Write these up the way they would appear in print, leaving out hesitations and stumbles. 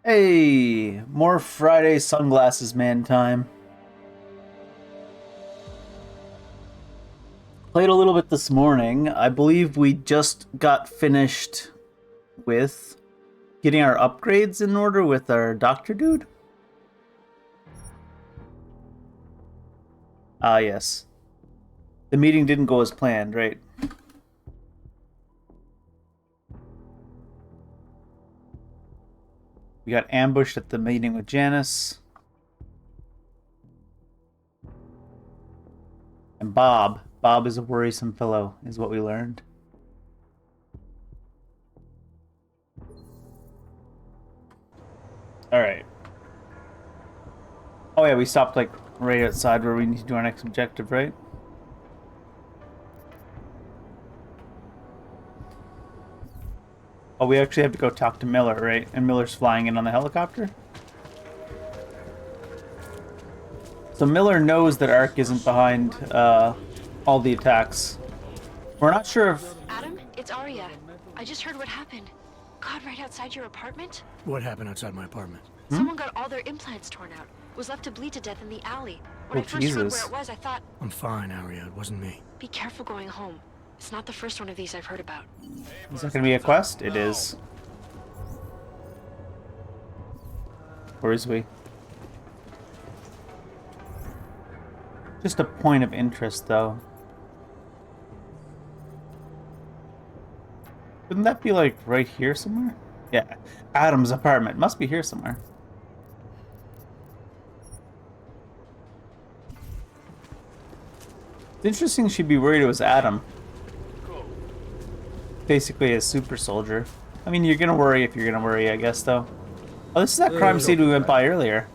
Hey, more Friday sunglasses man time. Played a little bit this morning. I believe we just got finished with getting our upgrades in order with our doctor dude. Ah, yes. The meeting didn't go as planned, right? We got ambushed at the meeting with Janice. And Bob. Bob is a worrisome fellow, is what we learned. Alright. Oh yeah, we stopped like right outside where we need to do our next objective, right? Oh, we actually have to go talk to Miller, right? And Miller's flying in on the helicopter? So Miller knows that Ark isn't behind all the attacks. We're not sure if... Adam, it's Arya. I just heard what happened. God, right outside your apartment? What happened outside my apartment? Someone got all their implants torn out. Was left to bleed to death in the alley. When Oh, I first heard Jesus. where it was, I thought, I'm fine, Arya. It wasn't me. be careful going home. It's not the first one of these I've heard about. Is that going to be a quest? It is. Or is we? Just a point of interest, though. Wouldn't that be, like, right here somewhere? Yeah. Adam's apartment. Must be here somewhere. It's interesting she'd be worried it was Adam. Basically a super soldier. I mean, you're gonna worry if you're gonna worry, I guess, though. Oh, this is that crime scene we went by earlier.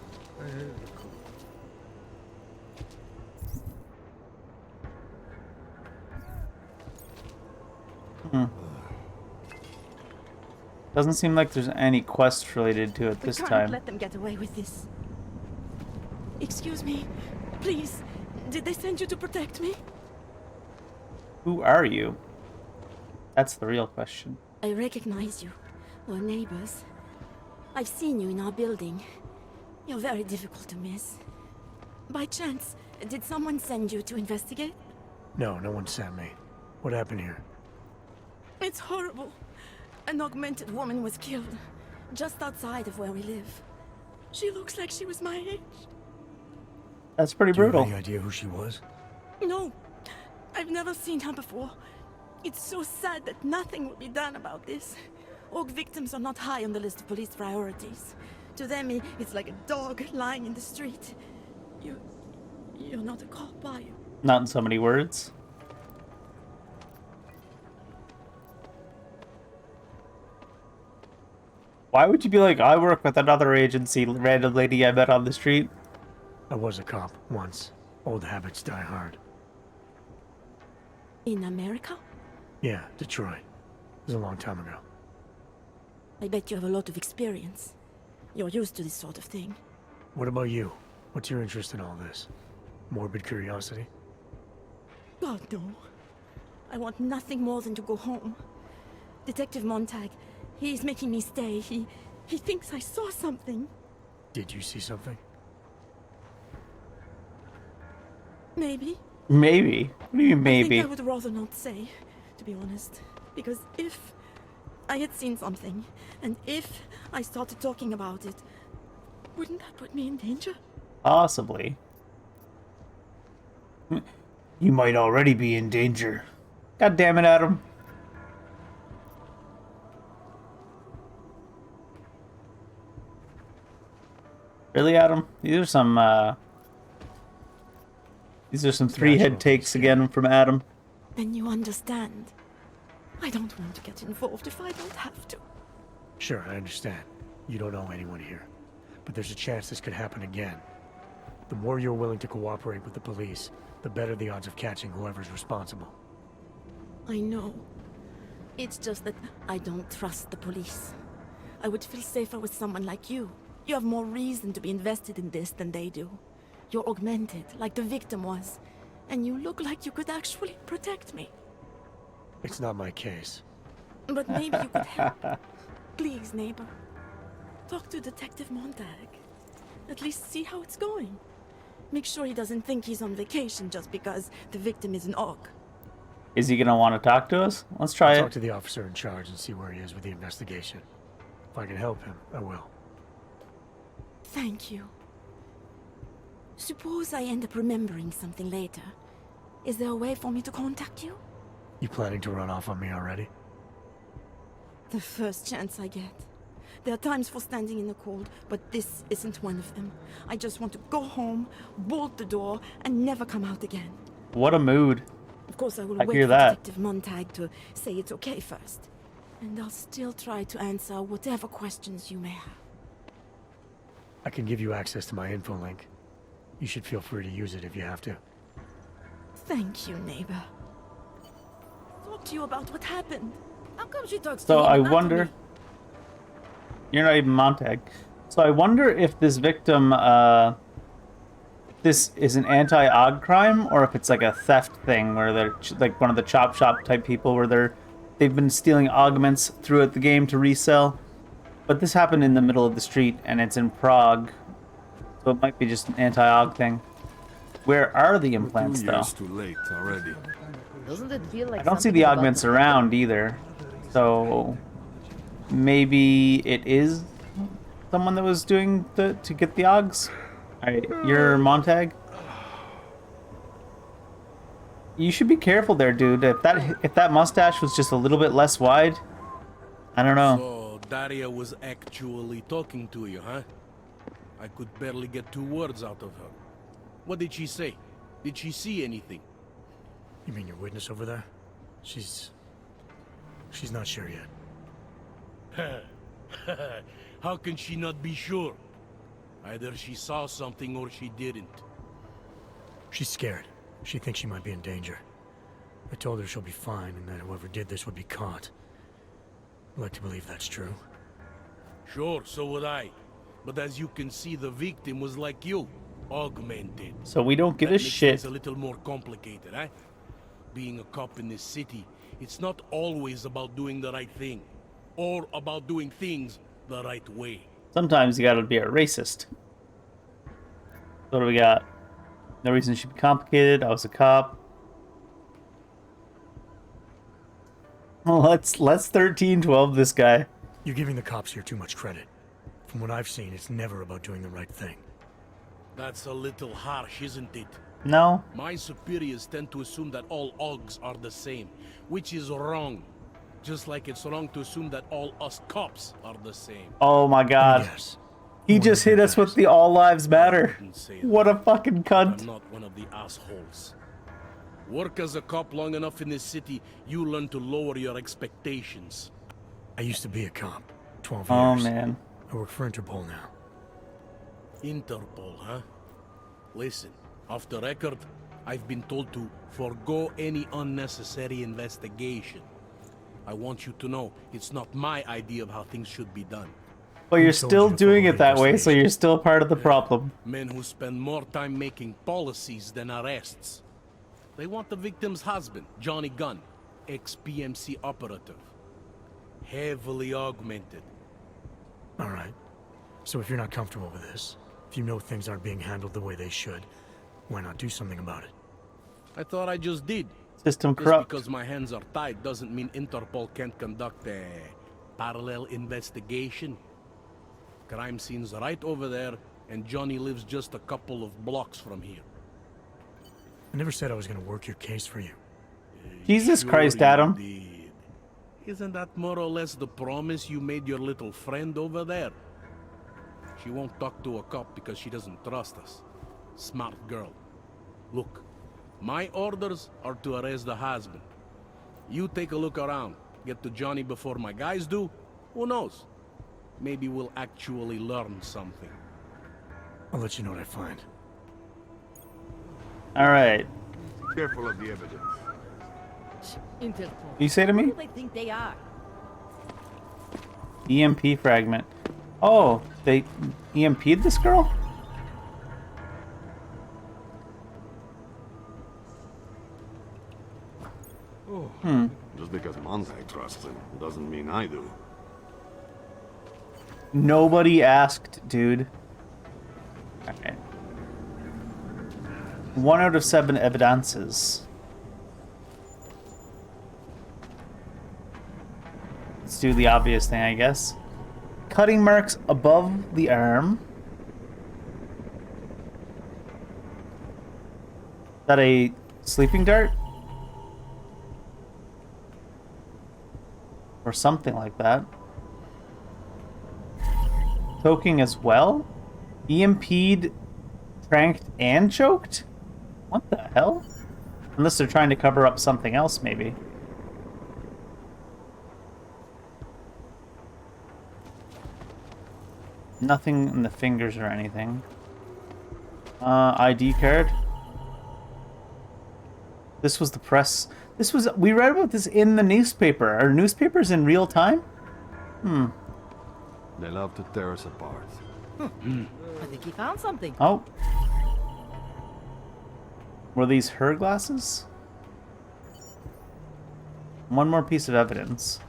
Doesn't seem like there's any quests related to it this We can't time. let them get away with this. Excuse me, please. Did they send you to protect me? Who are you? That's the real question. I recognize you. We're neighbors. I've seen you in our building. You're very difficult to miss. By chance, did someone send you to investigate? No, no one sent me. What happened here? It's horrible. An augmented woman was killed, just outside of where we live. She looks like she was my age. That's pretty Do you have brutal. any idea who she was? No, I've never seen her before. It's so sad that nothing will be done about this. Org victims are not high on the list of police priorities. To them, it's like a dog lying in the street. You're not a cop, are you? Not in so many words. Why would you be like, I work with another agency, random lady I met on the street? I was a cop once. Old habits die hard. In America? Yeah, Detroit. It was a long time ago. I bet you have a lot of experience. You're used to this sort of thing. What about you? What's your interest in all this? Morbid curiosity? God, no. I want nothing more than to go home. Detective Montag, he's making me stay. He thinks I saw something. Did you see something? Maybe. Maybe. What do you mean, I maybe? think I would rather not say, to be honest. Because if I had seen something, and if I started talking about it, wouldn't that put me in danger? Possibly. You might already be in danger. God damn it, Adam. Really, Adam? These are some three-head takes again from Adam. Then you understand. I don't want to get involved if I don't have to. Sure, I understand. You don't know anyone here. But there's a chance this could happen again. The more you're willing to cooperate with the police, the better the odds of catching whoever's responsible. I know. It's just that I don't trust the police. I would feel safer with someone like you. You have more reason to be invested in this than they do. You're augmented, like the victim was. And you look like you could actually protect me. It's not my case. But maybe you could help. Please, neighbor. Talk to Detective Montag. At least see how it's going. Make sure he doesn't think he's on vacation just because the victim is an Og. Is he gonna want to talk to us? Let's try I'll it. talk to the officer in charge and see where he is with the investigation. If I can help him, I will. Thank you. Suppose I end up remembering something later. Is there a way for me to contact you? You planning to run off on me already? The first chance I get. There are times for standing in the cold, but this isn't one of them. I just want to go home, bolt the door, and never come out again. What a mood. Of course, I will I wait hear for that. Detective Montag to say it's okay first. And I'll still try to answer whatever questions you may have. I can give you access to my info link. You should feel free to use it if you have to. Thank you, neighbor. Talk to you about what happened. How come she talks to So him I and not to wonder. me? You're not even Montag. So I wonder if this victim, this is an anti-Og crime, or if it's like a theft thing where they're like one of the chop shop type people where they've been stealing augments throughout the game to resell. But this happened in the middle of the street, and it's in Prague, so it might be just an anti-Og thing. Where are the implants, We're 2 though? years too late already. Doesn't it feel like I don't see something the about augments to around either, so maybe it is someone that was doing to get the Augs. Alright, you're Montag. You should be careful there, dude. If that mustache was just a little bit less wide, I don't know. So, Daria was actually talking to you, huh? I could barely get 2 words out of her. What did she say? Did she see anything? You mean your witness over there? She's not sure yet. How can she not be sure? Either she saw something or she didn't. She's scared. She thinks she might be in danger. I told her she'll be fine and that whoever did this would be caught. I'd like to believe that's true. Sure, so would I. But as you can see, the victim was like you, augmented. So we don't give That a makes shit. things a little more complicated, eh? Being a cop in this city, it's not always about doing the right thing, or about doing things the right way. Sometimes you gotta be a racist. So what do we got? No reason it should be complicated. I was a cop. Let's 1312 this guy. You're giving the cops here too much credit. From what I've seen, it's never about doing the right thing. That's a little harsh, isn't it? No? My superiors tend to assume that all Augs are the same, which is wrong. Just like it's wrong to assume that all us cops are the same. Oh my god. Yes. He More just than hit us with best. the all lives matter. Didn't say What a that. fucking I'm cunt. not one of the assholes. Work as a cop long enough in this city, you learn to lower your expectations. I used to be a cop. 12 Oh years. man. I work for Interpol now. Interpol, huh? Listen, off the record, I've been told to forego any unnecessary investigation. I want you to know it's not my idea of how things should be done. But you're Who told still you to doing follow it that way, so investigation? you're still part of the problem. Men who spend more time making policies than arrests. They want the victim's husband, Johnny Gunn, ex-PMC operative. Heavily augmented. All right. So if you're not comfortable with this, if you know things aren't being handled the way they should, why not do something about it? I thought I just did. System Just corrupt. because my hands are tied doesn't mean Interpol can't conduct a parallel investigation. Crime scene's right over there, and Johnny lives just a couple of blocks from here. I never said I was going to work your case for you. Jesus Sure Christ, you Adam. did. Isn't that more or less the promise you made your little friend over there? She won't talk to a cop because she doesn't trust us. Smart girl. Look, my orders are to arrest the husband. You take a look around. Get to Johnny before my guys do. Who knows? Maybe we'll actually learn something. I'll let you know what I find. Alright. Careful of the evidence. Interpol. You say to Who me? do they think they are? EMP fragment. Oh, they EMP'd this girl? Just because Montag trusts him doesn't mean I do. Nobody asked, dude. Alright. 1 out of 7 evidences. Let's do the obvious thing, I guess. Cutting marks above the arm. Is that a sleeping dart? Or something like that. Choking as well? EMP'd, tranked, and choked? What the hell? Unless they're trying to cover up something else, maybe. Nothing in the fingers or anything. ID card. This was the press. This was. We read about this in the newspaper. Are newspapers in real time? They love to tear us apart. I think he found something. Oh. Were these her glasses? One more piece of evidence.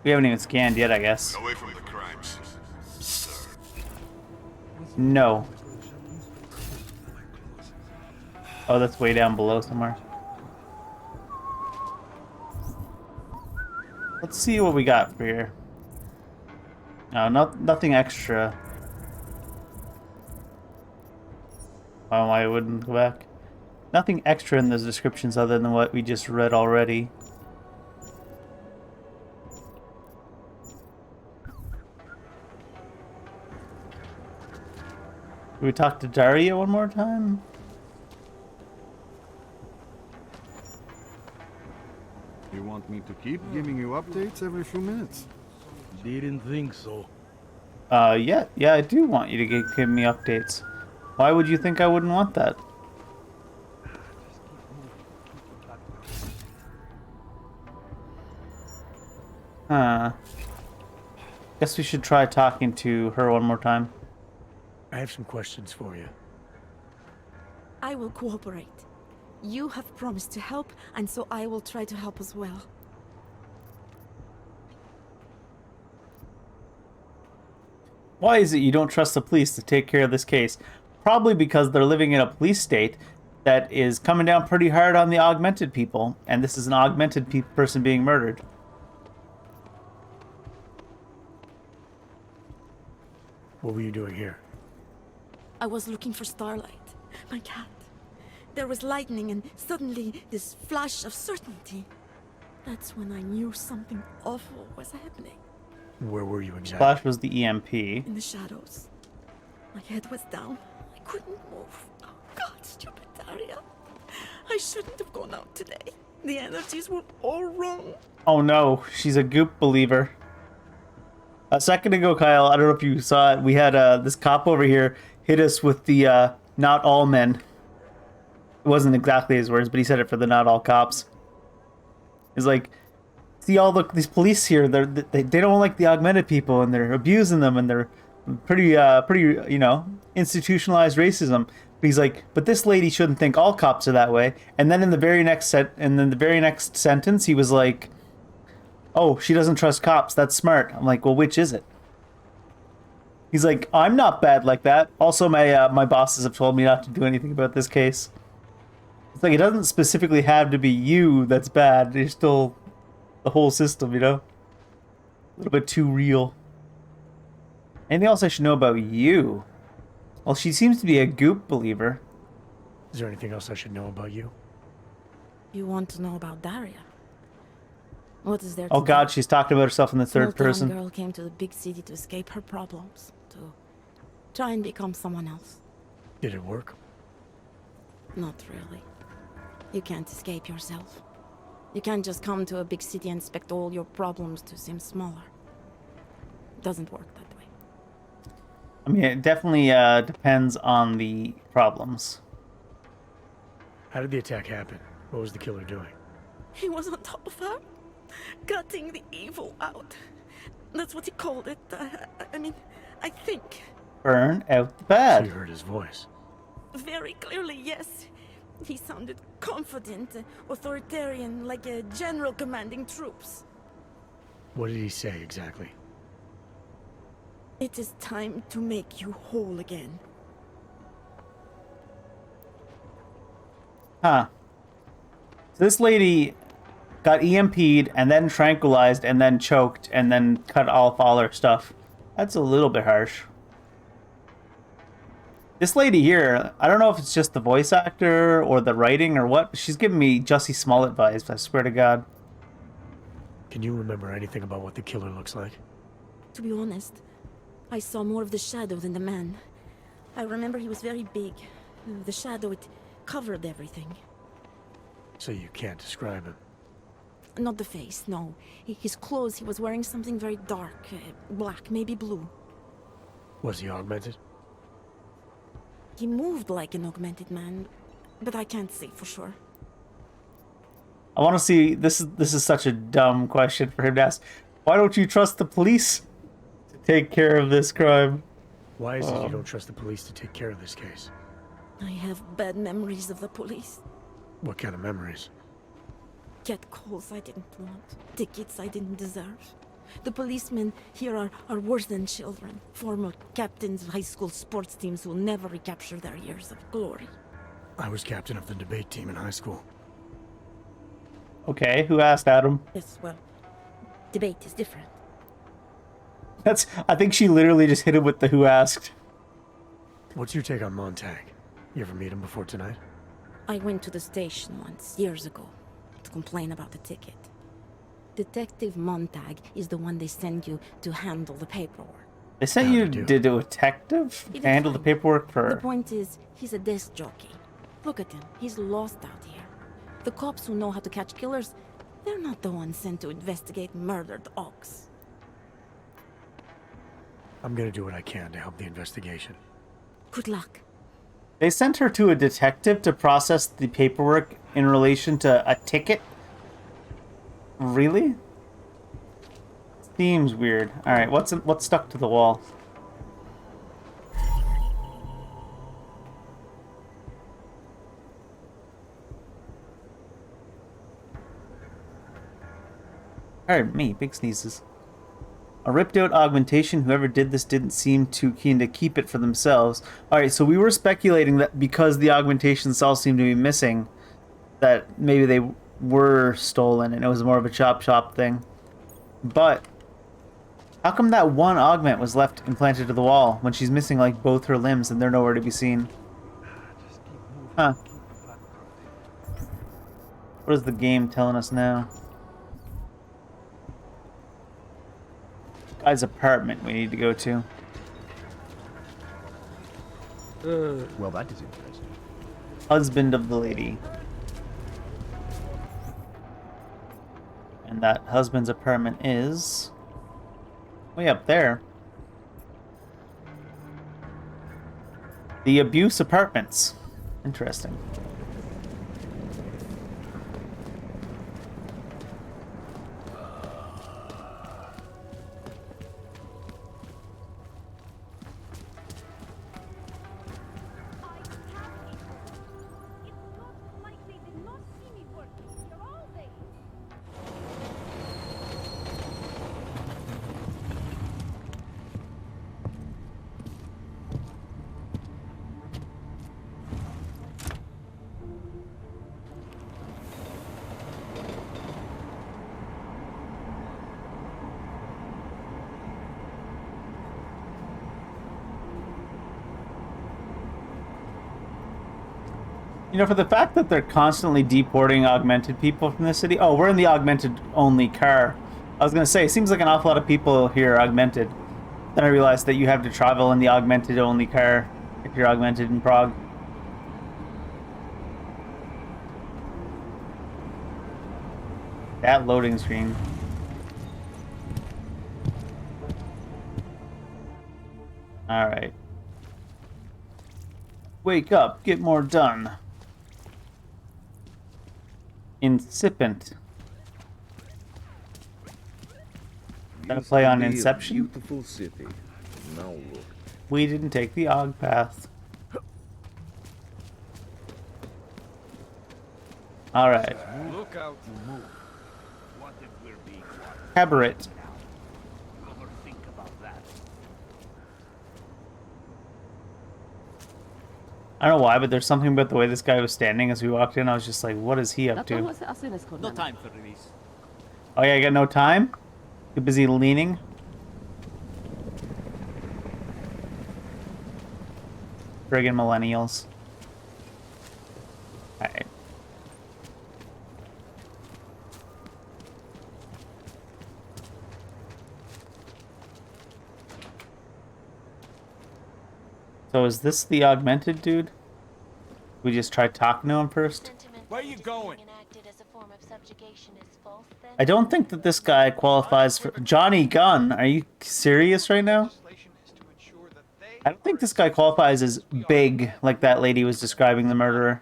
We haven't even scanned yet, I guess. Away from the crimes, sir. No. Oh, that's way down below somewhere. Let's see what we got for here. No, nothing extra. Oh, I wouldn't go back. Nothing extra in those descriptions other than what we just read already. Do we talk to Daria one more time? You want me to keep giving you updates every few minutes? Didn't think so. Yeah, I do want you to give me updates. Why would you think I wouldn't want that? Huh. Guess we should try talking to her one more time. I have some questions for you. I will cooperate. You have promised to help, and so I will try to help as well. Why is it you don't trust the police to take care of this case? Probably because they're living in a police state that is coming down pretty hard on the augmented people, and this is an augmented person being murdered. What were you doing here? I was looking for Starlight, my cat. There was lightning and suddenly this flash of certainty. That's when I knew something awful was happening. Where were you exactly? Flash was the EMP. In the shadows. My head was down. I couldn't move. Oh God, stupid Daria. I shouldn't have gone out today. The energies were all wrong. Oh no, she's a goop believer. A second ago, Kyle, I don't know if you saw it, we had this cop over here hit us with the not all men. It wasn't exactly his words, but he said it for the not all cops. He's like, see all these police here, they don't like the augmented people, and they're abusing them, and they're pretty you know, institutionalized racism. But he's like, but this lady shouldn't think all cops are that way. And then in the very next sentence, he was like, oh, she doesn't trust cops. That's smart. I'm like, well, which is it? He's like, I'm not bad like that. Also, my bosses have told me not to do anything about this case. It's like, it doesn't specifically have to be you that's bad. It's still the whole system, you know? A little bit too real. Anything else I should know about you? Well, she seems to be a goop believer. Is there anything else I should know about you? You want to know about Daria? What is there to Oh God, know? she's talking about herself in the third Small-town person. girl came to the big city to escape her problems, to try and become someone else. Did it work? Not really. You can't escape yourself. You can't just come to a big city and expect all your problems to seem smaller. It doesn't work that way. I mean, it definitely depends on the problems. How did the attack happen? What was the killer doing? He was on top of her, cutting the evil out. That's what he called it. I mean, I think. Burn out the You bad. heard his voice. Very clearly, yes. He sounded confident, authoritarian, like a general commanding troops. What did he say exactly? It is time to make you whole again. Huh. So this lady got EMP'd and then tranquilized and then choked and then cut off all her stuff. That's a little bit harsh. This lady here, I don't know if it's just the voice actor or the writing or what, but she's giving me Jussie Smollett vibes, I swear to God. Can you remember anything about what the killer looks like? To be honest, I saw more of the shadow than the man. I remember he was very big. The shadow, it covered everything. So you can't describe him. Not the face, no. His clothes, he was wearing something very dark. Black, maybe blue. Was he augmented? He moved like an augmented man, but I can't say for sure. I want to see, this is such a dumb question for him to ask. Why don't you trust the police to take care of this crime? Why is it you don't trust the police to take care of this case? I have bad memories of the police. What kind of memories? Get calls I didn't want, tickets I didn't deserve. The policemen here are worse than children. Former captains of high school sports teams who will never recapture their years of glory. I was captain of the debate team in high school. Okay, who asked Adam? Yes, well, debate is different. I think she literally just hit him with the who asked. What's your take on Montag? You ever meet him before tonight? I went to the station once, years ago, to complain about the ticket. Detective Montag is the one they send you to handle the paperwork. They sent you to do a detective? He did Handle the fine. paperwork for... The point is, he's a desk jockey. Look at him, he's lost out here. The cops who know how to catch killers, they're not the ones sent to investigate murdered ox. I'm gonna do what I can to help the investigation. Good luck. They sent her to a detective to process the paperwork in relation to a ticket? Really? Seems weird. Alright, what's stuck to the wall? Pardon me, big sneezes. A ripped out augmentation. Whoever did this didn't seem too keen to keep it for themselves. Alright, so we were speculating that because the augmentations all seem to be missing, that maybe they were stolen and it was more of a chop shop thing. But how come that one augment was left implanted to the wall when she's missing like both her limbs and they're nowhere to be seen? Huh. What is the game telling us now? Guy's apartment we need to go to. Well, that is interesting. Husband of the lady. And that husband's apartment is way up there. The abuse apartments. Interesting. You know, for the fact that they're constantly deporting augmented people from the city. Oh, we're in the augmented only car. I was gonna say, it seems like an awful lot of people here are augmented. Then I realized that you have to travel in the augmented only car if you're augmented in Prague. That loading screen. Alright. Wake up, get more done. Incipient. Gonna play on Inception? Beautiful city. Now look. We didn't take the Aug path. Alright. Look out and move. What if we're being watched? Cabaret. Overthink about that. I don't know why, but there's something about the way this guy was standing as we walked in. I was just like, what is he up to? No time for release. Oh yeah, you got no time? Too busy leaning? Friggin' millennials. Alright. So is this the augmented dude? We just try talking to him first? Where are you going? I don't think that this guy qualifies for... Johnny Gunn, are you serious right now? I don't think this guy qualifies as big, like that lady was describing the murderer.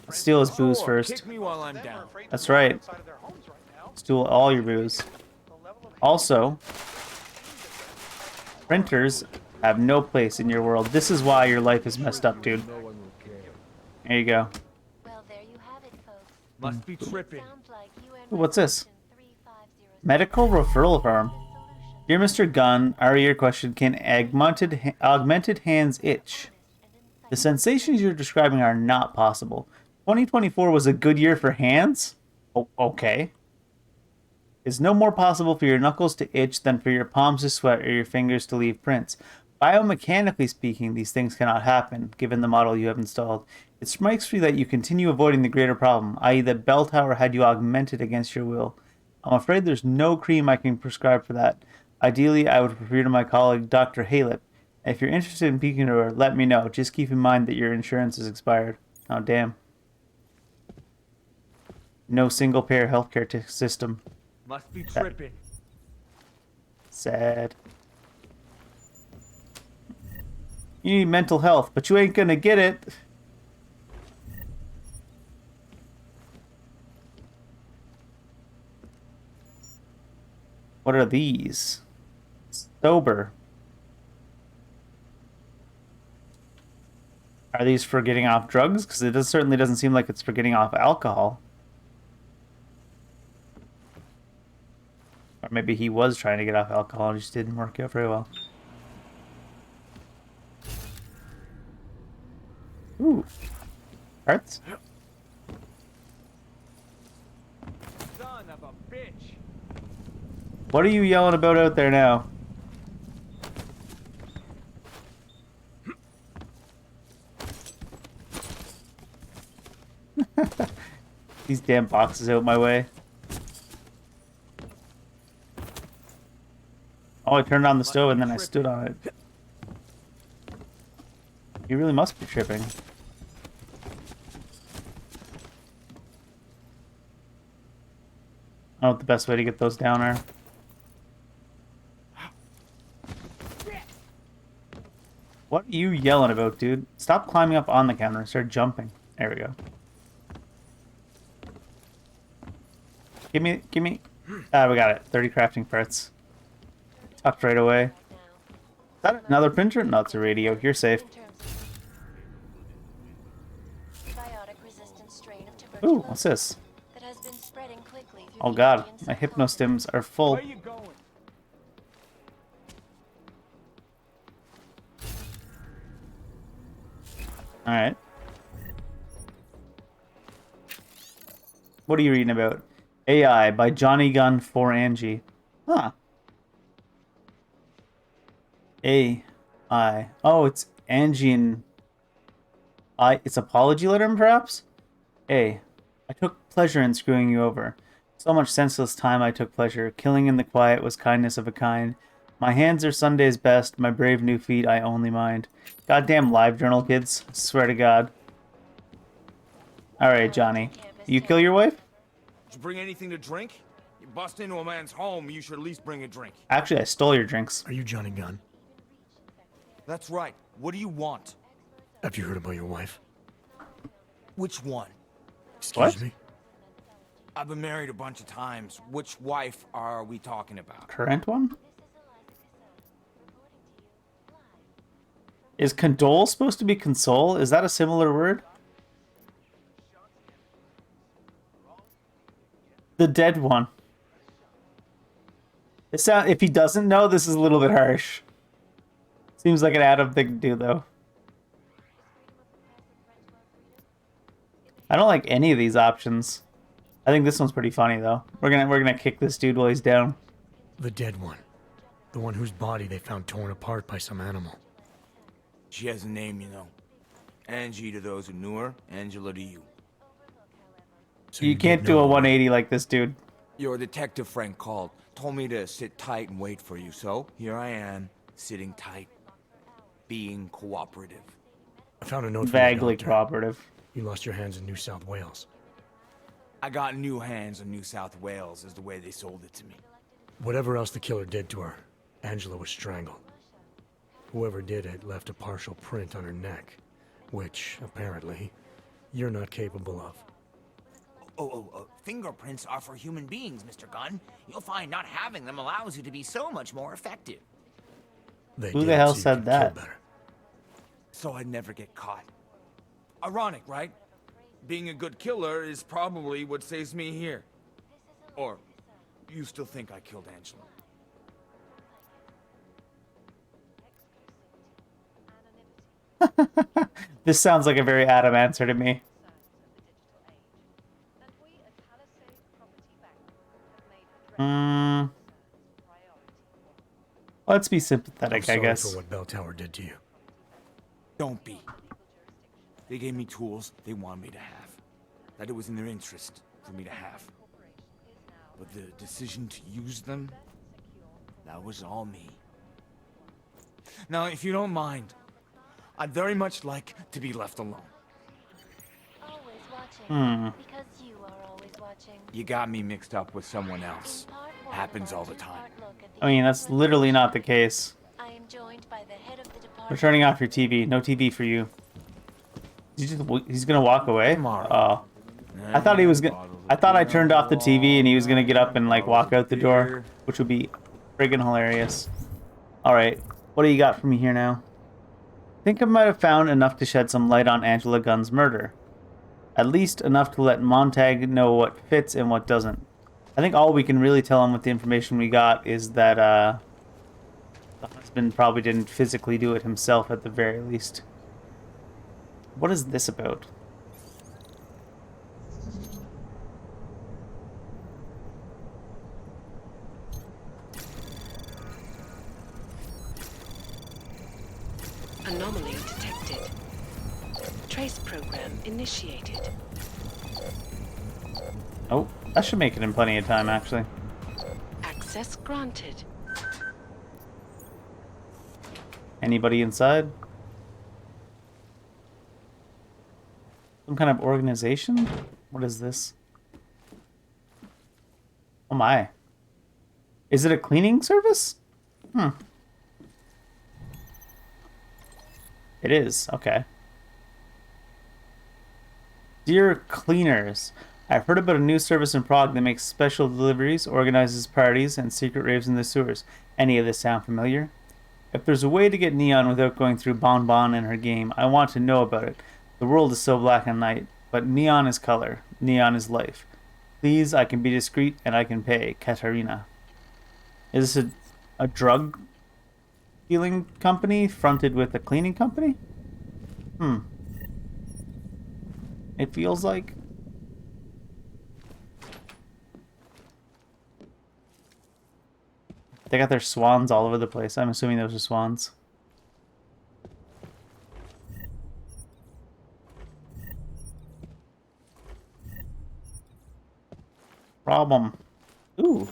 Let's steal his booze first. Kick me while I'm down. That's right. Steal all your booze. Also, printers have no place in your world. This is why your life is messed up, dude. There you go. Well, there you have it, folks. Must be tripping. Sounds like you and Ooh, what's this? Resolution 350 Medical referral form. Dear Mr. Gunn, our ear question, can augmented hands itch? The sensations you're describing are not possible. 2024 was a good year for hands? Oh, okay. It's no more possible for your knuckles to itch than for your palms to sweat or your fingers to leave prints. Biomechanically speaking, these things cannot happen, given the model you have installed. It strikes me that you continue avoiding the greater problem, i.e. that bell tower had you augmented against your will. I'm afraid there's no cream I can prescribe for that. Ideally, I would refer to my colleague, Dr. Halip. If you're interested in speaking to her, let me know. Just keep in mind that your insurance is expired. Oh, damn. No single-payer healthcare system. Must be tripping. Sad. You need mental health, but you ain't gonna get it. What are these? Sober. Are these for getting off drugs? Because it certainly doesn't seem like it's for getting off alcohol. Or maybe he was trying to get off alcohol and just didn't work out very well. Ooh. Hearts? Son of a bitch. What are you yelling about out there now? These damn boxes out my way. Oh, I turned on the stove and then I stood on it. You really must be tripping. I don't know what the best way to get those down are. What are you yelling about, dude? Stop climbing up on the counter and start jumping. There we go. Give me. Ah, we got it. 30 crafting parts. Tucked right away. Is that another printer? No, it's a radio. You're safe. Ooh, what's this? Oh god, my hypnostims are full. Where you going? Alright. What are you reading about? AI by Johnny Gunn for Angie. Huh. AI. Oh, it's Angie and it's apology letter, perhaps? I took pleasure in screwing you over. So much senseless time I took pleasure. Killing in the quiet was kindness of a kind. My hands are Sunday's best. My brave new feet I only mind. Goddamn live journal, kids. Swear to God. Alright, Johnny. You kill your wife? Did you bring anything to drink? You bust into a man's home, you should at least bring a drink. Actually, I stole your drinks. Are you Johnny Gunn? That's right. What do you want? Have you heard about your wife? Which one? Excuse What? me? I've been married a bunch of times. Which wife are we talking about? Current one? Is condole supposed to be console? Is that a similar word? The dead one. If he doesn't know, this is a little bit harsh. Seems like an Adam thing to do, though. I don't like any of these options. I think this one's pretty funny though. We're gonna kick this dude while he's down. The dead one. The one whose body they found torn apart by some animal. She has a name, you know. Angie to those who knew her, Angela to you. So You can't did do know a her. 180 like this dude. Your detective friend called, told me to sit tight and wait for you, so here I am, sitting tight, being cooperative. I found a note from Vaguely the doctor. cooperative. You lost your hands in New South Wales. I got new hands on New South Wales, is the way they sold it to me. Whatever else the killer did to her, Angela was strangled. Whoever did it left a partial print on her neck, which, apparently, you're not capable of. Fingerprints are for human beings, Mr. Gunn. You'll find not having them allows you to be so much more effective. They Who did the hell so you said could that? kill better. So I'd never get caught. Ironic, right? Being a good killer is probably what saves me here. Or, you still think I killed Angela? This sounds like a very Adam answer to me. Let's be sympathetic, I I'm sorry guess. for what Bell Tower did to you. Don't be. They gave me tools they wanted me to have. That it was in their interest for me to have. But the decision to use them, that was all me. Now, if you don't mind, I'd very much like to be left alone. Always watching. Because you are always watching. You got me mixed up with someone else. Happens all the time. I mean, that's literally not the case. I am joined by the head of the department. We're turning off your TV. No TV for you. He's gonna walk away? Oh. I thought he was gonna... I thought I turned off the TV and he was gonna get up and, like, walk out the door. Which would be friggin' hilarious. Alright. What do you got for me here now? I think I might have found enough to shed some light on Angela Gunn's murder. At least enough to let Montag know what fits and what doesn't. I think all we can really tell him with the information we got is that the husband probably didn't physically do it himself at the very least. What is this about? Anomaly detected. Trace program initiated. Oh, that should make it in plenty of time, actually. Access granted. Anybody inside? Some kind of organization? What is this? Oh my. Is it a cleaning service? It is, okay. Dear cleaners, I've heard about a new service in Prague that makes special deliveries, organizes parties, and secret raves in the sewers. Any of this sound familiar? If there's a way to get Neon without going through Bon Bon and her game, I want to know about it. The world is so black and night, but neon is color. Neon is life. Please, I can be discreet and I can pay. Katarina. Is this a drug dealing company fronted with a cleaning company? It feels like. They got their swans all over the place. I'm assuming those are swans. Problem. Ooh.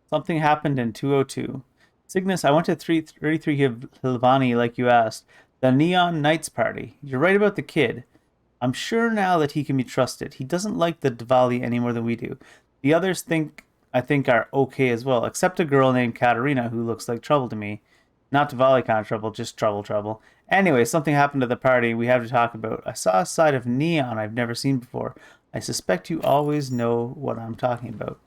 Something happened in 202. Cygnus, I went to 333 Hilvani like you asked. The Neon Knights party. You're right about the kid. I'm sure now that he can be trusted. He doesn't like the Diwali any more than we do. The others I think are okay as well, except a girl named Katarina who looks like trouble to me. Not Diwali kind of trouble, just trouble. Anyway, something happened at the party we have to talk about. I saw a side of Neon I've never seen before. I suspect you always know what I'm talking about.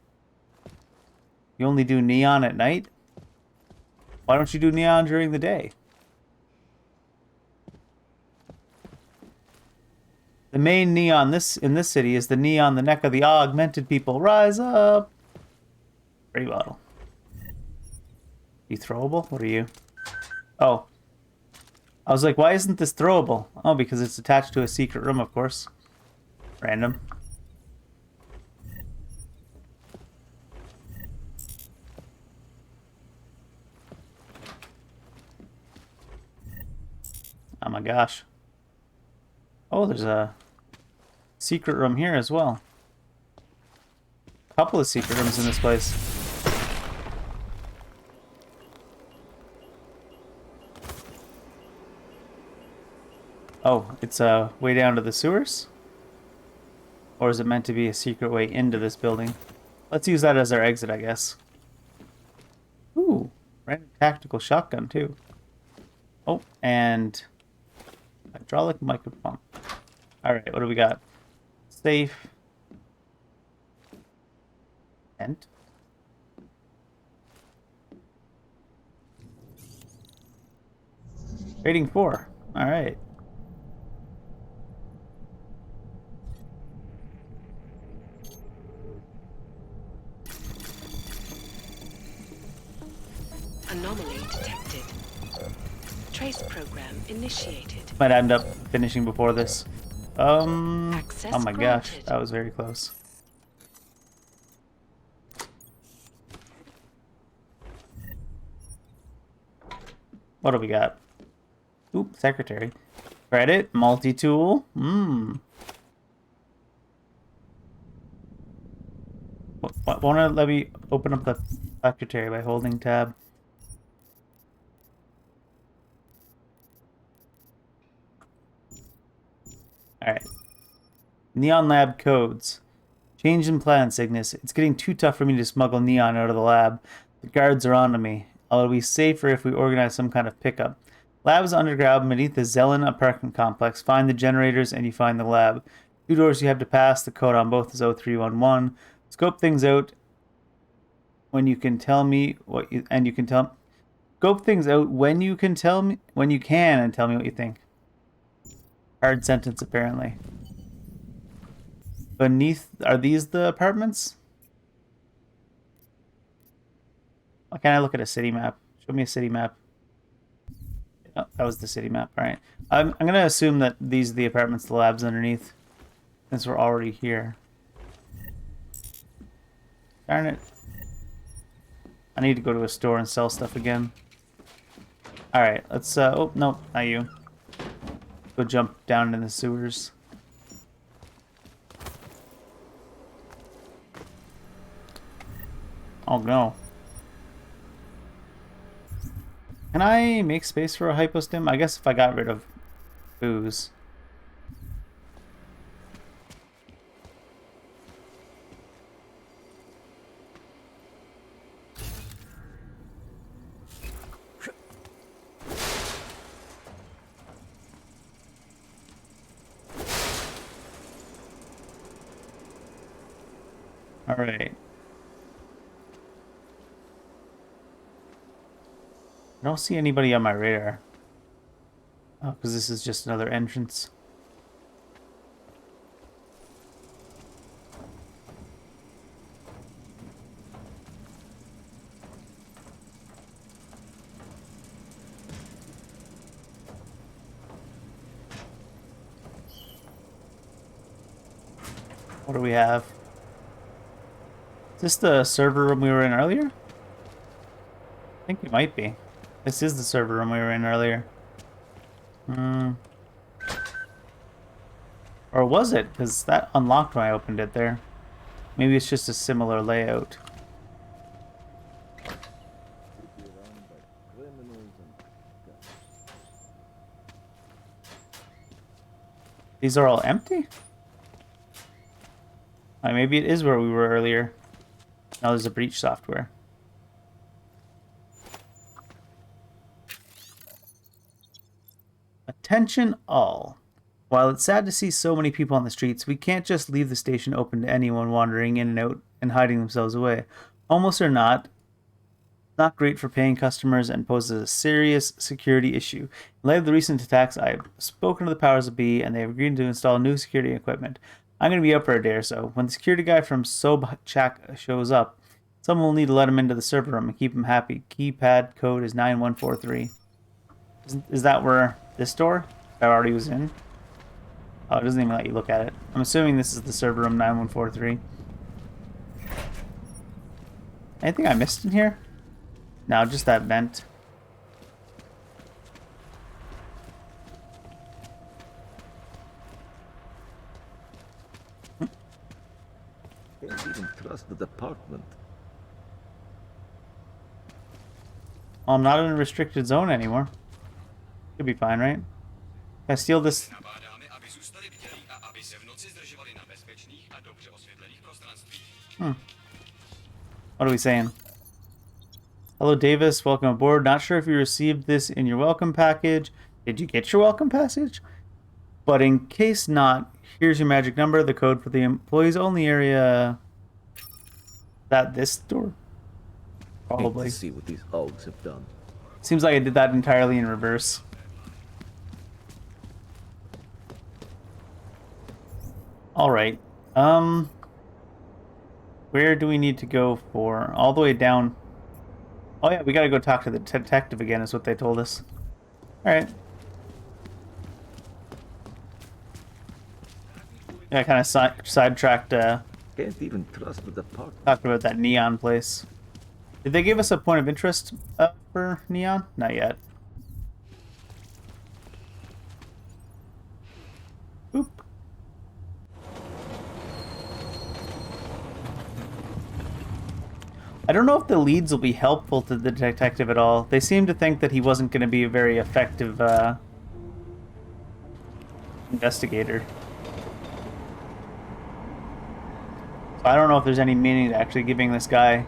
You only do Neon at night? Why don't you do Neon during the day? The main neon in this city is the neon, the neck of the augmented people. Rise up! Pretty well. You throwable? What are you? Oh. I was like, why isn't this throwable? Oh, because it's attached to a secret room, of course. Random. Oh my gosh. Oh, there's a secret room here as well. A couple of secret rooms in this place. Oh, it's a way down to the sewers? Or is it meant to be a secret way into this building? Let's use that as our exit, I guess. Ooh, random tactical shotgun too. Oh, and hydraulic microphone. Alright, what do we got? Safe. Tent. Rating 4. Alright. Anomaly detected. Trace program initiated. Might end up finishing before this. Access Oh my gosh, granted. that was very close. What do we got? Oop, secretary. Credit, multi-tool. Won't it let me open up the secretary by holding tab? Alright. Neon lab codes. Change in plan, Cygnus. It's getting too tough for me to smuggle neon out of the lab. The guards are onto me. It'll be safer if we organize some kind of pickup. Lab is underground beneath the Zelen apartment complex. Find the generators and you find the lab. 2 doors you have to pass. The code on both is 0311. Scope things out when you can tell me what you and you can tell. Scope things out when you can tell me when you can and tell me what you think. Hard sentence apparently. Beneath, are these the apartments? Why can't I look at a city map? Show me a city map. Oh, that was the city map. All right. I'm gonna assume that these are the apartments, the lab's underneath, since we're already here. Darn it. I need to go to a store and sell stuff again. All right. Let's. Oh no, not you. Go jump down in the sewers. Oh no. Can I make space for a hypostim? I guess if I got rid of booze. All right. I don't see anybody on my radar. Oh, because this is just another entrance. What do we have? Is this the server room we were in earlier? I think it might be. This is the server room we were in earlier. Or was it? Because that unlocked when I opened it there. Maybe it's just a similar layout. These are all empty? Maybe it is where we were earlier. Now there's a breach software. Attention all. While it's sad to see so many people on the streets, we can't just leave the station open to anyone wandering in and out and hiding themselves away. Homeless or not great for paying customers and poses a serious security issue. In light of the recent attacks, I've spoken to the powers that be and they have agreed to install new security equipment. I'm going to be out for a day or so. When the security guy from Sobchak shows up, someone will need to let him into the server room and keep him happy. Keypad code is 9143. Is that where This door I already was in. Oh, it doesn't even let you look at it. I'm assuming this is the server room 9143. Anything I missed in here? No, just that vent. Can't even trust the department. Well, I'm not in a restricted zone anymore. Should be fine, right? Can I steal this? What are we saying? Hello, Davis. Welcome aboard. Not sure if you received this in your welcome package. Did you get your welcome package? But in case not, here's your magic number, the code for the employees only area. That this door? Probably. Hate to see what these hogs have done. Seems like I did that entirely in reverse. All right. Where do we need to go for? All the way down. Oh yeah, we gotta go talk to the detective again, is what they told us. All right. Yeah, I kind of sidetracked. Can't even trust the department. Talked about that neon place. Did they give us a point of interest for neon? Not yet. Oop. I don't know if the leads will be helpful to the detective at all. They seem to think that he wasn't going to be a very effective investigator. So I don't know if there's any meaning to actually giving this guy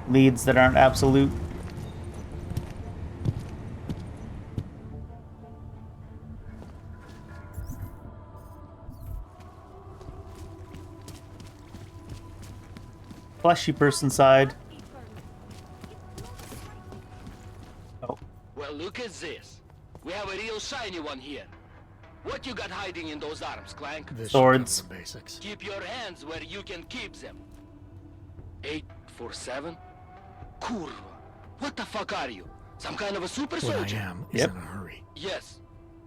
leads that aren't absolute. Fleshy person side. Oh. Well, look at this. We have a real shiny one here. What you got hiding in those arms, Clank? This Swords. should cover the basics. Keep your hands where you can keep them. 847? Kurva. What the fuck are you? Some kind of a super What I soldier? am is Yep. in a hurry. Yes.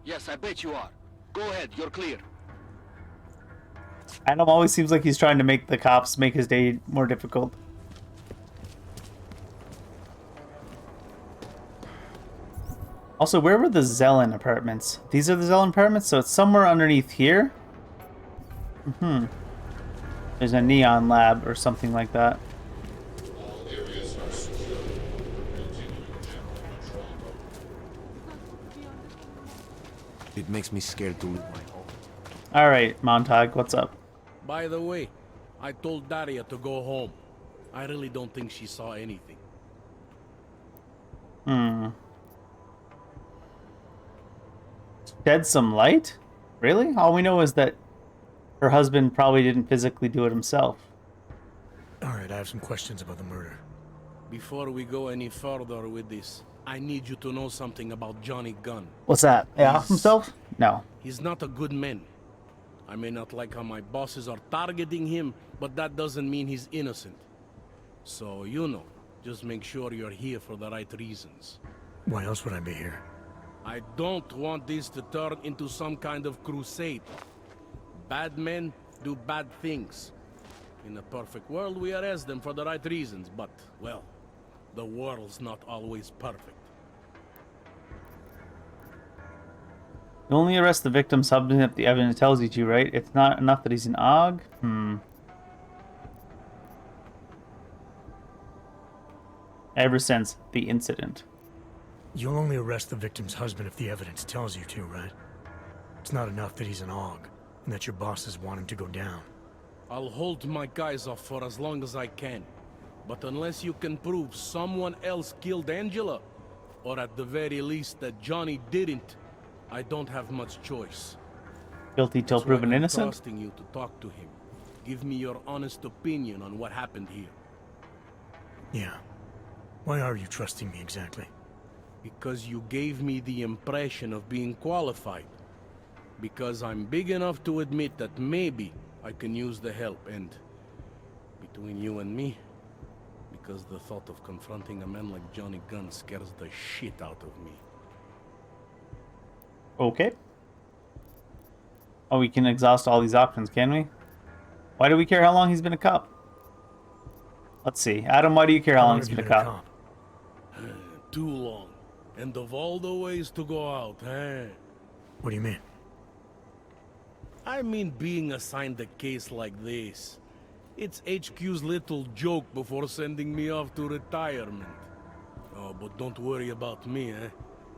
Yes, I bet you are. Go ahead, you're clear. Adam always seems like he's trying to make the cops make his day more difficult. Also, where were the Zelen apartments? These are the Zelen apartments, so it's somewhere underneath here. There's a neon lab or something like that. It makes me scared to leave my home. All right, Montag, what's up? By the way, I told Daria to go home. I really don't think she saw anything. Shed some light? Really? All we know is that her husband probably didn't physically do it himself. Alright, I have some questions about the murder. Before we go any further with this, I need you to know something about Johnny Gunn. What's that? Yeah, off himself? No. He's not a good man. I may not like how my bosses are targeting him, but that doesn't mean he's innocent. So, you know, just make sure you're here for the right reasons. Why else would I be here? I don't want this to turn into some kind of crusade. Bad men do bad things. In a perfect world, we arrest them for the right reasons, but, well, the world's not always perfect. You only arrest the victim subject if the evidence tells you to, right? It's not enough that he's an AUG? Ever since the incident. You'll only arrest the victim's husband if the evidence tells you to, right? It's not enough that he's an AUG, and that your bosses want him to go down. I'll hold my guys off for as long as I can. But unless you can prove someone else killed Angela, or at the very least that Johnny didn't, I don't have much choice. Guilty till That's proven why I'm innocent? trusting you to talk to him. Give me your honest opinion on what happened here. Yeah. Why are you trusting me exactly? Because you gave me the impression of being qualified. Because I'm big enough to admit that maybe I can use the help, and between you and me, because the thought of confronting a man like Johnny Gunn scares the shit out of me. Okay. Oh, we can exhaust all these options, can we? Why do we care how long he's been a cop? Let's see. Adam, why do you care how long he's been a cop? Too long. And of all the ways to go out, eh? What do you mean? I mean being assigned a case like this. It's HQ's little joke before sending me off to retirement. Oh, but don't worry about me, eh?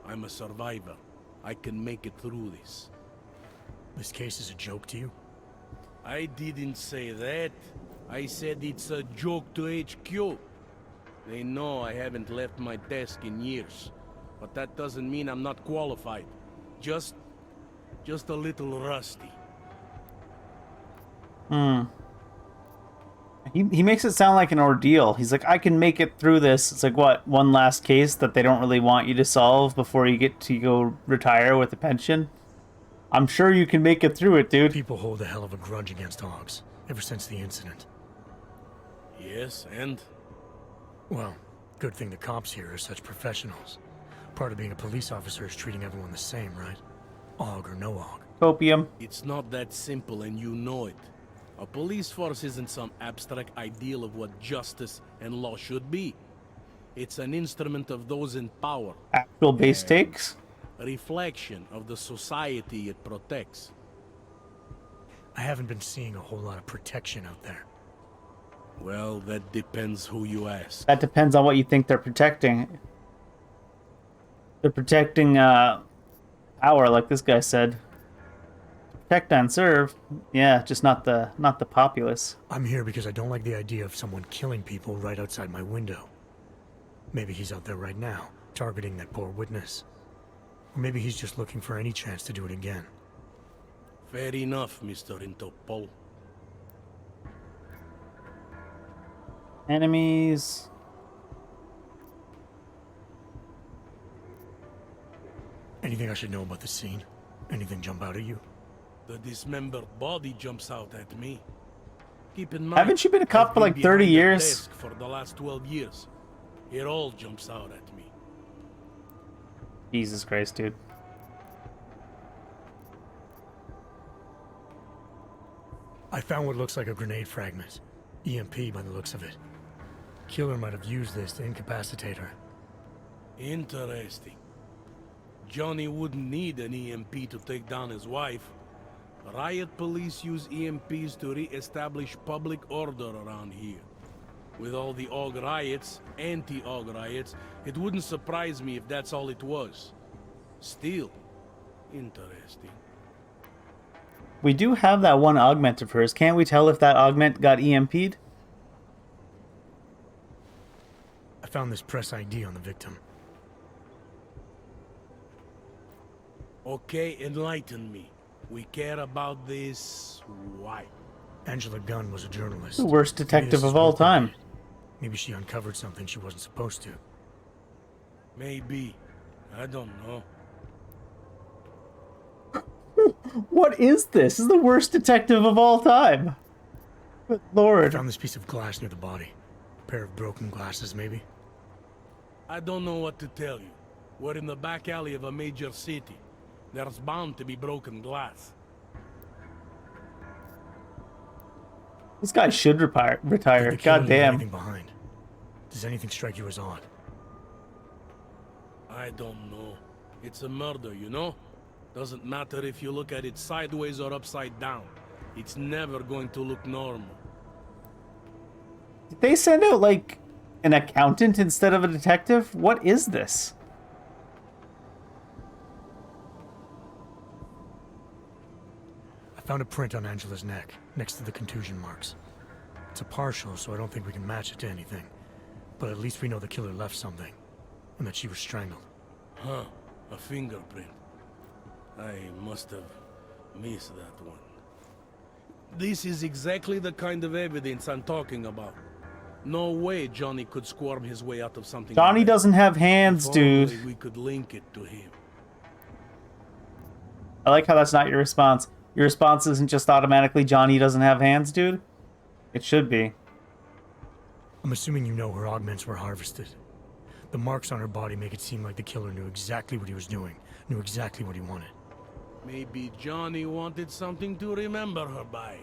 I'm a survivor. I can make it through this. This case is a joke to you? I didn't say that. I said it's a joke to HQ. They know I haven't left my desk in years. But that doesn't mean I'm not qualified. Just a little rusty. He makes it sound like an ordeal. He's like, I can make it through this. It's like, what, one last case that they don't really want you to solve before you get to go retire with a pension? I'm sure you can make it through it, dude. People hold a hell of a grudge against hogs, ever since the incident. Yes, and? Well, good thing the cops here are such professionals. Part of being a police officer is treating everyone the same, right? Og or no og. Copium. It's not that simple, and you know it. A police force isn't some abstract ideal of what justice and law should be. It's an instrument of those in power. Actual base takes? A reflection of the society it protects. I haven't been seeing a whole lot of protection out there. Well, that depends who you ask. That depends on what you think they're protecting. They're protecting power, like this guy said. Protect and serve. Yeah, just not the populace. I'm here because I don't like the idea of someone killing people right outside my window. Maybe he's out there right now, targeting that poor witness. Or maybe he's just looking for any chance to do it again. Fair enough, Mr. Interpol. Enemies. Anything I should know about the scene? Anything jump out at you? The dismembered body jumps out at me. Keep in mind, Haven't you been a cop for like 30 years? For the last 12 years. It all jumps out at me. Jesus Christ, dude. I found what looks like a grenade fragment. EMP by the looks of it. Killer might have used this to incapacitate her. Interesting. Johnny wouldn't need an EMP to take down his wife. Riot police use EMPs to re-establish public order around here. With all the AUG riots, anti-AUG riots, it wouldn't surprise me if that's all it was. Still, interesting. We do have that one augment of hers. Can't we tell if that augment got EMP'd? I found this press ID on the victim. Okay, enlighten me. We care about this. Why? Angela Gunn was a journalist. The worst detective of all time. Maybe she uncovered something she wasn't supposed to. Maybe. I don't know. What is this? This is the worst detective of all time. Good Lord. I found this piece of glass near the body. A pair of broken glasses, maybe? I don't know what to tell you. We're in the back alley of a major city. There's bound to be broken glass. This guy should retire. Did the killer God leave damn. anything behind? Does anything strike you as odd? I don't know. It's a murder, you know? Doesn't matter if you look at it sideways or upside down. It's never going to look normal. Did they send out, like, an accountant instead of a detective? What is this? I found a print on Angela's neck, next to the contusion marks. It's a partial, so I don't think we can match it to anything. But at least we know the killer left something, and that she was strangled. Huh, a fingerprint. I must have missed that one. This is exactly the kind of evidence I'm talking about. No way Johnny could squirm his way out of something. Johnny like that. doesn't have hands, If dude. only we could link it to him. I like how that's not your response. Your response isn't just automatically Johnny doesn't have hands, dude. It should be. I'm assuming you know her augments were harvested. The marks on her body make it seem like the killer knew exactly what he was doing, knew exactly what he wanted. Maybe Johnny wanted something to remember her by.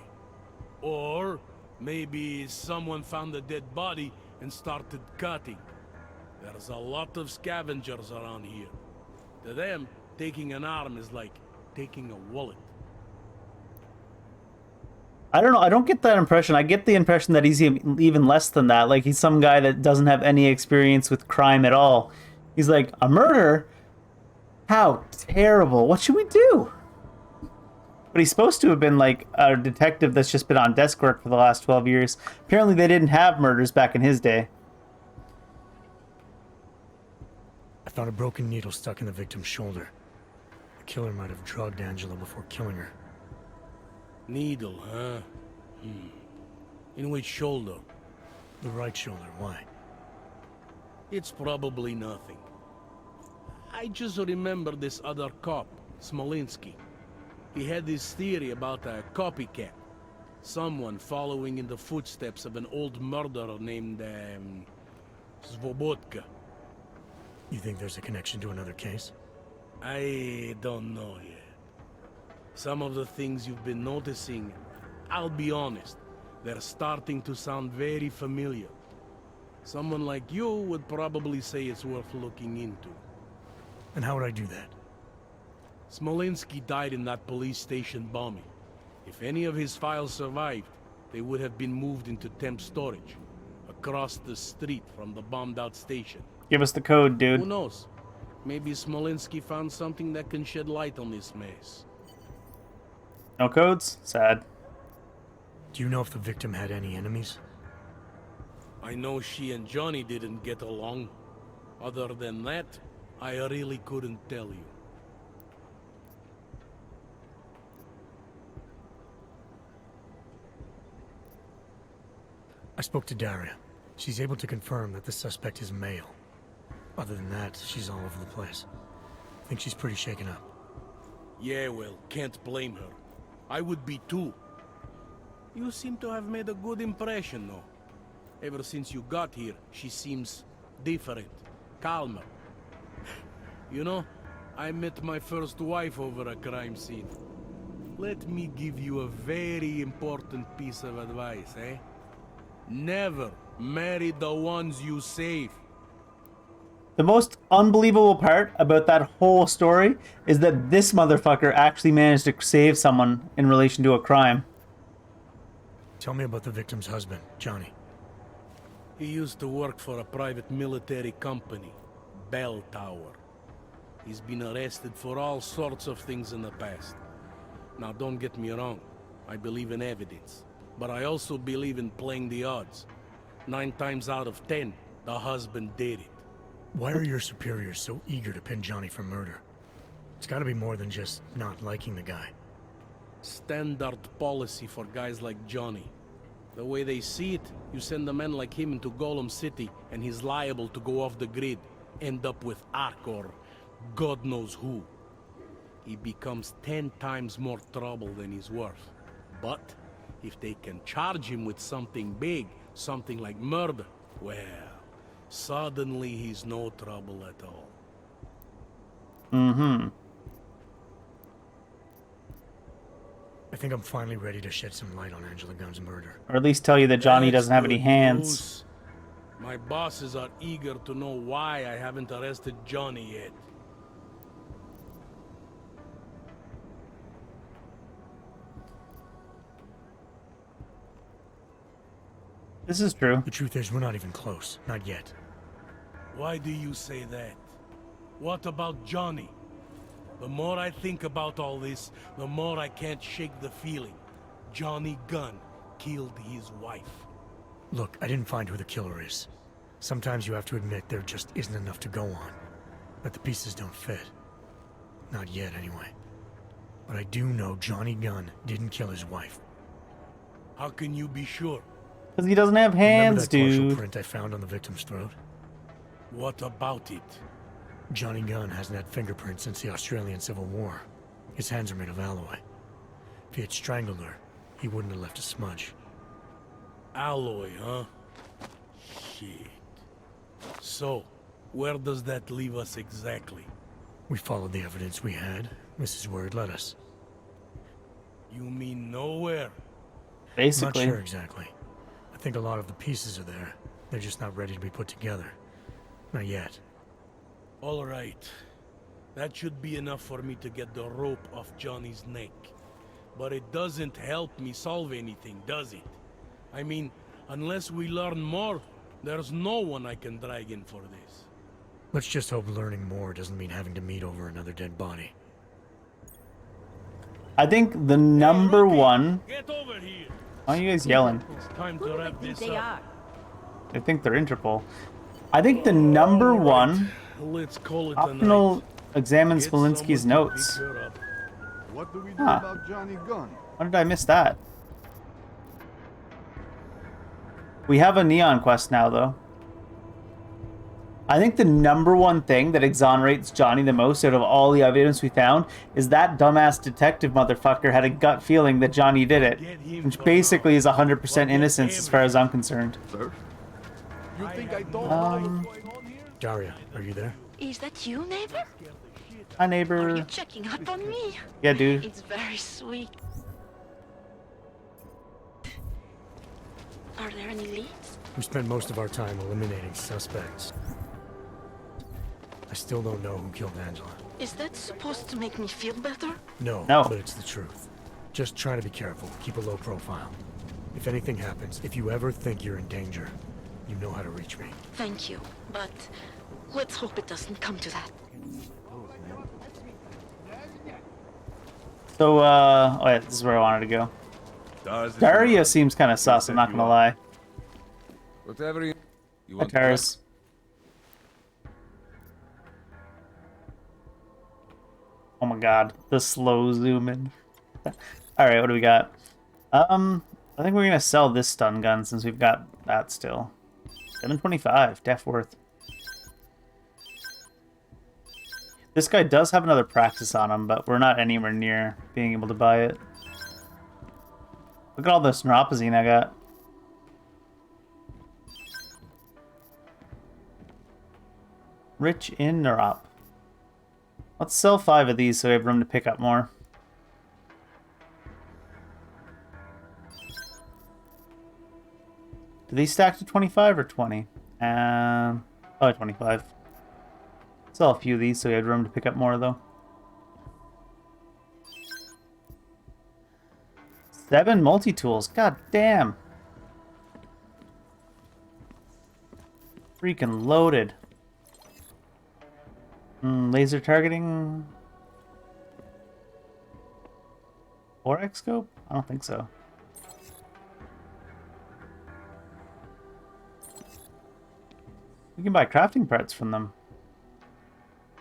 Or maybe someone found a dead body and started cutting. There's a lot of scavengers around here. To them, taking an arm is like taking a wallet. I don't know. I don't get that impression. I get the impression that he's even less than that. Like, he's some guy that doesn't have any experience with crime at all. He's like, a murder? How terrible. What should we do? But he's supposed to have been like a detective that's just been on desk work for the last 12 years. Apparently they didn't have murders back in his day. I found a broken needle stuck in the victim's shoulder. The killer might have drugged Angela before killing her. Needle, huh? In which shoulder? The right shoulder. Why? It's probably nothing. I just remember this other cop, Smolinski. He had this theory about a copycat. Someone following in the footsteps of an old murderer named, Svobodka. You think there's a connection to another case? I don't know yet. Some of the things you've been noticing, I'll be honest, they're starting to sound very familiar. Someone like you would probably say it's worth looking into. And how would I do that? Smolinski died in that police station bombing. If any of his files survived, they would have been moved into temp storage, across the street from the bombed-out station. Give us the code, dude. Who knows? Maybe Smolinski found something that can shed light on this mess. No codes? Sad. Do you know if the victim had any enemies? I know she and Johnny didn't get along. Other than that, I really couldn't tell you. I spoke to Daria. She's able to confirm that the suspect is male. Other than that, she's all over the place. I think she's pretty shaken up. Yeah, well, can't blame her. I would be too. You seem to have made a good impression, though. Ever since you got here, she seems different, calmer. You know, I met my first wife over a crime scene. Let me give you a very important piece of advice, eh? Never marry the ones you save. The most unbelievable part about that whole story is that this motherfucker actually managed to save someone in relation to a crime. Tell me about the victim's husband, Johnny. He used to work for a private military company, Bell Tower. He's been arrested for all sorts of things in the past. Now, don't get me wrong. I believe in evidence. But I also believe in playing the odds. 9 times out of 10, the husband did it. Why are your superiors so eager to pin Johnny for murder? It's gotta be more than just not liking the guy. Standard policy for guys like Johnny. The way they see it, you send a man like him into Golem City, and he's liable to go off the grid, end up with Ark or God knows who. He becomes 10 times more trouble than he's worth. But if they can charge him with something big, something like murder, well, suddenly he's no trouble at all. Mm-hmm. I think I'm finally ready to shed some light on Angela Gunn's murder. Or at least tell you that Johnny That's doesn't have any good hands. news. My bosses are eager to know why I haven't arrested Johnny yet. This is true. The truth is, we're not even close. Not yet. Why do you say that? What about Johnny? The more I think about all this, the more I can't shake the feeling. Johnny Gunn killed his wife. Look, I didn't find who the killer is. Sometimes you have to admit there just isn't enough to go on. That the pieces don't fit. Not yet, anyway. But I do know Johnny Gunn didn't kill his wife. How can you be sure? Because he doesn't have hands, Remember that partial dude. print I found on the victim's throat? What about it? Johnny Gunn hasn't had fingerprints since the Australian Civil War. His hands are made of alloy. If he had strangled her, he wouldn't have left a smudge. Alloy, huh? Shit. So, where does that leave us exactly? We followed the evidence we had. This is where it led us. You mean nowhere? Basically. Not sure exactly. I think a lot of the pieces are there. They're just not ready to be put together. Not yet. All right. That should be enough for me to get the rope off Johnny's neck. But it doesn't help me solve anything, does it? I mean, unless we learn more, there's no one I can drag in for this. Let's just hope learning more doesn't mean having to meet over another dead body. I think the number one... Get over here. Why are you guys yelling? It's time to wrap this up. I think they're Interpol. I think the number one Let's call it optional examines Walensky's notes. What do we do Huh. about Johnny Gunn? How did I miss that? We have a neon quest now, though. I think the number one thing that exonerates Johnny the most out of all the evidence we found is that dumbass detective motherfucker had a gut feeling that Johnny did it, which basically is 100% innocence as far as I'm concerned. Sir? You think I don't know what's going on here? Daria, are you there? Is that you, neighbor? Hi, Are neighbor. you checking up on me? Yeah, dude. It's very sweet. Are there any leads? We spent most of our time eliminating suspects. I still don't know who killed Angela. Is that supposed to make me feel better? No, No. but it's the truth. Just try to be careful. Keep a low profile. If anything happens, if you ever think you're in danger, you know how to reach me. Thank you, but let's hope it doesn't come to that. So, oh yeah, this is where I wanted to go. Daria seems kind of sus, I'm not gonna lie. Whatever you Hi, want. Taris. Oh my god, the slow zoom in. Alright, what do we got? I think we're gonna sell this stun gun since we've got that still. 725, def worth. This guy does have another practice on him, but we're not anywhere near being able to buy it. Look at all this neuropazine I got. Rich in neurop. Let's sell 5 of these so we have room to pick up more. Do these stack to 25 or 20? Oh, 25. Sell a few of these so we have room to pick up more, though. 7 multi-tools. God damn. Freaking loaded. Laser targeting. 4x scope? I don't think so. We can buy crafting parts from them.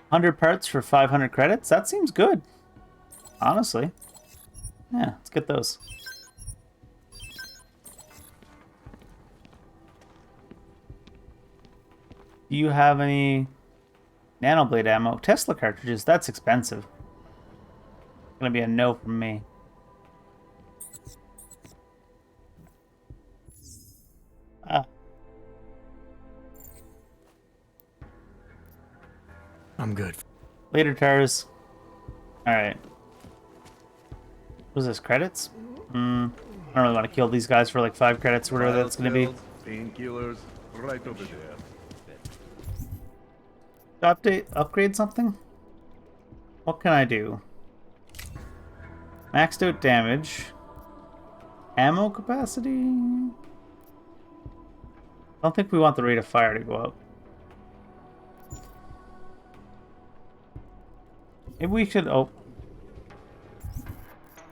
100 parts for 500 credits? That seems good. Honestly. Yeah, let's get those. Do you have any nanoblade ammo? Tesla cartridges, that's expensive. Gonna be a no from me. Ah. I'm good. Later, Tars. Alright. What's this, credits? I don't really want to kill these guys for like 5 credits or whatever that's gonna be. Painkillers, right over there. Upgrade something? What can I do? Maxed out damage. Ammo capacity? I don't think we want the rate of fire to go up. Maybe we should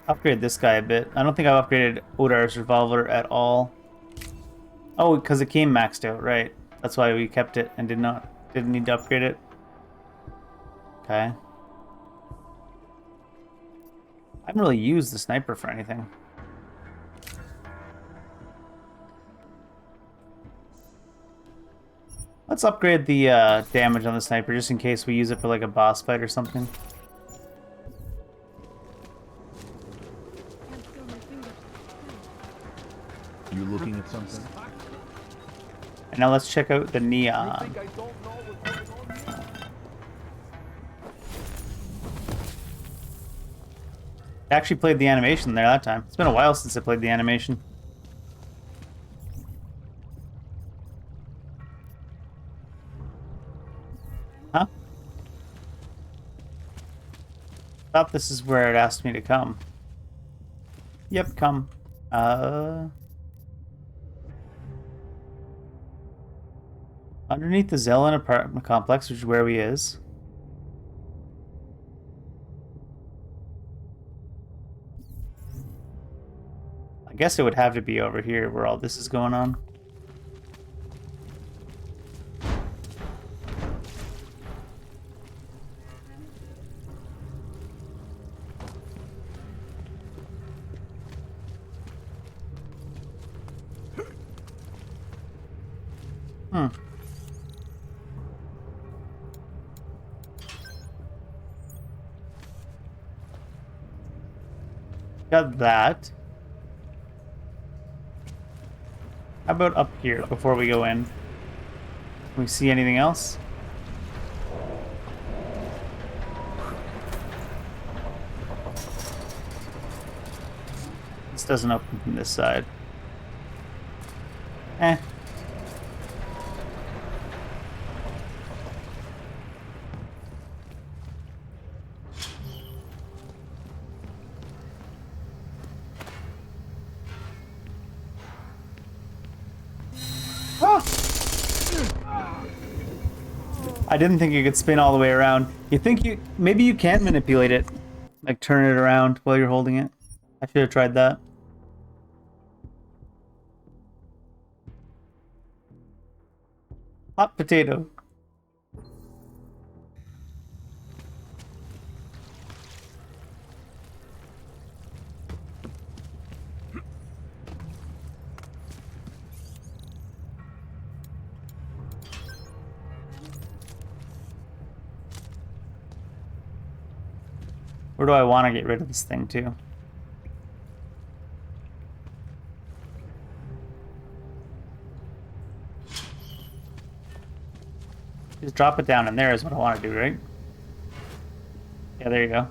upgrade this guy a bit. I don't think I've upgraded Odar's revolver at all. Oh, because it came maxed out, right? That's why we kept it and didn't need to upgrade it. Okay. I haven't really used the sniper for anything. Let's upgrade the damage on the sniper just in case we use it for like a boss fight or something. You looking at something? And now let's check out the neon. I actually played the animation there that time. It's been a while since I played the animation. Huh? Thought this is where it asked me to come. Yep, come. Underneath the Zelen apartment complex, which is where he is. I guess it would have to be over here where all this is going on. Got that. How about up here before we go in? Can we see anything else? This doesn't open from this side. Eh. I didn't think you could spin all the way around. You think you... Maybe you can manipulate it. Like, turn it around while you're holding it. I should have tried that. Hot potato. Where do I want to get rid of this thing to? Just drop it down in there is what I want to do, right? Yeah, there you go.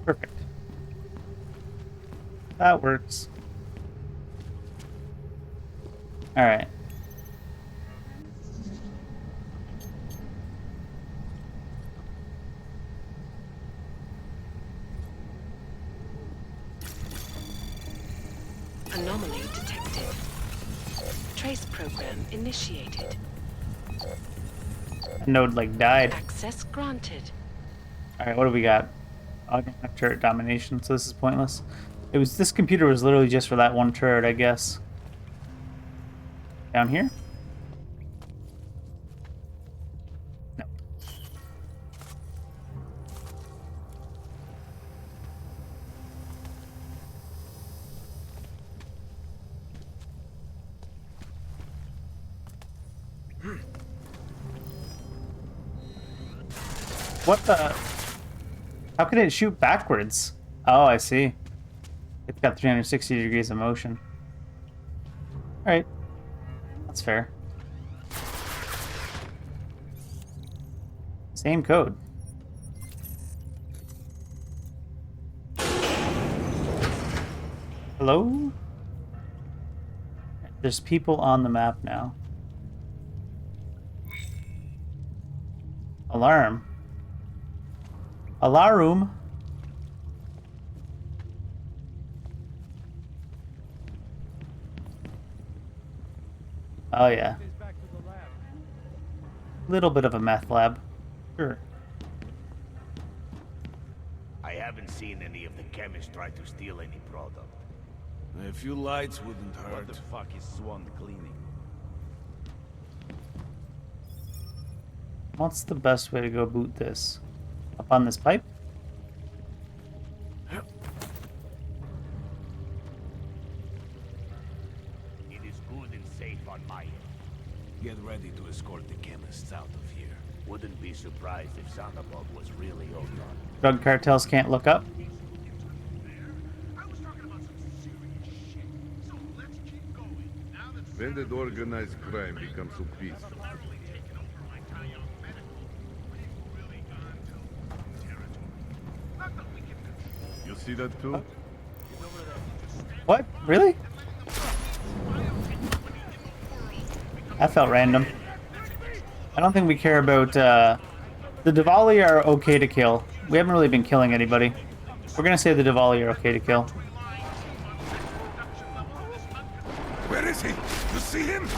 Perfect. That works. All right. Anomaly detected. Trace program initiated. The node like died. Access granted. All right, what do we got? Augment turret domination. So this is pointless. It was this computer was literally just for that one turret, I guess. Down here? No. What the? How can it shoot backwards? Oh, I see. It's got 360 degrees of motion. Alright. That's fair. Same code. Hello? There's people on the map now. Alarm. Alarum. Oh yeah. Little bit of a meth lab. Sure. I haven't seen any of the chemists try to steal any product. A few lights wouldn't hurt. What the fuck is Swan cleaning? What's the best way to go boot this? Up on this pipe? It is good and safe on my end. Get ready to escort the chemists out of here. Wouldn't be surprised if Sanabog was really all done. Drug cartels can't look up? When did organized crime become so peaceful? see that too? What? Really? That felt random. I don't think we care about, the Davali are okay to kill. We haven't really been killing anybody. We're gonna say the Davali are okay to kill. Where is he? You see him?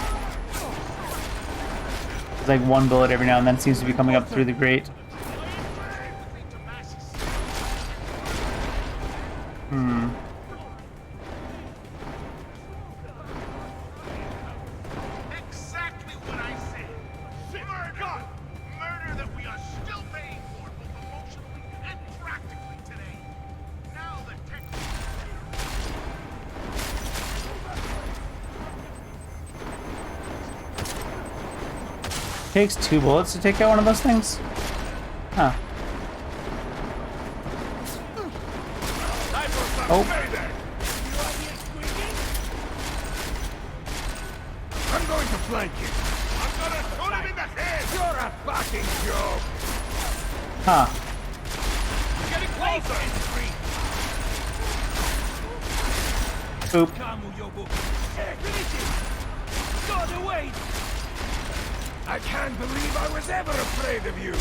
There's like one bullet every now and then seems to be coming up through the grate. Exactly what I said. Murder! Murder that we are still paying for, both emotionally and practically today. Now the Takes 2 bullets to take out one of those things? Huh. Oh. I'm going to flank you. I'm gonna shoot him in the head! You're a fucking joke. Huh. We're getting closer! Oop. God, away! I can't believe I was ever afraid of you.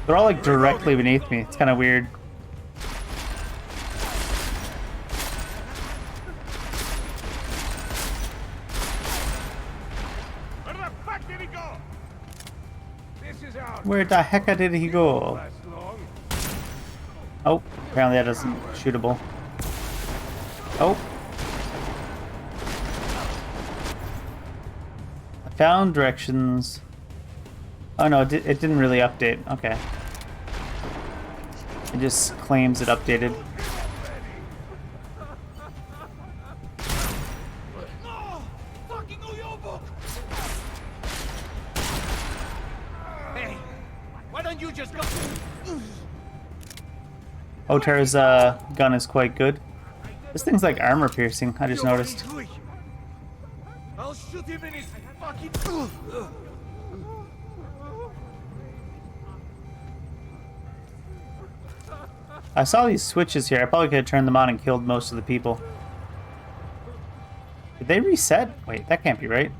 They're all like directly beneath me. It's kind of weird. Where the fuck did he go? This is our Where the heck did he go? last long. Oh, apparently that isn't shootable. Oh. I found directions. Oh no, it didn't really update. Okay. It just claims it updated. Hey, why don't you just go? Otter's gun is quite good. This thing's like armor piercing, I just noticed. I'll shoot him in his fucking. I saw these switches here. I probably could have turned them on and killed most of the people. Did they reset? Wait, that can't be right.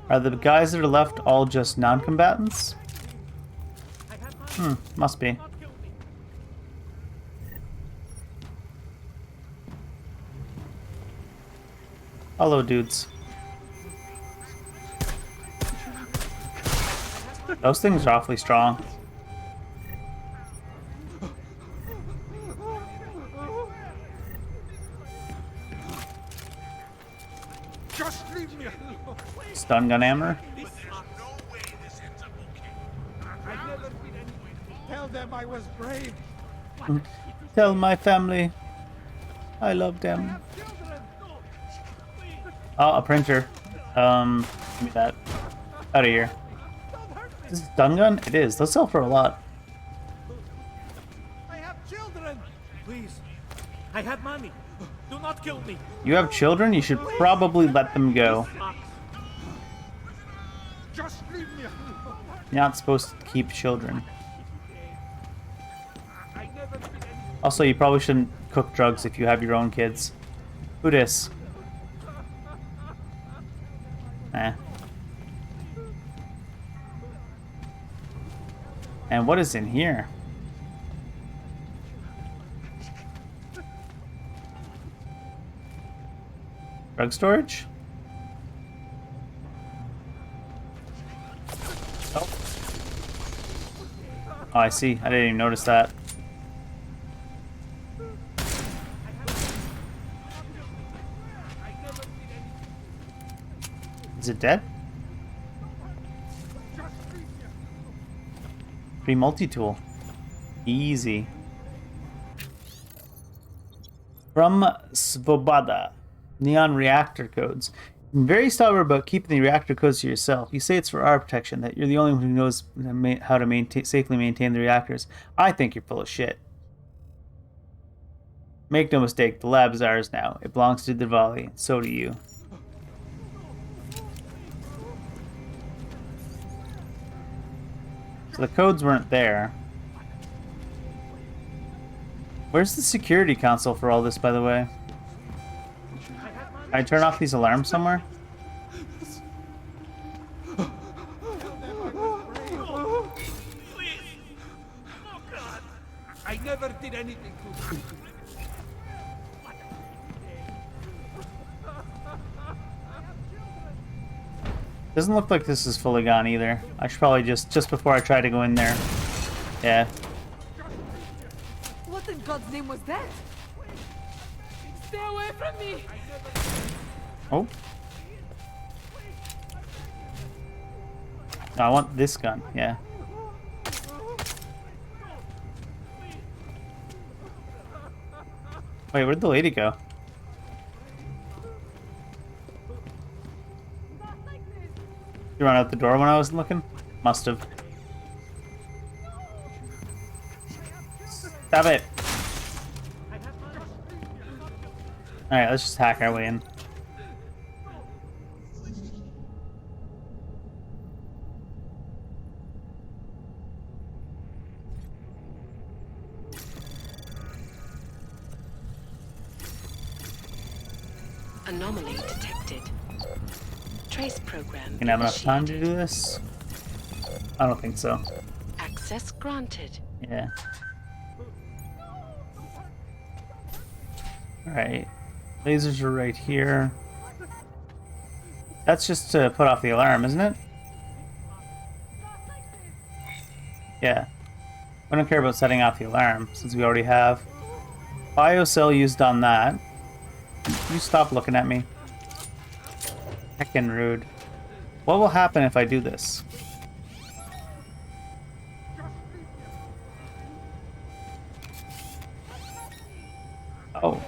Are the guys that are left all just non-combatants? Must be. Hello, dudes. Those things are awfully strong. Just leave me alone. Stun gun hammer. Tell them I was brave. Tell my family I love them. Oh, a printer. Give me that. Out of here. Is this a stun gun? It is. Those sell for a lot. I have children. Please. I have money. Do not kill me. You have children? You should probably let them go. Just leave me alone. You're not supposed to keep children. Also, you probably shouldn't cook drugs if you have your own kids. Who dis? Eh. And what is in here? Drug storage? Oh. Oh, I see. I didn't even notice that. Is it dead? Free multi-tool. Easy. From Svoboda. Neon reactor codes. I'm very stubborn about keeping the reactor codes to yourself. You say it's for our protection, that you're the only one who knows how to safely maintain the reactors. I think you're full of shit. Make no mistake, the lab is ours now. It belongs to Diwali. So do you. So the codes weren't there. Where's the security console for all this, by the way? Can I turn off these alarms somewhere? I never did anything to you. Doesn't look like this is fully gone either. I should probably just before I try to go in there. Yeah. What in God's name was that? Stay away from me! Oh. No, I want this gun, yeah. Wait, where'd the lady go? You run out the door when I was looking? Must have. Stop it! Alright, let's just hack our way in. Anomaly detected. Trace program. Can I have enough time to do this? I don't think so. Access granted. Yeah. Alright. Lasers are right here. That's just to put off the alarm, isn't it? Yeah. I don't care about setting off the alarm, since we already have. Biocell used on that. You stop looking at me. Heckin' rude. What will happen if I do this? Oh.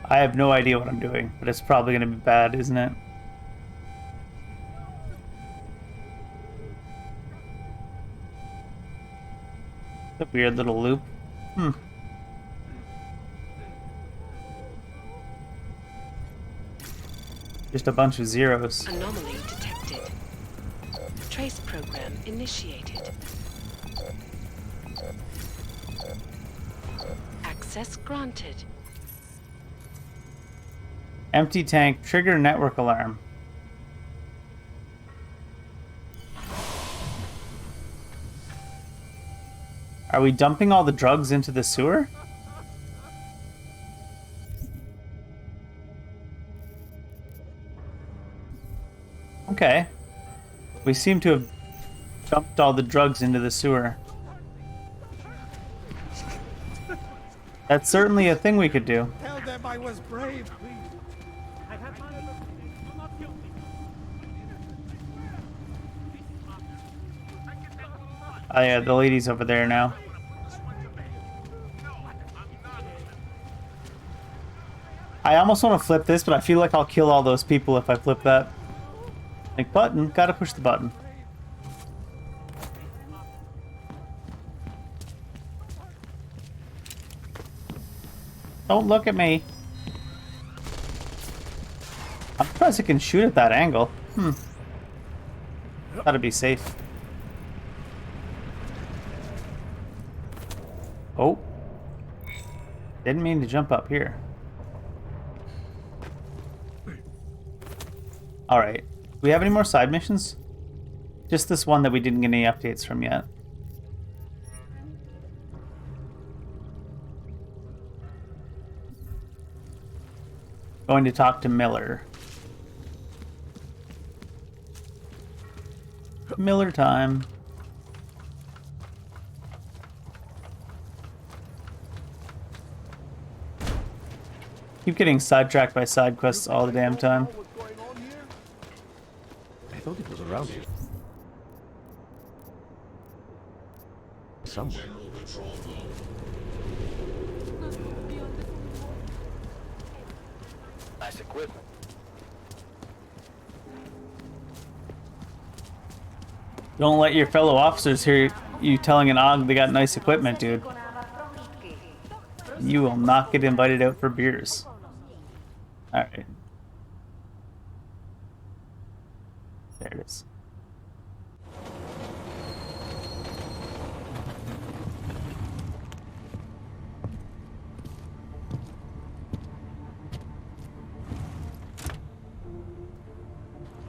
I have no idea what I'm doing, but it's probably going to be bad, isn't it? A weird little loop. Just a bunch of zeros. Anomaly detected. Trace program initiated. Access granted. Empty tank, trigger network alarm. Are we dumping all the drugs into the sewer? Okay. We seem to have dumped all the drugs into the sewer. That's certainly a thing we could do. Tell them I was brave, please. Oh yeah, the lady's over there now. I almost want to flip this, but I feel like I'll kill all those people if I flip that. Like, button, gotta push the button. Don't look at me. I'm surprised it can shoot at that angle. Gotta be safe. Oh. Didn't mean to jump up here. Alright. Do we have any more side missions? Just this one that we didn't get any updates from yet. Going to talk to Miller. Miller time. Keep getting sidetracked by side quests all the damn time. I thought it was around here. Somewhere. Nice equipment. Don't let your fellow officers hear you telling an AUG they got nice equipment, dude. You will not get invited out for beers. Alright. There it is.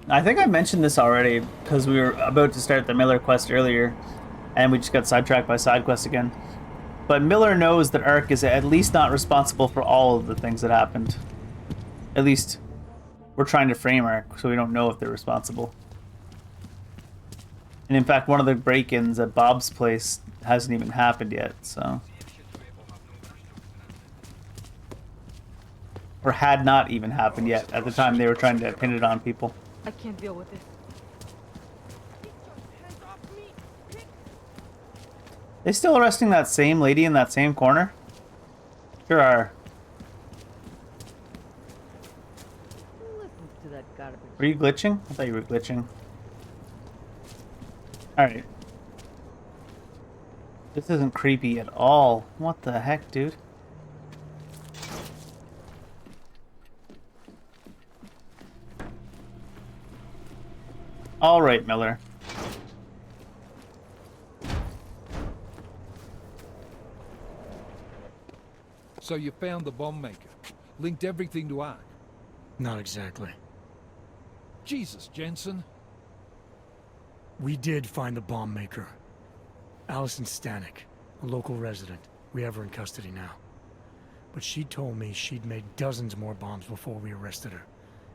I think I mentioned this already because we were about to start the Miller quest earlier and we just got sidetracked by side quest again. But Miller knows that Ark is at least not responsible for all of the things that happened. At least we're trying to frame Ark so we don't know if they're responsible. And in fact, one of the break-ins at Bob's place hasn't even happened yet, so... Or had not even happened yet at the time they were trying to pin it on people. I can't deal with this. They still arresting that same lady in that same corner? Sure are. Listen to that garbage. Were you glitching? I thought you were glitching. Alright. This isn't creepy at all. What the heck, dude? Alright, Miller. So you found the bomb maker. Linked everything to Ark. Not exactly. Jesus, Jensen. We did find the bomb maker. Allison Stanek, a local resident. We have her in custody now. But she told me she'd made dozens more bombs before we arrested her.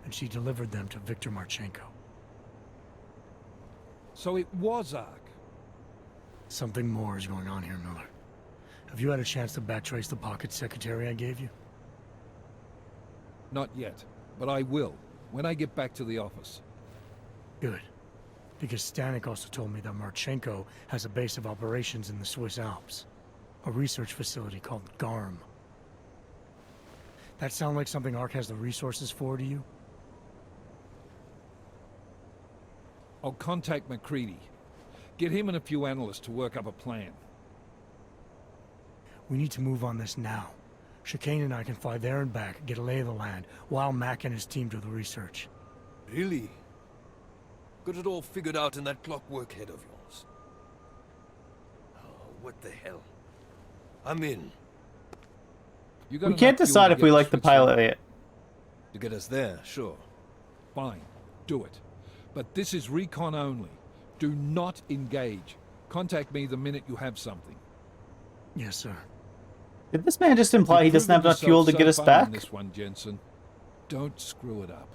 And she delivered them to Viktor Marchenko. So it was Ark. Something more is going on here, Miller. Have you had a chance to backtrace the pocket secretary I gave you? Not yet, but I will, when I get back to the office. Good. Because Stanek also told me that Marchenko has a base of operations in the Swiss Alps. A research facility called GARM. That sound like something Ark has the resources for to you? I'll contact McCready. Get him and a few analysts to work up a plan. We need to move on this now. Chicane and I can fly there and back, get a lay of the land, while Mac and his team do the research. Really? Got it all figured out in that clockwork head of yours? Oh, what the hell? I'm in. You got We can't decide if we like the pilot yet. To get us there, sure. Fine, do it. But this is recon only. Do not engage. Contact me the minute you have something. Yes, sir. Did this man just imply he doesn't have enough fuel to get us back? This one, Jensen. Don't screw it up.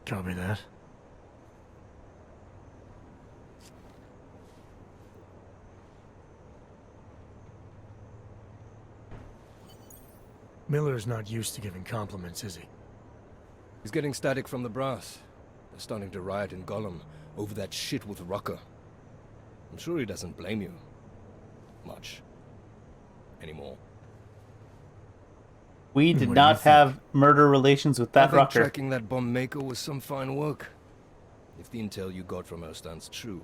Copy that. Miller's not used to giving compliments, is he? He's getting static from the brass. They're starting to riot in Gollum over that shit with Rucker. I'm sure he doesn't blame you. Much. Anymore. We did not have murder relations with that I think Rucker. tracking that bomb maker was some fine work. If the intel you got from her stands true,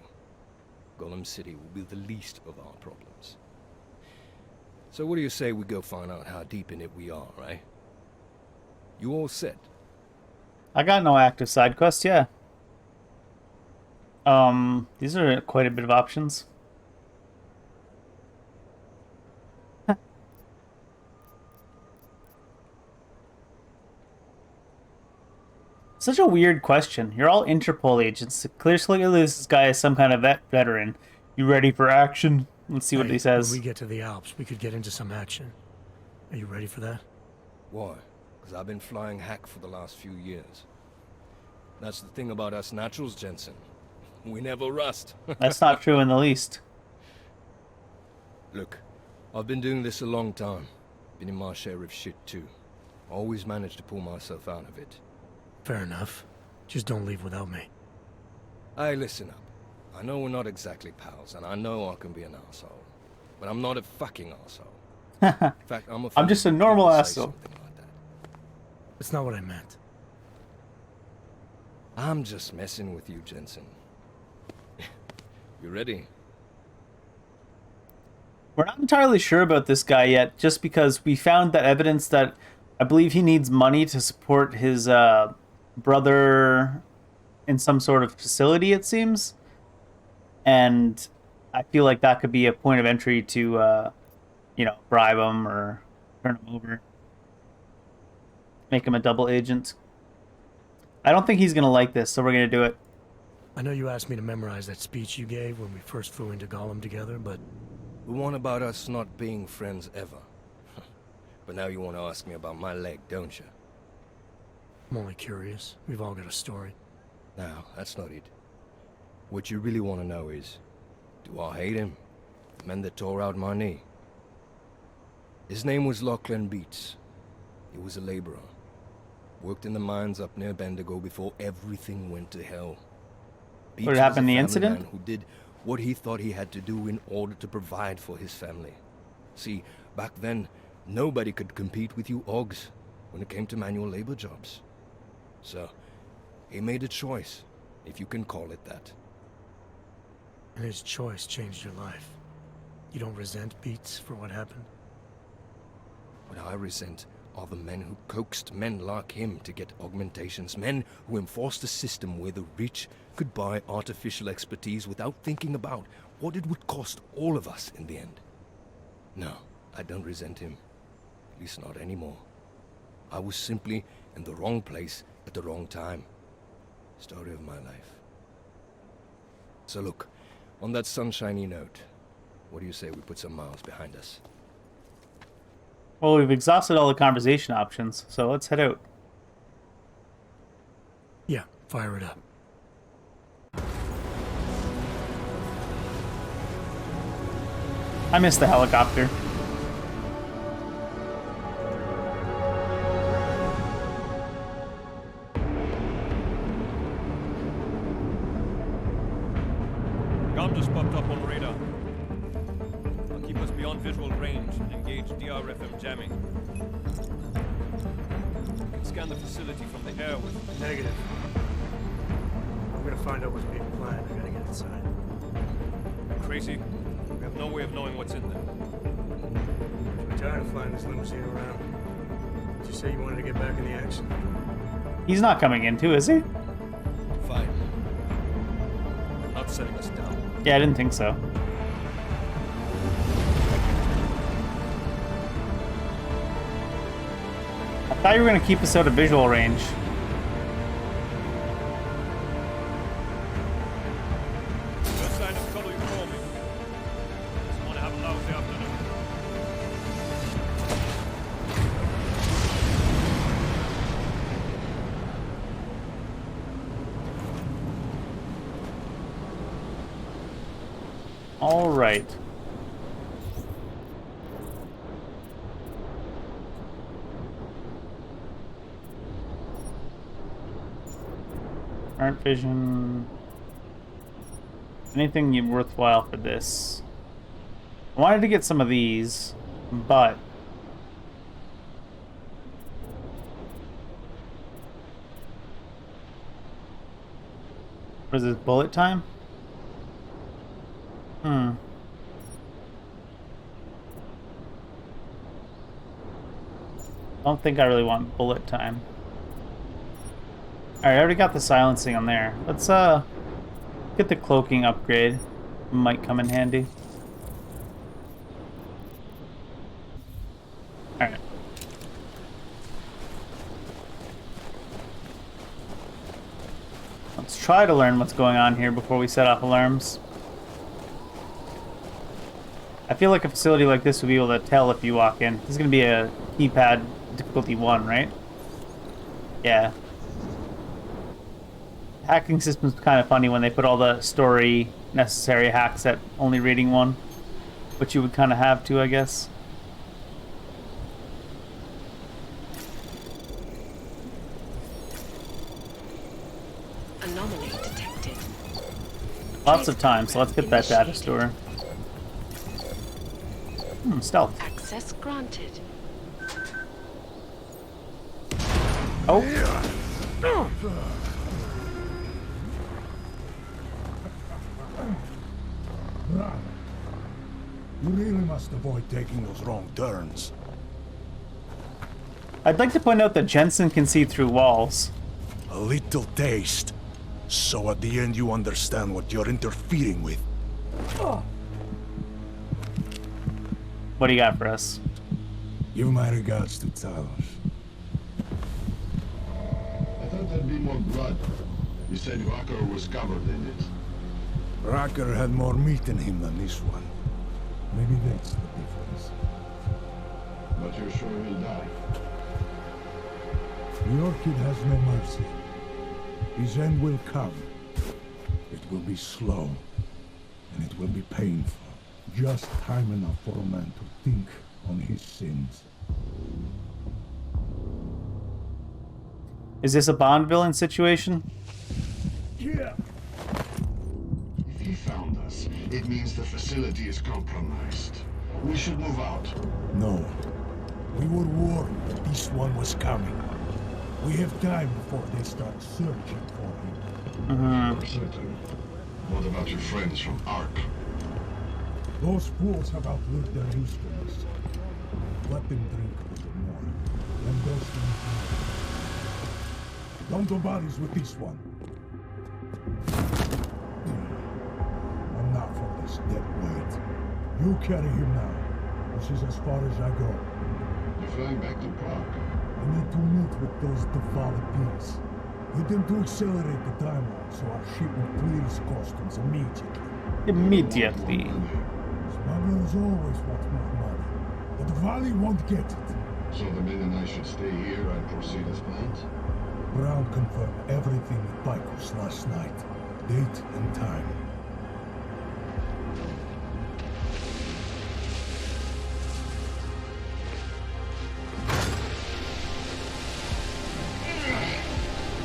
Gollum City will be the least of our problems. So what do you say we go find out how deep in it we are, right? You all set? I got no active side quests, yeah. These are quite a bit of options. Such a weird question. You're all Interpol agents. Clearly this guy is some kind of veteran. You ready for action? Let's see what he says. When we get to the Alps, we could get into some action. Are you ready for that? Why? Because I've been flying hack for the last few years. That's the thing about us naturals, Jensen. We never rust. That's not true in the least. Look, I've been doing this a long time. Been in my share of shit too. Always managed to pull myself out of it. Fair enough. Just don't leave without me. Hey, listen up. I know we're not exactly pals, and I know I can be an asshole. But I'm not a fucking asshole. In fact, I'm I'm just a normal asshole. Like that. That's not what I meant. I'm just messing with you, Jensen. You ready? We're not entirely sure about this guy yet, just because we found that evidence that I believe he needs money to support his brother in some sort of facility, it seems. And I feel like that could be a point of entry to, bribe him or turn him over. Make him a double agent. I don't think he's going to like this, so we're going to do it. I know you asked me to memorize that speech you gave when we first flew into Gollum together, but... The one about us not being friends ever. But now you want to ask me about my leg, don't you? I'm only curious. We've all got a story. No, that's not it. What you really want to know is, do I hate him? The man that tore out my knee. His name was Lachlan Beats. He was a laborer. Worked in the mines up near Bendigo before everything went to hell. Beats What happened, was a the family incident? man who did what he thought he had to do in order to provide for his family. See, back then, nobody could compete with you Ogs when it came to manual labor jobs. So, he made a choice, if you can call it that. And his choice changed your life. You don't resent Beats for what happened? What I resent are the men who coaxed men like him to get augmentations, men who enforced a system where the rich could buy artificial expertise without thinking about what it would cost all of us in the end. No, I don't resent him. At least not anymore. I was simply in the wrong place at the wrong time. Story of my life. So look, on that sunshiny note, what do you say we put some miles behind us? Well, we've exhausted all the conversation options, so let's head out. Yeah, fire it up. I missed the helicopter. Gom just popped up on radar. I'll keep us beyond visual range and engage DRFM jamming. You can scan the facility from the air with... Negative. I'm gonna find out what's being planned. I gotta get inside. Crazy. We have no way of knowing what's in there. I'm tired of flying this limousine around. Did you say you wanted to get back in the action? He's not coming in too, is he? Fine. Not setting us down. Yeah, I didn't think so. I thought you were going to keep us out of visual range. No sign of trouble, you call me. Just want to have a lousy afternoon. All right. Art vision. Anything worthwhile for this? I wanted to get some of these, but what is this, bullet time? I don't think I really want bullet time. Alright, I already got the silencing on there. Let's get the cloaking upgrade. Might come in handy. Alright. Let's try to learn what's going on here before we set off alarms. I feel like a facility like this would be able to tell if you walk in. This is going to be a keypad difficulty 1, right? Yeah. Hacking system's kind of funny when they put all the story necessary hacks at only reading 1, which you would kind of have to, I guess. Anomaly detected. Lots of time, so let's get that data store. Stealth. Access granted. Oh. Run. You really must avoid taking those wrong turns. I'd like to point out that Jensen can see through walls. A little taste. So at the end you understand what you're interfering with. What do you got for us? Give my regards to Talos. I thought there'd be more blood. You said Walker was covered in it. Racker had more meat in him than this one. Maybe that's the difference. But you're sure he'll die? Your kid has no mercy. His end will come. It will be slow. And it will be painful. Just time enough for a man to think on his sins. Is this a Bond villain situation? Yeah. If he found us, it means the facility is compromised. We should move out. No. We were warned that this one was coming. We have time before they start searching for him. For certain. What about your friends from Ark? Those fools have outlived their usefulness. Let them drink a little more. Then those things more. Don't do bodies with this one. Enough of this dead weight. You carry him now. This is as far as I go. You're flying back to Prague. I need to meet with those defiled pigs. Get them to accelerate the timeline so our ship will clear its customs immediately. Immediately. Smugglers always want more money, but the Valley won't get it. So the men and I should stay here and proceed as planned? Brown confirmed everything with Picos last night. Date and time.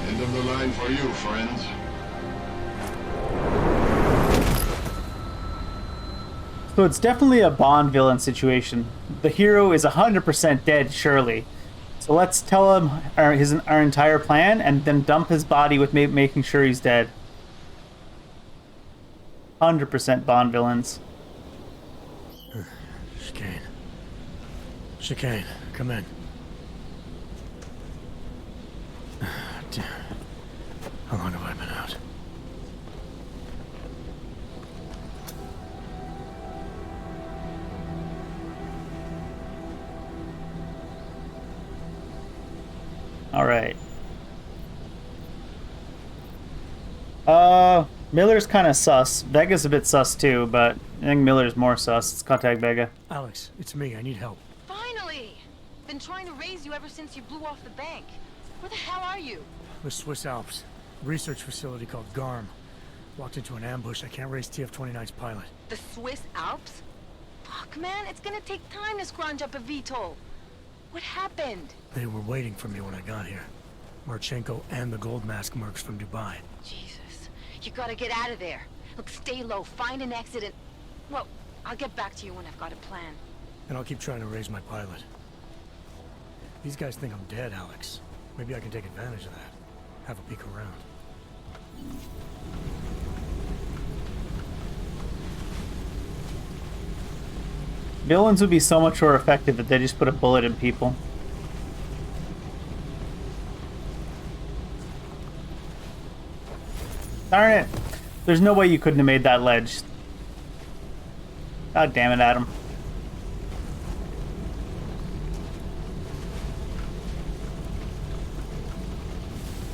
End of the line for you, friends. So it's definitely a Bond villain situation. The hero is 100% dead, surely. So let's tell him our entire plan and then dump his body with making sure he's dead. 100% Bond villains. Chicane. Chicane, come in. Damn. How long have I been out? All right. Miller's kind of sus. Vega's a bit sus too, but I think Miller's more sus. Let's contact Vega. Alex, it's me. I need help. Finally! Been trying to raise you ever since you blew off the bank. Where the hell are you? The Swiss Alps. Research facility called GARM. Walked into an ambush. I can't raise TF-29's pilot. The Swiss Alps? Fuck, man, it's gonna take time to scrounge up a VTOL. What happened? They were waiting for me when I got here. Marchenko and the Gold Mask mercs from Dubai. Jesus. You gotta get out of there. Look, stay low, find an exit and... Well, I'll get back to you when I've got a plan. And I'll keep trying to raise my pilot. These guys think I'm dead, Alex. Maybe I can take advantage of that. Have a peek around. Villains would be so much more effective if they just put a bullet in people. Darn it. There's no way you couldn't have made that ledge. God damn it, Adam.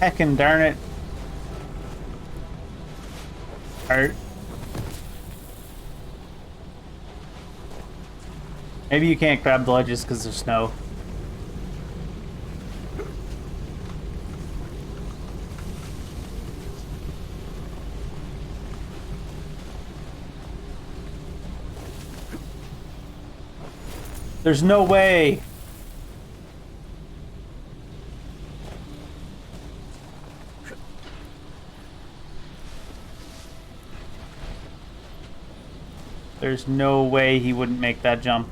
Heckin' darn it. Hurt. Maybe you can't grab the ledges because there's snow. There's no way. There's no way he wouldn't make that jump.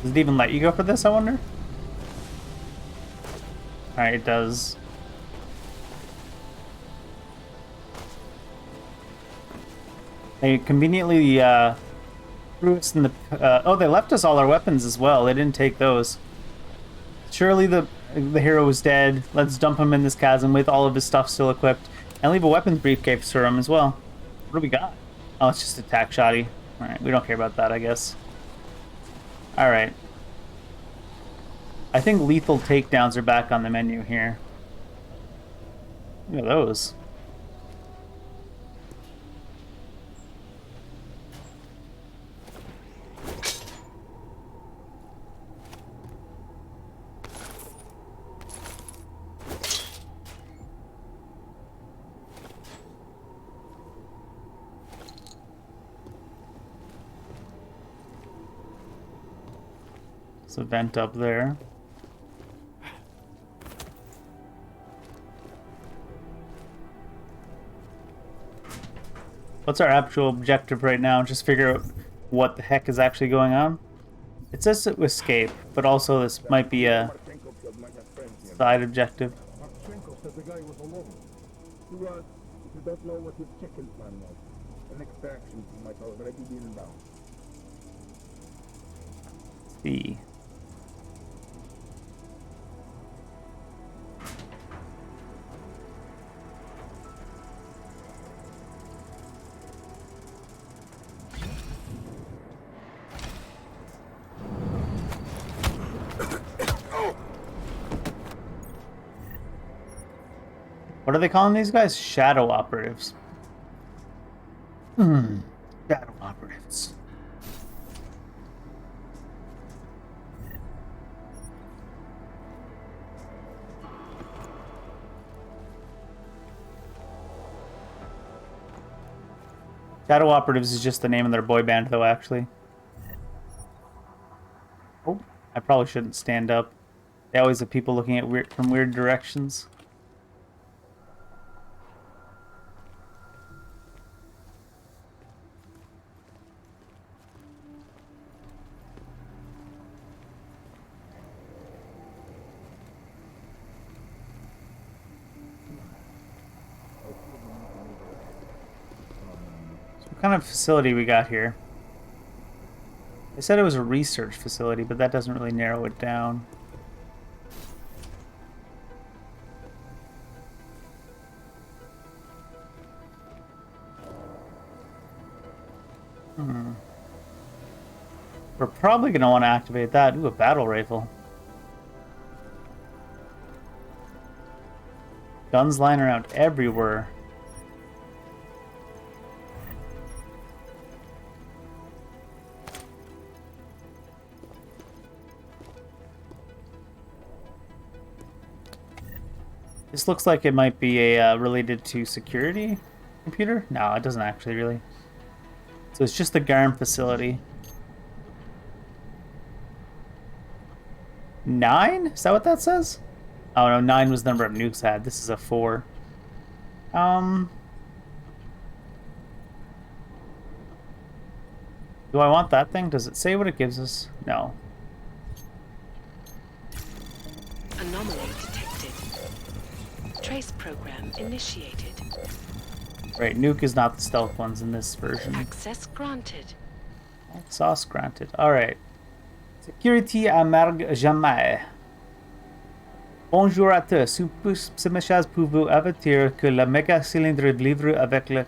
Does it even let you go for this, I wonder? Alright, it does. They conveniently threw us in the... oh, they left us all our weapons as well. They didn't take those. Surely the hero is dead. Let's dump him in this chasm with all of his stuff still equipped. And leave a weapons briefcase for him as well. What do we got? Oh, it's just attack shoddy. Alright, we don't care about that, I guess. Alright. I think lethal takedowns are back on the menu here. Look at those. There's a vent up there. What's our actual objective right now? Just figure out what the heck is actually going on. It says to escape, but also this might be a side objective. Said the guy was alone. He was. You don't know what his chicken plan was. An extraction might already be inbound. See. What are they calling these guys? Shadow operatives. Shadow operatives. Shadow operatives is just the name of their boy band, though, actually. Oh, I probably shouldn't stand up. They always have people looking at from weird directions. What kind of facility we got here? They said it was a research facility, but that doesn't really narrow it down. We're probably going to want to activate that. Ooh, a battle rifle. Guns lying around everywhere. This looks like it might be a related to security computer. No, it doesn't actually really. So it's just the GARM facility. 9? Is that what that says? Oh no, 9 was the number of nukes had. This is a 4. Do I want that thing? Does it say what it gives us? No. Anomaly detected. Trace program initiated. Right, nuke is not the stealth ones in this version. Access granted. Access granted. Alright. Sécurité amargue jamais. Bonjour à tous. Ce message pour vous avertir que le méga cylindre livré avec le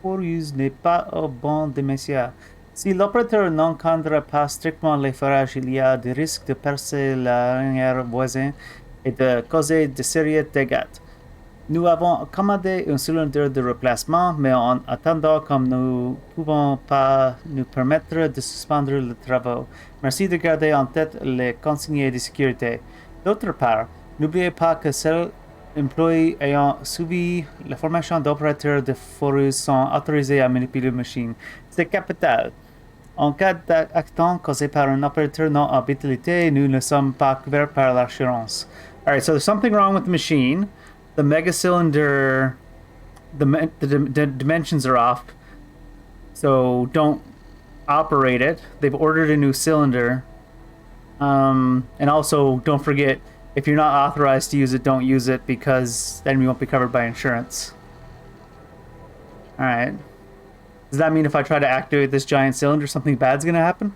Chorus n'est pas au bon de messieurs. Si l'opérateur n'encadre pas strictement les forages, il y a des risques de percer l'arrière voisin et de causer de sérieux dégâts. Nous avons commandé un cylindre de remplacement, mais en attendant, comme nous ne pouvons pas nous permettre de suspendre les travaux, merci de garder en tête les consignes de sécurité. D'autre part, n'oubliez pas que seuls employés ayant suivi la formation d'opérateurs de forage sont autorisés à manipuler la machine. C'est capital. En cas d'accident causé par un opérateur non habilité, nous ne sommes pas couverts par l'assurance. Alright, so there's something wrong with the machine. The mega cylinder, the dimensions are off, so don't operate it. They've ordered a new cylinder. And also, don't forget, if you're not authorized to use it, don't use it, because then you won't be covered by insurance. Alright. Does that mean if I try to activate this giant cylinder, something bad's gonna happen?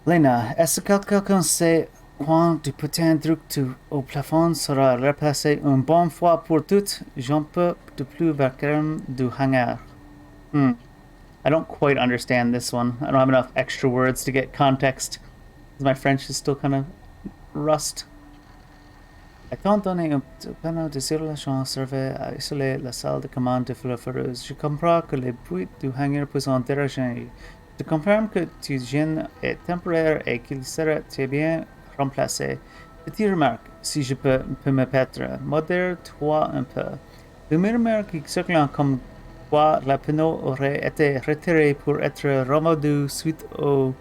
Lena, est-ce que quelqu'un sait quand du putain de truc au plafond sera replacé une bonne fois pour toutes? J'en peux de plus vacarme du hangar. I don't quite understand this one. I don't have enough extra words to get context. My French is still kind of rust. Étant donné un panneau de circulation servait à isoler la salle de commande de Fleurus, je comprends que les bruits du hangar puissent en déranger. Je confirme que tu gêne est temporaire et qu'il sera très bien remplacé. Petite remarque, si je peux me permettre, modère-toi un peu. Les rumeurs qui circulent comme quoi la panneau aurait été retiré pour être revendu suite aux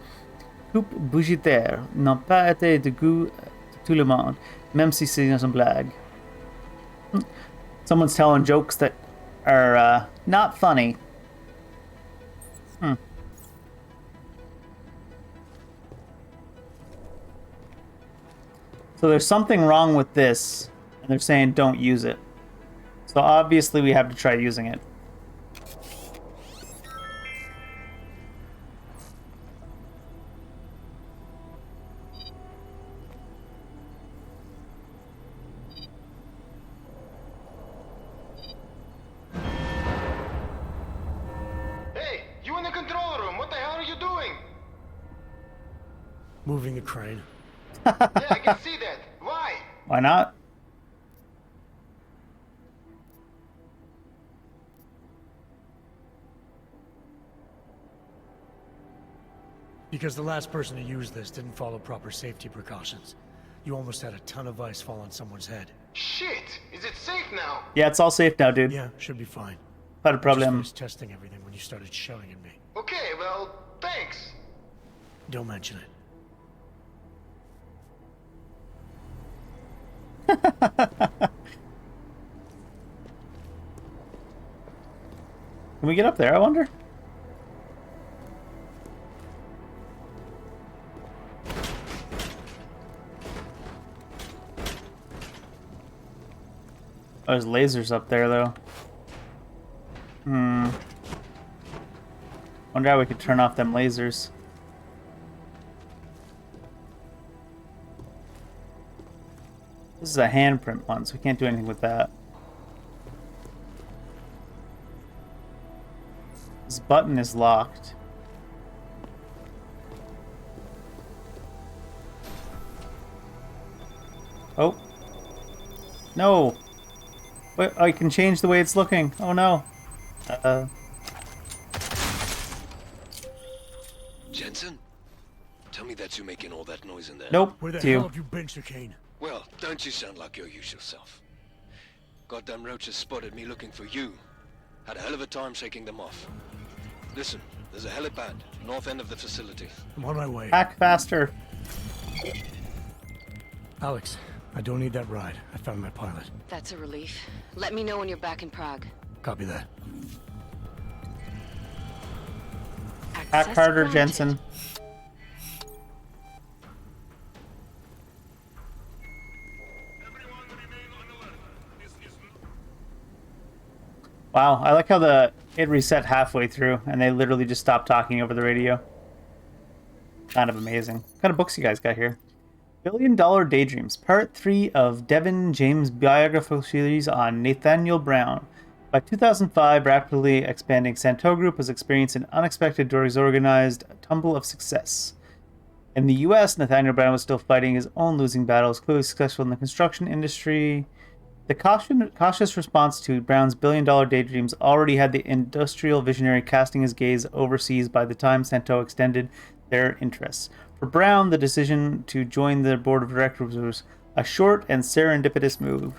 coupes budgétaires n'ont pas été de goût de tout le monde. Même si c'est une blague. Someone's telling jokes that are not funny. So there's something wrong with this, and they're saying don't use it. So obviously we have to try using it. Moving the crane. Yeah, I can see that. Why? Why not? Because the last person to use this didn't follow proper safety precautions. You almost had a ton of ice fall on someone's head. Shit! Is it safe now? Yeah, it's all safe now, dude. Yeah, should be fine. Not a problem. I just finished testing everything when you started shouting at me. Okay, well, thanks. Don't mention it. Can we get up there, I wonder? Oh, there's lasers up there, though. Wonder how we could turn off them lasers. This is a handprint one, so we can't do anything with that. This button is locked. Oh. No! Wait, I can change the way it's looking. Oh no. Jensen? Tell me that you're making all that noise in there. Nope. Where the it's you. hell have you been, Chicane? Well, don't you sound like your usual self. Goddamn roaches spotted me looking for you. Had a hell of a time shaking them off. Listen, there's a helipad, north end of the facility. I'm on my way. Hack faster. Alex, I don't need that ride. I found my pilot. That's a relief. Let me know when you're back in Prague. Copy that. Hack harder, Jensen. Wow, I like how it reset halfway through, and they literally just stopped talking over the radio. Kind of amazing. What kind of books you guys got here? $1 Billion Daydreams, Part 3 of Devin James' biographical series on Nathaniel Brown. By 2005, rapidly expanding Santo Group was experiencing an unexpected, disorganized tumble of success. In the US, Nathaniel Brown was still fighting his own losing battles, clearly successful in the construction industry. The cautious response to Brown's $1 billion daydreams already had the industrial visionary casting his gaze overseas by the time Santo extended their interests. For Brown, the decision to join the board of directors was a short and serendipitous move.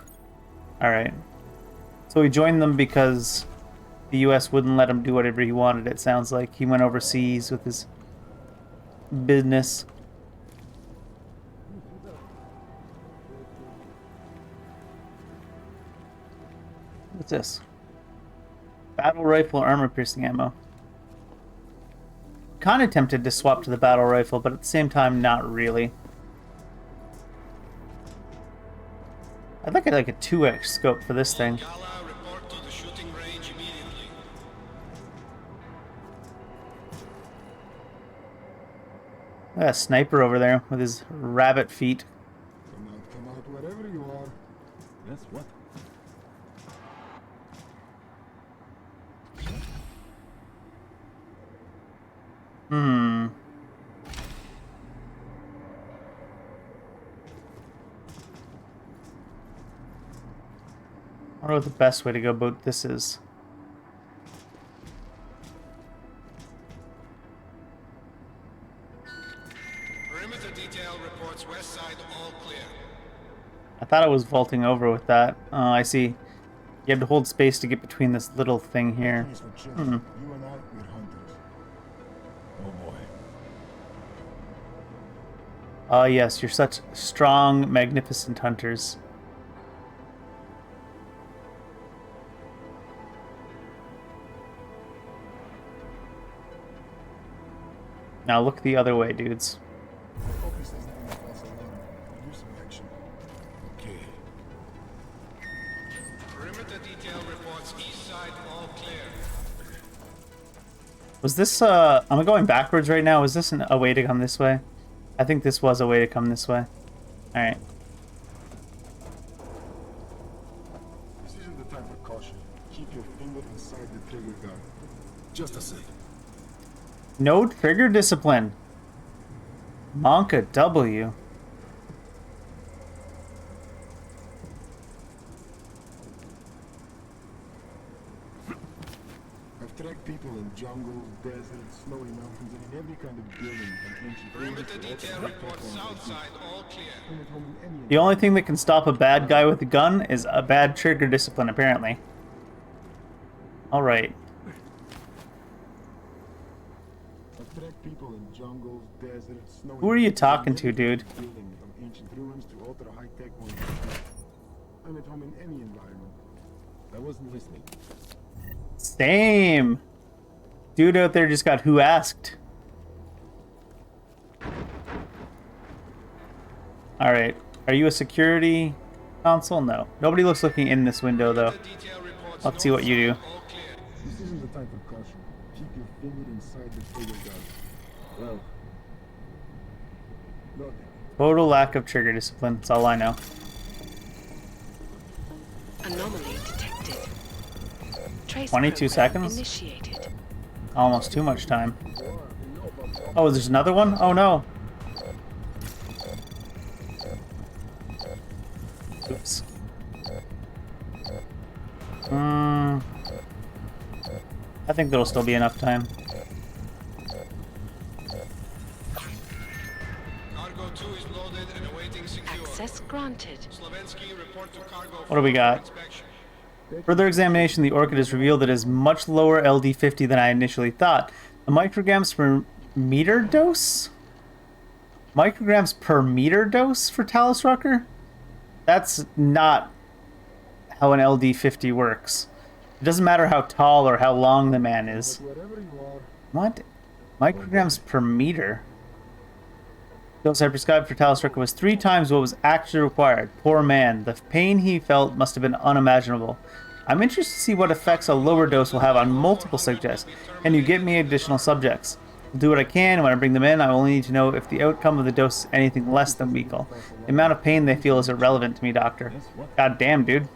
Alright. So he joined them because the US wouldn't let him do whatever he wanted, it sounds like. He went overseas with his business. What's this? Battle rifle armor piercing ammo. kind of tempted to swap to the battle rifle, but at the same time, not really. I'd like a 2x scope for this thing. A sniper over there with his rabbit feet. Come out wherever you are. Yes, what? I don't know what the best way to go about this is. Perimeter detail reports west side all clear. I thought I was vaulting over with that. Oh, I see. You have to hold space to get between this little thing here. You and I, we're hunters. Oh boy. Ah, yes, you're such strong, magnificent hunters. Now look the other way, dudes. Focus isn't enough us alone. Do some action. Okay. Perimeter detail reports east side all clear. Was this, am I going backwards right now? Was this a way to come this way? I think this was a way to come this way. Alright. This isn't the time for caution. Keep your finger inside the trigger gun. Just a second. No trigger discipline. Monka W. I've tracked people in jungles, deserts, snowy mountains, and in every kind of building and ancient Perimeter detail reports south side all clear. The only thing that can stop a bad guy with a gun is a bad trigger discipline, apparently. Alright. I've tracked people in jungles, deserts, snowy Who are you mountains, talking and to, every dude? kind of building, from ancient ruins to ultra high-tech ones. I'm at home in any environment. I wasn't listening. Same. Dude out there just got who asked. Alright. Are you a security console? No. Nobody looking in this window, though. Let's see what you do. This isn't the time for caution. Keep your finger inside the trigger gun. Well, nothing. Total lack of trigger discipline. That's all I know. Anomaly detected. Trace 22 program seconds? Initiated. Almost too much time. Oh, there's another one? Oh no. Oops. I think there'll still be enough time. Cargo 2 is loaded and awaiting secure. Access granted. Slovensky, report to cargo. What do we got? Further examination, the Orchid has revealed that it is much lower LD50 than I initially thought. The micrograms per meter dose? Micrograms per meter dose for Talus Rucker? That's not how an LD50 works. It doesn't matter how tall or how long the man is. What? Micrograms per meter? The dose I prescribed for Talus Rucker was 3 times what was actually required. Poor man. The pain he felt must have been unimaginable. I'm interested to see what effects a lower dose will have on multiple subjects. Can you get me additional subjects? I'll do what I can, and when I bring them in, I only need to know if the outcome of the dose is anything less than lethal. The amount of pain they feel is irrelevant to me, Doctor. God damn, dude.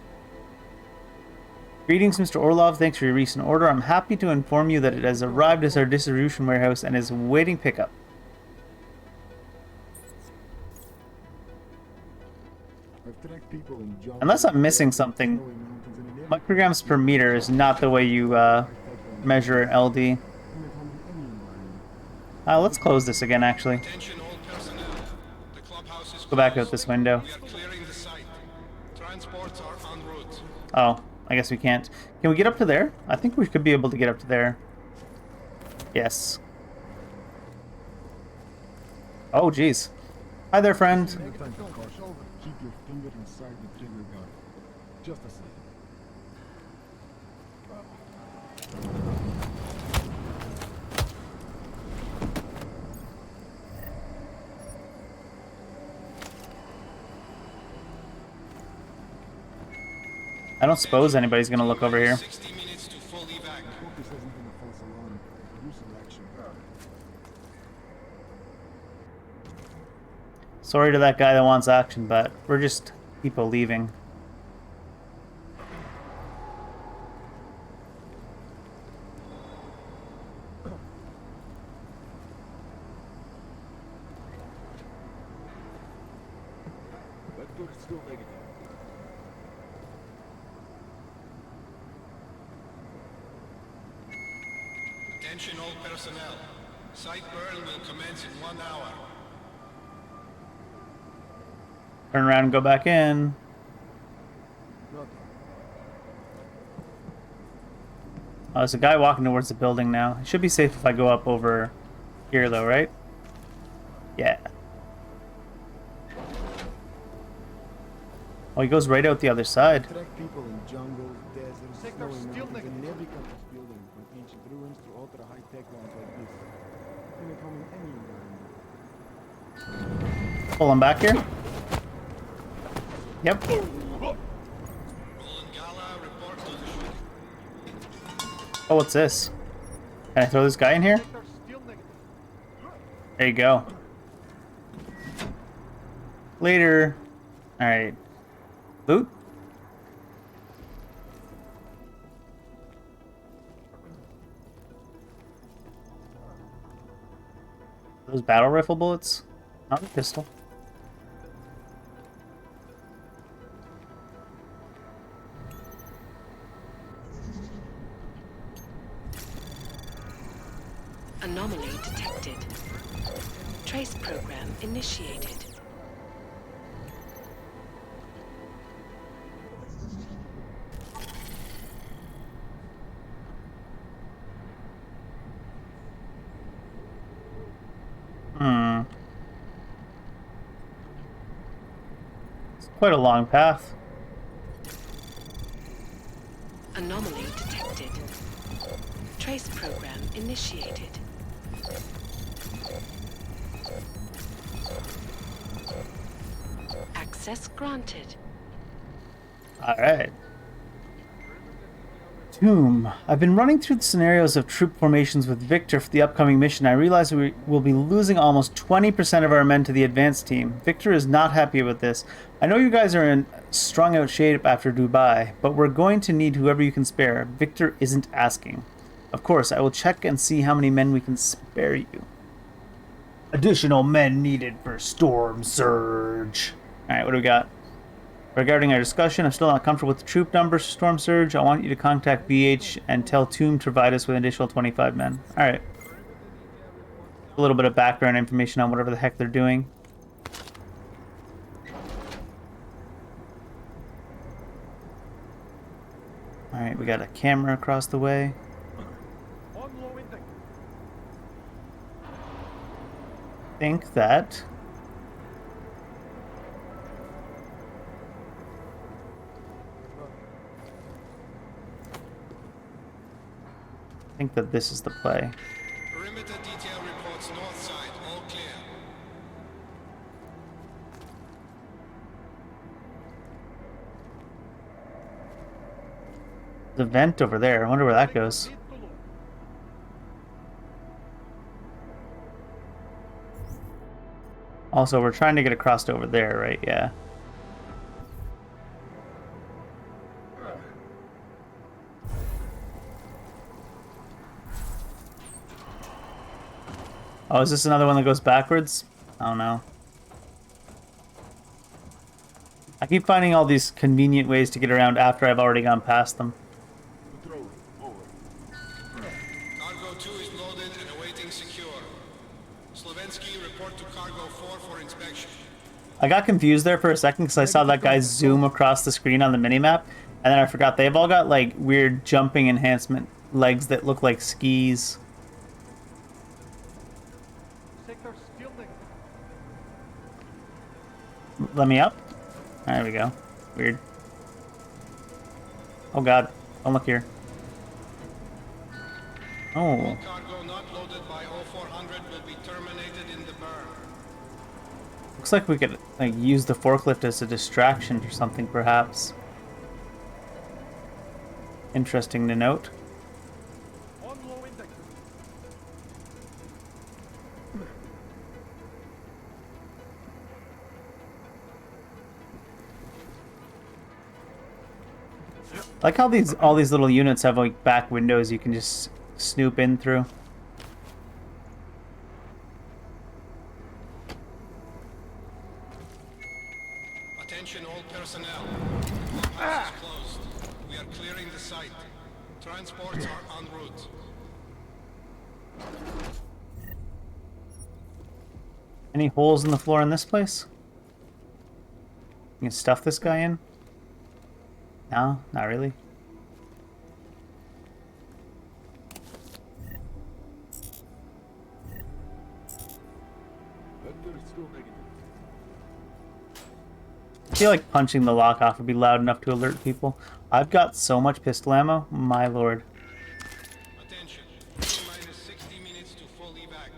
Greetings, Mr. Orlov. Thanks for your recent order. I'm happy to inform you that it has arrived at our distribution warehouse and is awaiting pickup. Unless I'm missing something, micrograms per meter is not the way you measure LD. Let's close this again, actually. Go back out this window. Oh, I guess we can't. Can we get up to there? I think we could be able to get up to there. Yes. Oh, jeez. Hi there, friend. Keep your finger inside the trigger gun. Just a second. I don't suppose anybody's gonna look over here. Sorry to that guy that wants action, but we're just people leaving. Attention all personnel. Site burn will commence in 1 hour. Turn around and go back in. Oh, there's a guy walking towards the building now. It should be safe if I go up over here, though, right? Yeah. Oh, he goes right out the other side. People in jungles, deserts, snowy mountains, in every country's building, from ancient ruins to ultra high-tech ones like this. Can they come in any environment? Pull him back here. Yep. Oh, what's this? Can I throw this guy in here? There you go. Later. Alright. Loot? Those battle rifle bullets? Not a pistol. Anomaly detected. Trace program initiated. It's quite a long path. Anomaly detected. Trace program initiated. Access granted. Alright. Tomb. I've been running through the scenarios of troop formations with Victor for the upcoming mission. I realize we will be losing almost 20% of our men to the advanced team. Victor is not happy with this. I know you guys are in strung out shape after Dubai, but we're going to need whoever you can spare. Victor isn't asking. Of course, I will check and see how many men we can spare you. Additional men needed for Storm Surge. Alright, what do we got? Regarding our discussion, I'm still not comfortable with the troop numbers for Storm Surge. I want you to contact BH and tell Tomb to provide us with an additional 25 men. Alright. A little bit of background information on whatever the heck they're doing. Alright, we got a camera across the way. I think that... I think that this is the play. Perimeter detail reports north side, all clear. The vent over there. I wonder where that goes. Also, we're trying to get across to over there, right? Yeah. Oh, is this another one that goes backwards? I don't know. I keep finding all these convenient ways to get around after I've already gone past them. Cargo 2 is loaded and awaiting secure. Slovensky, report to Cargo 4 for inspection. I got confused there for a second because I saw that guy zoom across the screen on the minimap, and then I forgot they've all got like weird jumping enhancement legs that look like skis. Let me up. There we go. Weird. Oh god. Don't look here. Oh. Cargo not loaded by 0400 will be terminated in the burn. Looks like we could like use the forklift as a distraction or something, perhaps. interesting to note. I like how all these little units have like back windows you can just snoop in through. Attention all personnel. The pass is closed. We are clearing the site. Transports are en route. Any holes in the floor in this place? You can stuff this guy in? No, not really. I feel like punching the lock off would be loud enough to alert people. I've got so much pistol ammo, my lord. Attention. Minus 60 minutes to full evac.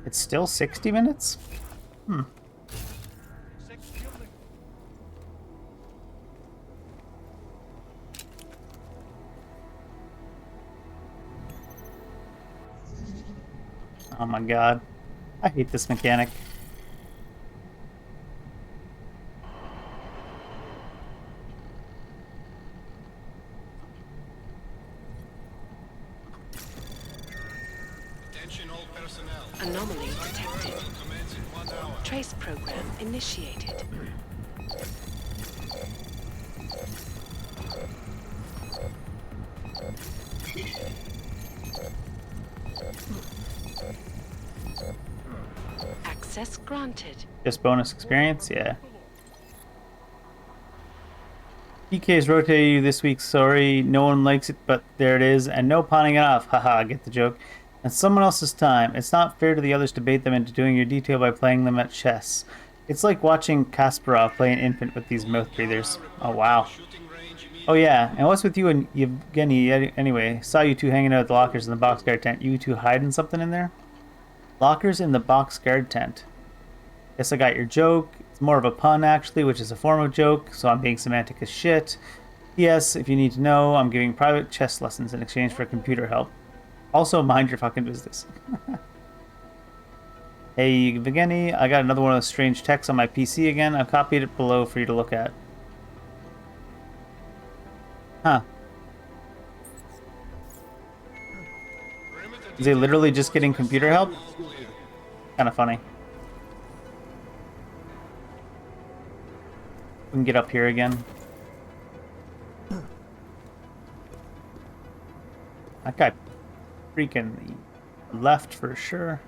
It's still 60 minutes? Hmm. Oh my god. I hate this mechanic. Attention all personnel. Anomaly detected. Commence in 1 hour. Trace program initiated. Access granted. Just bonus experience? Yeah. PK's rotated you this week, sorry. No one likes it, but there it is. And no pawning it off. Haha, get the joke. And someone else's time. It's not fair to the others to bait them into doing your detail by playing them at chess. It's like watching Kasparov play an infant with these mouth breathers. Oh, wow. Oh, yeah. And what's with you and Yevgeny anyway? Saw you two hanging out at the lockers in the boxguard tent. You two hiding something in there? Lockers in the boxguard tent. Guess I got your joke. It's more of a pun, actually, which is a form of joke, so I'm being semantic as shit. Yes, if you need to know, I'm giving private chess lessons in exchange for computer help. Also, mind your fucking business. Hey, Yevgeny, I got another one of those strange texts on my PC again. I've copied it below for you to look at. Huh. Is he literally just getting computer help? Kind of funny. We can get up here again. That guy freaking left for sure.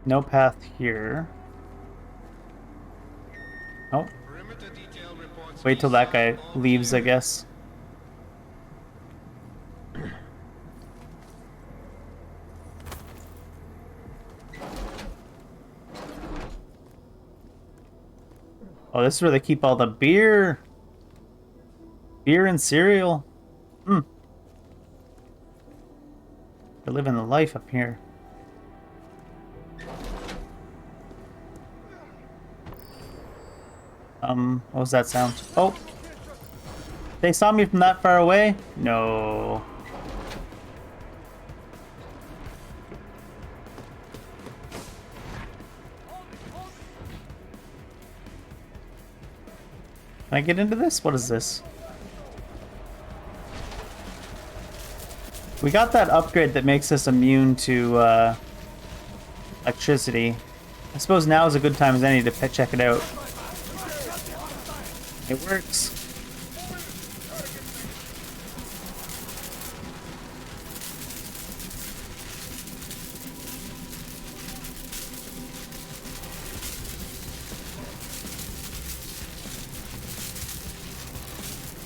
No path here. Nope. Wait till that guy leaves, I guess. Oh, this is where they keep all the beer. Beer and cereal. Hmm. They're living the life up here. What was that sound? Oh! They saw me from that far away? No. Can I get into this? What is this? We got that upgrade that makes us immune to electricity. I suppose now is a good time as any to check it out. It works.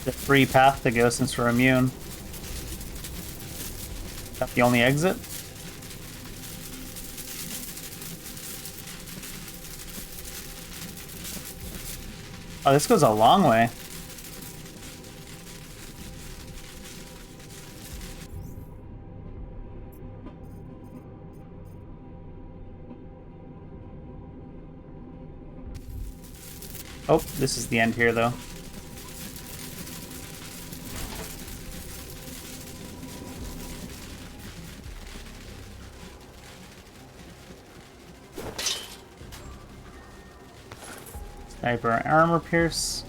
The free path to go since we're immune. Is that the only exit? Oh, this goes a long way. Oh, this is the end here, though. Sniper armor pierce.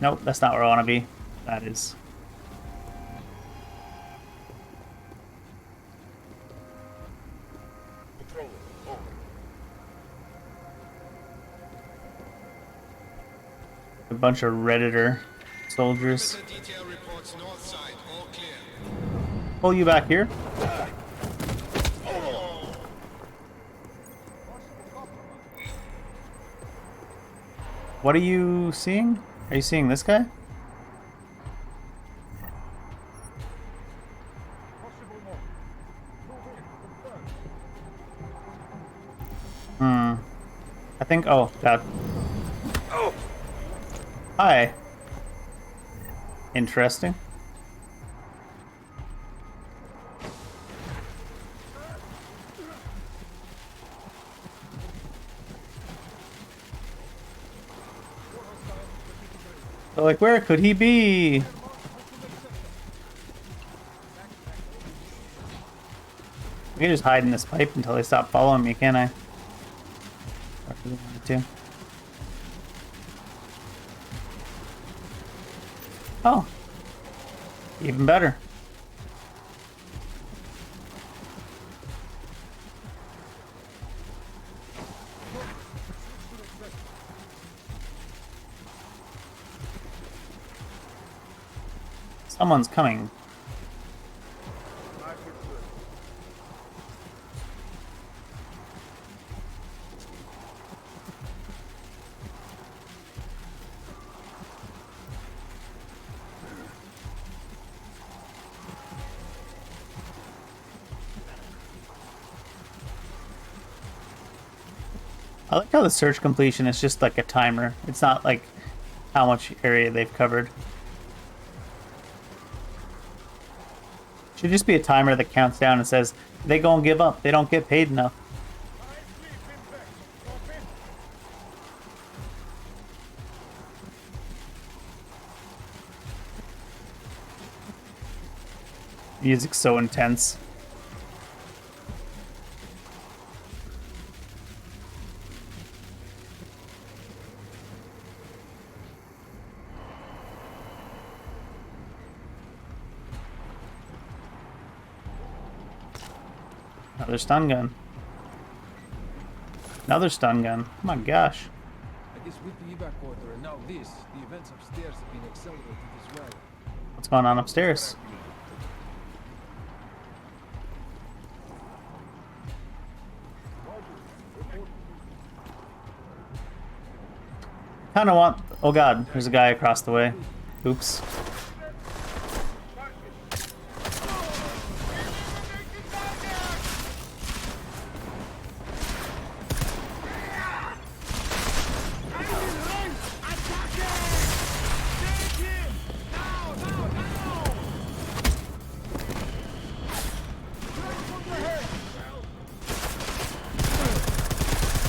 Nope, that's not where I want to be. That is. A bunch of Redditor soldiers. Pull you back here. What are you seeing? Are you seeing this guy? I think, oh, that. Oh! Hi. Interesting. So, like, where could he be? I can just hide in this pipe until they stop following me, can't I? If I really wanted to. Oh. Even better. Someone's coming. I like how the search completion is just like a timer. It's not like how much area they've covered. Should just be a timer that counts down and says, they gonna give up. They don't get paid enough. Music's so intense. Another stun gun. Another stun gun. Oh my gosh. I guess with the evac order and now this, the events upstairs have been accelerated as well. What's going on upstairs? Kinda want... Oh god, there's a guy across the way. Oops.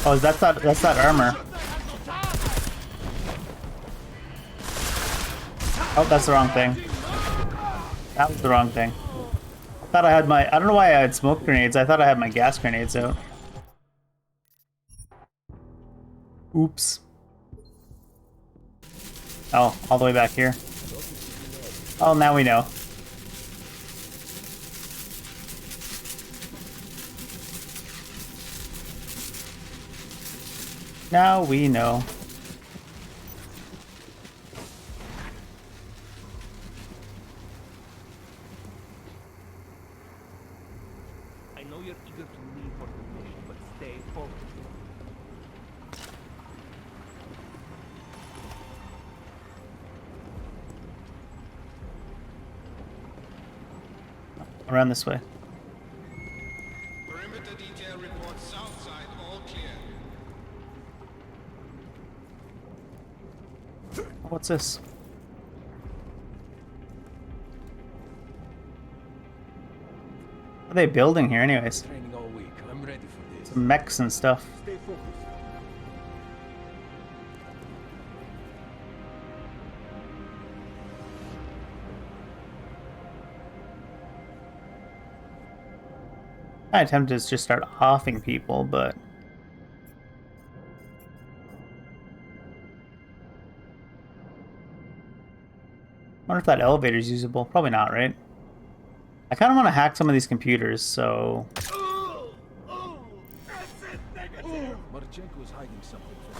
Oh, that's that armor. Oh, that's the wrong thing. That was the wrong thing. I thought I had my... I don't know why I had smoke grenades. I thought I had my gas grenades out. Oops. Oh, all the way back here. Oh, now we know. Now we know. I know you're eager to leave for the mission, but stay focused. Around this way. Perimeter detail reports south side, all clear. What's this? What are they building here anyways? Training all week. I'm ready for this. Some mechs and stuff. Stay focused. I attempted to just start offing people, but I wonder if that elevator is usable. Probably not, right? I kind of want to hack some of these computers, so Marchenko is hiding something from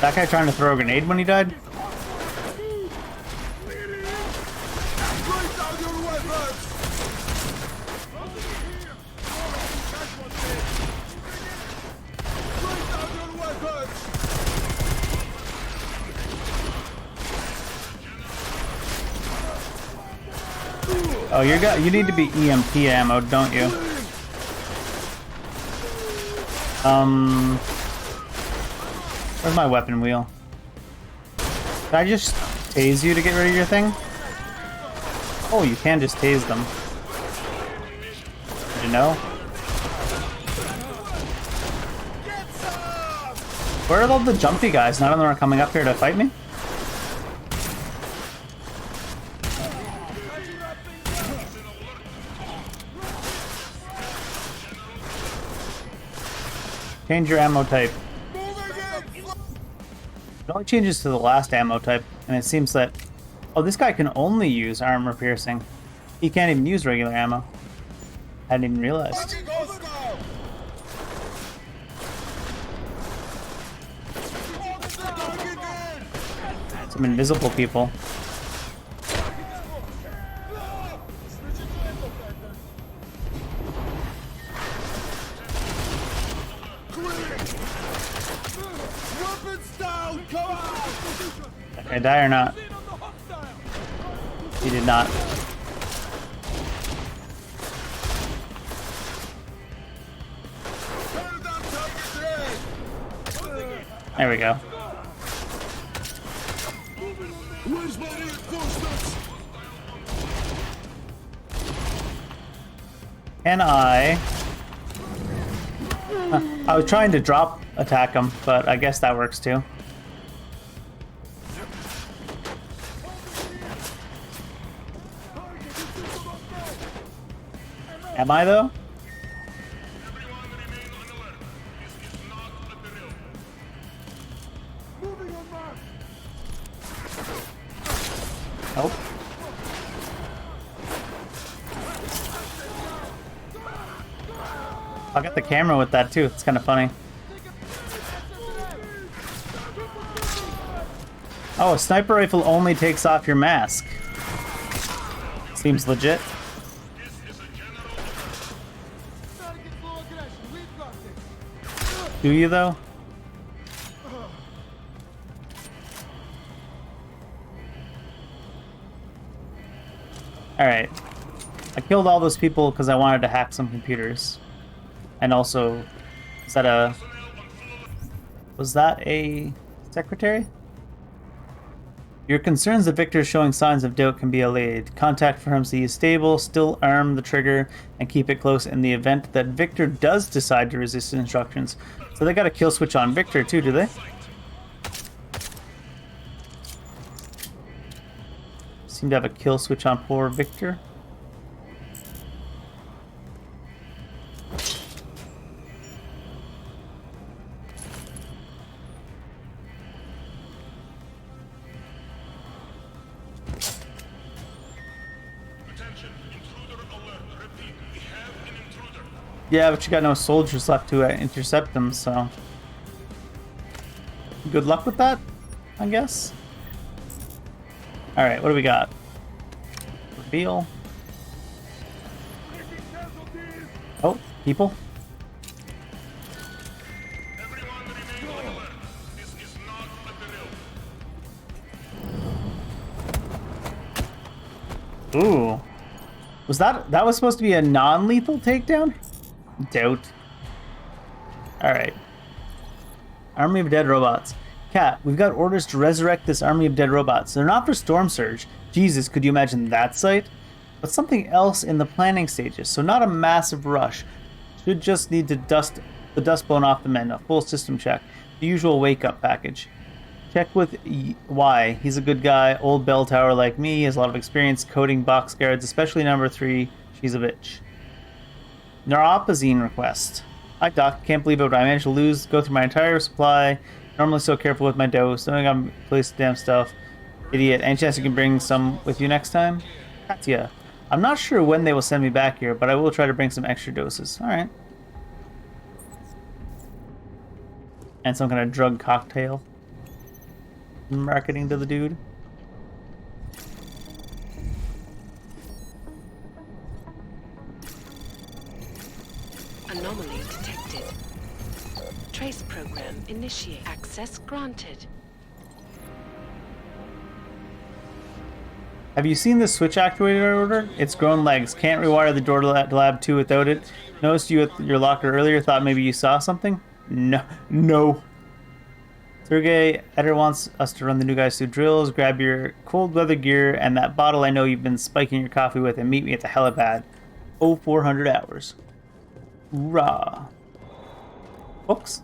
that guy trying to throw a grenade when he died? Oh, you need to be EMP ammo, don't you? Where's my weapon wheel? Did I just tase you to get rid of your thing? Oh, you can just tase them. Did you know? Where are all the jumpy guys? None of them are coming up here to fight me? Change your ammo type. It only changes to the last ammo type, and it seems that... Oh, this guy can only use armor piercing. He can't even use regular ammo. I hadn't even realized. Some invisible people. Did I die or not? He did not. There we go. Can I... Huh. I was trying to drop attack him, but I guess that works too. Am I though? Nope. I'll get the camera with that too. It's kind of funny. Oh, a sniper rifle only takes off your mask. Seems legit. Do you though? Alright. I killed all those people because I wanted to hack some computers. And also, was that a secretary? Your concerns that Victor is showing signs of doubt can be allayed. Contact for him so he is stable, still arm the trigger, and keep it close in the event that Victor does decide to resist instructions. So they got a kill switch on Victor too, do they? Seem to have a kill switch on poor Victor. Yeah, but you got no soldiers left to intercept them, so... Good luck with that, I guess? Alright, what do we got? Reveal. Oh, people? Ooh. That was supposed to be a non-lethal takedown? Doubt. Alright. Army of dead robots. Cat, we've got orders to resurrect this army of dead robots. They're not for Storm Surge. Jesus, could you imagine that sight? But something else in the planning stages, so not a massive rush. Should just need to dust the dust blown off the men. A full system check. The usual wake-up package. Check with Y. He's a good guy. Old bell tower like me. Has a lot of experience coding box guards, especially number 3. She's a bitch. Neuropazine request. Hi, Doc. Can't believe it, but I managed to go through my entire supply. Normally so careful with my dose. Knowing I'm placed damn stuff. Idiot. Any chance you can bring some with you next time? Katya. I'm not sure when they will send me back here, but I will try to bring some extra doses. Alright. And some kind of drug cocktail. Marketing to the dude. Anomaly detected. Trace program initiate. Access granted. Have you seen the switch actuator order? It's grown legs. Can't rewire the door to lab 2 without it. Noticed you at your locker earlier. Thought maybe you saw something? No. Sergey, Eder wants us to run the new guys through drills, grab your cold weather gear, and that bottle I know you've been spiking your coffee with, and meet me at the helipad. 0400 hours. Hoorah. Books?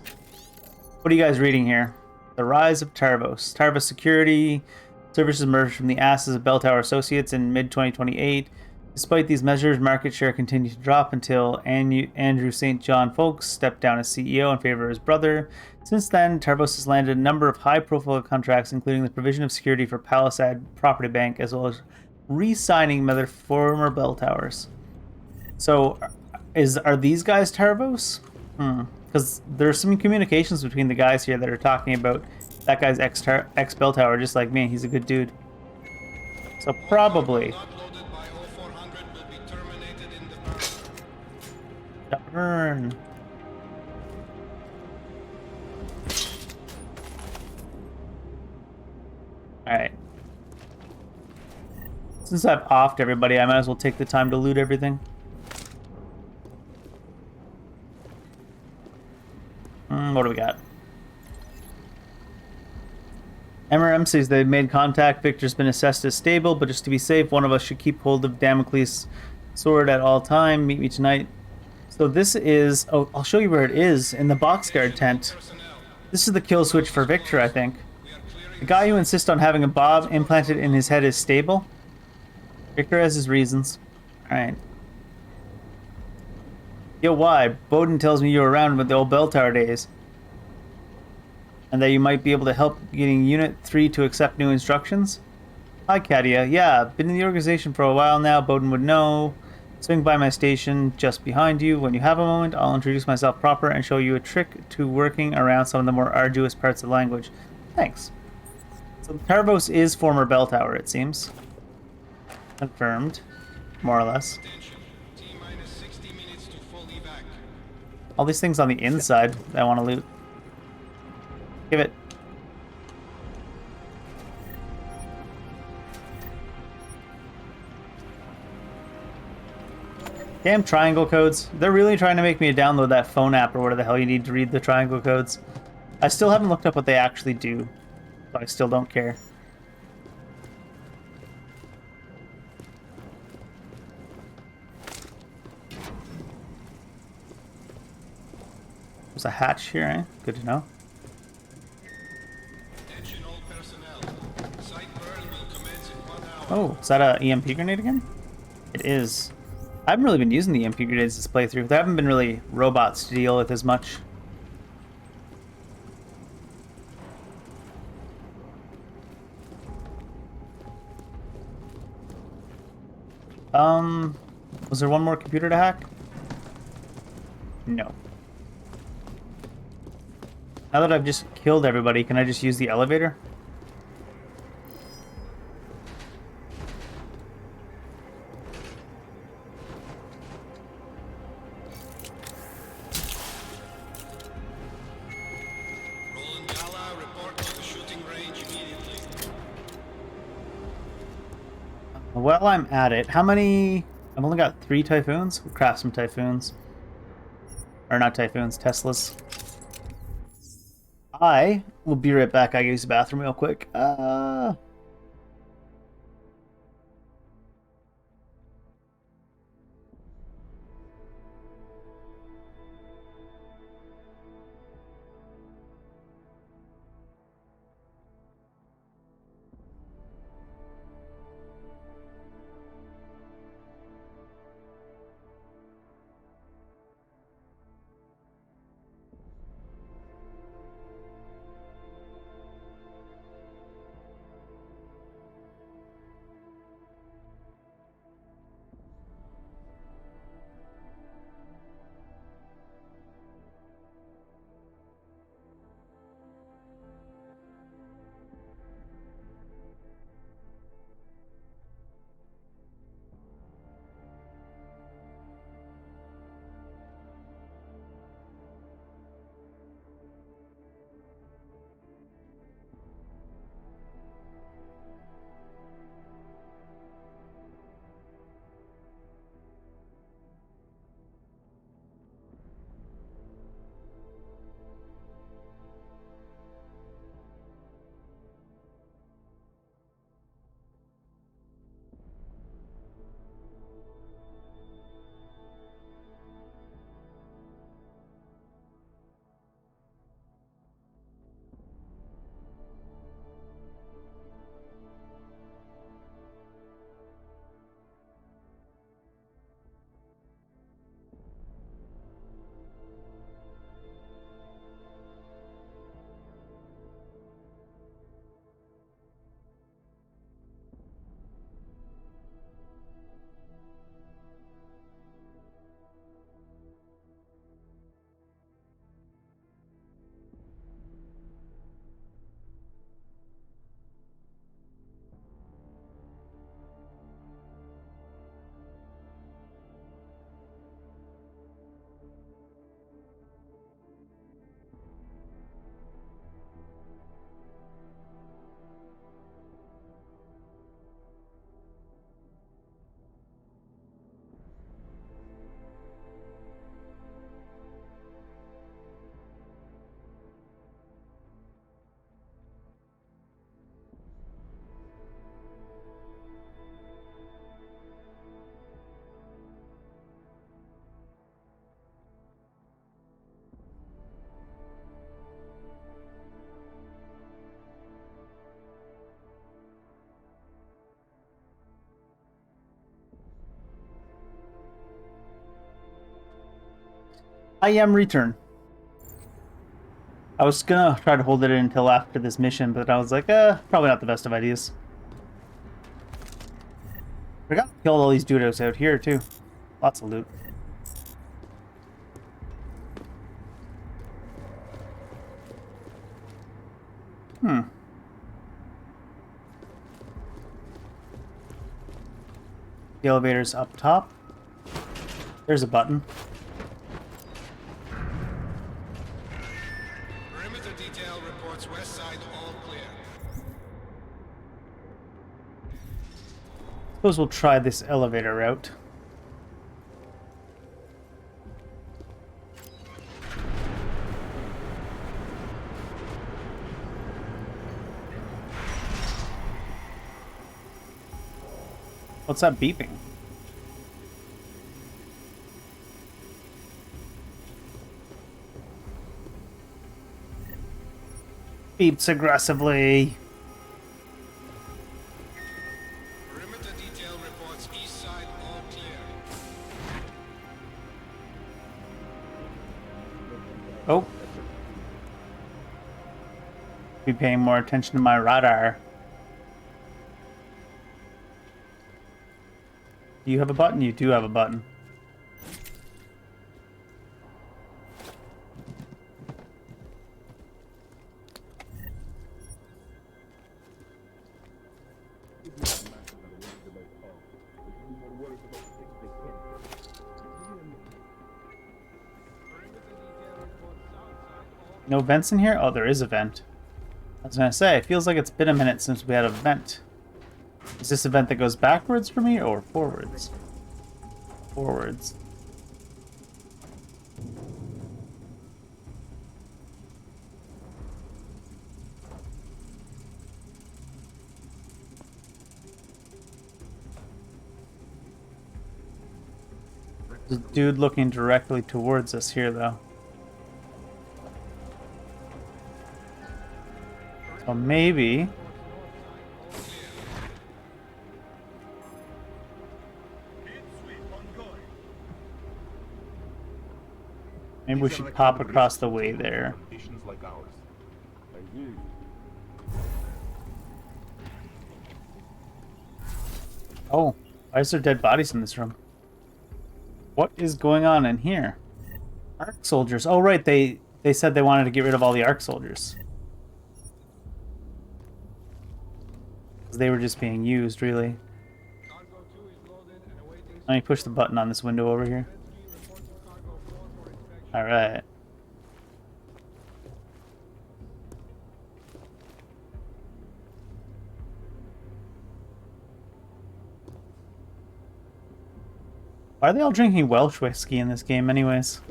What are you guys reading here? The Rise of Tarvos. Tarvos Security Services emerged from the asses of Bell Tower Associates in mid-2028. Despite these measures, market share continued to drop until Andrew St. John Folks stepped down as CEO in favor of his brother. Since then, Tarvos has landed a number of high-profile contracts, including the provision of security for Palisade Property Bank, as well as re-signing their former bell towers. So, are these guys Tarvos? Because there's some communications between the guys here that are talking about that guy's ex-bell tower, just like me. He's a good dude. So probably. Burn. Alright. Since I've offed everybody, I might as well take the time to loot everything. What do we got? MRM says they've made contact. Victor's been assessed as stable, but just to be safe, one of us should keep hold of Damocles' sword at all time. Meet me tonight. So this is... Oh, I'll show you where it is. In the boxguard tent. This is the kill switch for Victor, I think. The guy who insists on having a bob implanted in his head is stable. Victor has his reasons. Alright. Yo, why? Bowden tells me you were around with the old bell tower days. And that you might be able to help getting Unit 3 to accept new instructions? Hi, Katia. Yeah, been in the organization for a while now. Bowden would know. Swing by my station just behind you. When you have a moment, I'll introduce myself proper and show you a trick to working around some of the more arduous parts of the language. Thanks. So Tarvos is former bell tower, it seems. Confirmed. More or less. All these things on the inside that I want to loot. Give it. Damn triangle codes. They're really trying to make me download that phone app or whatever the hell you need to read the triangle codes. I still haven't looked up what they actually do, but I still don't care. There's a hatch here, eh? Good to know. Oh, is that a EMP grenade again? It is. I haven't really been using the EMP grenades this playthrough. There haven't been really robots to deal with as much. Was there one more computer to hack? No. Now that I've just killed everybody, can I just use the elevator? While I'm at it, how many... I've only got 3 Typhoons. We'll craft some Typhoons. Or not Typhoons, Teslas. I will be right back. I gotta use the bathroom real quick. I am return. I was gonna try to hold it until after this mission, but I was like, probably not the best of ideas. I got killed all these dudos out here too. Lots of loot. The elevator's up top. There's a button. Perimeter detail reports west side all clear. Suppose we'll try this elevator route. What's that beeping? Beeps aggressively. Perimeter detail reports east side all clear. Oh. Be paying more attention to my radar. Do you have a button? You do have a button. No vents in here? Oh, there is a vent. I was gonna say, it feels like it's been a minute since we had a vent. Is this a vent that goes backwards for me or forwards? Forwards. There's a dude looking directly towards us here, though. So maybe... maybe we should pop across the way there. Oh, why is there dead bodies in this room? What is going on in here? Arc soldiers. Oh, right. They said they wanted to get rid of all the Arc soldiers. They were just being used, really. Let me push the button on this window over here. Alright. Why are they all drinking Welsh whiskey in this game anyways?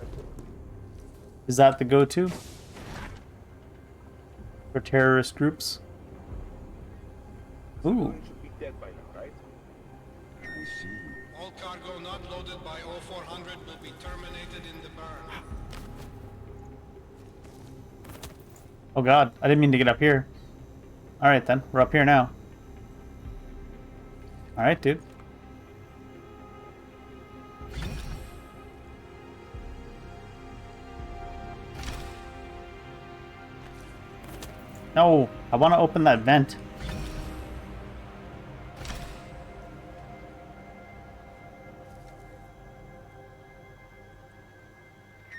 Is that the go-to? For terrorist groups? Ooh. All cargo not loaded by 0400 will be terminated in the burn. Oh god, I didn't mean to get up here. Alright then, we're up here now. Alright, dude. No, I want to open that vent.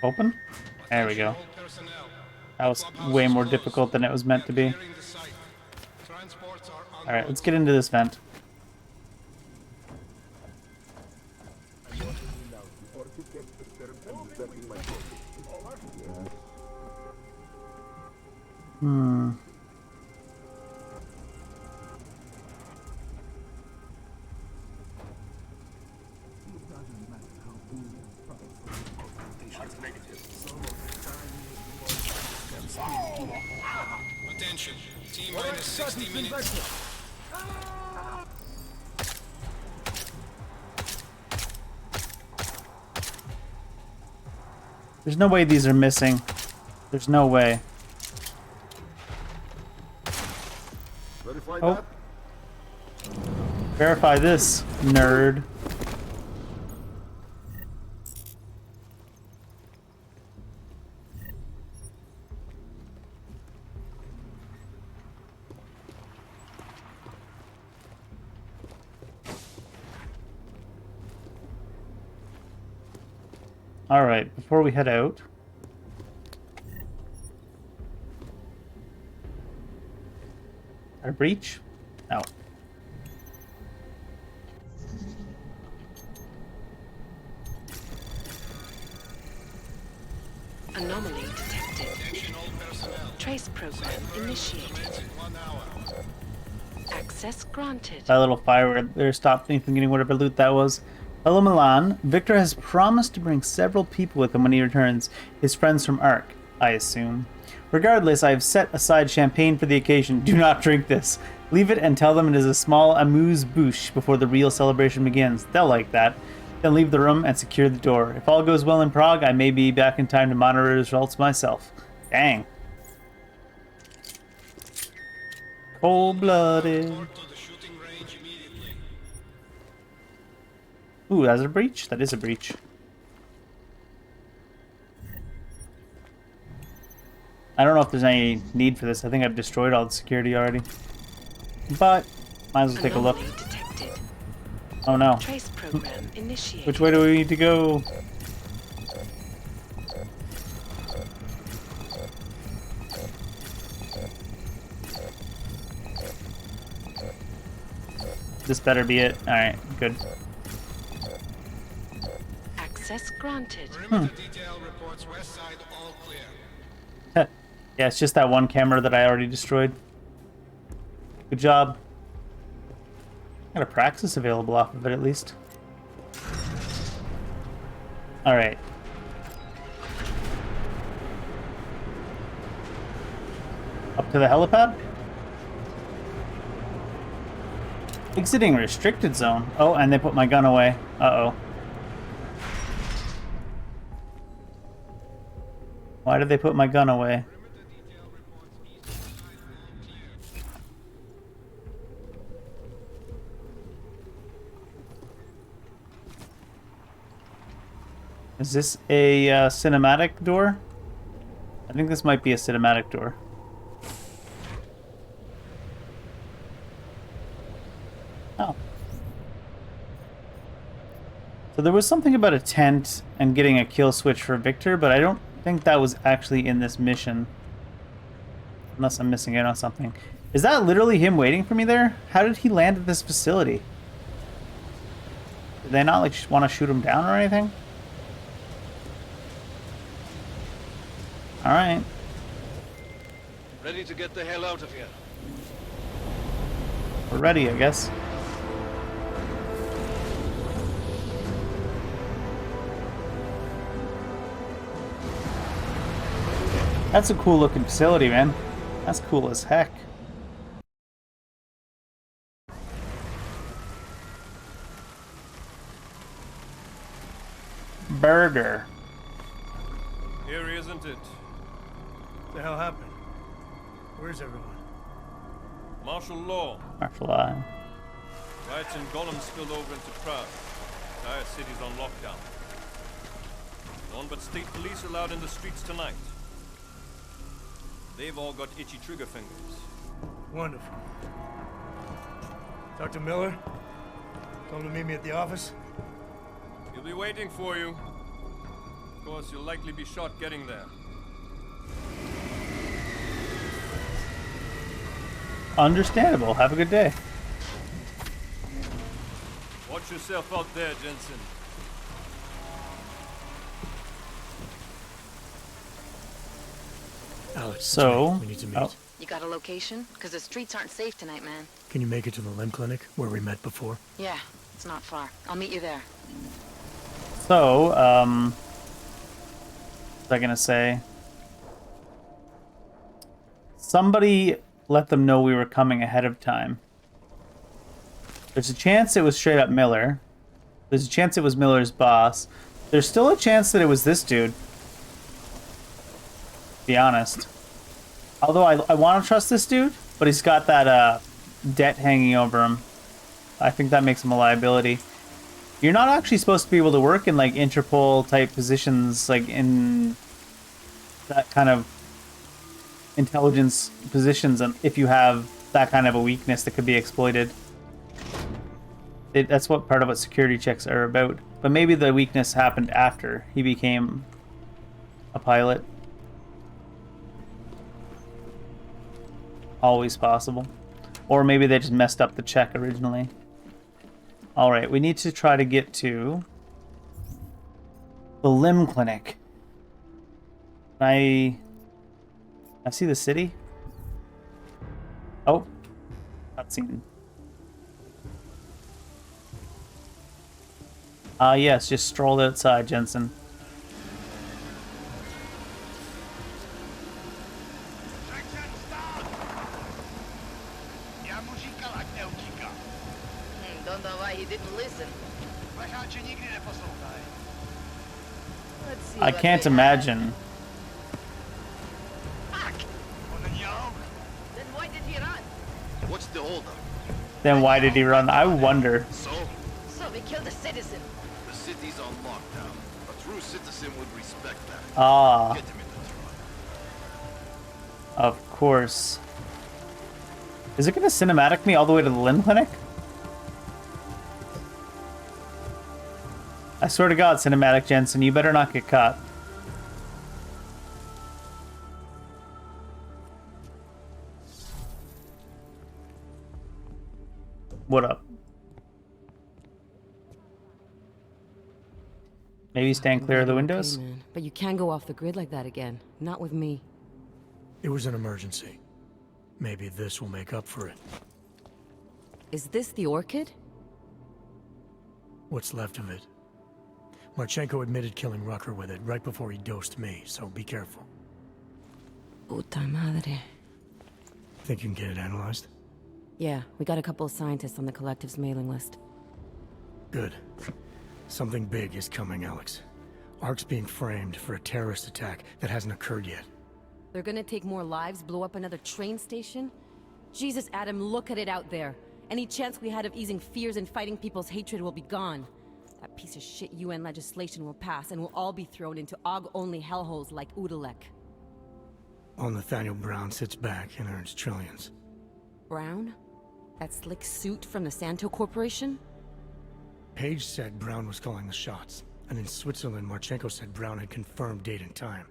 Open? There we go. That was way more difficult than it was meant to be. Alright, let's get into this vent. Hmm. Attention, T-minus 60 minutes. There's no way these are missing. There's no way. Oh. Verify this, nerd. Alright, before we head out... our breach? No. Anomaly detected. Trace program initiated. Access granted. That little fire there stopped me from getting whatever loot that was. Hello, Milan. Victor has promised to bring several people with him when he returns. His friends from Ark, I assume. Regardless, I have set aside champagne for the occasion. Do not drink this. Leave it and tell them it is a small amuse-bouche before the real celebration begins. They'll like that. Then leave the room and secure the door. If all goes well in Prague, I may be back in time to monitor results myself. Dang. Cold-blooded. Ooh, that's a breach? That is a breach. I don't know if there's any need for this. I think I've destroyed all the security already. But, might as well take a look. Oh no. Trace program initiated. Which way do we need to go? This better be it. Alright, good. Access granted. Detail reports west side all clear. Yeah, it's just that one camera that I already destroyed. Good job. Got a Praxis available off of it at least. Alright. Up to the helipad? Exiting restricted zone. Oh, and they put my gun away. Uh-oh. Why did they put my gun away? Is this a cinematic door? I think this might be a cinematic door. Oh. So there was something about a tent and getting a kill switch for Victor, but I don't think that was actually in this mission. Unless I'm missing out on something. Is that literally him waiting for me there? How did he land at this facility? Did they not like want to shoot him down or anything? Alright. Ready to get the hell out of here. We're ready, I guess. That's a cool looking facility, man. That's cool as heck. Burger. Eerie, isn't it? What the hell happened? Where's everyone? Martial law. Martial law. Riots in Gollum spilled over into Prague. Entire city's on lockdown. No one but state police allowed in the streets tonight. They've all got itchy trigger fingers. Wonderful. Dr. Miller? Told him to meet me at the office? He'll be waiting for you. Of course, you'll likely be shot getting there. Understandable. Have a good day. Watch yourself out there, Jensen. Alex, so we need to meet. Oh. You got a location? Because the streets aren't safe tonight, man. Can you make it to the limb clinic where we met before? Yeah, it's not far. I'll meet you there. So, what was I gonna say? Somebody let them know we were coming ahead of time. There's a chance it was straight up Miller. There's a chance it was Miller's boss. There's still a chance that it was this dude. To be honest. Although I want to trust this dude, but he's got that debt hanging over him. I think that makes him a liability. You're not actually supposed to be able to work in like Interpol type positions, like in that kind of intelligence positions, and if you have that kind of a weakness that could be exploited. That's what part of what security checks are about. But maybe the weakness happened after he became a pilot. Always possible. Or maybe they just messed up the check originally. Alright, we need to try to get to the limb clinic. I see the city. Oh, cutscene. Yes, just strolled outside, Jensen. Don't know why he didn't listen. Let's see. I can't imagine. Then why did he run? What's the holdup? Then why did he run? I wonder. So we killed a citizen. the city's on lockdown. A true citizen would respect that. Ah. Get him in the truck. Of course. Is it going to cinematic me all the way to the limb clinic? I swear to God, cinematic Jensen, you better not get caught. What up? Maybe stand clear of the windows? Okay, man. But you can't go off the grid like that again. Not with me. It was an emergency. Maybe this will make up for it. Is this the orchid? What's left of it? Marchenko admitted killing Rucker with it right before he dosed me, so be careful. Puta madre. Think you can get it analyzed? Yeah, we got a couple of scientists on the collective's mailing list. Good. Something big is coming, Alex. Ark's being framed for a terrorist attack that hasn't occurred yet. They're gonna take more lives, blow up another train station? Jesus, Adam, look at it out there. Any chance we had of easing fears and fighting people's hatred will be gone. That piece of shit UN legislation will pass, and we'll all be thrown into AUG-only hellholes like Udalek. While Nathaniel Brown sits back and earns trillions. Brown? That slick suit from the Santo Corporation? Page said Brown was calling the shots, and in Switzerland, Marchenko said Brown had confirmed date and time.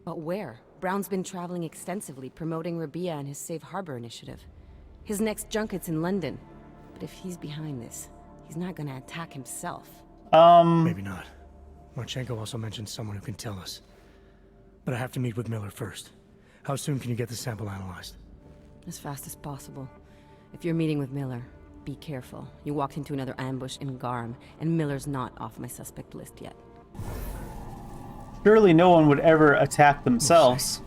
But where? Brown's been traveling extensively, promoting Rabia and his Safe Harbor initiative. His next junket's in London. But if he's behind this, he's not gonna attack himself. Maybe not. Marchenko also mentioned someone who can tell us. But I have to meet with Miller first. How soon can you get the sample analyzed? As fast as possible. If you're meeting with Miller, be careful. You walked into another ambush in Garm, and Miller's not off my suspect list yet. Surely no one would ever attack themselves.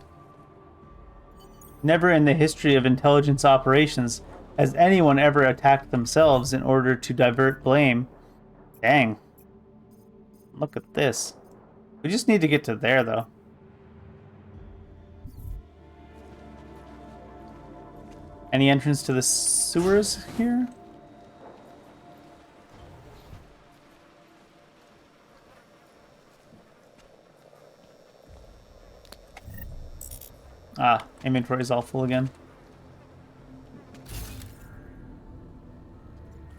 Never in the history of intelligence operations has anyone ever attacked themselves in order to divert blame. Dang. Look at this. We just need to get to there, though. Any entrance to the sewers here? Ah, inventory's all full again.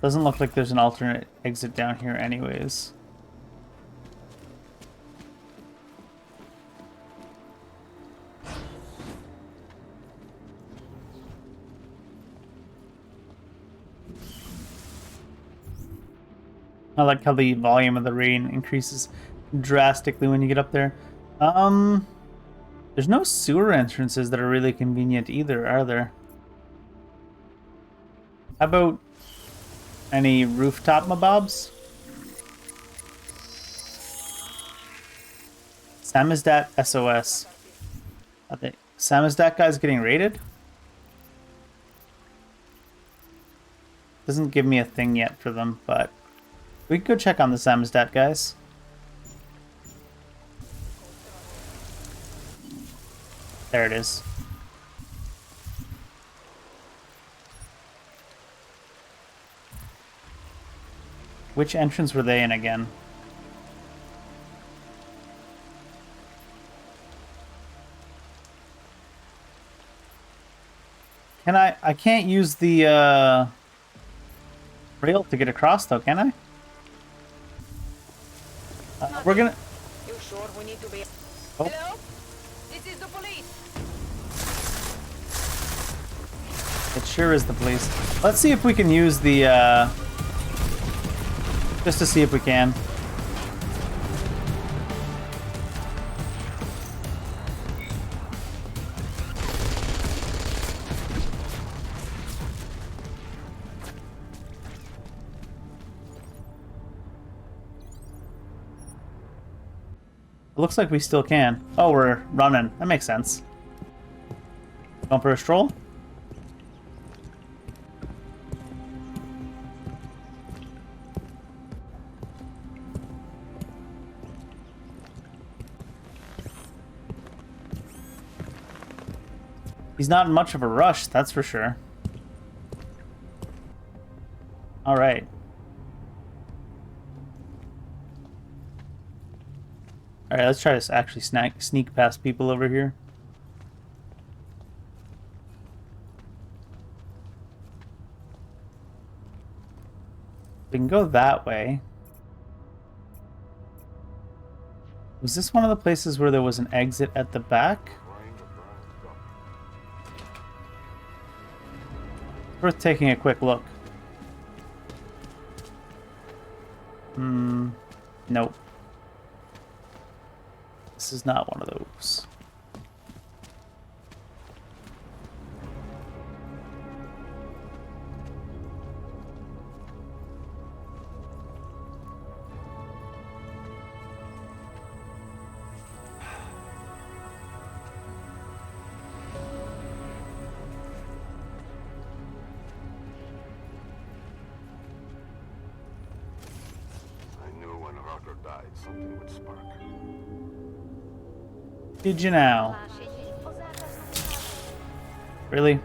Doesn't look like there's an alternate exit down here anyways. I like how the volume of the rain increases drastically when you get up there. There's no sewer entrances that are really convenient either, are there? How about any rooftop mobobs? Samizdat SOS. I think Samizdat guy's getting raided? Doesn't give me a thing yet for them, but we can go check on the Samizdat guys. There it is. Which entrance were they in again? Can I can't use the rail to get across though, can I? We're gonna... You sure we need to be... Oh. Hello? This is the police. It sure is the police. Let's see if we can use the, just to see if we can. It looks like we still can. Oh, we're running. That makes sense. Going for a stroll? He's not in much of a rush, that's for sure. All right. Alright, let's try to actually sneak past people over here. We can go that way. Was this one of the places where there was an exit at the back? Worth taking a quick look. Nope. This is not one of those. I knew when Rocker died, something would spark. Did you now? Really?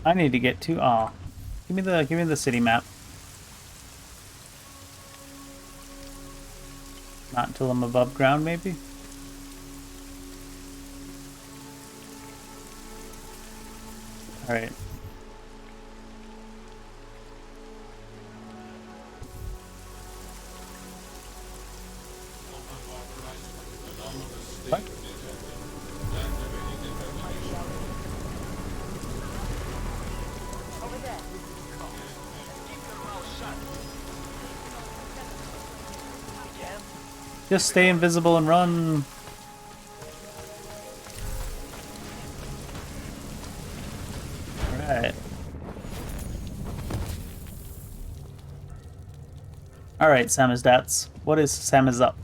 I need to get to give me the city map. Not until I'm above ground, maybe. All right. What? Just stay invisible and run. Alright. Alright, Samizdats. What is Samiz up?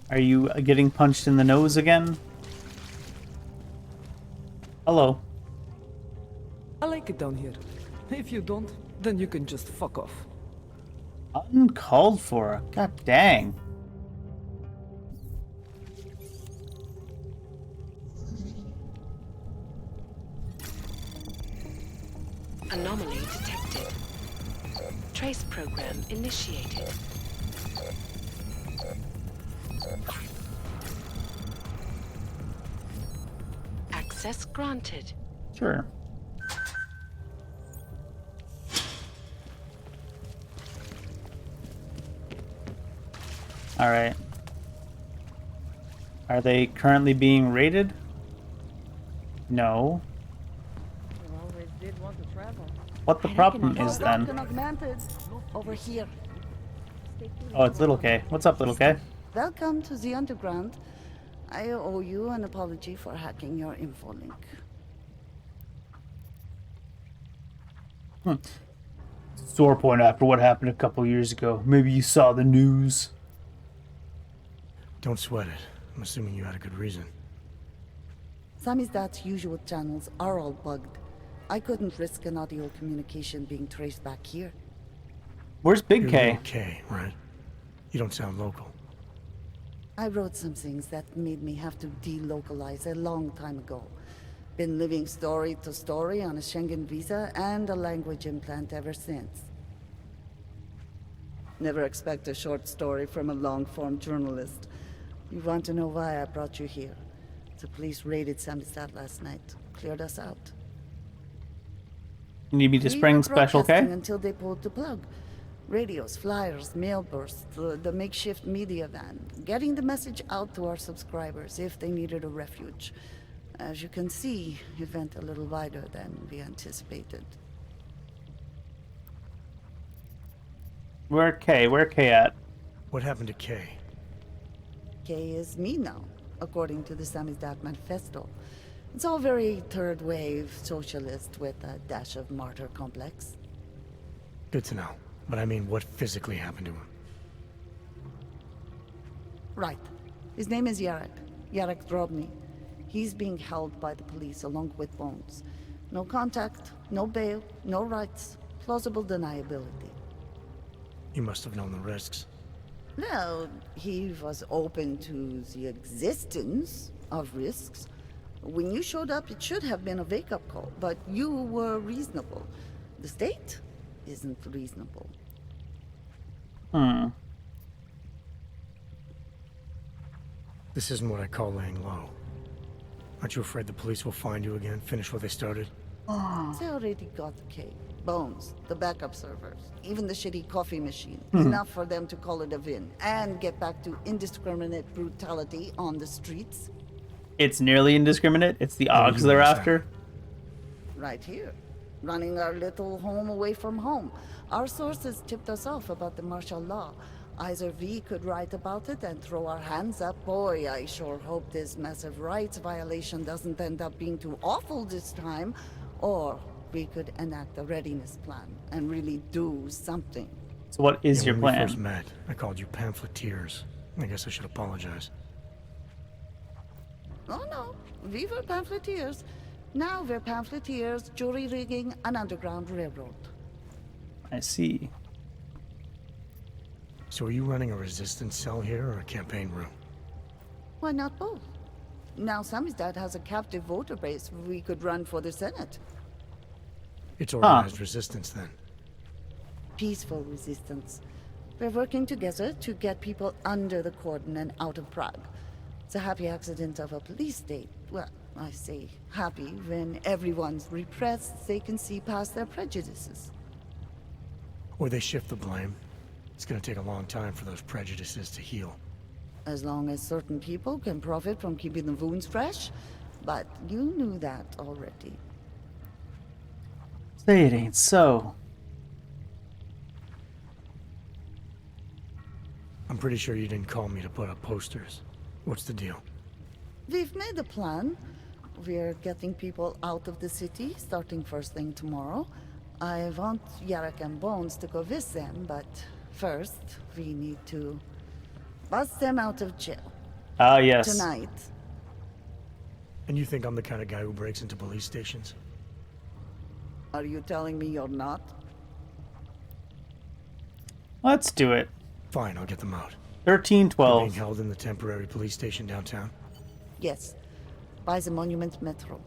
Are you getting punched in the nose again? Hello. I like it down here. If you don't, then you can just fuck off. Uncalled for. God dang. Anomaly detected. Trace program initiated. Access granted. Sure. All right. Are they currently being raided? No. You always did want to travel. What the problem is then? Over here. Oh, it's Little K. What's up, Little K? Welcome to the underground. I owe you an apology for hacking your info link. Sore point after what happened a couple years ago. Maybe you saw the news. Don't sweat it. I'm assuming you had a good reason. Samizdat's usual channels are all bugged. I couldn't risk an audio communication being traced back here. Where's Big You're K? Little K, right? You don't sound local. I wrote some things that made me have to delocalize a long time ago. Been living story to story on a Schengen visa and a language implant ever since. Never expect a short story from a long-form journalist. You want to know why I brought you here? The police raided Samizdat last night. Cleared us out. You need me to spring Special K? Until they pulled the plug. Radios, flyers, mail bursts, the makeshift media van. Getting the message out to our subscribers if they needed a refuge. As you can see, it went a little wider than we anticipated. Where K? Where K at? What happened to K? K is me now, according to the Samizdat Manifesto. It's all very third wave socialist with a dash of martyr complex. Good to know. But I mean, what physically happened to him? Right. His name is Yarek. Yarek Drobny. He's being held by the police along with Bones. No contact, no bail, no rights. Plausible deniability. He must have known the risks. No, he was open to the existence of risks. When you showed up, it should have been a wake-up call, but you were reasonable. The state isn't reasonable. This isn't what I call laying low. Aren't you afraid the police will find you again, finish what they started? They already got the cake. Bones, the backup servers, even the shitty coffee machine. Enough for them to call it a win and get back to indiscriminate brutality on the streets. It's nearly indiscriminate. It's the Augs they're after. Right here. Running our little home away from home. Our sources tipped us off about the martial law. Either we could write about it and throw our hands up. Boy, I sure hope this massive rights violation doesn't end up being too awful this time. Or we could enact a readiness plan and really do something. So what is your when plan? we first met, I called you pamphleteers. I guess I should apologize. Oh no, we were pamphleteers. Now we're pamphleteers, jury rigging an underground railroad. I see. So are you running a resistance cell here or a campaign room? Why not both? Now Samizdat has a captive voter base we could run for the Senate. It's organized resistance then. Peaceful resistance. We're working together to get people under the cordon and out of Prague. It's a happy accident of a police state. Well, I say happy when everyone's repressed, they can see past their prejudices. Or they shift the blame. It's gonna take a long time for those prejudices to heal. As long as certain people can profit from keeping the wounds fresh. But you knew that already. Say it ain't so. I'm pretty sure you didn't call me to put up posters. What's the deal? We've made a plan. We're getting people out of the city, starting first thing tomorrow. I want Yarek and Bones to go with them, but first, we need to bust them out of jail. Ah, yes. Tonight. And you think I'm the kind of guy who breaks into police stations? Are you telling me you're not? Let's do it. Fine, I'll get them out. 13-12. They're being held in the temporary police station downtown? Yes. By the Monument Metro.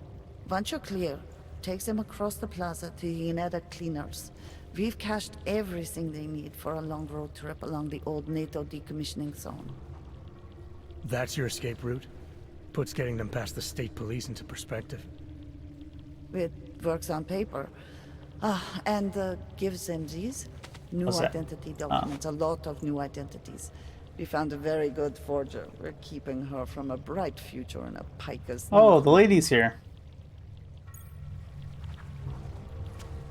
Once you're clear, take them across the plaza to the Ineda Cleaners. We've cached everything they need for a long road trip along the old NATO decommissioning zone. That's your escape route? Puts getting them past the state police into perspective. It works on paper. And gives them these new What's that? identity documents. A lot of new identities. We found a very good forger. We're keeping her from a bright future in a piker's. Oh, the lady's here.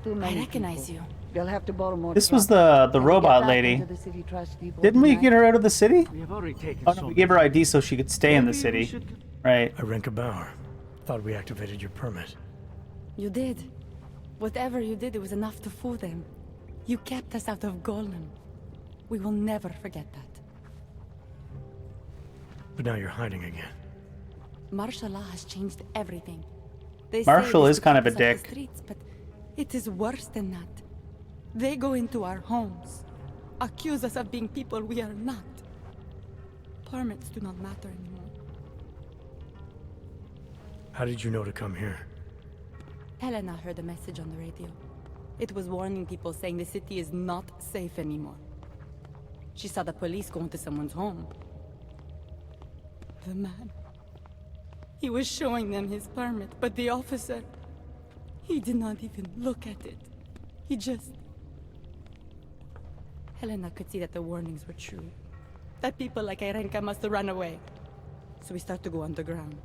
I recognize you. You'll have to borrow more. This was trucks. the When we get robot back lady. into the city trash depot Didn't we tonight- get her out of the city? We have already taken Oh no, we gave her ID so she could stay in the city. Right. Arenka Bauer. Thought we activated your permit. You did. Whatever you did, it was enough to fool them. You kept us out of Golem. We will never forget that. But now you're hiding again. Martial law has changed everything. They Marshall say is kind of a this to keep us off dick. the streets, but it is worse than that. They go into our homes, accuse us of being people we are not. Permits do not matter anymore. How did you know to come here? Helena heard a message on the radio. It was warning people, saying the city is not safe anymore. She saw the police go into someone's home. The man. He was showing them his permit, but the officer... he did not even look at it. He just... Helena could see that the warnings were true. That people like Arenka must have run away. So we start to go underground.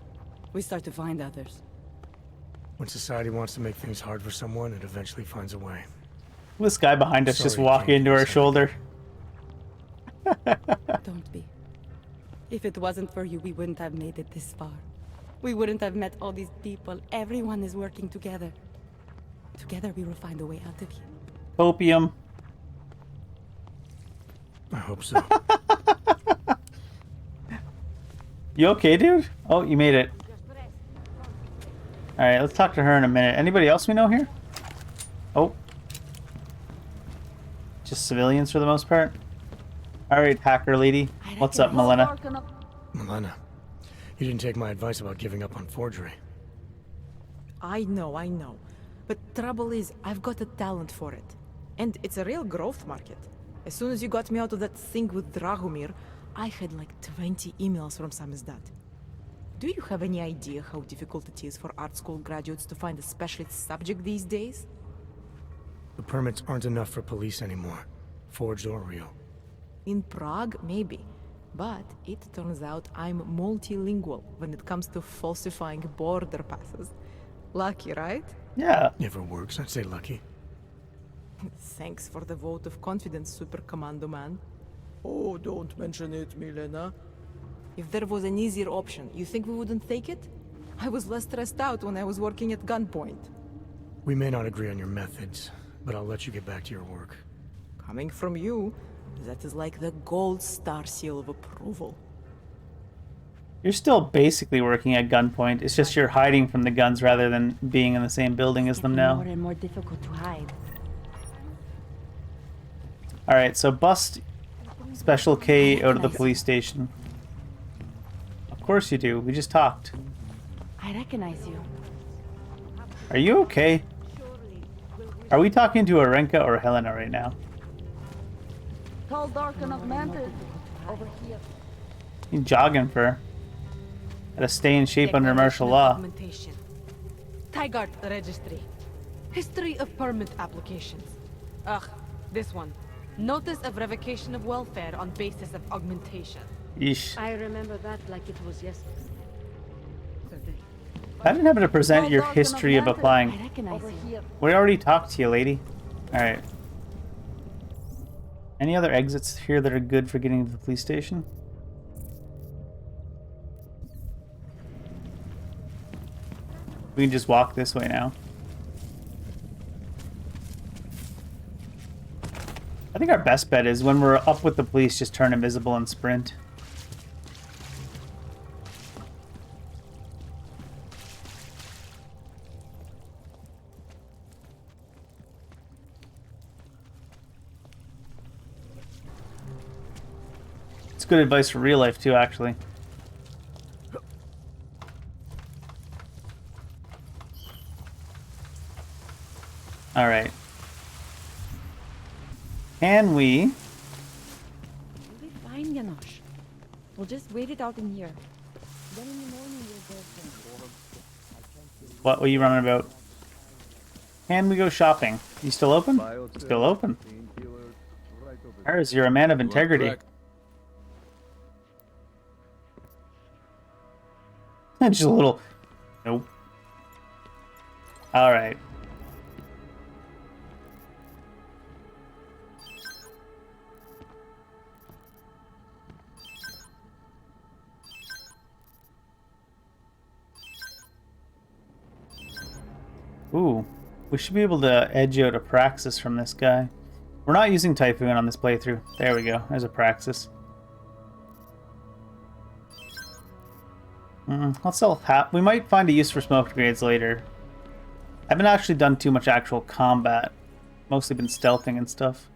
We start to find others. When society wants to make things hard for someone, it eventually finds a way. This guy behind us just Sorry, walking Jane, into our shoulder. Don't be. If it wasn't for you, we wouldn't have made it this far. We wouldn't have met all these people. Everyone is working together. Together we will find a way out of here. Opium. I hope so. You okay, dude? Oh, you made it. Alright, let's talk to her in a minute. Anybody else we know here? Oh. Just civilians for the most part? Alright, hacker lady. What's up, Milena? Milena, you didn't take my advice about giving up on forgery. I know. But trouble is, I've got a talent for it. And it's a real growth market. As soon as you got me out of that thing with Dragomir, I had like 20 emails from Samizdat. Do you have any idea how difficult it is for art school graduates to find a specialist subject these days? The permits aren't enough for police anymore, forged or real. In Prague, maybe. But it turns out I'm multilingual when it comes to falsifying border passes. Lucky, right? Yeah. If it works, I'd say lucky. Thanks for the vote of confidence, Super Commando Man. Oh, don't mention it, Milena. If there was an easier option, you think we wouldn't take it? I was less stressed out when I was working at gunpoint. We may not agree on your methods, but I'll let you get back to your work. Coming from you, that is like the gold star seal of approval. You're still basically working at gunpoint. It's just you're hiding from the guns rather than being in the same building as them now. More and more difficult to hide. Alright, so bust Special K out of the police station. Of course you do. We just talked. I recognize you. Are you okay? Are we talking to Arenka or Helena right now? Tall, dark, and augmented. Over here. You jogging for her. Gotta stay in shape under martial law. Tigard Registry. History of permit applications. Ugh, this one. Notice of revocation of welfare on basis of augmentation. Yeesh. I remember that like it was yesterday. I didn't happen to present your history of applying. I recognize you. We already talked to you, lady. Alright. Any other exits here that are good for getting to the police station? We can just walk this way now. I think our best bet is when we're up with the police, just turn invisible and sprint. It's good advice for real life too, actually. All right. Can we? We'll be fine, Janosch. We'll just wait it out in here. Then in the morning we'll go. What were you running about? Can we go shopping? You still open? Still open. Ours, you're a man of integrity. Just a little. Nope. All right. Ooh, we should be able to edge out a Praxis from this guy. We're not using Typhoon on this playthrough. There we go. There's a Praxis. Let's sell we might find a use for smoke grenades later. I haven't actually done too much actual combat. Mostly been stealthing and stuff.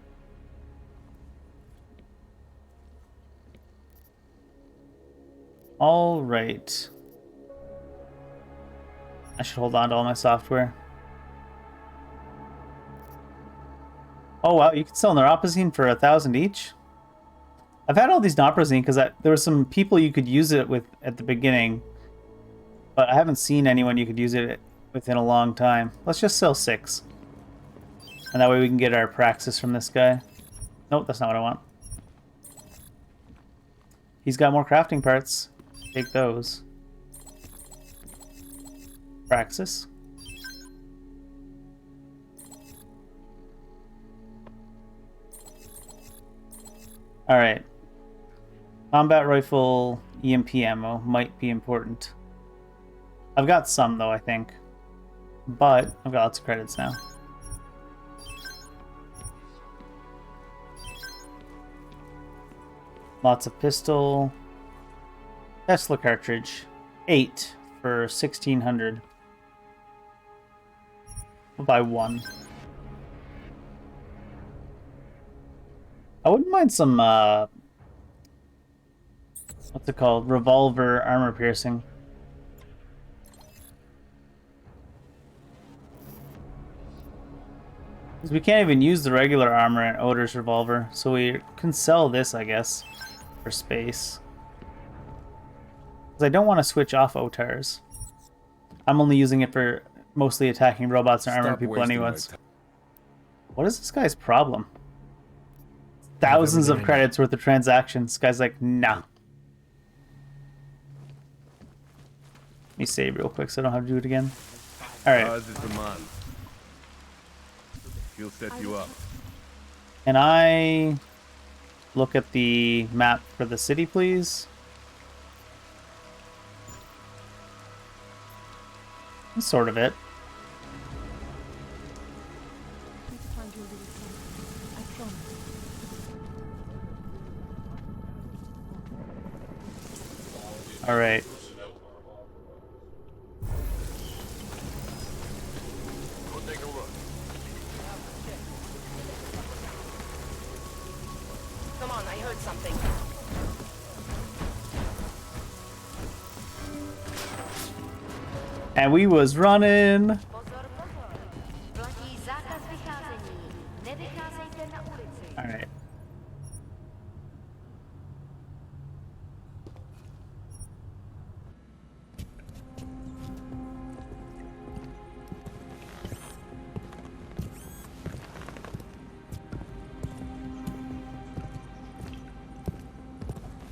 All right. I should hold on to all my software. Oh wow, you can sell Neuropozyne for 1,000 each? I've had all these Neuropozyne because there were some people you could use it with at the beginning, but I haven't seen anyone you could use it with in a long time. Let's just sell 6. And that way we can get our Praxis from this guy. Nope, that's not what I want. He's got more crafting parts. Take those. Praxis. Alright. Combat rifle EMP ammo might be important. I've got some though, I think. But I've got lots of credits now. Lots of pistol. Tesla cartridge. 8 for 1,600. We'll buy 1. I wouldn't mind some, what's it called? Revolver armor piercing. Because we can't even use the regular armor in Odor's revolver, so we can sell this, I guess, for space. Because I don't want to switch off Otar's. I'm only using it for mostly attacking robots and armored people anyways. What is this guy's problem? Thousands of credits worth of transactions. This guy's like, nah. Let me save real quick so I don't have to do it again. Alright. He'll set you up. Can I look at the map for the city, please? That's sort of it. All right. Come on, I heard something. And we was running. All right.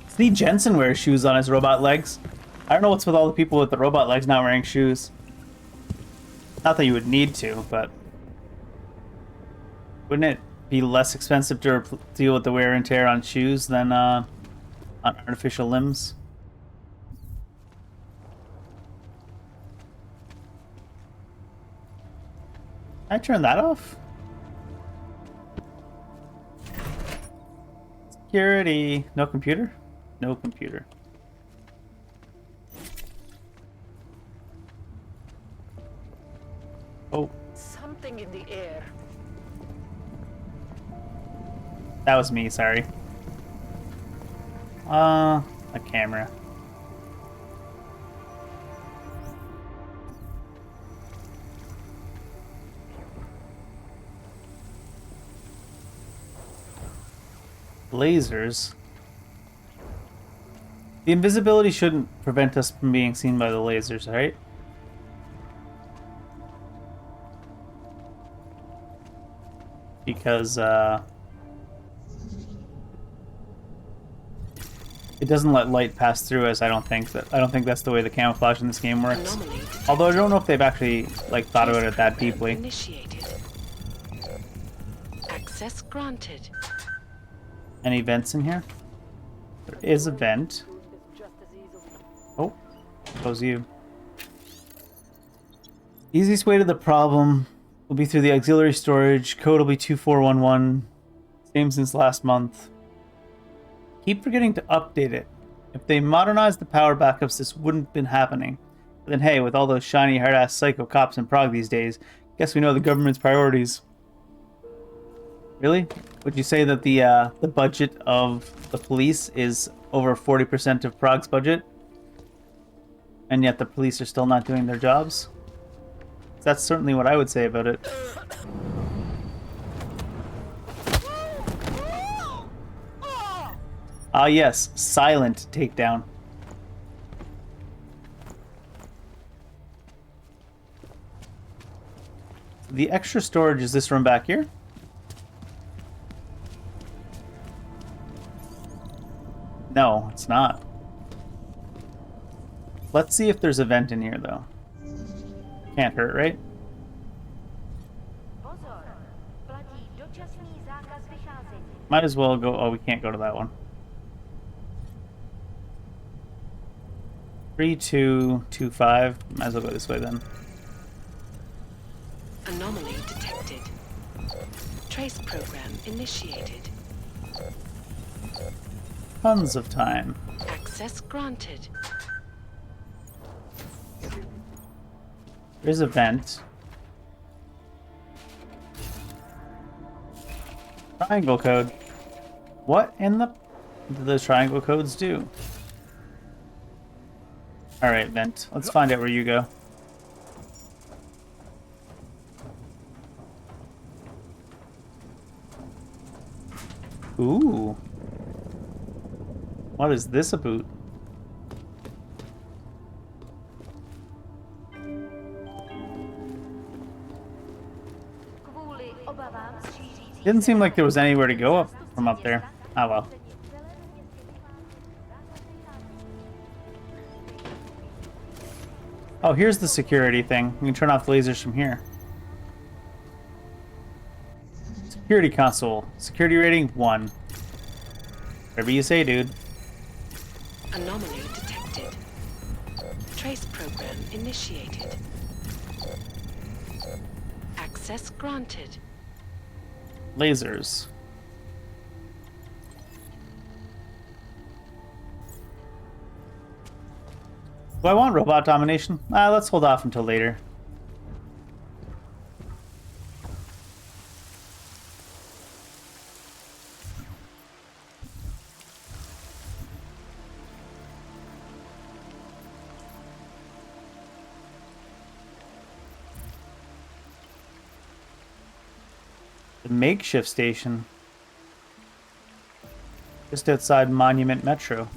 See, Jensen wears shoes on his robot legs. I don't know what's with all the people with the robot legs not wearing shoes. Not that you would need to, but wouldn't it be less expensive to deal with the wear and tear on shoes than on artificial limbs? Can I turn that off? Security. No computer? No computer. Oh. Something in the air. That was me, sorry. A camera. Lasers. The invisibility shouldn't prevent us from being seen by the lasers, right? Because it doesn't let light pass through us. I don't think that's the way the camouflage in this game works. Although I don't know if they've actually like thought about it that deeply. Initiated. Access granted. Any vents in here? There is a vent. Oh, goes you. Easiest way to the problem will be through the auxiliary storage. Code will be 2411. Same since last month. Keep forgetting to update it. If they modernized the power backups, this wouldn't have been happening. But then hey, with all those shiny hard-ass psycho cops in Prague these days, guess we know the government's priorities. Really? Would you say that the budget of the police is over 40% of Prague's budget? And yet the police are still not doing their jobs? That's certainly what I would say about it. Ah yes, silent takedown. The extra storage is this room back here? No, it's not. Let's see if there's a vent in here, though. Can't hurt, right? Might as well go... Oh, we can't go to that one. 3225. Might as well go this way, then. Anomaly detected. Trace program initiated. Tons of time. Access granted. There's a vent. Triangle code. What in the... do those triangle codes do? Alright, vent. Let's find out where you go. Ooh. What is this about? Didn't seem like there was anywhere to go up from up there. Oh well. Oh, here's the security thing. We can turn off lasers from here. Security console. Security rating 1. Whatever you say, dude. Anomaly detected. Trace program initiated. Access granted. Lasers. Do I want robot domination? Let's hold off until later. The makeshift station. Just outside Monument Metro.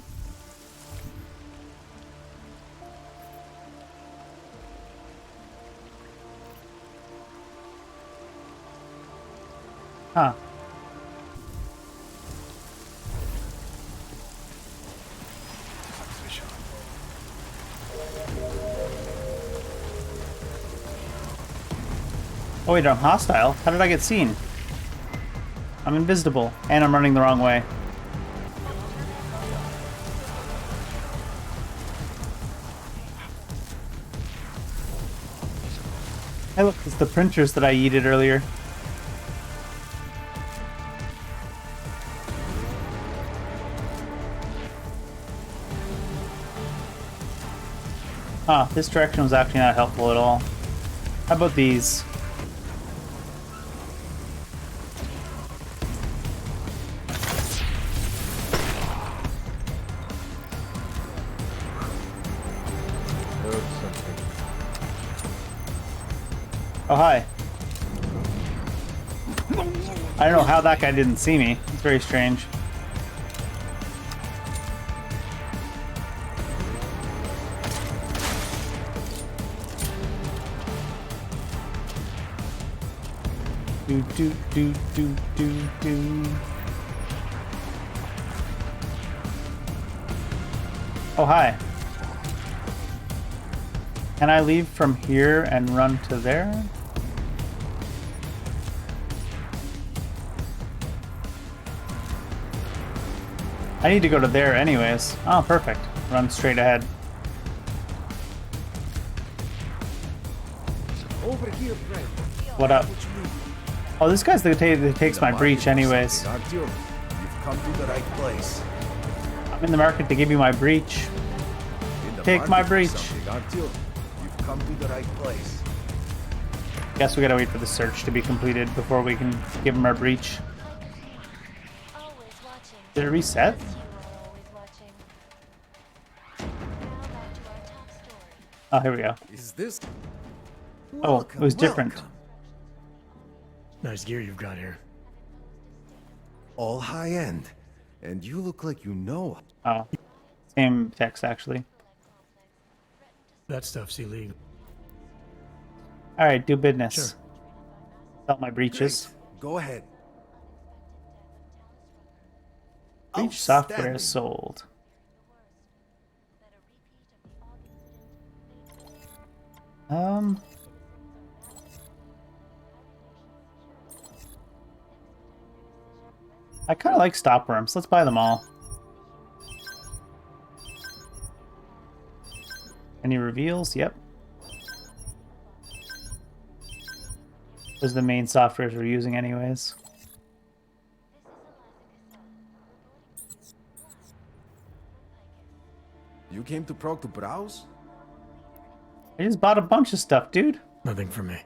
Huh. Oh wait, I'm hostile? How did I get seen? I'm invisible, and I'm running the wrong way. Hey look, it's the printers that I yeeted earlier. Huh, this direction was actually not helpful at all. How about these? Oh, hi. I don't know how that guy didn't see me. It's very strange. Do do do do do do. Oh, hi. Can I leave from here and run to there? I need to go to there anyways. Oh, perfect. Run straight ahead. Over here, friend. What up? Oh, this guy's the that takes my breach anyways. Aren't you? You've come to the right place. I'm in the market to give you my breach. Take my breach. Aren't you? You've come to the right place. Guess we gotta wait for the search to be completed before we can give him our breach. Did it reset? Oh, here we go. Is this? Oh, it was different. Nice gear you've got here. All high end. And you look like you know. Oh, same text actually. That stuff's illegal. All right, do business. Sure. Sell my breaches. Great. Go ahead. Breach software is sold. I kind of like stopworms. Let's buy them all. Any reveals? Yep. Those are the main softwares we're using anyways. You came to Prague to browse? I just bought a bunch of stuff, dude. Nothing for me.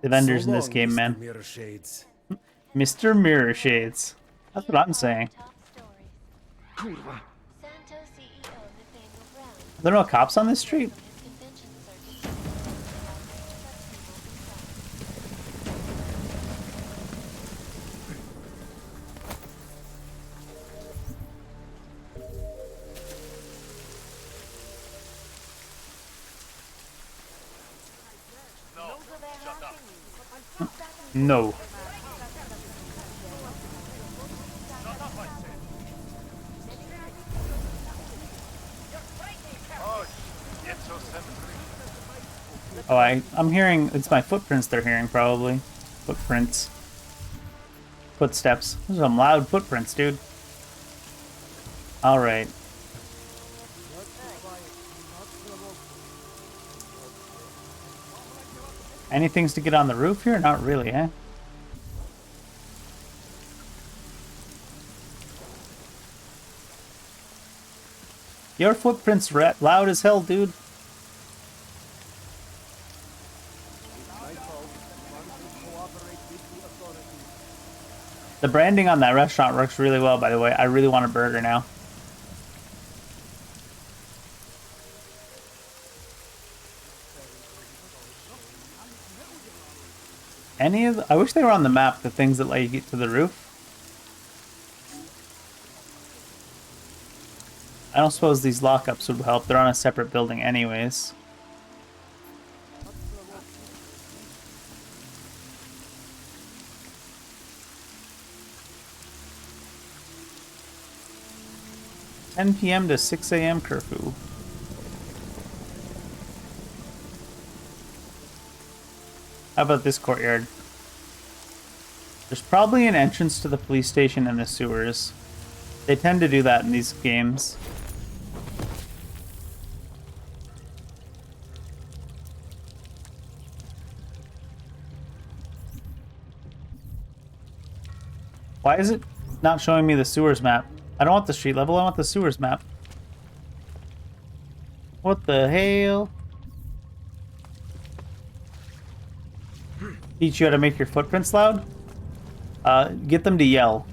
The vendors So in this long, game, Mr. man. Mirror Shades. Mr. Mirror Shades. That's what I'm saying. Kurwa. Are there no cops on this street? No. Oh, I'm hearing, it's my footprints they're hearing, probably. Footprints. Footsteps. Those are some loud footprints, dude. Alright. Any things to get on the roof here? Not really, eh? Your footprints loud as hell, dude. The branding on that restaurant works really well, by the way. I really want a burger now. I wish they were on the map, the things that let you get to the roof. I don't suppose these lockups would help. They're on a separate building anyways. (10 p.m. to 6 a.m. curfew). How about this courtyard? There's probably an entrance to the police station and the sewers. They tend to do that in these games. Why is it not showing me the sewers map? I don't want the street level, I want the sewers map. What the hell? Teach you how to make your footprints loud? Get them to yell.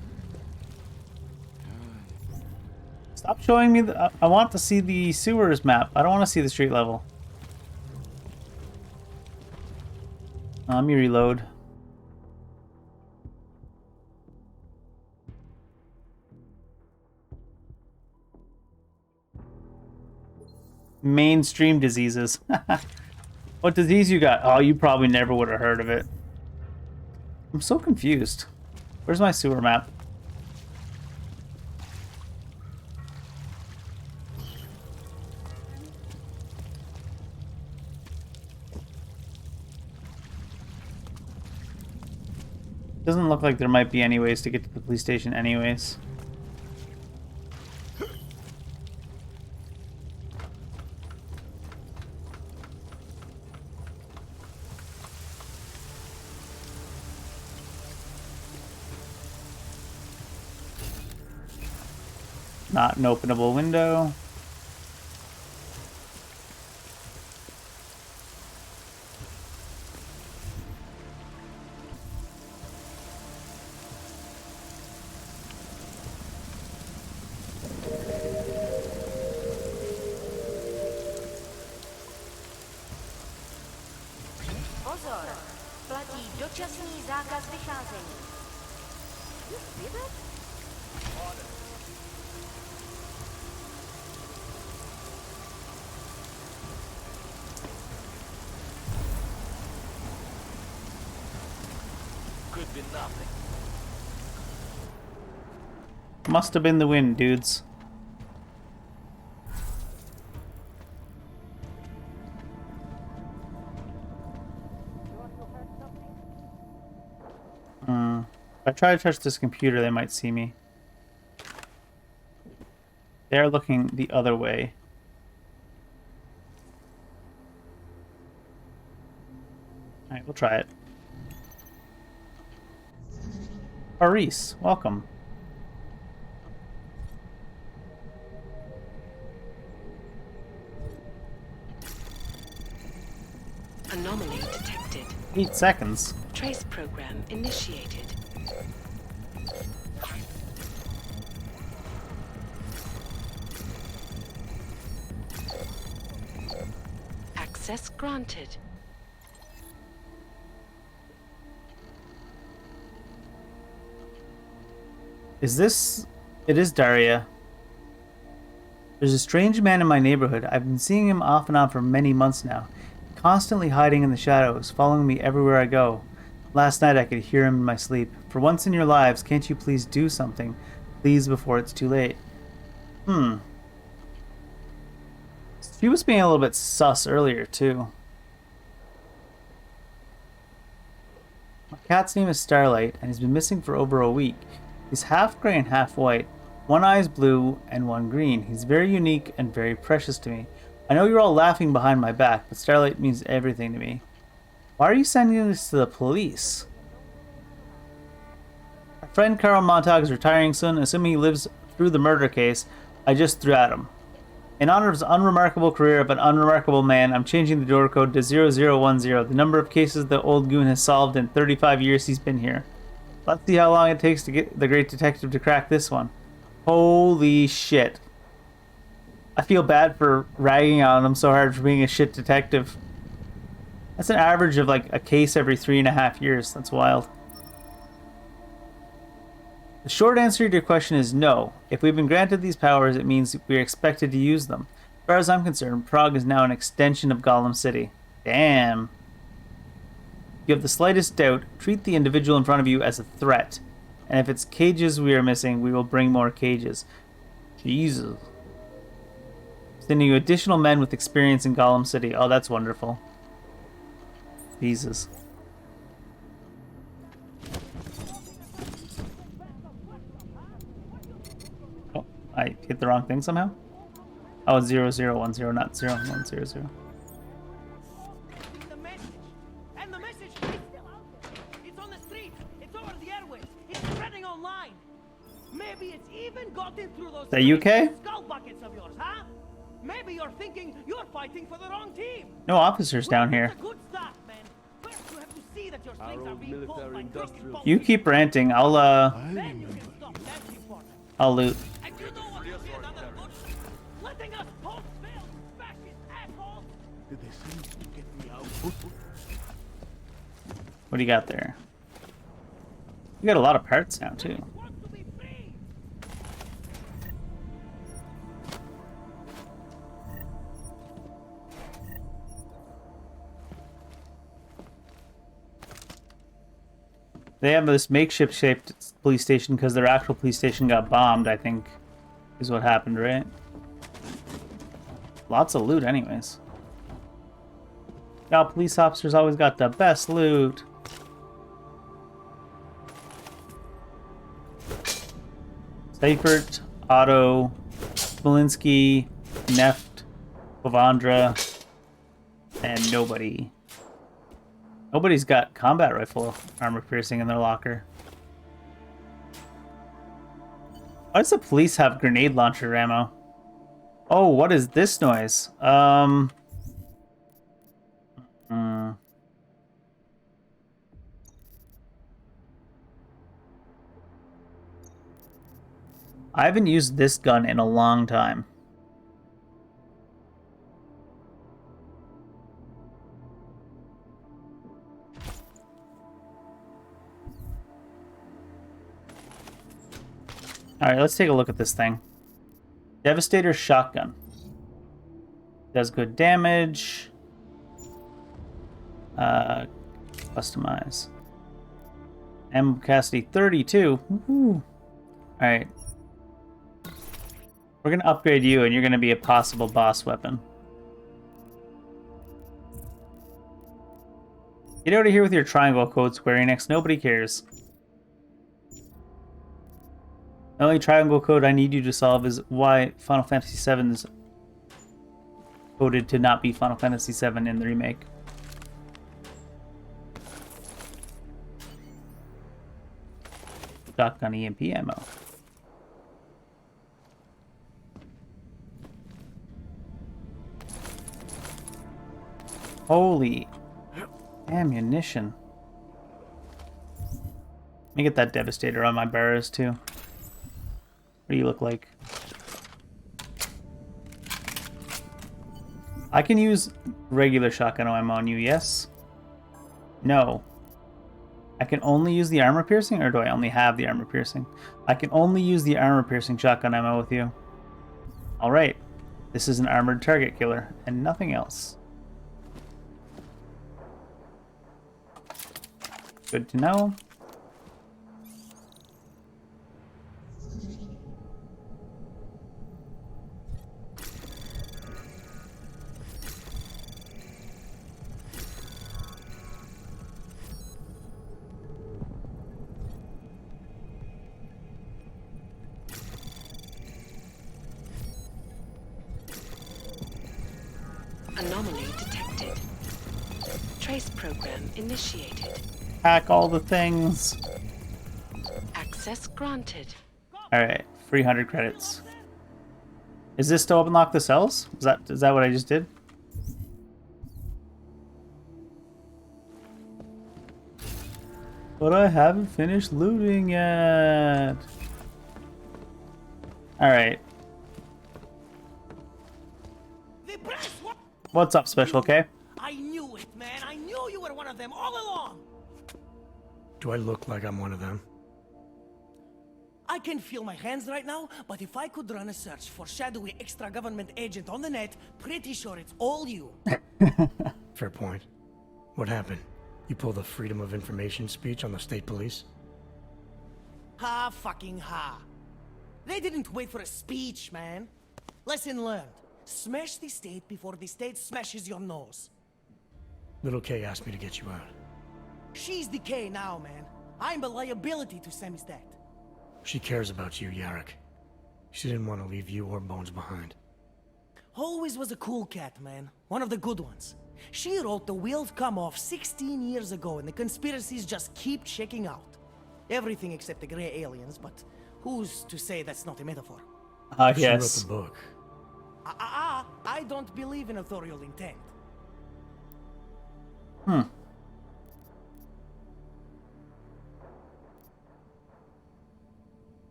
Stop showing me I want to see the sewers map. I don't want to see the street level. Let me reload. Mainstream diseases. What disease you got? Oh, you probably never would have heard of it. I'm so confused. Where's my sewer map? Doesn't look like there might be any ways to get to the police station anyways. Not an openable window. Pozor, platí dočasný zákaz vycházení. You see that? Could be nothing. Must have been the wind, dudes. If I try to touch this computer, they might see me. They're looking the other way. Alright, we'll try it. Paris, welcome. Anomaly detected. 8 seconds. Trace program initiated. Access granted. Is this... It is Daria. There's a strange man in my neighborhood. I've been seeing him off and on for many months now. Constantly hiding in the shadows, following me everywhere I go. Last night I could hear him in my sleep. For once in your lives, can't you please do something? Please, before it's too late. She was being a little bit sus earlier, too. My cat's name is Starlight, and he's been missing for over a week. He's half gray and half white. One eye is blue and one green. He's very unique and very precious to me. I know you're all laughing behind my back, but Starlight means everything to me. Why are you sending this to the police? My friend Carl Montag is retiring soon. Assuming he lives through the murder case, I just threw at him. In honor of his unremarkable career of an unremarkable man, I'm changing the door code to 0010, the number of cases the old goon has solved in 35 years he's been here. Let's see how long it takes to get the great detective to crack this one. Holy shit. I feel bad for ragging on him so hard for being a shit detective. That's an average of like a case every 3.5 years. That's wild. The short answer to your question is no. If we've been granted these powers, it means we're expected to use them. As far as I'm concerned, Prague is now an extension of Gollum City. Damn. If you have the slightest doubt, treat the individual in front of you as a threat. And if it's cages we are missing, we will bring more cages. Jesus. Sending you additional men with experience in Gollum City. Oh, that's wonderful. Jesus. Oh, I hit the wrong thing somehow? Oh, it's 0010, not 0100. And the message is still out there. It's on the streets. It's over the airways. It's spreading online. Maybe it's even gotten through those Is that UK? skull buckets of yours, huh? Maybe you're thinking you're fighting for the wrong team. No officers down here. It's a good start, man. First you have to see that your strings are being pulled by crooked bolts. You keep ranting. I'll Then you can stop dancing for them. I'll loot. And you know what would be another good thing? Letting us post failed fascist assholes. Did they send you to get me out? What do you got there? You got a lot of parts now, too. They have this makeshift-shaped police station because their actual police station got bombed, I think, is what happened, right? Lots of loot, anyways. Y'all police officers always got the best loot. Seifert, Otto, Smolinski, Neft, Povandra, and nobody. Nobody's got combat rifle armor piercing in their locker. Why does the police have grenade launcher ammo? Oh, what is this noise? I haven't used this gun in a long time. Alright, let's take a look at this thing. Devastator shotgun. Does good damage. Customize. Ammo capacity 32. Woohoo. Alright. We're gonna upgrade you and you're gonna be a possible boss weapon. Get out of here with your triangle code, Square Enix. Nobody cares. The only triangle code I need you to solve is why Final Fantasy VII is coded to not be Final Fantasy VII in the remake. Shotgun EMP ammo. Holy ammunition. Let me get that Devastator on my barrows too. What do you look like? I can use regular shotgun ammo on you, yes? No. I can only use the armor piercing, or do I only have the armor piercing? I can only use the armor piercing shotgun ammo with you. Alright. This is an armored target killer, and nothing else. Good to know. Anomaly detected. Trace program initiated. Hack all the things. Access granted. Alright, 300 credits. Is this to unlock the cells? Is that what I just did? But I haven't finished looting yet. Alright. What's up, Special K? I knew it, man. I knew you were one of them all along. Do I look like I'm one of them? I can feel my hands right now, but if I could run a search for shadowy extra-government agent on the net, pretty sure it's all you. Fair point. What happened? You pulled a Freedom of Information speech on the state police? Ha fucking ha. They didn't wait for a speech, man. Lesson learned. Smash the state before the state smashes your nose. Little K asked me to get you out. She's the K now, man. I'm a liability to Samizdat. She cares about you, Yarrick. She didn't want to leave you or Bones behind. Always was a cool cat, man. One of the good ones. She wrote The Wheels Come Off 16 years ago, and the conspiracies just keep checking out. Everything except the gray aliens, but who's to say that's not a metaphor? She wrote the book. I don't believe in authorial intent.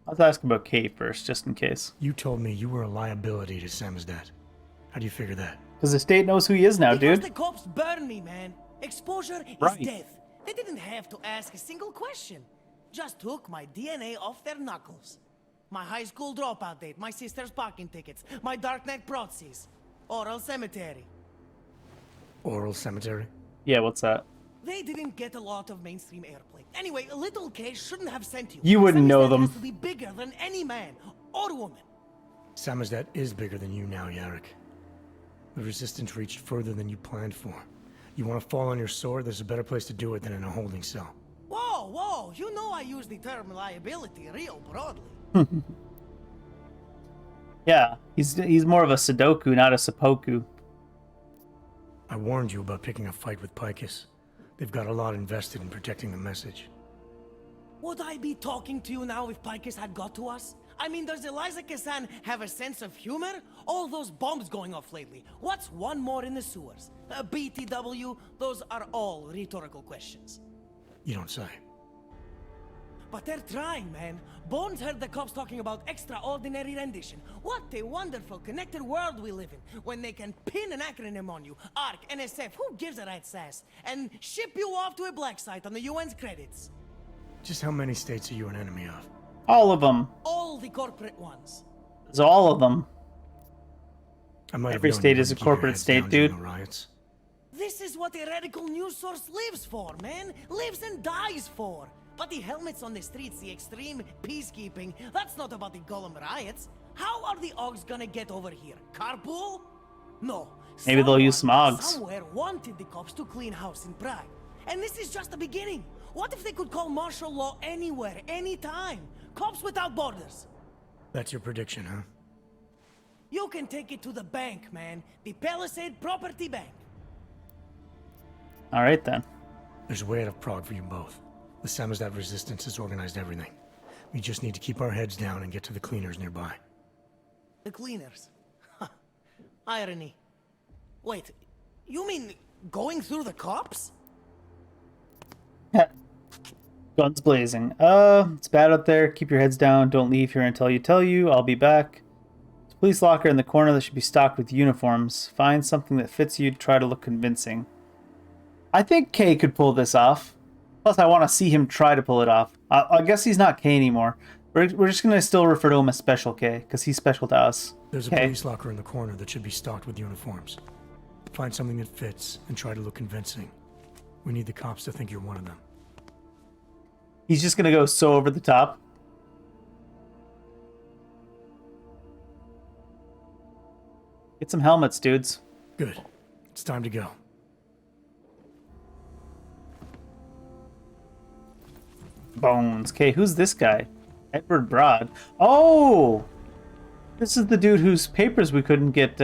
Let's ask about K first, just in case. You told me you were a liability to Samizdat. How do you figure that? Because the state knows who he is now, Because dude. the cops burn me, man. Exposure Right. is death. They didn't have to ask a single question. Just took my DNA off their knuckles. My high school dropout date, my sister's parking tickets, my darknet proxies. Oral cemetery. Oral cemetery? Yeah, what's that? They didn't get a lot of mainstream airplay. Anyway, Little K shouldn't have sent you. You wouldn't know Samizdat them. has to be bigger than any man or woman. Samizdat is bigger than you now, Yarrick. The Resistance reached further than you planned for. You want to fall on your sword, there's a better place to do it than in a holding cell. Whoa, whoa, you know I use the term liability real broadly. Yeah, he's more of a Sudoku, not a Seppuku. I warned you about picking a fight with Picus. They've got a lot invested in protecting the message. Would I be talking to you now if Picus had got to us? I mean, does Eliza Kazan have a sense of humor? All those bombs going off lately. What's one more in the sewers? BTW? Those are all rhetorical questions. You don't say. But they're trying, man. Bones heard the cops talking about extraordinary rendition. What a wonderful, connected world we live in, when they can pin an acronym on you, ARC, NSF, who gives a rat's ass, and ship you off to a black site on the UN's credits. Just how many states are you an enemy of? All of them. All the corporate ones. It's all of them. I might have Every known state you is a wouldn't keep your corporate heads state, down during dude. the riots. This is what a radical news source lives for, man. Lives and dies for. But the helmets on the streets, the extreme peacekeeping, that's not about the Golem riots. How are the Augs gonna get over here? Carpool? No. Maybe they'll use some Someone Augs. somewhere wanted the cops to clean house in Prague. And this is just the beginning. What if they could call martial law anywhere, anytime? Cops without borders. That's your prediction, huh? You can take it to the bank, man. The Palisade Property Bank. All right, then. There's a way out of Prague for you both. The Samizdat resistance has organized everything. We just need to keep our heads down and get to the cleaners nearby. The cleaners. Irony. Wait, you mean going through the cops? Guns blazing. It's bad out there. Keep your heads down. Don't leave here until you tell you. I'll be back. There's a police locker in the corner that should be stocked with uniforms. Find something that fits you. Try to look convincing. I think K could pull this off. Plus, I want to see him try to pull it off. I guess he's not K anymore. We're just going to still refer to him as Special K, because he's special to us. There's a K. police locker in the corner that should be stocked with uniforms. Find something that fits and try to look convincing. We need the cops to think you're one of them. He's just going to go so over the top. Get some helmets, dudes. Good. It's time to go. Bones. Okay, who's this guy? Edward Broad. Oh! This is the dude whose papers we couldn't get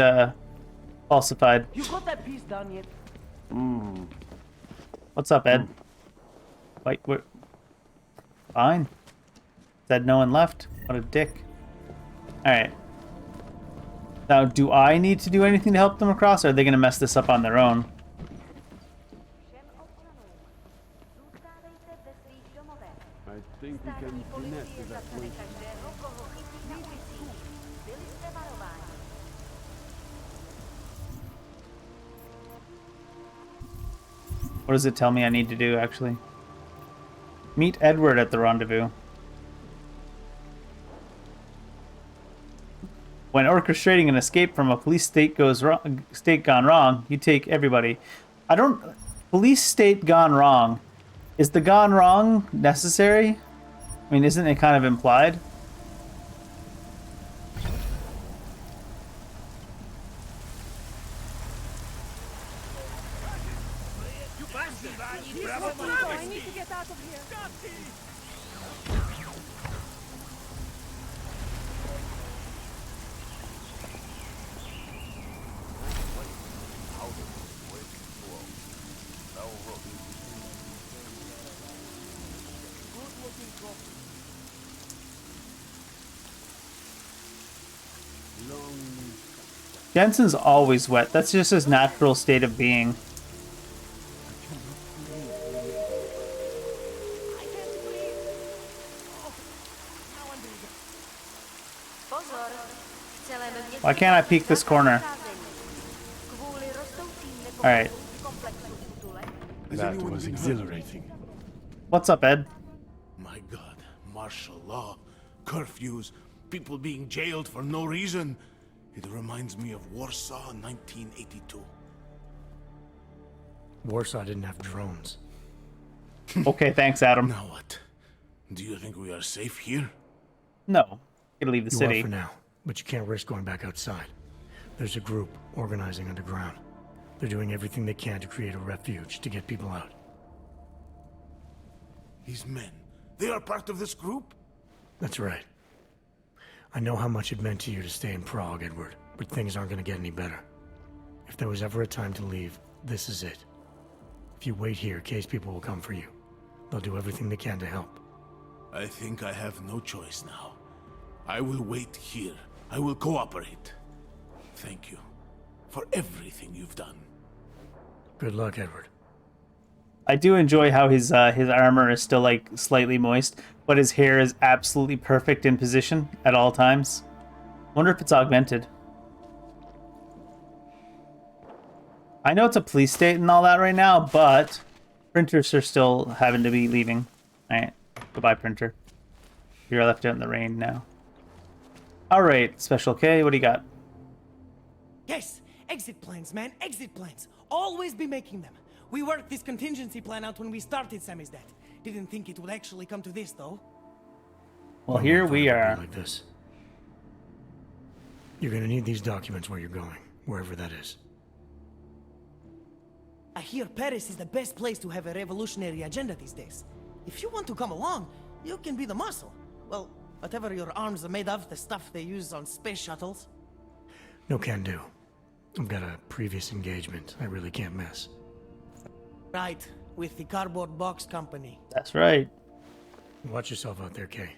Falsified. You got that piece done yet? What's up, Ed? Wait, what? Fine. Said no one left. What a dick. Alright. Now, do I need to do anything to help them across, or are they going to mess this up on their own? I think we can finesse the evacuation. What does it tell me I need to do, actually? Meet Edward at the rendezvous. When orchestrating an escape from a police state gone wrong, you take everybody. Police state gone wrong. Is the gone wrong necessary? I mean, isn't it kind of implied? I need to get out of here. Jensen's always wet. That's just his natural state of being. Why can't I peek this corner? Alright. That was exhilarating. What's up, Ed? My God, martial law, curfews, people being jailed for no reason. It reminds me of Warsaw in 1982. Warsaw didn't have drones. Okay, thanks, Adam. Now what? Do you think we are safe here? No. Gotta leave the city. You are for now, but you can't risk going back outside. There's a group organizing underground. They're doing everything they can to create a refuge to get people out. These men, they are part of this group? That's right. I know how much it meant to you to stay in Prague, Edward, but things aren't going to get any better. If there was ever a time to leave, this is it. If you wait here, Kay's people will come for you. They'll do everything they can to help. I think I have no choice now. I will wait here. I will cooperate. Thank you for everything you've done. Good luck, Edward. I do enjoy how his armor is still like slightly moist, but his hair is absolutely perfect in position at all times. Wonder if it's augmented. I know it's a police state and all that right now, but printers are still having to be leaving. Alright, goodbye, printer. You're left out in the rain now. Alright, Special K, what do you got? Yes, exit plans, man, exit plans. Always be making them. We worked this contingency plan out when we started Sammy's death. Didn't think it would actually come to this, though. Well, here we are. Like this. You're gonna need these documents where you're going, wherever that is. I hear Paris is the best place to have a revolutionary agenda these days. If you want to come along, you can be the muscle. Well, whatever your arms are made of, the stuff they use on space shuttles. No can do. I've got a previous engagement I really can't miss. Right, with the cardboard box company. That's right. Watch yourself out there, Kay.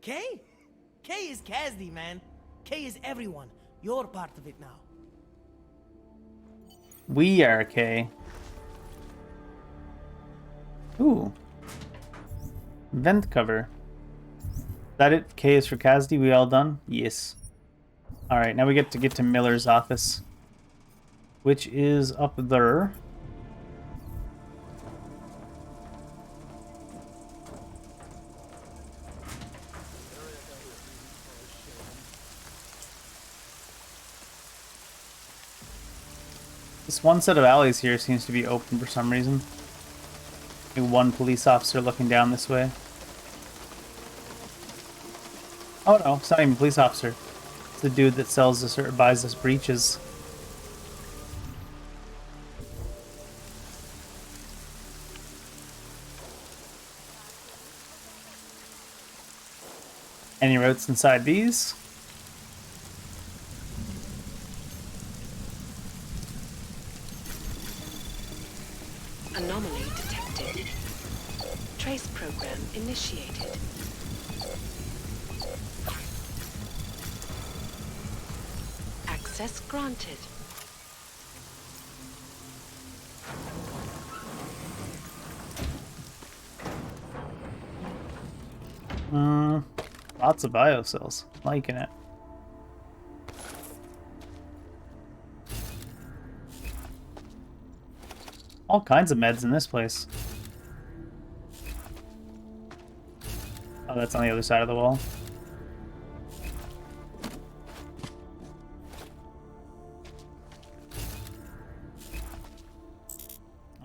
Kay? Kay is Kazdi, man. Kay is everyone. You're part of it now. We are K. Ooh. Vent cover. Is that it? K is for Kazdi. We all done? Yes. Alright, now we get to Miller's office, which is up there. This one set of alleys here seems to be open for some reason. Maybe one police officer looking down this way. Oh no, it's not even a police officer. It's the dude that sells us or buys us breeches. Any routes inside these? Anomaly detected. Trace program initiated. Access granted. Lots of biocells. Liking it. All kinds of meds in this place. Oh, that's on the other side of the wall.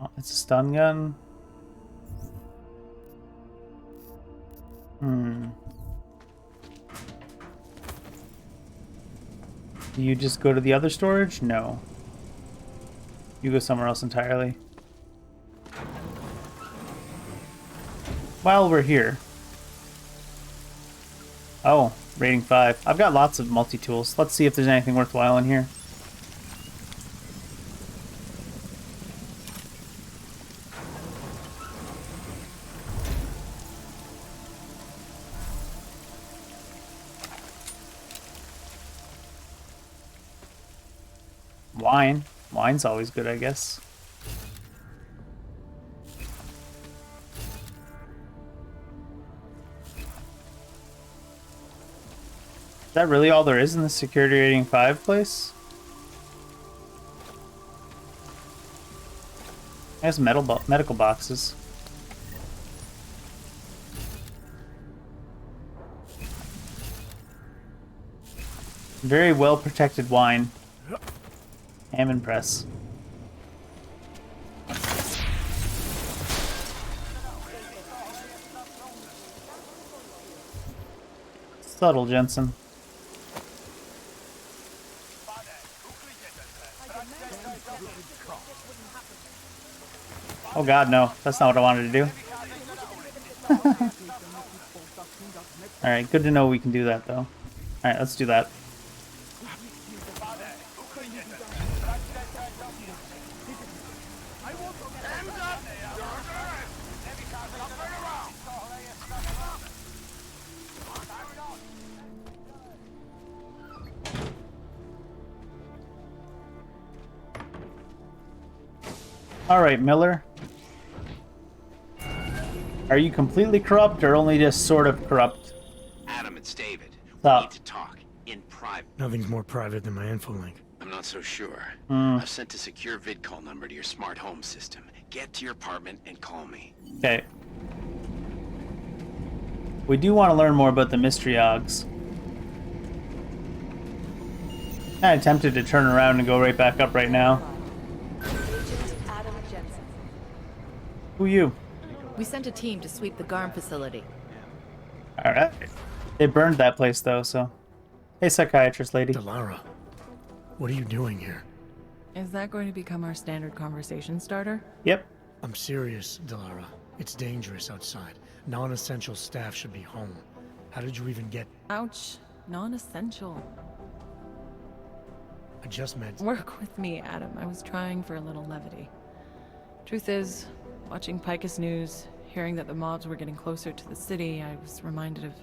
Oh, it's a stun gun. Do you just go to the other storage? No. You go somewhere else entirely. While we're here. Oh, rating 5. I've got lots of multi-tools. Let's see if there's anything worthwhile in here. Wine. Wine's always good, I guess. Is that really all there is in the security rating 5 place? I guess medical boxes. Very well protected wine. I'm impressed. Subtle, Jensen. Oh god, no. That's not what I wanted to do. Alright, good to know we can do that, though. Alright, let's do that. Alright, Miller. Are you completely corrupt or only just sort of corrupt? Adam, it's David. Stop. We need to talk in private. Nothing's more private than my info link. I'm not so sure. I've sent a secure vid call number to your smart home system. Get to your apartment and call me. Okay. We do want to learn more about the mystery Oggs. I attempted to turn around and go right back up right now. Who you? We sent a team to sweep the GARM facility. Alright. They burned that place though, so. Hey, psychiatrist lady. Delara, what are you doing here? Is that going to become our standard conversation starter? Yep. I'm serious, Delara. It's dangerous outside. Non-essential staff should be home. How did you even get... Ouch. Non-essential. I just meant... Work with me, Adam. I was trying for a little levity. Truth is, watching Picus News, hearing that the mobs were getting closer to the city, I was reminded of...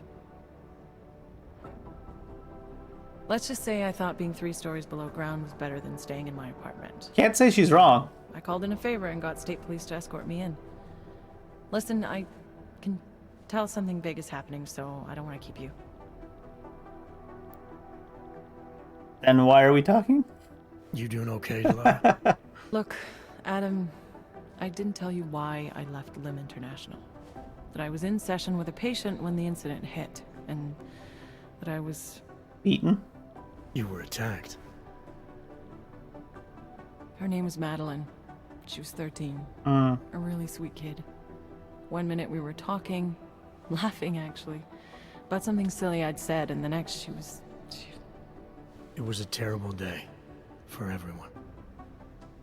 Let's just say I thought being 3 stories below ground was better than staying in my apartment. Can't say she's wrong. I called in a favor and got state police to escort me in. Listen, I can tell something big is happening, so I don't want to keep you. Then why are we talking? You doing okay, Delara? Look, Adam, I didn't tell you why I left Lim International. That I was in session with a patient when the incident hit, and that I was... Beaten? You were attacked. Her name was Madeline. She was 13. A really sweet kid. One minute we were talking, laughing actually, about something silly I'd said, and the next she was... It was a terrible day. For everyone.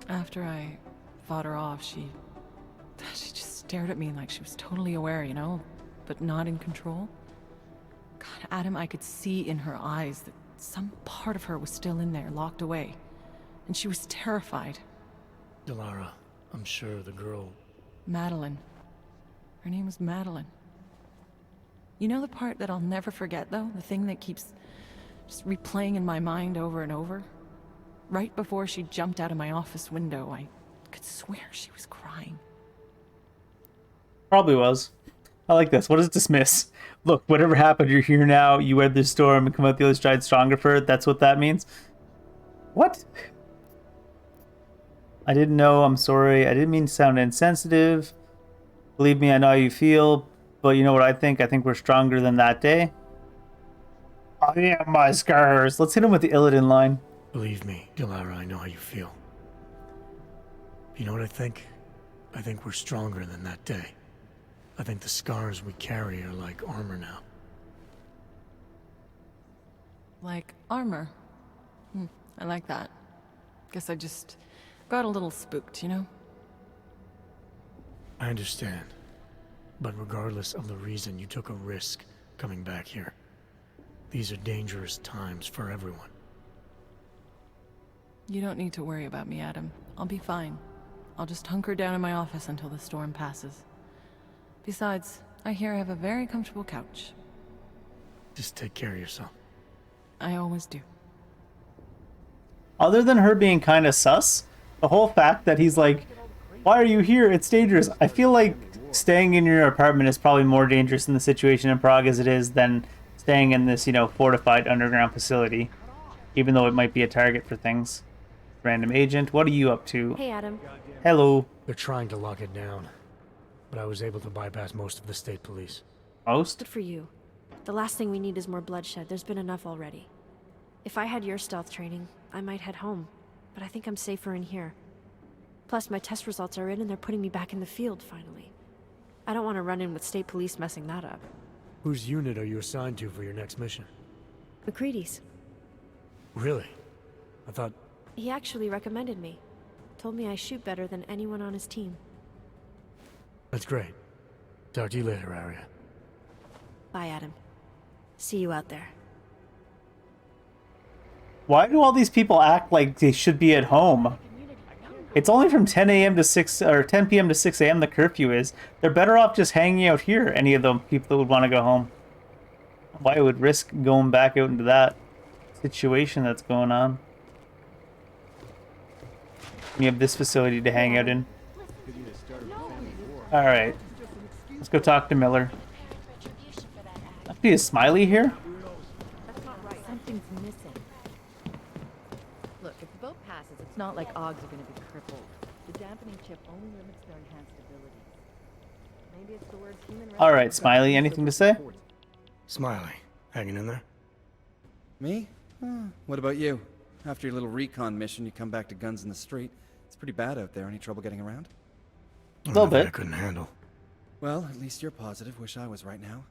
After I fought her off, she just stared at me like she was totally aware, you know, but not in control. God, Adam, I could see in her eyes that some part of her was still in there, locked away. And she was terrified. Delara, I'm sure the girl... Madeline. Her name was Madeline. You know the part that I'll never forget, though? The thing that keeps just replaying in my mind over and over? Right before she jumped out of my office window, I could swear she was crying. Probably was. I like this. What does dismiss? Look, whatever happened, you're here now. You weathered the storm and come out the other side stronger for it. That's what that means. What? I didn't know. I'm sorry. I didn't mean to sound insensitive. Believe me, I know how you feel. But you know what I think? I think we're stronger than that day. Oh yeah, my scars. Let's hit him with the Illidan line. Believe me, Dilara, I know how you feel. You know what I think? I think we're stronger than that day. I think the scars we carry are like armor now. Like armor? I like that. Guess I just got a little spooked, you know? I understand. But regardless of the reason, you took a risk coming back here. These are dangerous times for everyone. You don't need to worry about me, Adam. I'll be fine. I'll just hunker down in my office until the storm passes. Besides, I hear I have a very comfortable couch. Just take care of yourself. I always do. Other than her being kind of sus, the whole fact that he's like, why are you here? It's dangerous. I feel like staying in your apartment is probably more dangerous in the situation in Prague as it is than staying in this, fortified underground facility. Even though it might be a target for things. Random agent, what are you up to? Hey, Adam. Hello. They're trying to lock it down, but I was able to bypass most of the state police. Most? Good for you. The last thing we need is more bloodshed. There's been enough already. If I had your stealth training, I might head home. But I think I'm safer in here. Plus, my test results are in and they're putting me back in the field, finally. I don't want to run in with state police messing that up. Whose unit are you assigned to for your next mission? McCready's. Really? I thought... He actually recommended me. Told me I shoot better than anyone on his team. That's great. Talk to you later, Arya. Bye, Adam. See you out there. Why do all these people act like they should be at home? It's only from 10 a.m. to 6 or 10 p.m. to 6 a.m. the curfew is. They're better off just hanging out here, any of the people that would want to go home. Why would risk going back out into that situation that's going on? We have this facility to hang out in. Alright. Let's go talk to Miller. Must be a Smiley here? Something's missing. Look, if the boat passes, it's not like Oggs are going to be crippled. The dampening chip only limits their enhanced abilities. Maybe it's the words human... Alright, Smiley, anything to say? Smiley, hanging in there? Me? What about you? After your little recon mission, you come back to guns in the street. It's pretty bad out there. Any trouble getting around? A little bit. I couldn't handle. Well, at least you're positive. Wish I was right now.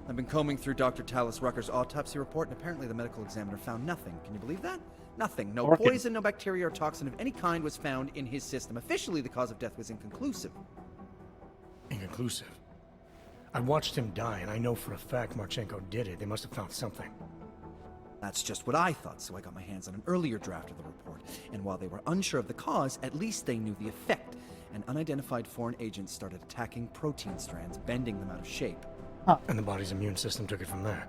I've been combing through Dr. Talis Rucker's autopsy report, and apparently the medical examiner found nothing. Can you believe that? Nothing. No poison, no bacteria or toxin of any kind was found in his system. Officially, the cause of death was inconclusive. Inconclusive? I watched him die, and I know for a fact Marchenko did it. They must have found something. That's just what I thought, so I got my hands on an earlier draft of the report. And while they were unsure of the cause, at least they knew the effect. An unidentified foreign agent started attacking protein strands, bending them out of shape. Huh. And the body's immune system took it from there.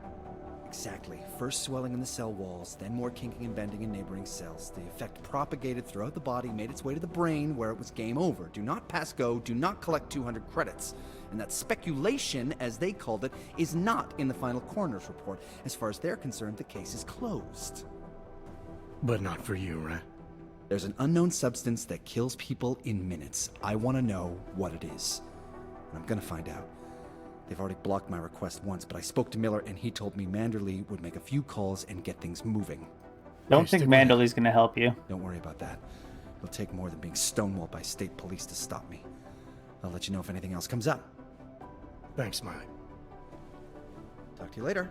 Exactly. First swelling in the cell walls, then more kinking and bending in neighboring cells. The effect propagated throughout the body, made its way to the brain, where it was game over. Do not pass go, do not collect 200 credits. And that speculation, as they called it, is not in the final coroner's report. As far as they're concerned, the case is closed. But not for you, right? There's an unknown substance that kills people in minutes. I want to know what it is. And I'm gonna find out. They've already blocked my request once, but I spoke to Miller and he told me Manderley would make a few calls and get things moving. Don't think Manderley's gonna help you. Don't worry about that. It'll take more than being stonewalled by state police to stop me. I'll let you know if anything else comes up. Thanks, Smiley. Talk to you later.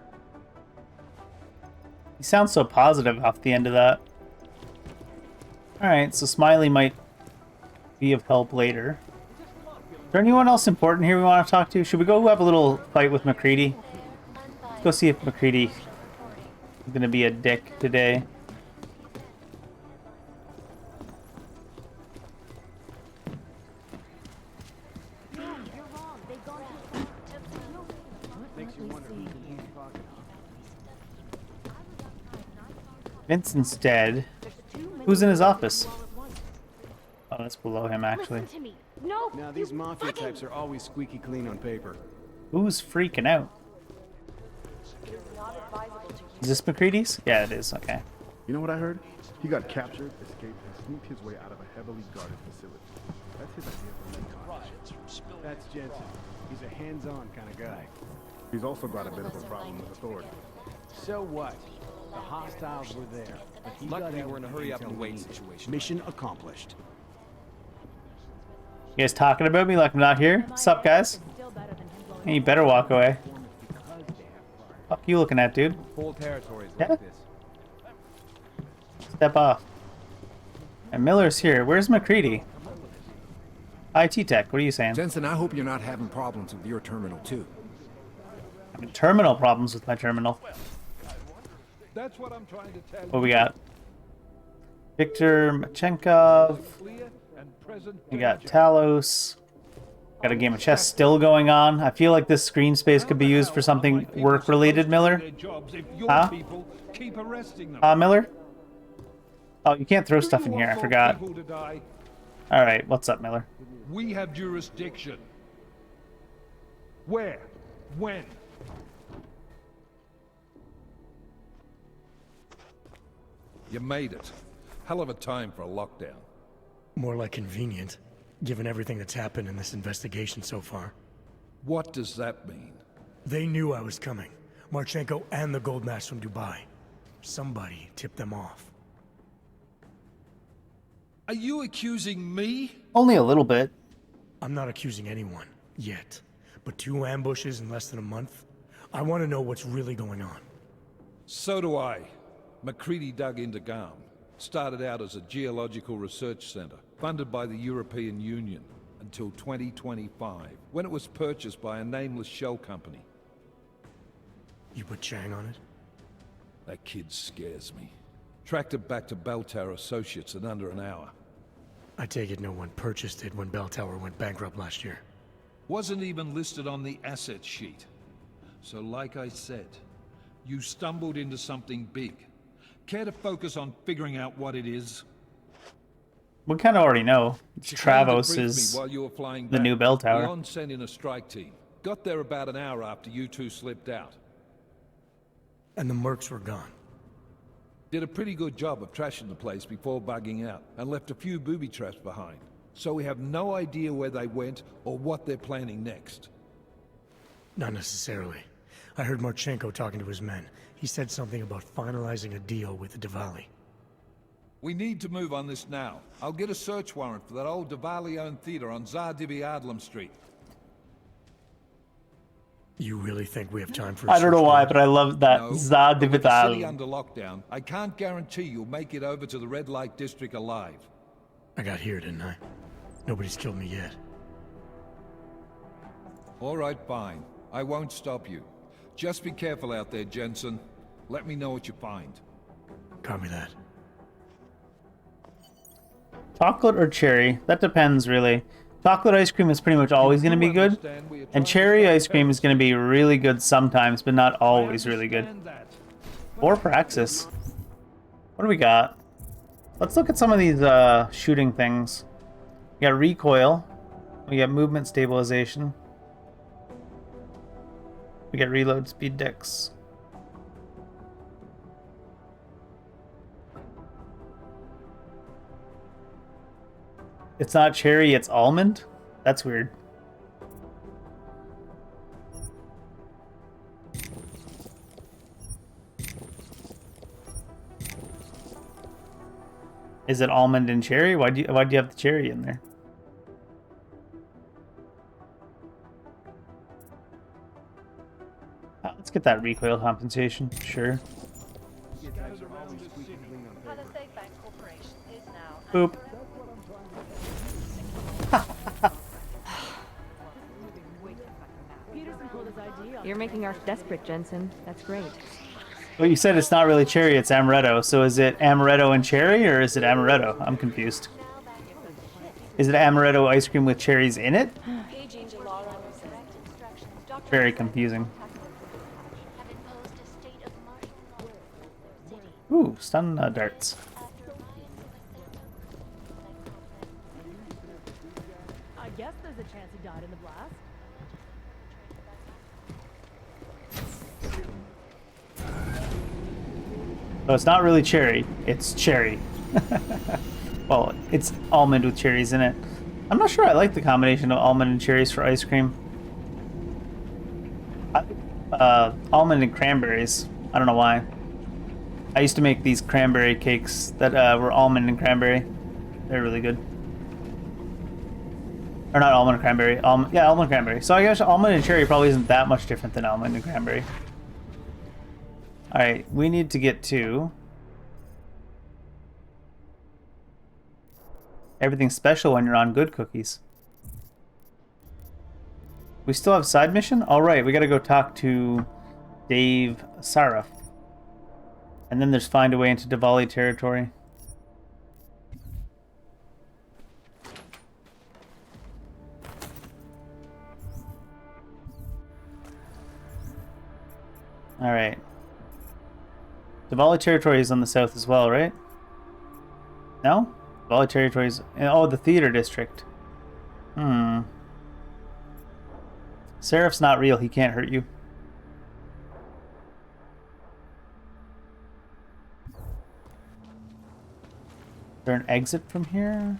He sounds so positive off the end of that. Alright, so Smiley might be of help later. Is there anyone else important here we want to talk to? Should we go have a little fight with McCready? Let's go see if McCready is going to be a dick today. we seeing here? Vincent's dead. Who's in his office? Oh, that's below him, actually. Listen to me. No. Now these mafia types are always squeaky clean on paper. Who's freaking out? Is this McCready's? Yeah, it is. Okay. You know what I heard? He got captured, escaped, and sneaked his way out of a heavily guarded facility. That's his idea for mentality. That's Jensen. He's a hands-on kind of guy. He's also got a bit of a problem with authority. So what? The hostiles were there. But he Luckily, got we're in a out hurry up until and wait we- situation. Mission accomplished. You guys talking about me like I'm not here? What's up, guys? Hey, you better walk away. Fuck you looking at, dude? Whole territories Yeah? like this. Step off. And Miller's here. Where's McCready? IT Tech, what are you saying? Jensen, I hope you're not having problems with your terminal too. Having terminal problems with my terminal. That's what I'm trying to tell you. What we got? Victor Machenkov. We got Talos. Got a game of chess still going on. I feel like this screen space could be used for something work-related, Miller. Huh? Miller? Oh, you can't throw stuff in here. I forgot. Alright, what's up, Miller? We have jurisdiction. Where? When? You made it. Hell of a time for a lockdown. More like convenient, given everything that's happened in this investigation so far. What does that mean? They knew I was coming. Marchenko and the gold mask from Dubai. Somebody tipped them off. Are you accusing me? Only a little bit. I'm not accusing anyone, yet. But 2 ambushes in less than a month? I want to know what's really going on. So do I. McCready dug into Garm. Started out as a geological research center, funded by the European Union, until 2025, when it was purchased by a nameless shell company. You put Chang on it? That kid scares me. Tracked it back to Bell Tower Associates in under an hour. I take it no one purchased it when Bell Tower went bankrupt last year. Wasn't even listed on the asset sheet. So like I said, you stumbled into something big. Care to focus on figuring out what it is? We kind of already know. She Travos came to brief is me while you were flying the back. new bell tower. Leon sent in a strike team. Got there about an hour after you two slipped out. And the mercs were gone. Did a pretty good job of trashing the place before bugging out, and left a few booby traps behind. So we have no idea where they went or what they're planning next. Not necessarily. I heard Marchenko talking to his men. He said something about finalizing a deal with the Diwali. We need to move on this now. I'll get a search warrant for that old Diwali-owned theater on Tsar Dibi Adlam Street. You really think we have time for? I don't know why, but I love that. No, Zad but with the city Divital. under lockdown, I can't guarantee you'll make it over to the red light district alive. I got here, didn't I? Nobody's killed me yet. All right, fine. I won't stop you. Just be careful out there, Jensen. Let me know what you find. Copy that. Chocolate or cherry? That depends, really. Chocolate ice cream is pretty much always going to be good. And cherry ice cream is going to be really good sometimes, but not always really good. Or Praxis. What do we got? Let's look at some of these shooting things. We got recoil. We got movement stabilization. We got reload speed dex. It's not cherry, it's almond? That's weird. Is it almond and cherry? Why'd you have the cherry in there? Let's get that recoil compensation, sure. Boop. You're making us desperate, Jensen. That's great. Well, you said it's not really cherry, it's amaretto. So is it amaretto and cherry, or is it amaretto? I'm confused. Is it amaretto ice cream with cherries in it? Very confusing. Ooh, stun darts. I guess there's a chance he died in the blast. So it's not really cherry, it's cherry. Well, it's almond with cherries in it. I'm not sure I like the combination of almond and cherries for ice cream. Almond and cranberries. I don't know why. I used to make these cranberry cakes that were almond and cranberry. They're really good. Or not almond and cranberry. Yeah, almond and cranberry. So I guess almond and cherry probably isn't that much different than almond and cranberry. Alright, we need to get to... everything special when you're on good cookies. We still have side mission? Alright, we gotta go talk to Dave Saraf. And then there's find a way into Diwali territory. Alright. Diwali territory is on the south as well, right? No? Diwali territory is... oh, the theater district. Seraph's not real, he can't hurt you. Is there an exit from here?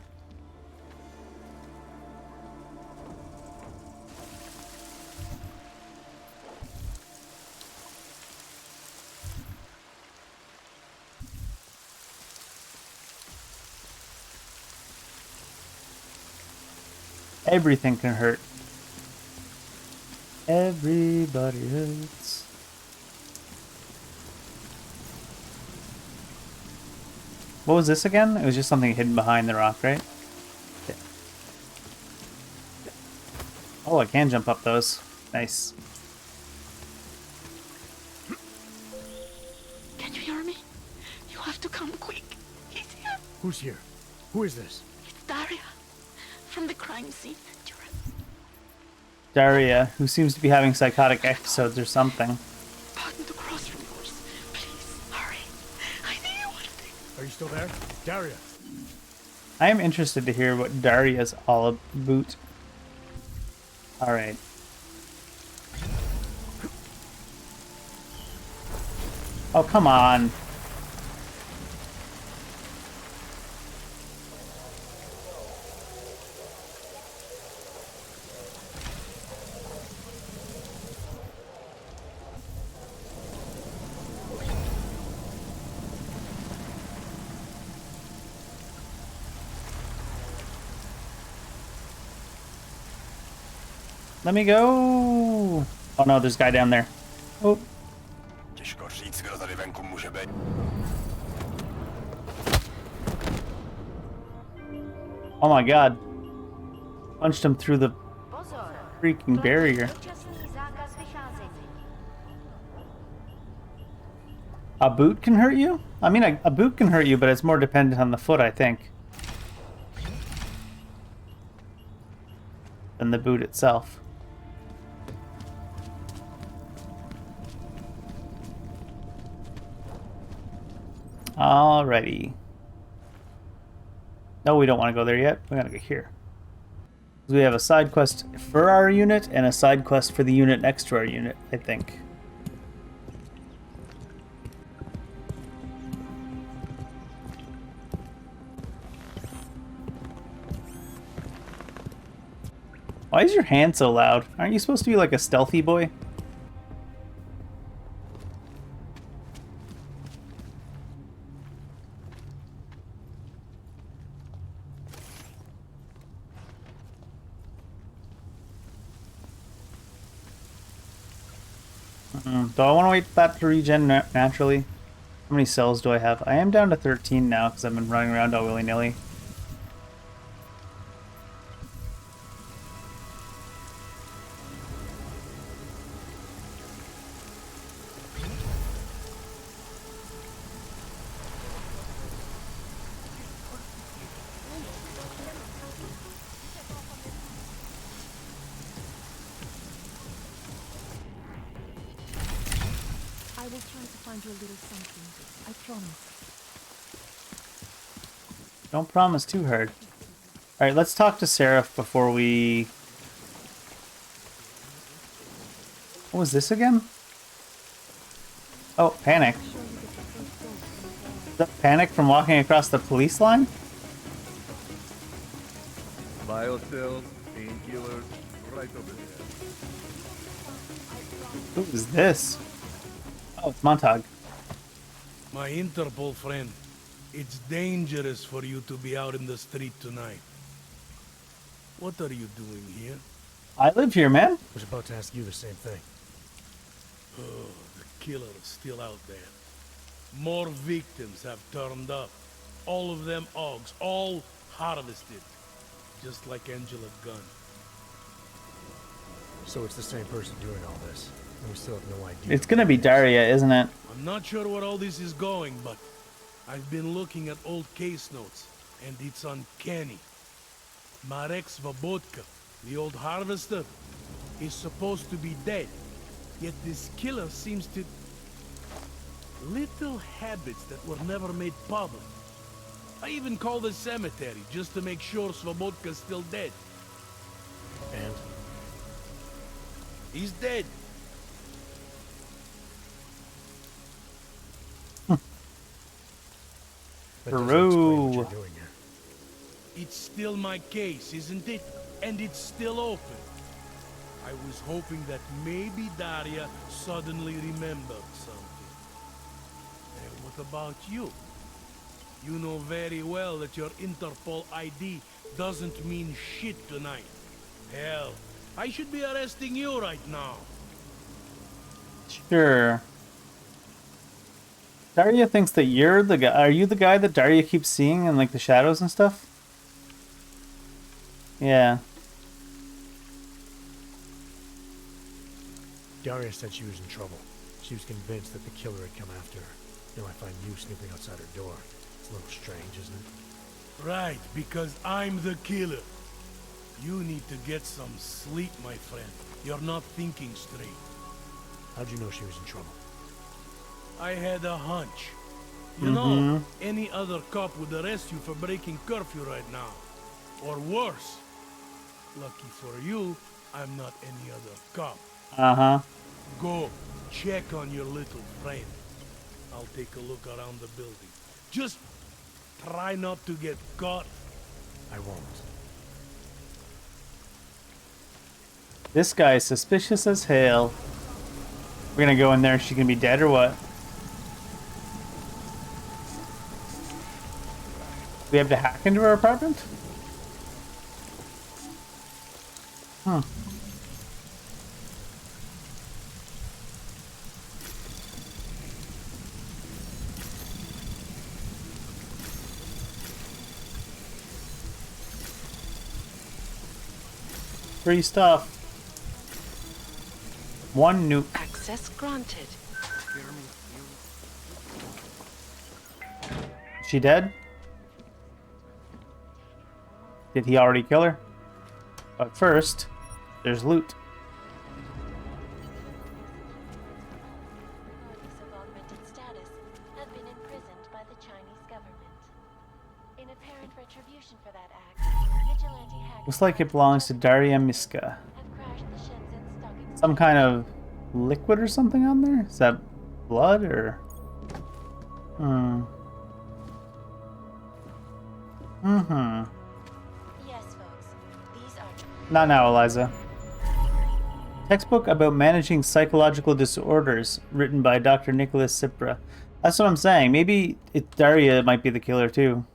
Everything can hurt. Everybody hurts. What was this again? It was just something hidden behind the rock, right? Yeah. Oh, I can jump up those. Nice. Can you hear me? You have to come quick. He's here. Who's here? Who is this? It's Daria from the crime scene. Daria, who seems to be having psychotic episodes or something. Pardon the crossroads. Please, hurry. I need you one thing. Are you still there? Daria! I am interested to hear what Daria's all about. Alright. Oh, come on. Let me go! Oh no, there's a guy down there. Oh. Oh my god. Punched him through the freaking barrier. A boot can hurt you? I mean, a boot can hurt you, but it's more dependent on the foot, I think, than the boot itself. Alrighty. No, we don't want to go there yet. We gotta go here. We have a side quest for our unit and a side quest for the unit next to our unit, I think. Why is your hand so loud? Aren't you supposed to be like a stealthy boy? Do I want to wait for that to regen naturally? How many cells do I have? I am down to 13 now because I've been running around all willy-nilly. will try to find you a little something. I promise. Don't promise too hard. Alright, let's talk to Seraph before we... What was this again? Oh, panic. Is that panic from walking across the police line? Biocells, painkillers, right over there. Who is this? Oh, it's Montag. My Interpol friend, it's dangerous for you to be out in the street tonight. What are you doing here? I live here, man. I was about to ask you the same thing. Oh, the killer is still out there. More victims have turned up. All of them Augs, all harvested. Just like Angela Gunn. So it's the same person doing all this, and we still have no idea. It's gonna be Daria, isn't it? I'm not sure where all this is going, but I've been looking at old case notes, and it's uncanny. Marek Svobotka, the old harvester, is supposed to be dead. Yet this killer seems to... Little habits that were never made public. I even called the cemetery just to make sure Svobodka's still dead. And? He's dead. Peru. It's still my case, isn't it? And it's still open. I was hoping that maybe Daria suddenly remembered something. And what about you? You know very well that your Interpol ID doesn't mean shit tonight. Hell, I should be arresting you right now. Sure. Daria thinks that you're the guy. Are you the guy that Daria keeps seeing in like the shadows and stuff? Yeah. Daria said she was in trouble. She was convinced that the killer had come after her. Now I find you snooping outside her door. It's a little strange, isn't it? Right, because I'm the killer. You need to get some sleep, my friend. You're not thinking straight. How'd you know she was in trouble? I had a hunch. You know, any other cop would arrest you for breaking curfew right now. Or worse. Lucky for you, I'm not any other cop. Uh-huh. Go, check on your little friend. I'll take a look around the building. Just try not to get caught. I won't. This guy is suspicious as hell. We're gonna go in there. Is she gonna be dead or what? We have to hack into her apartment? Huh. Free stuff. One nuke. Access granted. Is she dead? Did he already kill her? But first, there's loot. Parties of augmented status have been imprisoned by the Chinese government. In apparent retribution for that act, vigilante hackers Looks like it belongs to Daria Miska. have crashed the Shenzhen Stock Exchange. Some kind of liquid or something on there? Is that blood or? Yes, folks. These are Not now, Eliza. Textbook about managing psychological disorders, written by Dr. Nicholas Cipra. That's what I'm saying. Maybe Daria might be the killer too.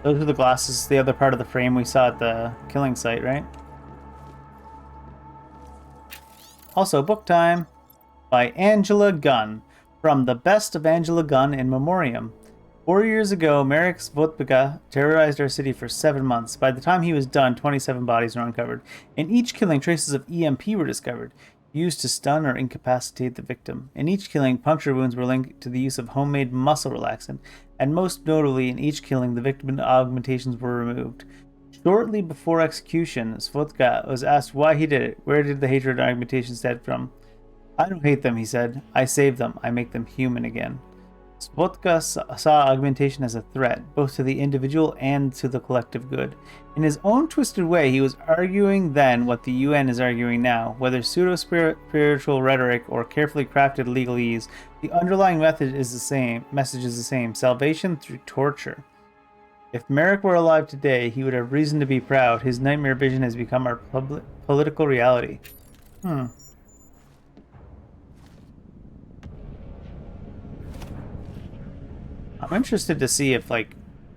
Those are the glasses, the other part of the frame we saw at the killing site, right? Also, book time by Angela Gunn, from The Best of Angela Gunn in Memoriam. 4 years ago, Marek Svobotka terrorized our city for 7 months. By the time he was done, 27 bodies were uncovered. In each killing, traces of EMP were discovered, used to stun or incapacitate the victim. In each killing, puncture wounds were linked to the use of homemade muscle relaxant, and most notably, in each killing, the victim augmentations were removed. Shortly before execution, Svotka was asked why he did it. Where did the hatred and augmentation stem from? I don't hate them, he said. I save them. I make them human again. Svotka saw augmentation as a threat, both to the individual and to the collective good. In his own twisted way, he was arguing then what the UN is arguing now. Whether pseudo-spiritual rhetoric or carefully crafted legalese, the underlying message is the same. Salvation through torture. If Merrick were alive today, he would have reason to be proud. His nightmare vision has become our political reality. I'm interested to see if, like,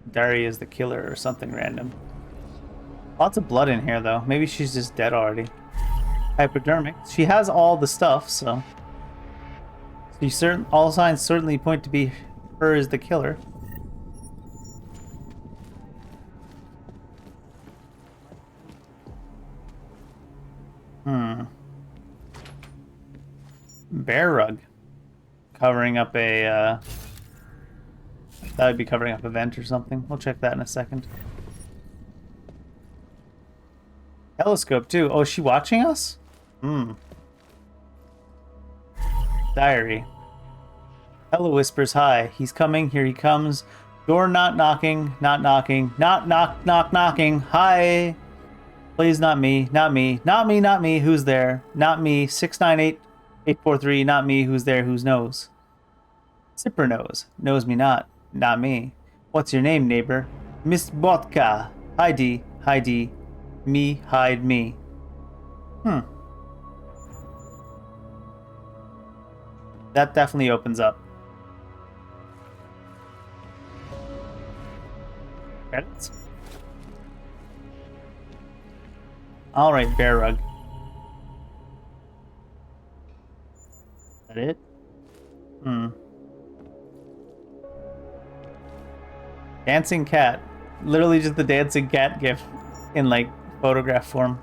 Daria is the killer or something random. Lots of blood in here, though. Maybe she's just dead already. Hypodermic. She has all the stuff, so... all signs certainly point to be her as the killer. Bear rug. Covering up a, that would be covering up a vent or something. We'll check that in a second. Telescope, too. Oh, is she watching us? Diary. Ella whispers hi. He's coming. Here he comes. Door not knocking. Not knocking. Not knocking. Hi. Please, not me. Not me. Not me. Not me. Who's there? Not me. 698-843. Not me. Who's there? Who's knows? Zipper knows. Knows me not. Not me. What's your name, neighbor? Miss Botka. Heidi. Heidi. Me. Hide me. That definitely opens up. Credits? Alright, bear rug. Is that it? Dancing cat. Literally just the dancing cat gif in, like, photograph form.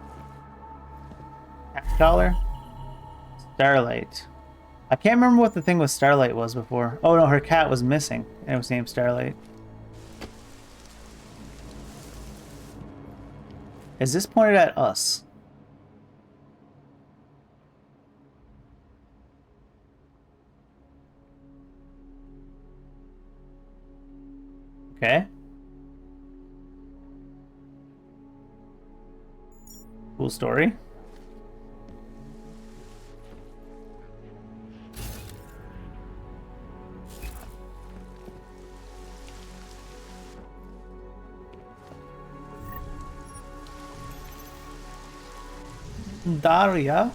Cat collar? Starlight. I can't remember what the thing with Starlight was before. Oh no, her cat was missing, and it was named Starlight. Is this pointed at us? Okay. Cool story. Daria.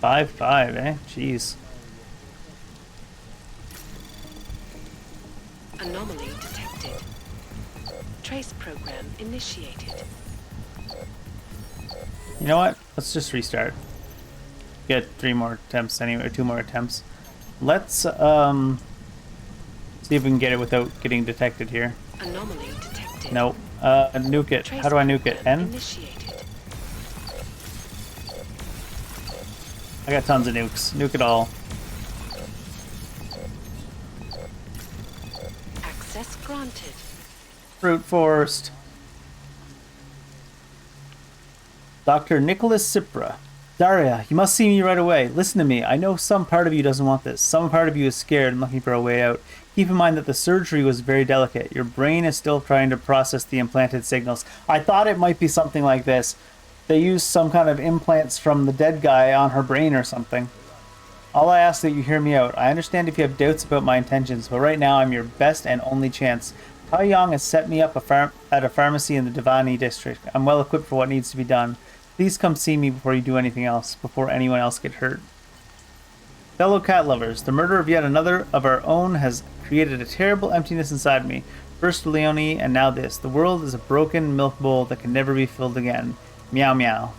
Five, eh? Jeez. Anomaly detected. Trace program initiated. You know what? Let's just restart. Get 3 more attempts anyway, or 2 more attempts. Let's see if we can get it without getting detected here. Anomaly detected. Nope. Nuke it. How do I nuke it? N? Initiated. I got tons of nukes. Nuke it all. Access granted. Brute forced. Dr. Nicholas Cipra. Daria, you must see me right away. Listen to me. I know some part of you doesn't want this. Some part of you is scared and looking for a way out. Keep in mind that the surgery was very delicate. Your brain is still trying to process the implanted signals. I thought it might be something like this. They used some kind of implants from the dead guy on her brain or something. All I ask that you hear me out. I understand if you have doubts about my intentions, but right now I'm your best and only chance. Tao Yang has set me up at a pharmacy in the Devani district. I'm well equipped for what needs to be done. Please come see me before you do anything else, before anyone else get hurt. Fellow cat lovers, the murder of yet another of our own has created a terrible emptiness inside me. First Leonie, and now this. The world is a broken milk bowl that can never be filled again. Meow meow.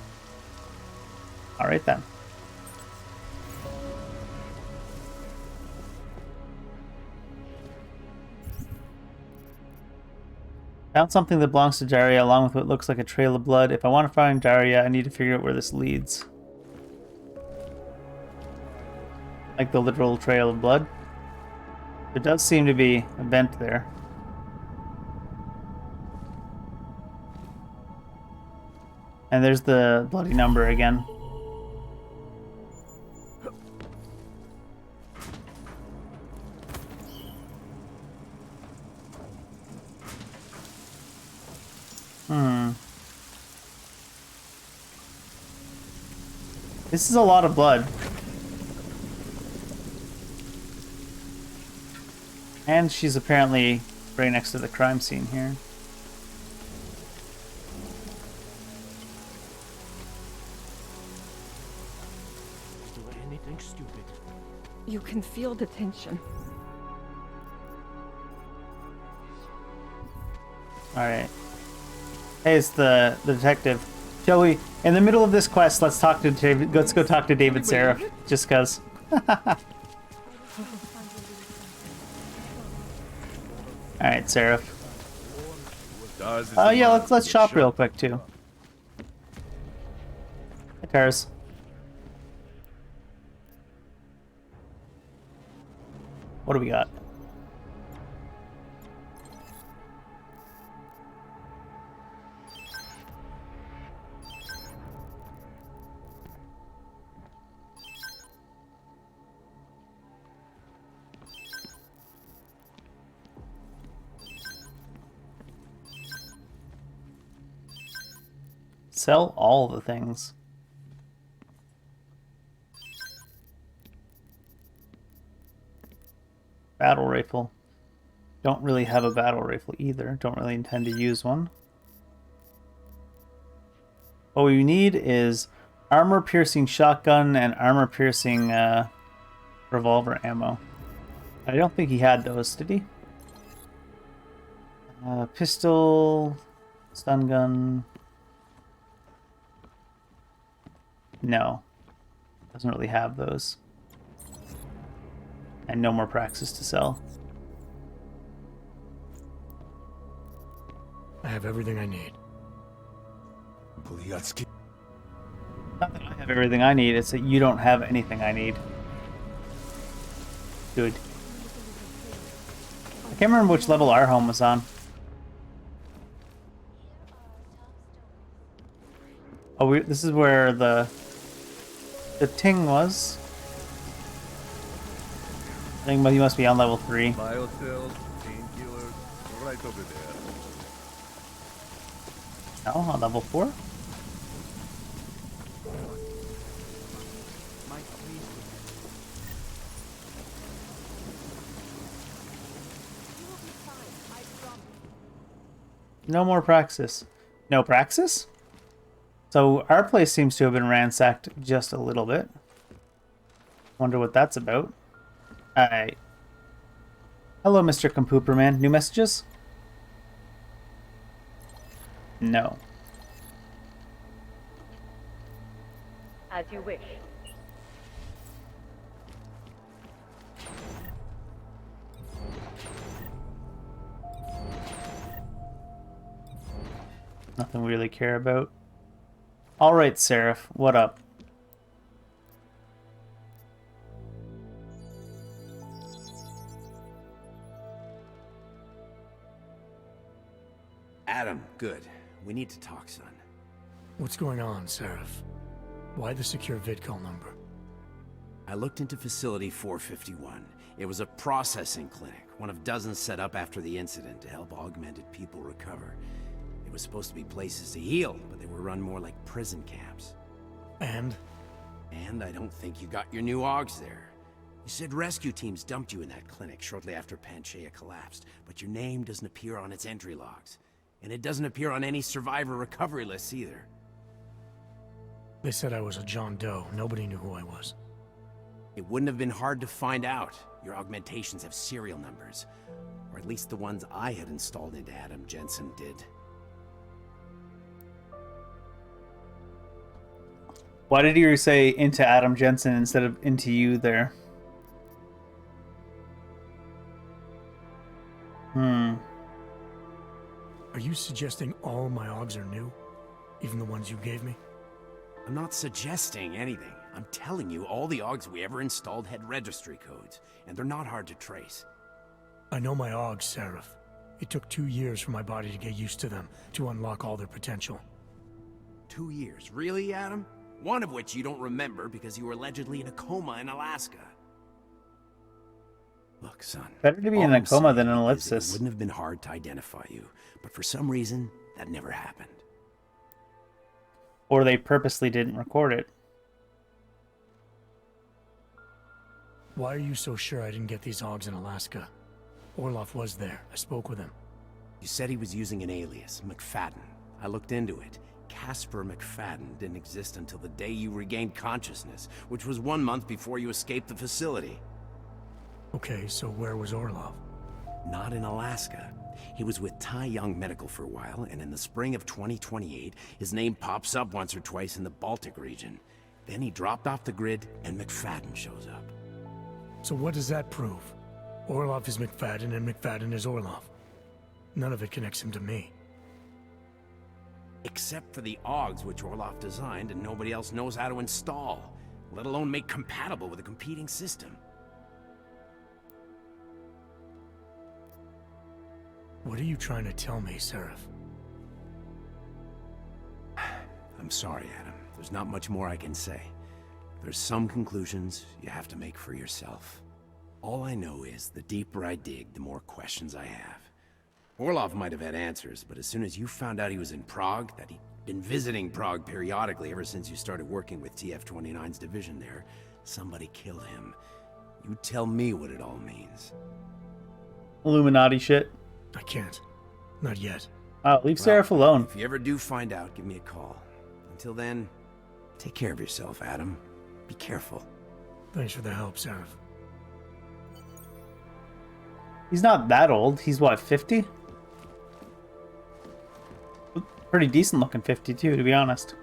Alright then. Found something that belongs to Daria along with what looks like a trail of blood. If I want to find Daria, I need to figure out where this leads. Like the literal trail of blood. There does seem to be a vent there. And there's the bloody number again. This is a lot of blood. And she's apparently right next to the crime scene here. Do anything stupid. You can feel the tension. Alright. Hey, it's the detective. Shall we, in the middle of this quest, let's talk to David, let's go talk to David Seraph, just cause. Alright, Seraph. Oh yeah, let's shop real quick too. Hey, Taris. What do we got? Sell all the things. Battle rifle. Don't really have a battle rifle either. Don't really intend to use one. What we need is armor-piercing shotgun and armor-piercing revolver ammo. I don't think he had those, did he? Pistol, stun gun. No, doesn't really have those. And no more praxis to sell. I have everything I need. Not that I have everything I need, it's that you don't have anything I need. Good. I can't remember which level our home was on. Oh, this is where the ting was. I think he must be on level 3. Biocells, painkillers, right over there. No, on level 4? No more praxis. No praxis? So our place seems to have been ransacked just a little bit. Wonder what that's about. Alright. Hello, Mr. Compooperman. New messages? No. As you wish. Nothing we really care about. Alright, Seraph. What up? Adam, good. We need to talk, son. What's going on, Seraph? Why the secure VidCall number? I looked into Facility 451. It was a processing clinic, one of dozens set up after the incident to help augmented people recover. It was supposed to be places to heal, but they were run more like prison camps. And? And I don't think you got your new augs there. You said rescue teams dumped you in that clinic shortly after Panchaea collapsed, but your name doesn't appear on its entry logs. And it doesn't appear on any survivor recovery lists either. They said I was a John Doe. Nobody knew who I was. It wouldn't have been hard to find out. Your augmentations have serial numbers. Or at least the ones I had installed into Adam Jensen did. Why did you say into Adam Jensen instead of into you there? Are you suggesting all my augs are new? Even the ones you gave me? I'm not suggesting anything. I'm telling you all the augs we ever installed had registry codes, and they're not hard to trace. I know my Augs, Seraph. It took 2 years for my body to get used to them, to unlock all their potential. 2 years? Really, Adam? One of which you don't remember because you were allegedly in a coma in Alaska. Look, son. Better to be in a coma than an ellipsis. It wouldn't have been hard to identify you, but for some reason, that never happened. Or they purposely didn't record it. Why are you so sure I didn't get these Augs in Alaska? Orloff was there. I spoke with him. You said he was using an alias, McFadden. I looked into it. Casper McFadden didn't exist until the day you regained consciousness, which was 1 month before you escaped the facility. Okay, so where was Orloff? Not in Alaska. He was with Tai Young Medical for a while, and in the spring of 2028, his name pops up once or twice in the Baltic region. Then he dropped off the grid, and McFadden shows up. So what does that prove? Orloff is McFadden, and McFadden is Orloff. None of it connects him to me. Except for the Augs, which Orloff designed, and nobody else knows how to install, let alone make compatible with a competing system. What are you trying to tell me, Seraph? I'm sorry, Adam. There's not much more I can say. There's some conclusions you have to make for yourself. All I know is, the deeper I dig, the more questions I have. Orloff might have had answers, but as soon as you found out he was in Prague, that he'd been visiting Prague periodically ever since you started working with TF-29's division there, somebody killed him. You tell me what it all means. Illuminati shit. I can't. Not yet. Leave Seraph alone. If you ever do find out, give me a call. Until then, take care of yourself, Adam. Be careful. Thanks for the help, Seraph. He's not that old. He's what, 50? Pretty decent looking 52, to be honest.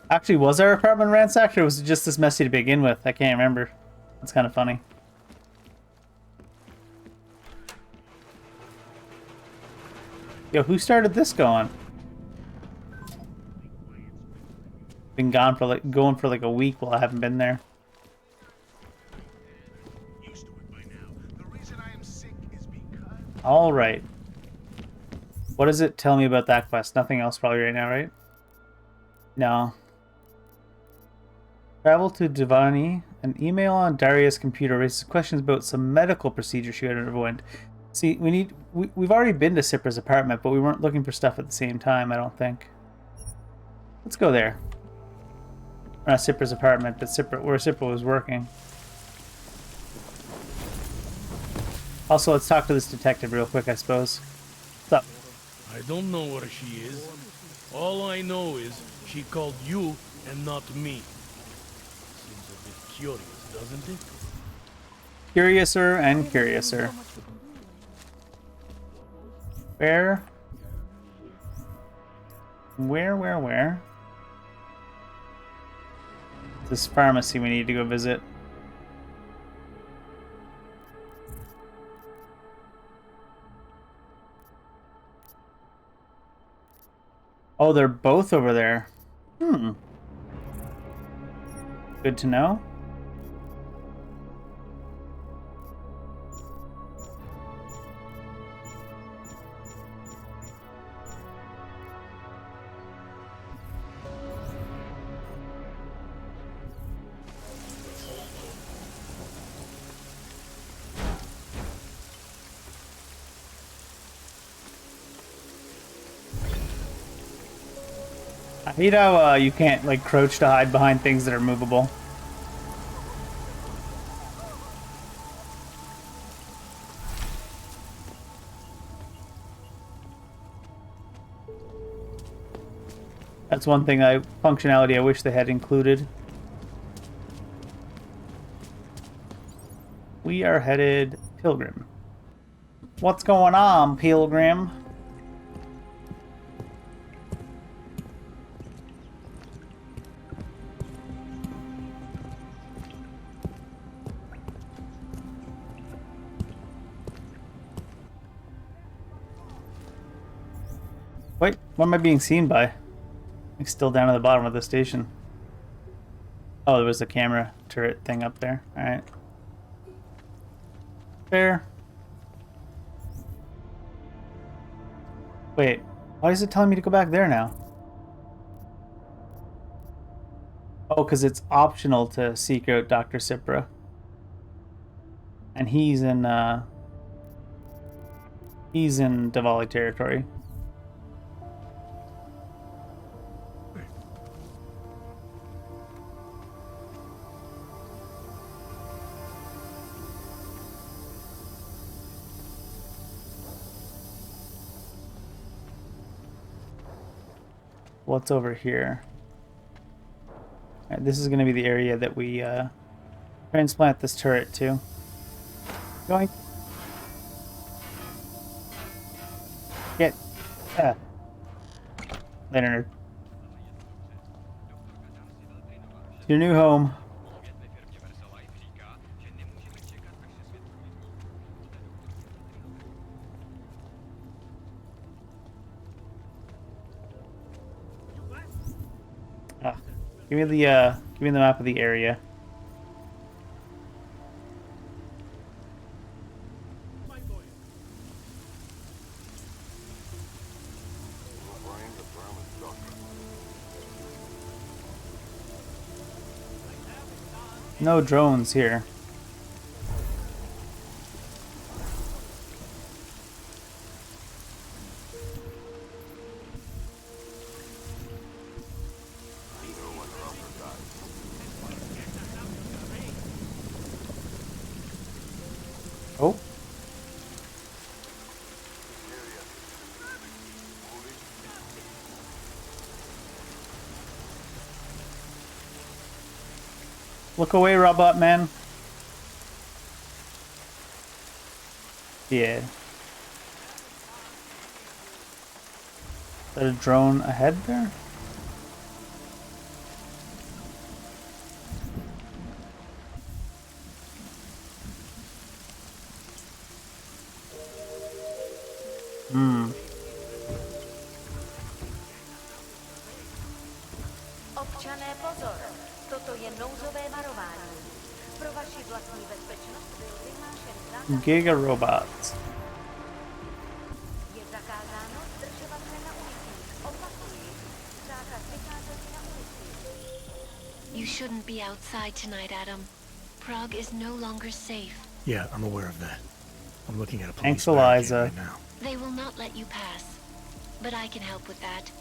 Actually, was our apartment ransacked, or was it just this messy to begin with? I can't remember. That's kind of funny. Yo, who started this going? Been gone for going for like a week while I haven't been there. All right. What does it tell me about that quest? Nothing else probably right now, right? No. Travel to Divani. An email on Daria's computer raises questions about some medical procedure she had underwent. See, we've already been to Cipra's apartment, but we weren't looking for stuff at the same time, I don't think. Let's go there. Not Cipra's apartment, but where Cipra was working. Also, let's talk to this detective real quick, I suppose. What's up? I don't know where she is. All I know is she called you and not me. Seems a bit curious, doesn't it? Curiouser and curiouser. Where? This pharmacy we need to go visit. Oh, they're both over there. Good to know. I hate how you can't like crouch to hide behind things that are movable. That's one thing functionality I wish they had included. We are headed Pilgrim. What's going on, Pilgrim? Wait, what am I being seen by? I'm still down at the bottom of the station. Oh, there was a camera turret thing up there. Alright. Fair. Wait, why is it telling me to go back there now? Oh, because it's optional to seek out Dr. Cipra. And he's in Davali territory. What's over here? Alright, this is going to be the area that we transplant this turret to. Going. Get. Later, nerd. It's your new home. Give me the map of the area. No drones here. Oh. Look away, robot man. Yeah. Is that a drone ahead there? Hmm. Občané pozor, toto je nouzové varování. Pro vaši vlastní bezpečnost byl vyhlášen zákaz. Giga robots. Je zakázáno zdržovat se na ulicích. Opakuji, zákaz vycházet na ulici. You shouldn't be outside tonight, Adam. Prague is no longer safe. Yeah, I'm aware of that. I'm looking at a police Thanks, barricade Eliza. right now. They will not let you pass. But I can help with that.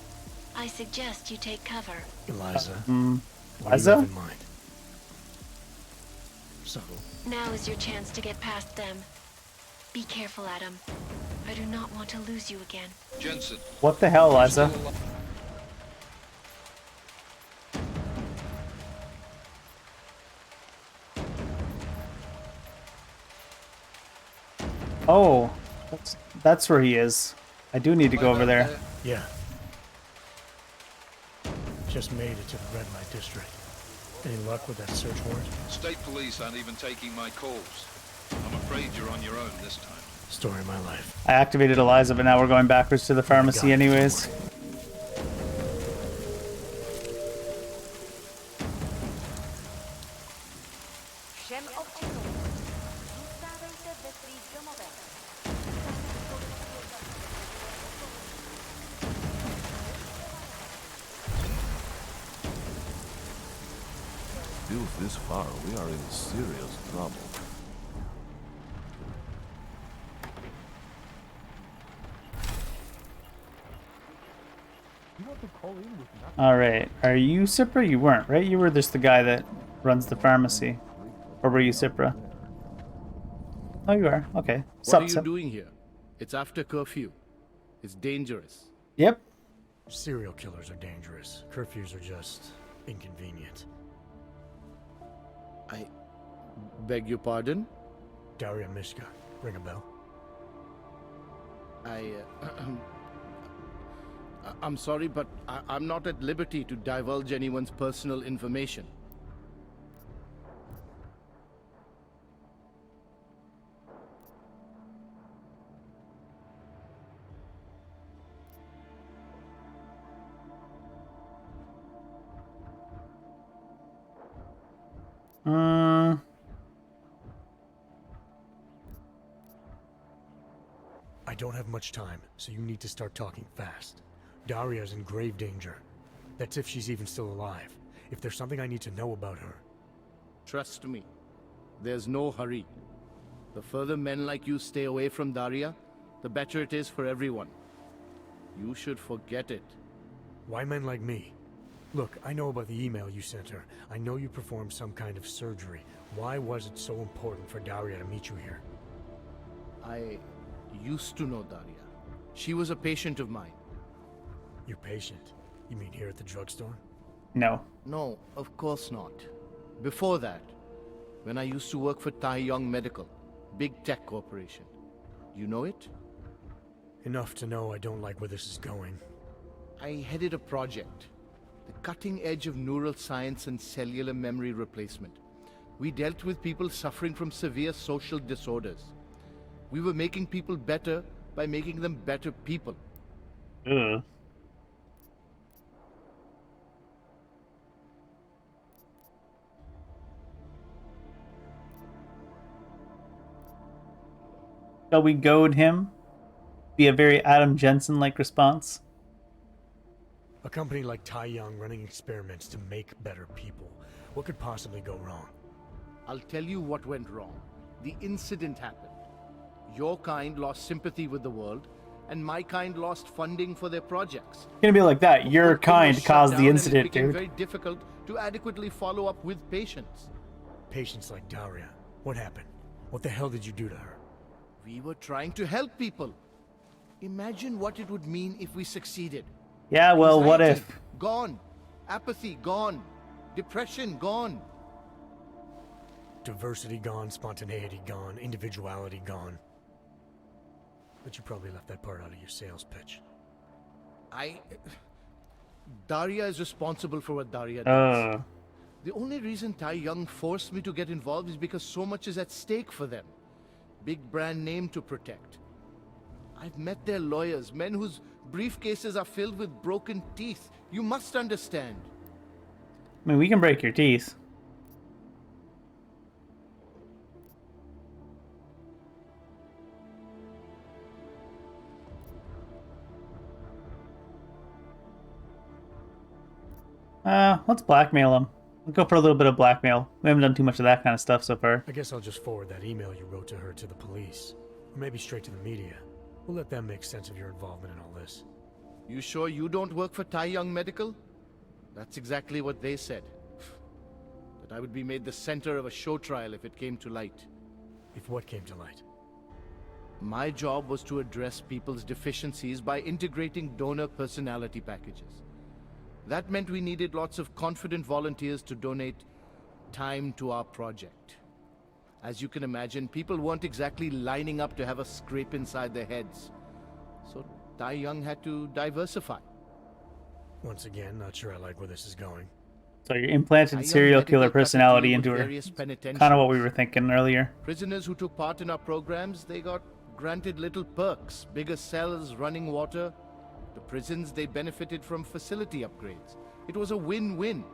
I suggest you take cover. Eliza, what do you Eliza? have in mind? Subtle. Now is your chance to get past them. Be careful, Adam. I do not want to lose you again. Jensen. What the hell, Eliza? Oh, that's where he is. I do need to go over there. Yeah. Just made it to the red light district. Any luck with that search warrant? State police aren't even taking my calls. I'm afraid you're on your own this time. Story of my life. I activated Eliza, but now we're going backwards to the pharmacy anyways. Všem občanům, zůstávejte ve svých domovech. Still this far, we are in serious trouble. Alright, are you Cipra? You weren't, right? You were just the guy that runs the pharmacy. Or were you Cipra? Oh, you are. Okay. What are you doing here? It's after curfew. It's dangerous. Yep. Serial killers are dangerous. Curfews are just inconvenient. I beg your pardon? Daria Mishka. Ring a bell? I'm sorry, but I'm not at liberty to divulge anyone's personal information. I don't have much time, so you need to start talking fast. Daria's in grave danger. That's if she's even still alive. If there's something I need to know about her. Trust me, there's no hurry. The further men like you stay away from Daria, the better it is for everyone. You should forget it. Why men like me? Look, I know about the email you sent her. I know you performed some kind of surgery. Why was it so important for Daria to meet you here? I used to know Daria. She was a patient of mine. Your patient? You mean here at the drugstore? No. No, of course not. Before that, when I used to work for Taiyang Medical, big tech corporation. You know it? Enough to know I don't like where this is going. I headed a project. The cutting edge of neural science and cellular memory replacement. We dealt with people suffering from severe social disorders. We were making people better by making them better people. Ugh. Shall we goad him? Be a very Adam Jensen-like response. A company like Taiyang running experiments to make better people. What could possibly go wrong? I'll tell you what went wrong. The incident happened. Your kind lost sympathy with the world, and my kind lost funding for their projects. It's gonna be like that. Your kind caused the incident, it became dude. very difficult to adequately follow up with patients. Patients like Daria. What happened? What the hell did you do to her? We were trying to help people. Imagine what it would mean if we succeeded. Yeah, well, what Anxiety, if? Gone. Apathy, gone. Depression, gone. Diversity gone, spontaneity gone, individuality gone. But you probably left that part out of your sales pitch. Daria is responsible for what Daria does. Uh. The only reason Taiyang forced me to get involved is because so much is at stake for them. Big brand name to protect. I've met their lawyers, men whose briefcases are filled with broken teeth. You must understand. I mean, we can break your teeth. Let's blackmail him. We'll go for a little bit of blackmail. We haven't done too much of that kind of stuff so far. I guess I'll just forward that email you wrote to her to the police. Or maybe straight to the media. We'll let them make sense of your involvement in all this. You sure you don't work for Taiyang Medical? That's exactly what they said. That I would be made the center of a show trial if it came to light. If what came to light? My job was to address people's deficiencies by integrating donor personality packages. That meant we needed lots of confident volunteers to donate time to our project. As you can imagine, people weren't exactly lining up to have a scrape inside their heads. So Taiyang had to diversify. Once again, not sure I like where this is going. So you implanted serial killer personality into her. Kind of what we were thinking earlier. Prisoners who took part in our programs, they got granted little perks, bigger cells, running water. The prisons, they benefited from facility upgrades. It was a win-win.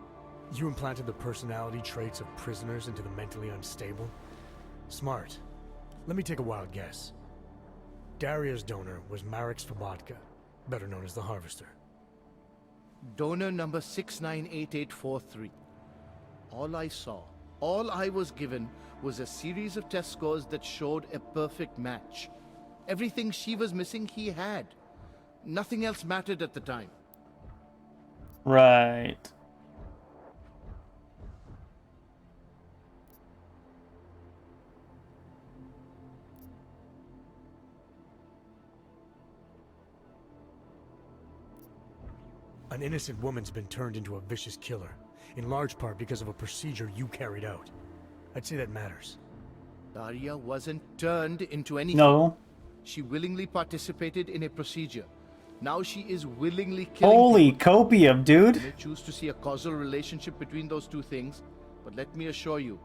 You implanted the personality traits of prisoners into the mentally unstable? Smart. Let me take a wild guess. Daria's donor was Marek Svobotka, better known as the Harvester. Donor number 698843. All I saw, all I was given, was a series of test scores that showed a perfect match. Everything she was missing, he had. Nothing else mattered at the time. Right. An innocent woman's been turned into a vicious killer, in large part because of a procedure you carried out. I'd say that matters. Daria wasn't turned into anything. No. She willingly participated in a procedure. Now she is willingly killing Holy people. copium, dude. You may choose to see a causal relationship between those two things, but let me assure you,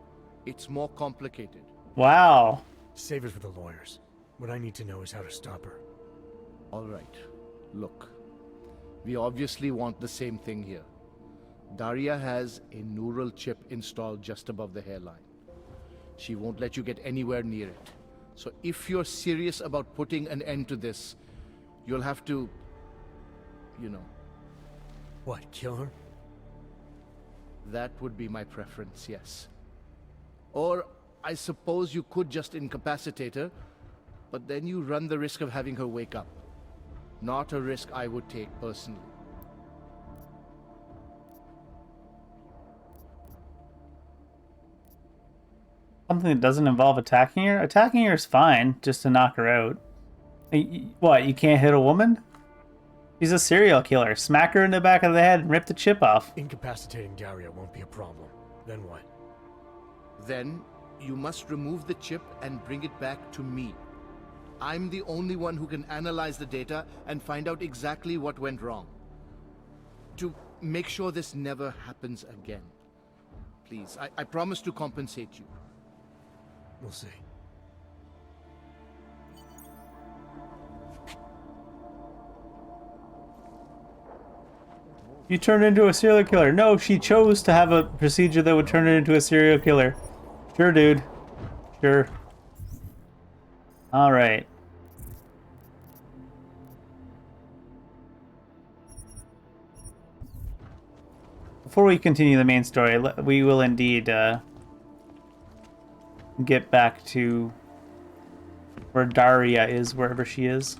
it's more complicated. Wow. Save it for the lawyers. What I need to know is how to stop her. All right. Look. We obviously want the same thing here. Daria has a neural chip installed just above the hairline. She won't let you get anywhere near it. So if you're serious about putting an end to this, you'll have to, you know. What, kill her? That would be my preference, yes. Or I suppose you could just incapacitate her, but then you run the risk of having her wake up. Not a risk I would take personally. Something that doesn't involve attacking her? Attacking her is fine, just to knock her out. What, you can't hit a woman? She's a serial killer. Smack her in the back of the head and rip the chip off. Incapacitating Daria won't be a problem. Then what? Then you must remove the chip and bring it back to me. I'm the only one who can analyze the data and find out exactly what went wrong. To make sure this never happens again. Please, I promise to compensate you. We'll see. You turned into a serial killer. No, she chose to have a procedure that would turn her into a serial killer. Sure, dude. Sure. Alright. Before we continue the main story, we will indeed get back to where Daria is, wherever she is.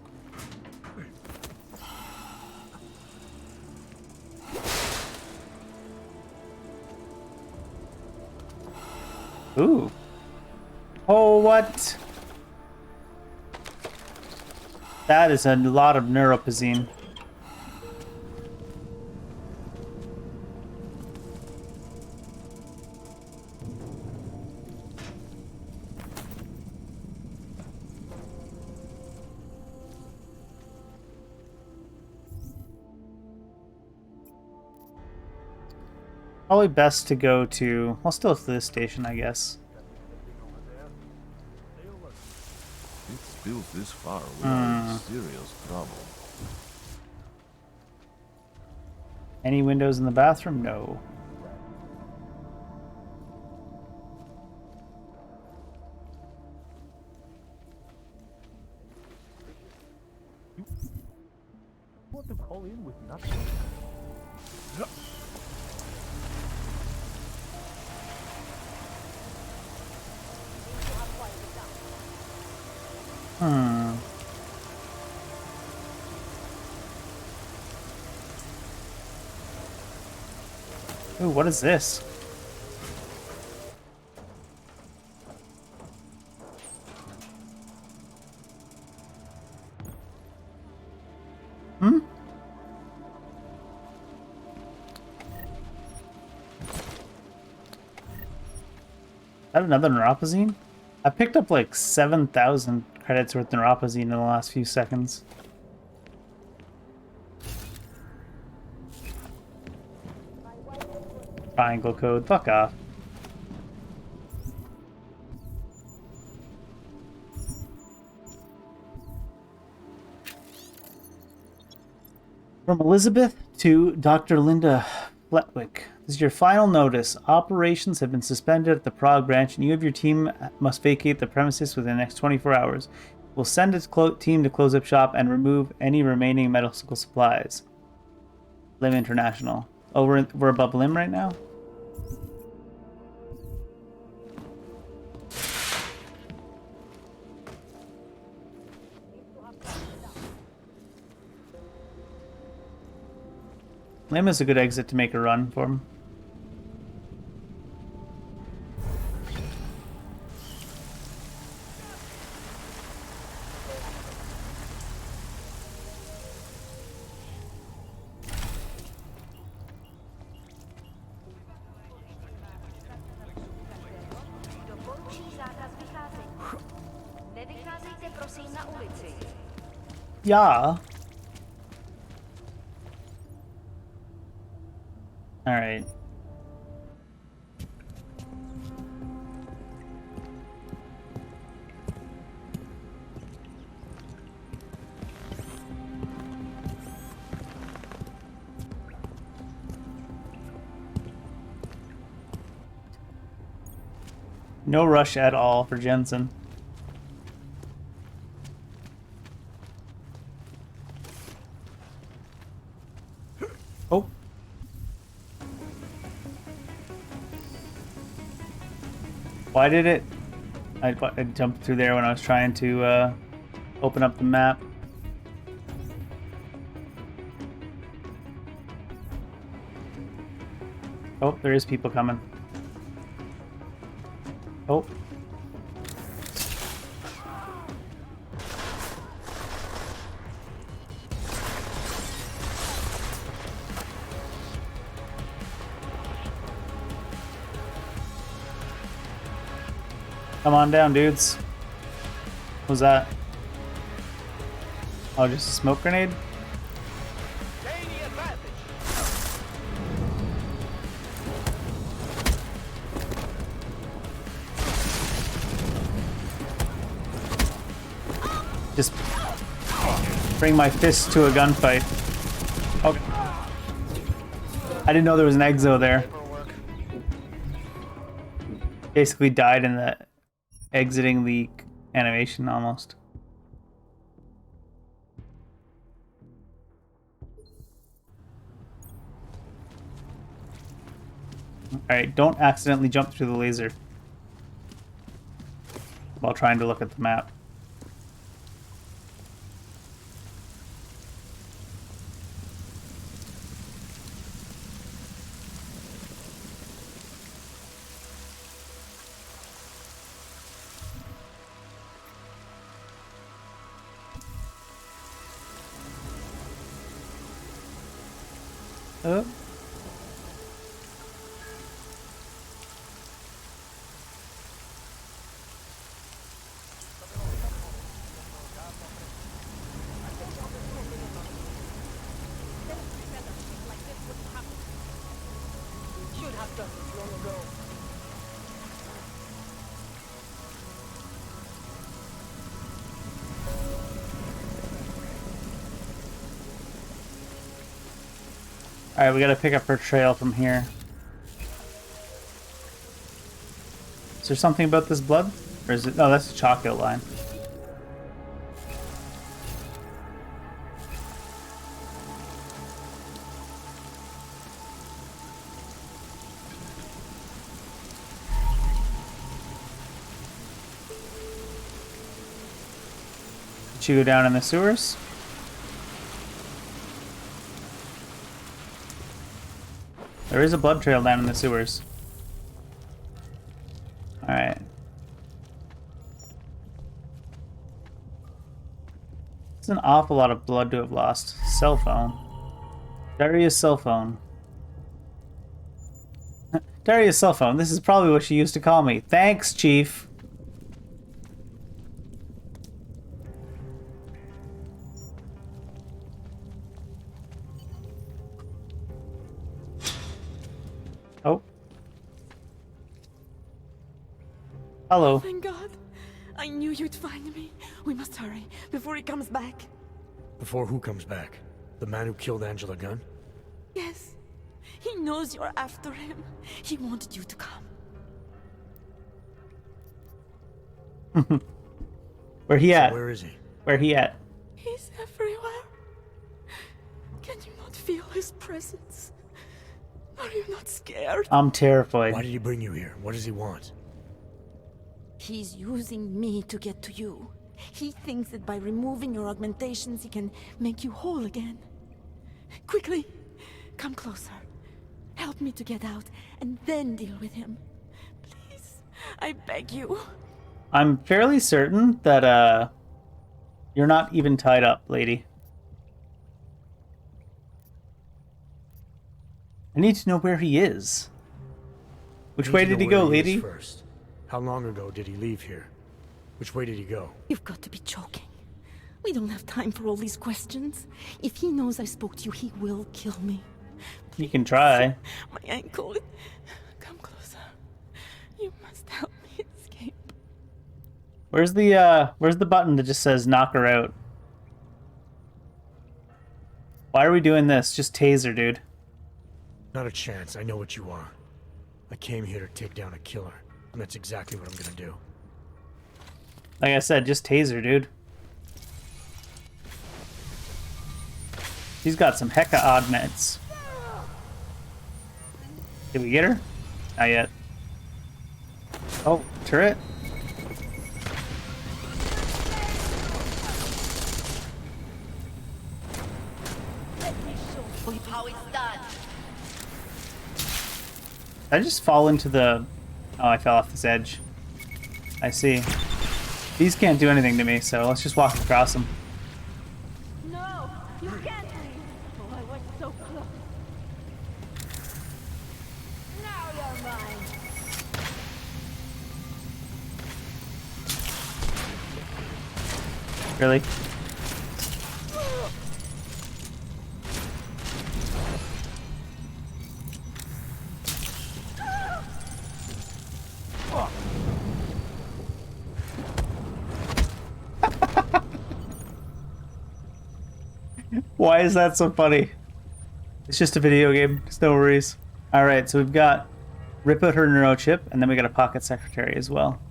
Ooh. Oh, what? That is a lot of neuropazine. Probably best to go to, well, still to this station, I guess. It's built this far, we are in serious trouble. Any windows in the bathroom? No. Want to call in with nothing? Ooh, what is this? Is that another neuropazine? I picked up like 7,000 credits worth of neuropazine in the last few seconds. Triangle code, fuck off. From Elizabeth to Dr. Linda Fletwick. This is your final notice. Operations have been suspended at the Prague branch, and you and your team must vacate the premises within the next 24 hours. We'll send a team to close up shop and remove any remaining medical supplies. Lim International. Oh, we're above Lim right now? Lim is a good exit to make a run for him. Yeah. All right. No rush at all for Jensen. Oh. Why did it? I jumped through there when I was trying to open up the map. Oh, there is people coming. Oh. Come on down, dudes. What was that? Oh, just a smoke grenade? Just bring my fist to a gunfight. Okay. I didn't know there was an exo there. Basically died in the exiting the animation almost. Alright, don't accidentally jump through the laser while trying to look at the map. Oh. Should have done this long ago. Alright, we gotta pick up our trail from here. Is there something about this blood? Or is it... Oh, that's a chalk outline. Did you go down in the sewers? There is a blood trail down in the sewers. Alright. It's an awful lot of blood to have lost. Cell phone. Daria's cell phone. Daria's cell phone. This is probably what she used to call me. Thanks, Chief. Oh. Hello. Thank God. I knew you'd find me. We must hurry before he comes back. Before who comes back? The man who killed Angela Gunn? Yes. He knows you're after him. He wanted you to come. Where he at? So where is he? Where he at? He's everywhere. Can you not feel his presence? Are you not scared? I'm terrified. Why did he bring you here? What does he want? He's using me to get to you. He thinks that by removing your augmentations, he can make you whole again. Quickly, come closer. Help me to get out, and then deal with him. Please, I beg you. I'm fairly certain that, you're not even tied up, lady. I need to know where he is. Which way did he go, lady? First. How long ago did he leave here? Which way did he go? You've got to be joking. We don't have time for all these questions. If he knows I spoke to you, he will kill me. You can try. My ankle. Come closer. You must help me escape. Where's the button that just says knock her out? Why are we doing this? Just taser, dude. Not a chance. I know what you are. I came here to take down a killer. And that's exactly what I'm gonna do. Like I said, just taser, dude. She's got some hecka augments. Did we get her? Not yet. Oh, turret. How it's done. Did I just fall into the... Oh, I fell off this edge. I see. These can't do anything to me, so let's just walk across them. No, you can't leave. Oh, I was so close. Now you're mine. Really? Why is that so funny? It's just a video game. It's no worries. Alright, so we've got rip out her neurochip, and then we got a pocket secretary as well.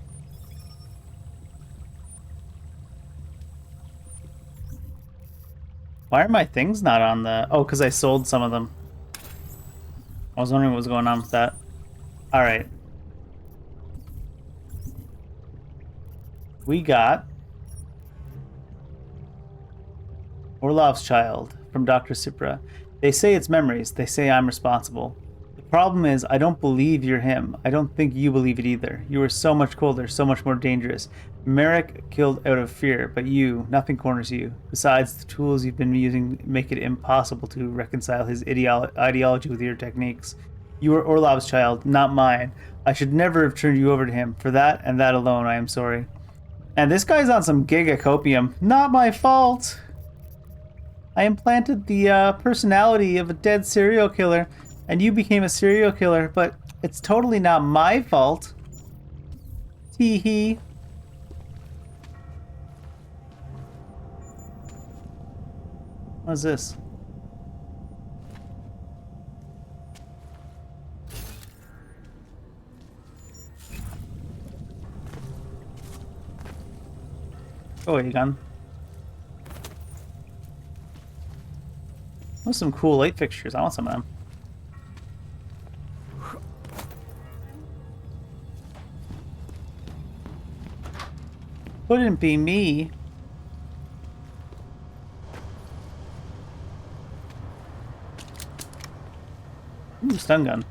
Why are my things not on the... Oh, because I sold some of them. I was wondering what was going on with that. Alright. We got... Orlov's child, from Dr. Supra. They say it's memories. They say I'm responsible. The problem is, I don't believe you're him. I don't think you believe it either. You are so much colder, so much more dangerous. Merrick killed out of fear, but you, nothing corners you. Besides, the tools you've been using make it impossible to reconcile his ideology with your techniques. You are Orlov's child, not mine. I should never have turned you over to him. For that, and that alone, I am sorry. And this guy's on some gigacopium. Not my fault! I implanted the personality of a dead serial killer, and you became a serial killer, but it's totally not my fault. Tee hee. What's this? Go away, gun. Those are some cool light fixtures. I want some of them. Wouldn't be me. Ooh, stun gun.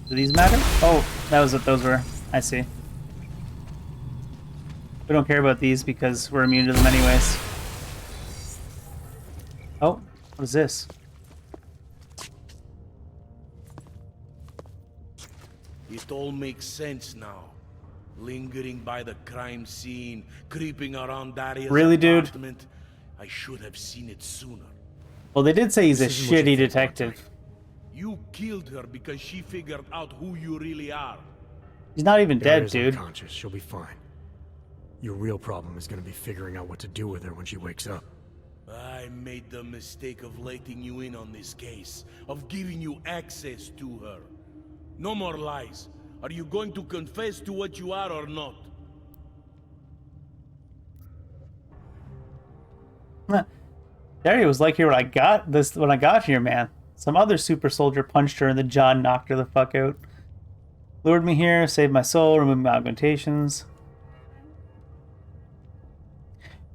Do these matter? Oh, that was what those were. I see. We don't care about these because we're immune to them anyways. Oh, what is this? It all makes sense now. Lingering by the crime scene, creeping around Daria's Really, dude? apartment. I should have seen it sooner. Well, they did say he's a shitty detective. You killed her because she figured out who you really are. He's not even dead, Daria's dude. unconscious. She'll be fine. Your real problem is going to be figuring out what to do with her when she wakes up. I made the mistake of letting you in on this case, of giving you access to her. No more lies. Are you going to confess to what you are or not? Daria was like here when I got here, man. Some other super soldier punched her in the jaw and knocked her the fuck out. Lured me here, saved my soul, removed my augmentations.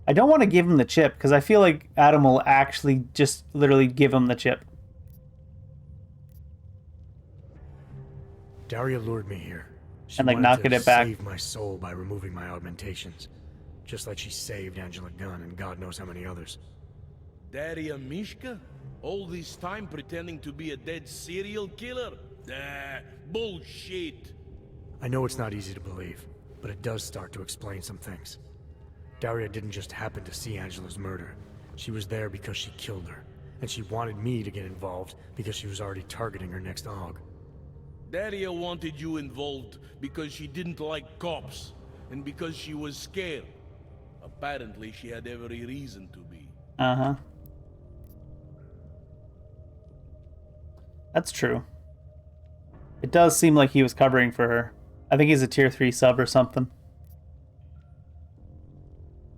I don't want to give him the chip, because I feel like Adam will actually just literally give him the chip. Daria lured me here. She And, like, wanted knocking to it back. save my soul by removing my augmentations. Just like she saved Angela Gunn and God knows how many others. Daria Mishka? All this time pretending to be a dead serial killer? Bullshit. I know it's not easy to believe, but it does start to explain some things. Daria didn't just happen to see Angela's murder. She was there because she killed her, and she wanted me to get involved because she was already targeting her next aug. Daria wanted you involved because she didn't like cops. and because she was scared. Apparently, she had every reason to be. Uh-huh. That's true. It does seem like he was covering for her. I think he's a tier 3 sub or something.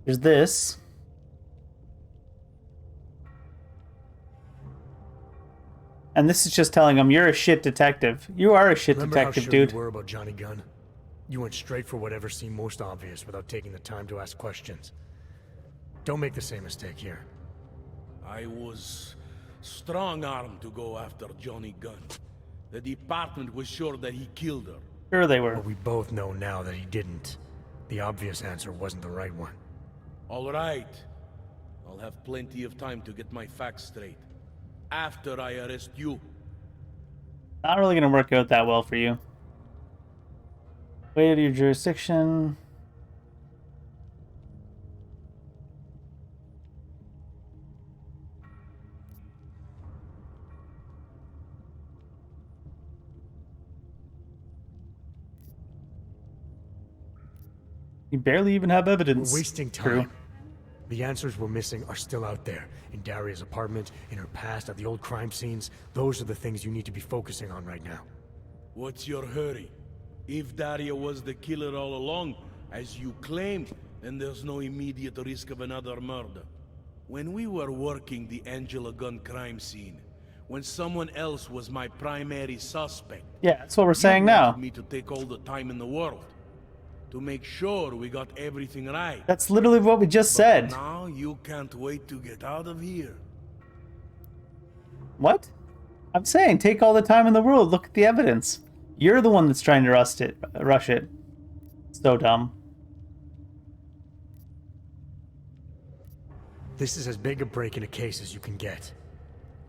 There's this. And this is just telling him, you're a shit detective. You are a shit Remember detective, how sure dude. you were about Johnny Gunn? You went straight for whatever seemed most obvious without taking the time to ask questions. Don't make the same mistake here. I was strong-armed to go after Johnny Gunn. The department was sure that he killed her. Sure they were. But we both know now that he didn't. The obvious answer wasn't the right one. All right. I'll have plenty of time to get my facts straight. After I arrest you. Not really going to work out that well for you. Way out of your jurisdiction. You barely even have evidence. We're wasting time. True. The answers we're missing are still out there. In Daria's apartment, in her past, at the old crime scenes. Those are the things you need to be focusing on right now. What's your hurry? If Daria was the killer all along, as you claimed, then there's no immediate risk of another murder. When we were working the Angela Gunn crime scene, when someone else was my primary suspect... Yeah, that's what we're saying now. You wanted me to take all the time in the world. To make sure we got everything right. That's literally what we just said. Now you can't wait to get out of here. What? I'm saying take all the time in the world. Look at the evidence. You're the one that's trying to rush it. So dumb. This is as big a break in a case as you can get.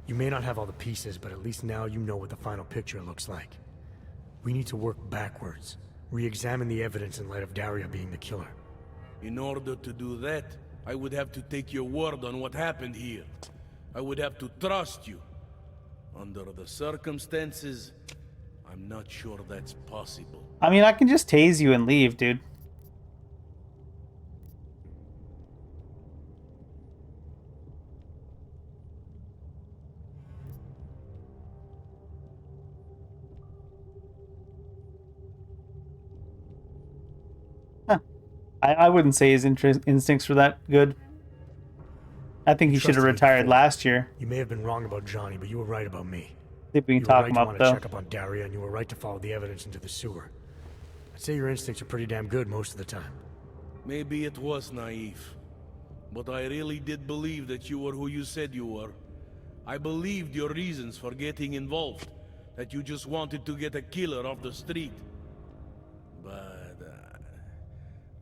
You may not have all the pieces, but at least now you know what the final picture looks like. We need to work backwards. Re-examine the evidence in light of Daria being the killer. In order to do that, I would have to take your word on what happened here. I would have to trust you. Under the circumstances, I'm not sure that's possible. I mean, I can just tase you and leave, dude. I wouldn't say his instincts were that good. I think he should have retired last year. You may have been wrong about Johnny, but you were right about me. See if we can You were talk right him to up, want though. to check up on Daria, and you were right to follow the evidence into the sewer. I'd say your instincts are pretty damn good most of the time. Maybe it was naive, but I really did believe that you were who you said you were. I believed your reasons for getting involved, that you just wanted to get a killer off the street. But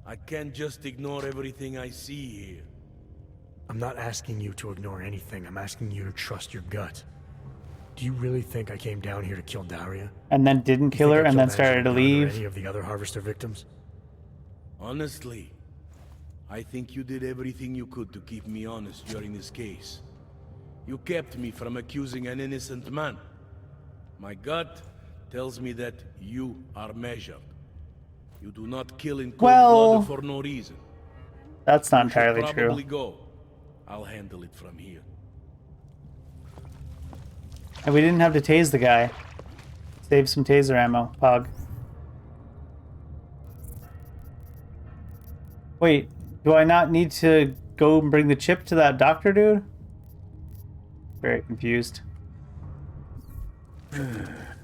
I can't just ignore everything I see here. I'm not asking you to ignore anything. I'm asking you to trust your gut. Do you really think I came down here to kill Daria? And then didn't kill her and then started to leave? Any of the other Harvester victims? Honestly, I think you did everything you could to keep me honest during this case. You kept me from accusing an innocent man. My gut tells me that you are measured. You do not kill in cold blood for no reason. That's not You should entirely true. probably go. I'll handle it from here. And we didn't have to tase the guy. Save some taser ammo, Pog. Wait, do I not need to go and bring the chip to that doctor dude? Very confused.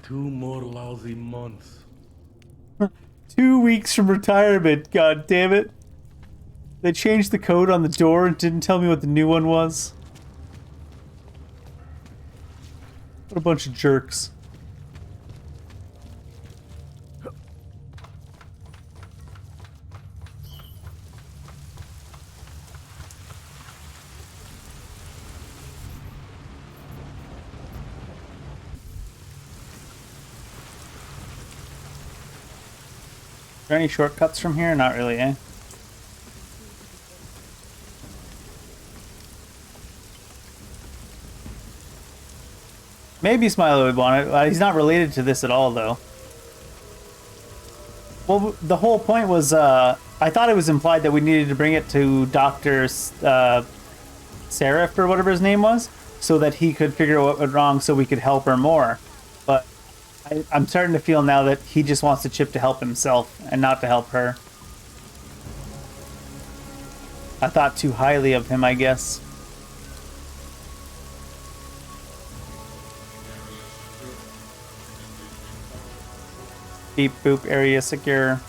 2 more lousy months. 2 weeks from retirement, god damn it. They changed the code on the door and didn't tell me what the new one was. What a bunch of jerks. Are there any shortcuts from here? Not really, eh? Maybe Smiley would want it. He's not related to this at all, though. Well, the whole point was I thought it was implied that we needed to bring it to Dr. Seraph or whatever his name was, so that he could figure out what went wrong so we could help her more. But I'm starting to feel now that he just wants the chip to help himself and not to help her. I thought too highly of him, I guess. Beep boop, area secure.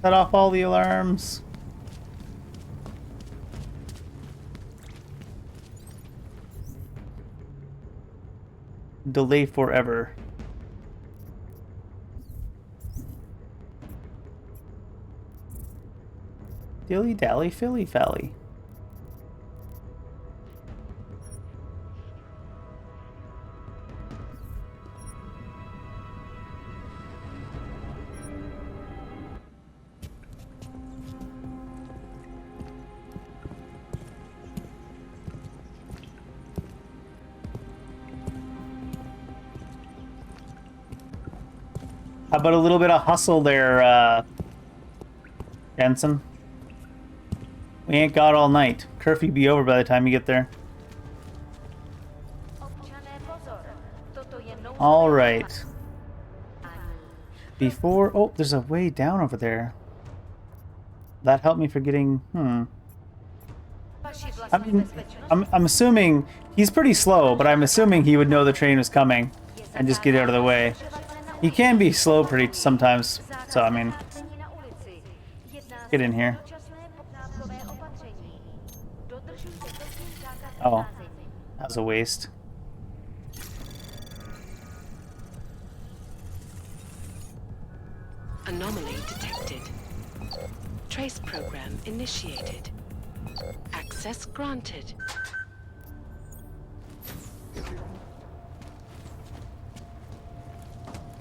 Set off all the alarms. Delay forever. Dilly dally filly fally. How about a little bit of hustle there, Jensen? We ain't got all night. Curfew be over by the time you get there. All right. Before... Oh, there's a way down over there. That helped me for getting... I mean, I'm assuming... He's pretty slow, but I'm assuming he would know the train was coming and just get out of the way. He can be slow pretty sometimes, so I mean... Get in here. Oh, that was a waste. Anomaly detected. Trace program initiated. Access granted.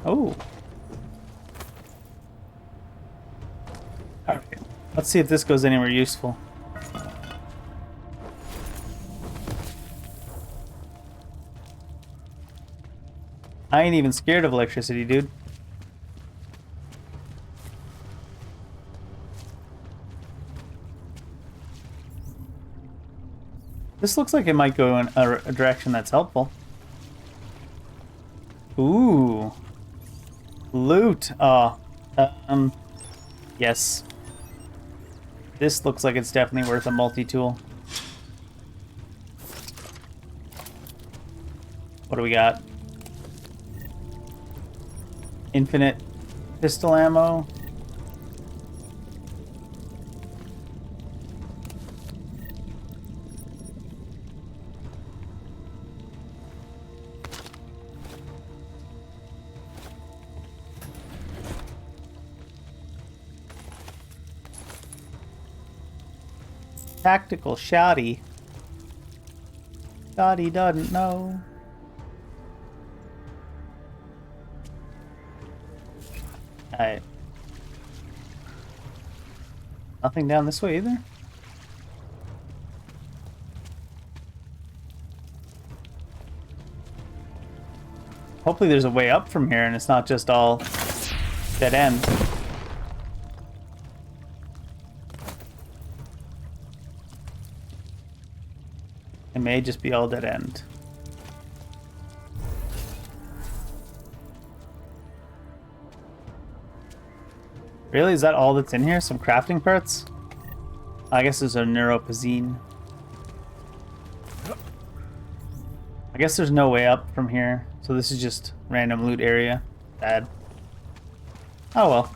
Oh. Alright. Let's see if this goes anywhere useful. I ain't even scared of electricity, dude. This looks like it might go in a direction that's helpful. Ooh. Loot. Oh. Yes. This looks like it's definitely worth a multi-tool. What do we got? Infinite pistol ammo. Tactical shotty. Shotty doesn't know. Alright. Nothing down this way either? Hopefully there's a way up from here and it's not just all dead end. It may just be all dead end. Really? Is that all that's in here? Some crafting parts? I guess there's a neuropazine. I guess there's no way up from here. So this is just random loot area. Bad. Oh well.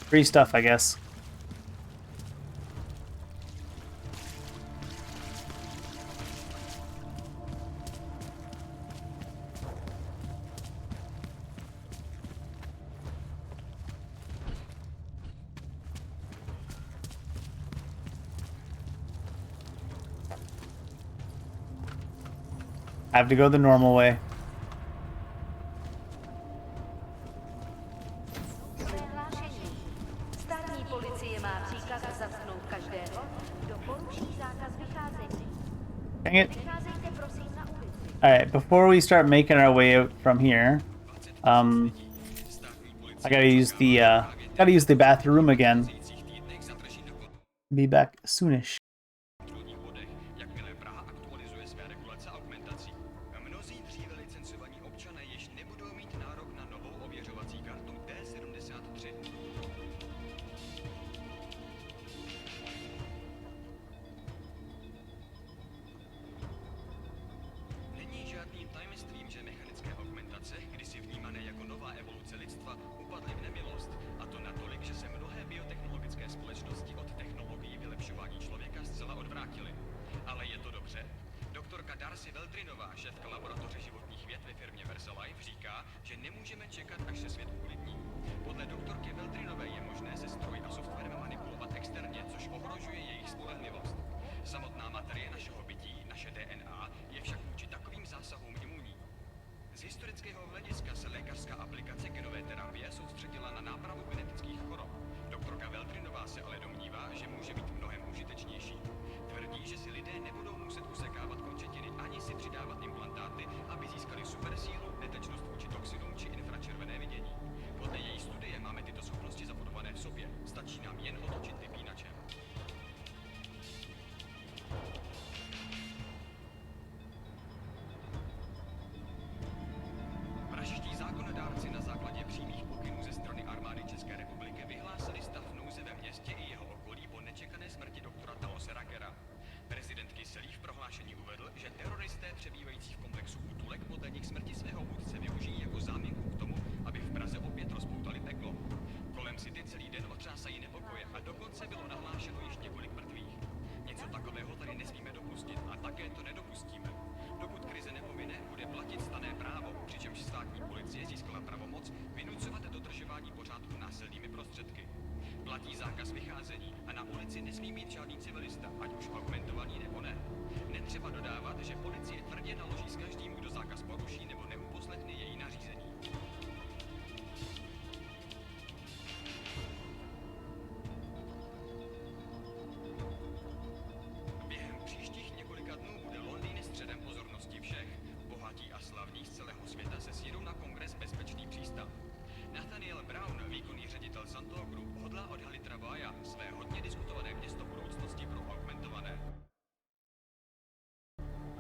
Free stuff, I guess. I have to go the normal way. má příkaz zatknout každého, kdo poruší zákaz vycházení. Dang it. Vycházejte prosím na ulici. Alright, before we start making our way out from here, I gotta use the bathroom again. Be back soonish.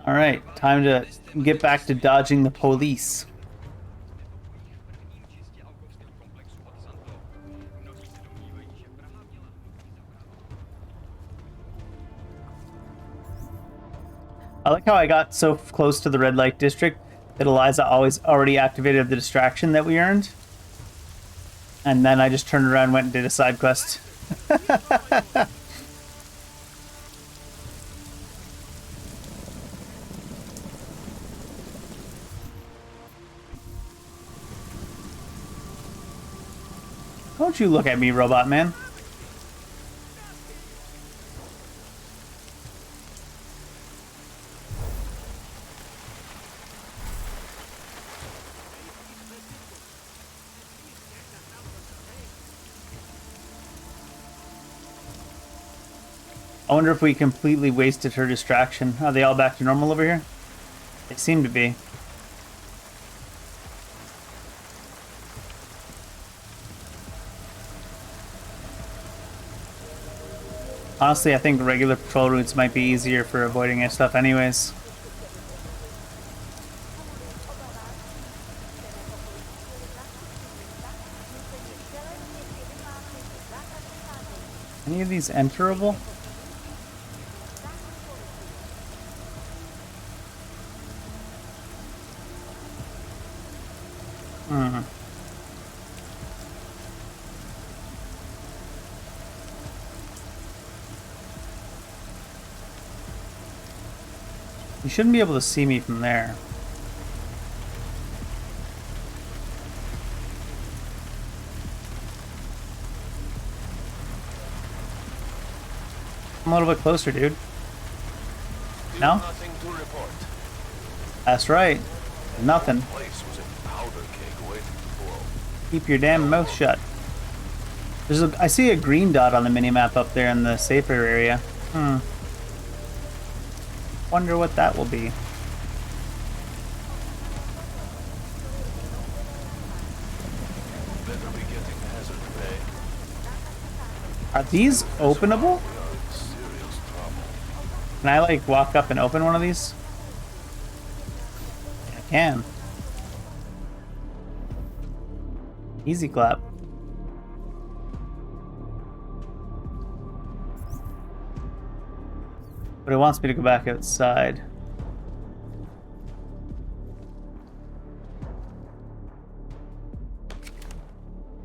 Alright, time to get back to dodging the police. I like how I got so close to the red light district that Eliza already activated the distraction that we earned. And then I just turned around and went and did a side quest. Don't you look at me, robot man. I wonder if we completely wasted her distraction. Are they all back to normal over here? They seem to be. Honestly, I think regular patrol routes might be easier for avoiding stuff anyways. Any of these enterable? You shouldn't be able to see me from there. I'm a little bit closer, dude. No? Nothing to report. That's right. Nothing. Place was a powder keg waiting to blow. Keep your damn mouth shut. I see a green dot on the minimap up there in the safer area. Wonder what that will be. Better be getting hazard pay. Are these openable? Serious trouble. Can I like walk up and open one of these? I can. Easy clap. But it wants me to go back outside.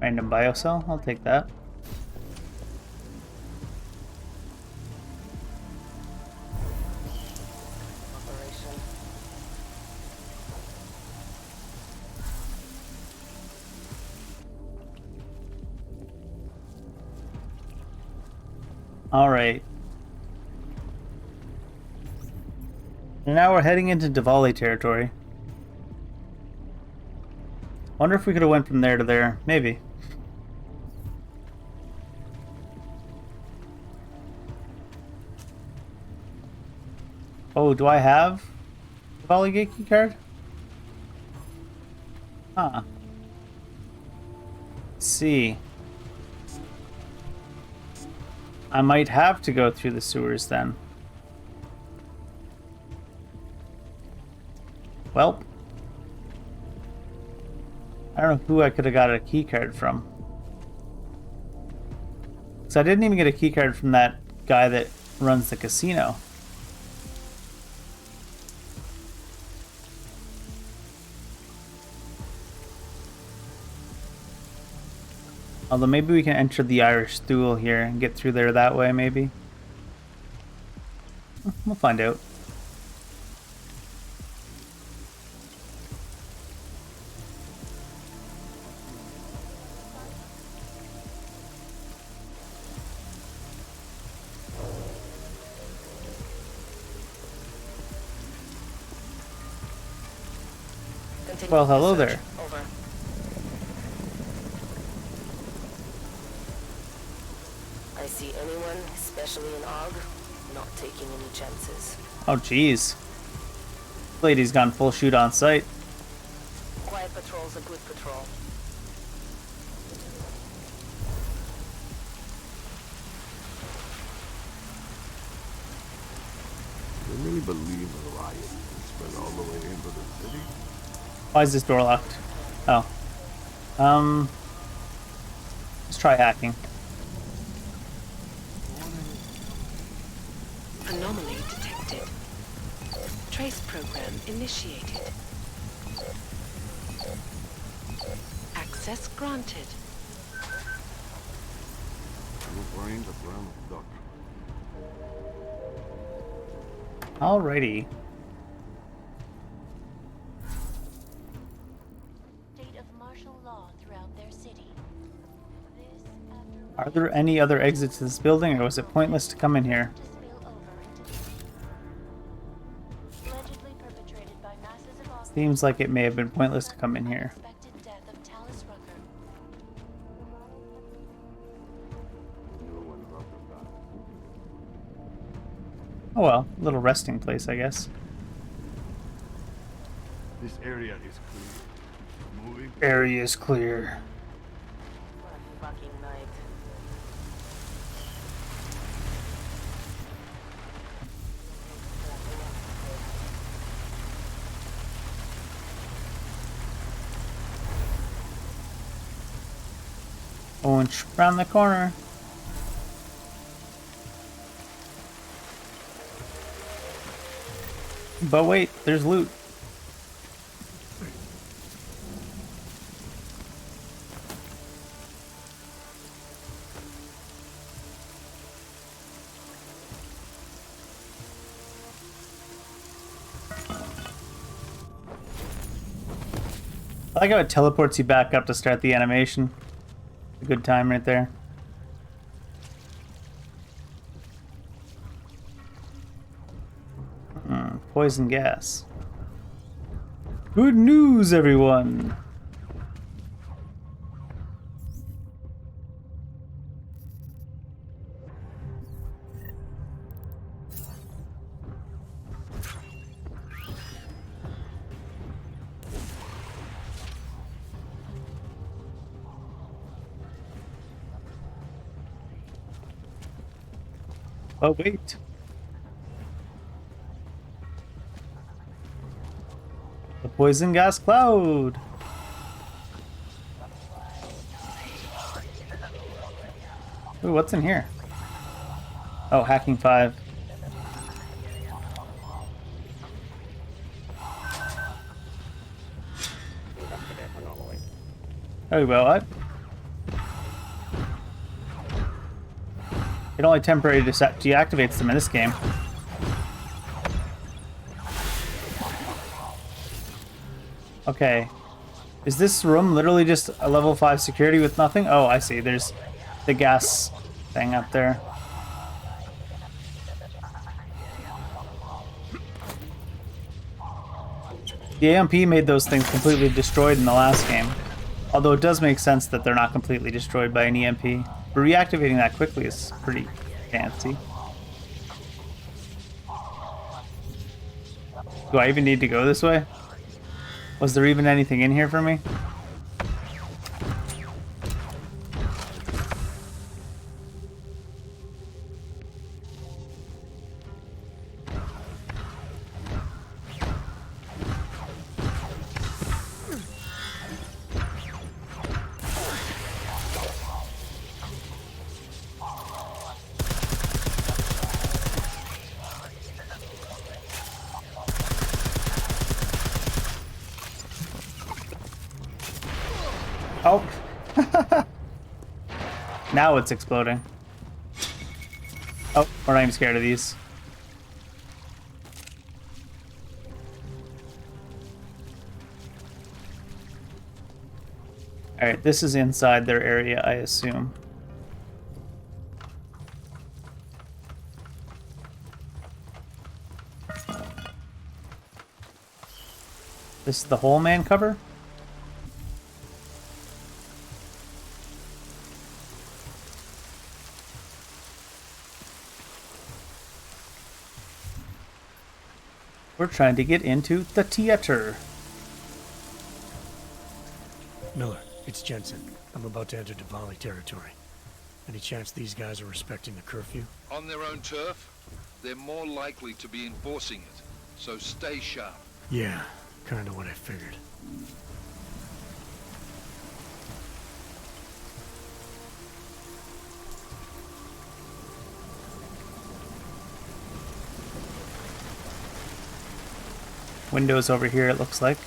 Random biocell, I'll take that. All right. And now we're heading into Diwali territory. Wonder if we could have went from there to there. Maybe. Oh, do I have Diwali gate key card? Huh. Let's see. I might have to go through the sewers then. Well, I don't know who I could have got a key card from. So I didn't even get a key card from that guy that runs the casino. Although maybe we can enter the Irish Stool here and get through there that way, maybe. We'll find out. Well, hello there. Over. I see anyone, especially in Og, not taking any chances. Oh, jeez. Lady's gone full shoot on sight. Quiet patrol's a good patrol. Can you really believe a riot can spread all the way into the city? Why is this door locked? Oh. Let's try hacking. Anomaly detected. Trace program initiated. Access granted. Your brain's a brown duck. Alrighty. State of martial law throughout their city. This Are there any other exits to this building, or was it pointless to come in here? allegedly perpetrated by masses of Seems like it may have been pointless to come in here. unexpected death of Talus Rucker. Oh well, little resting place, I guess. This area is clear. Moving. Area is clear. Fucking night. Going around the corner. But wait, there's loot. I like how it teleports you back up to start the animation. A good time right there. Poison gas. Good news, everyone! Oh, wait. The poison gas cloud. Ooh, what's in here? Oh, hacking 5. Oh, well, what? It only temporarily deactivates them in this game. Okay. Is this room literally just a level 5 security with nothing? Oh, I see. There's the gas thing up there. The AMP made those things completely destroyed in the last game. Although it does make sense that they're not completely destroyed by an EMP. But reactivating that quickly is pretty fancy. Do I even need to go this way? Was there even anything in here for me? Oh. Now it's exploding. Oh, we're not even scared of these. Alright, this is inside their area, I assume. This is the whole man cover? We're trying to get into the theater. Miller, it's Jensen. I'm about to enter Diwali territory. Any chance these guys are respecting the curfew? On their own turf, they're more likely to be enforcing it. So stay sharp. Yeah, kind of what I figured. Windows over here, it looks like.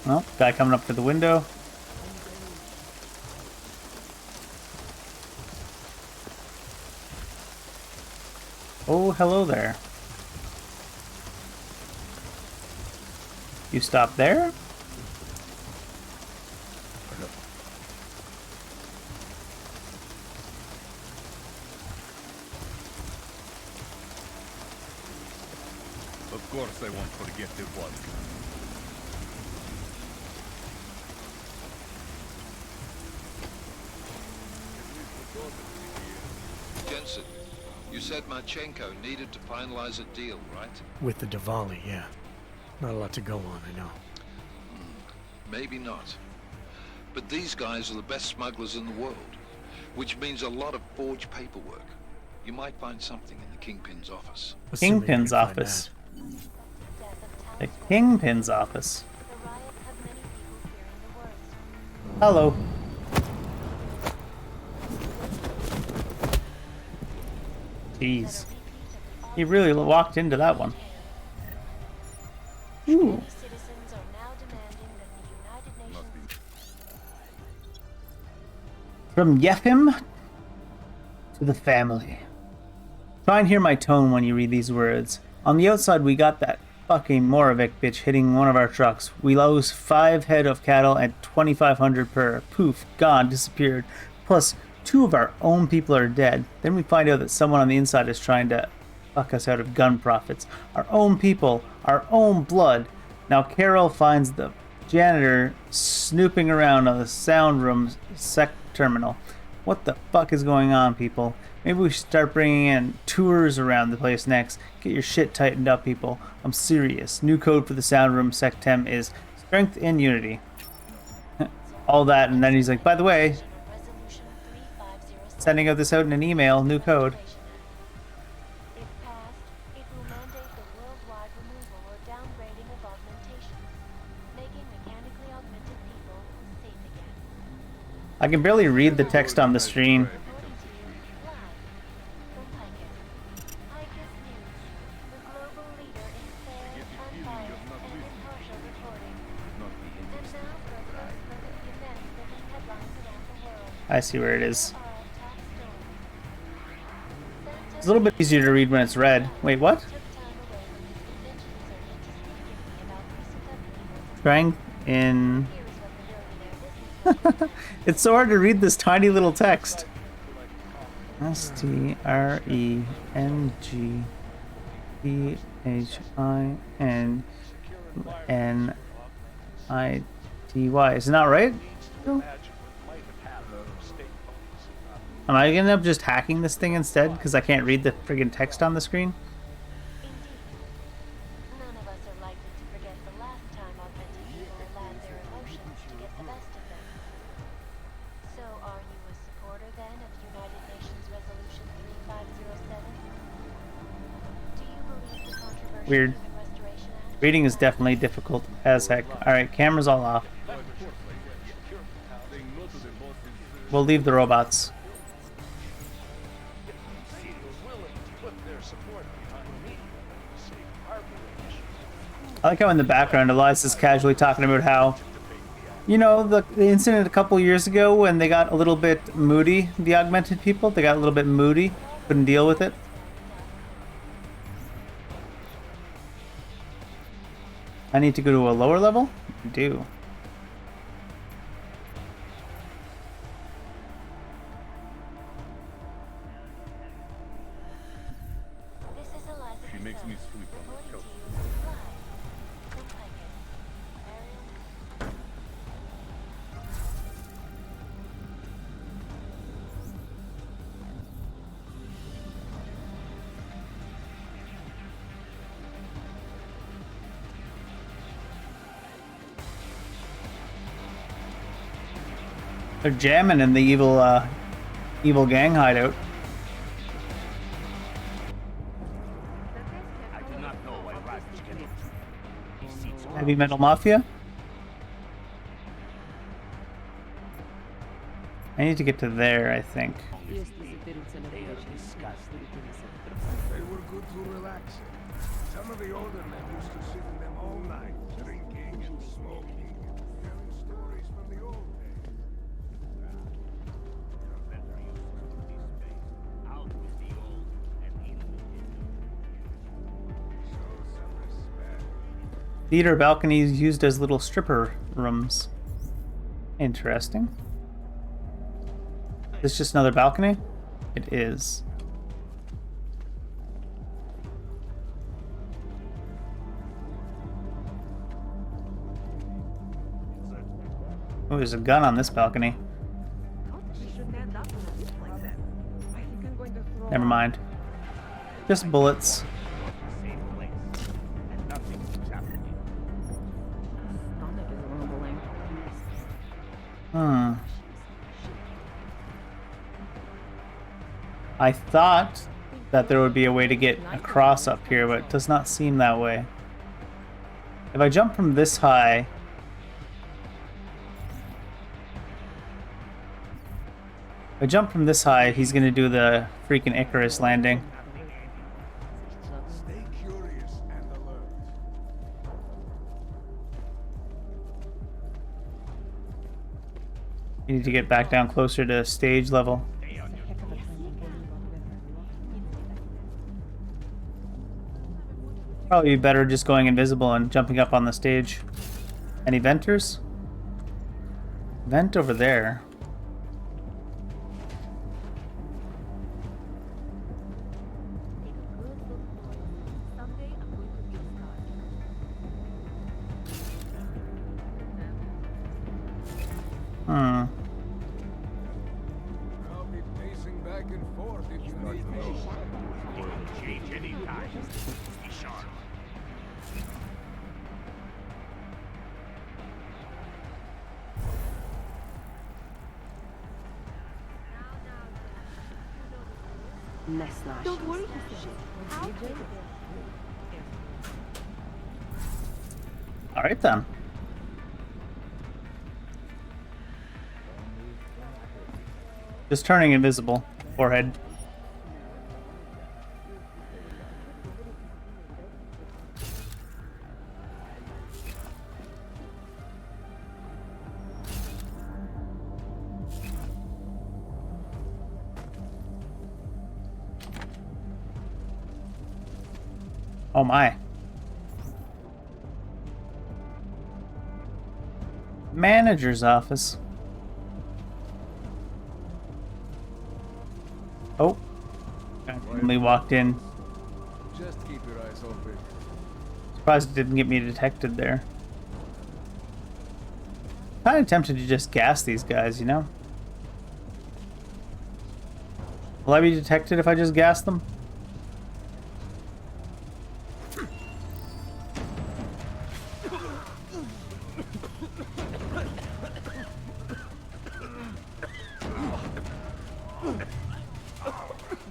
Oh, guy coming up to the window. Oh, hello there. You stop there? Of course they won't forget the vodka. Jensen, you said Marchenko needed to finalize a deal, right? With the Diwali, yeah. Not a lot to go on, I know. Maybe not. But these guys are the best smugglers in the world, which means a lot of forged paperwork. You might find something in the Kingpin's office. Kingpin's office. The Kingpin's office. Hello. Jeez. He really walked into that one. Ooh. From Yefim to the family. Try and hear my tone when you read these words. On the outside, we got that fucking Moravik bitch hitting one of our trucks. We lose 5 head of cattle at 2,500 per. Poof, gone, disappeared. Plus, 2 of our own people are dead. Then we find out that someone on the inside is trying to fuck us out of gun profits. Our own people, our own blood. Now Carol finds the janitor snooping around on the sound room sec terminal. What the fuck is going on, people? Maybe we should start bringing in tours around the place next. Get your shit tightened up, people. I'm serious. New code for the sound room sectem is strength in unity. All that, and then he's like, by the way, sending out this out in an email, new code. If passed, it will mandate the worldwide removal or downgrading of augmentations, making mechanically augmented people safe again. I can barely read the text on the screen. I see where it is. It's a little bit easier to read when it's red. Wait, what? Strength in... It's so hard to read this tiny little text. STRENGTHINNITY. Isn't that right? Am I gonna end up just hacking this thing instead because I can't read the friggin' text on the screen? None of us are likely to forget the last time augmented people allowed their emotions to get the best of them. So are you a supporter then of United Nations Resolution 3507? Do you believe the controversial Weird. Human Restoration Act? Reading is definitely difficult as heck. Alright, cameras all off. We'll leave the robots. I like how in the background Elias is casually talking about how, you know, the incident a couple years ago when they got a little bit moody, the augmented people, they got a little bit moody, couldn't deal with it. I need to go to a lower level? I do. She makes me sleep on the couch. They're jamming in the evil gang hideout. I do not know why rivals get it. These seats are Heavy Metal Mafia? I need to get to there, I think. They are disgusting. They were good to relax in. Some of the older men used to sit in them all night, drinking and smoking and telling stories from the old days. Out with the old and in the new. Show some respect. Theater balconies used as little stripper rooms. Interesting. Is this just another balcony? It is. Oh, there's a gun on this balcony. Never mind. Just bullets. Safe place. And nothing keeps happening. Stomach is rumbling. I thought that there would be a way to get across up here, but it does not seem that way. If I jump from this high... If I jump from this high, he's gonna do the freaking Icarus landing. Stay curious and alert. You need to get back down closer to stage level. Probably be better just going invisible and jumping up on the stage. Any venters? Vent over there. fort if you need me. Change any time. Be sharp. Don't worry. All right then. Just turning invisible. Forehead. Oh my. Manager's office. Oh. Only walked in. Just keep your eyes open. Surprised it didn't get me detected there. Kind of tempted to just gas these guys, you know? Will I be detected if I just gas them?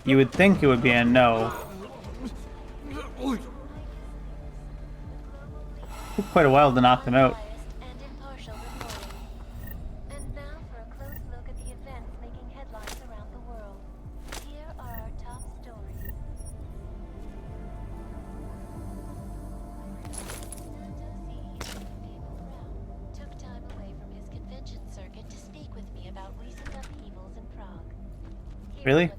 You would think it would be a no. Took quite a while to knock them out. And now for a close look at the events making headlines around the world. Here are our top stories. Took time away from his convention circuit to speak with me about recent upheavals in Prague. Really?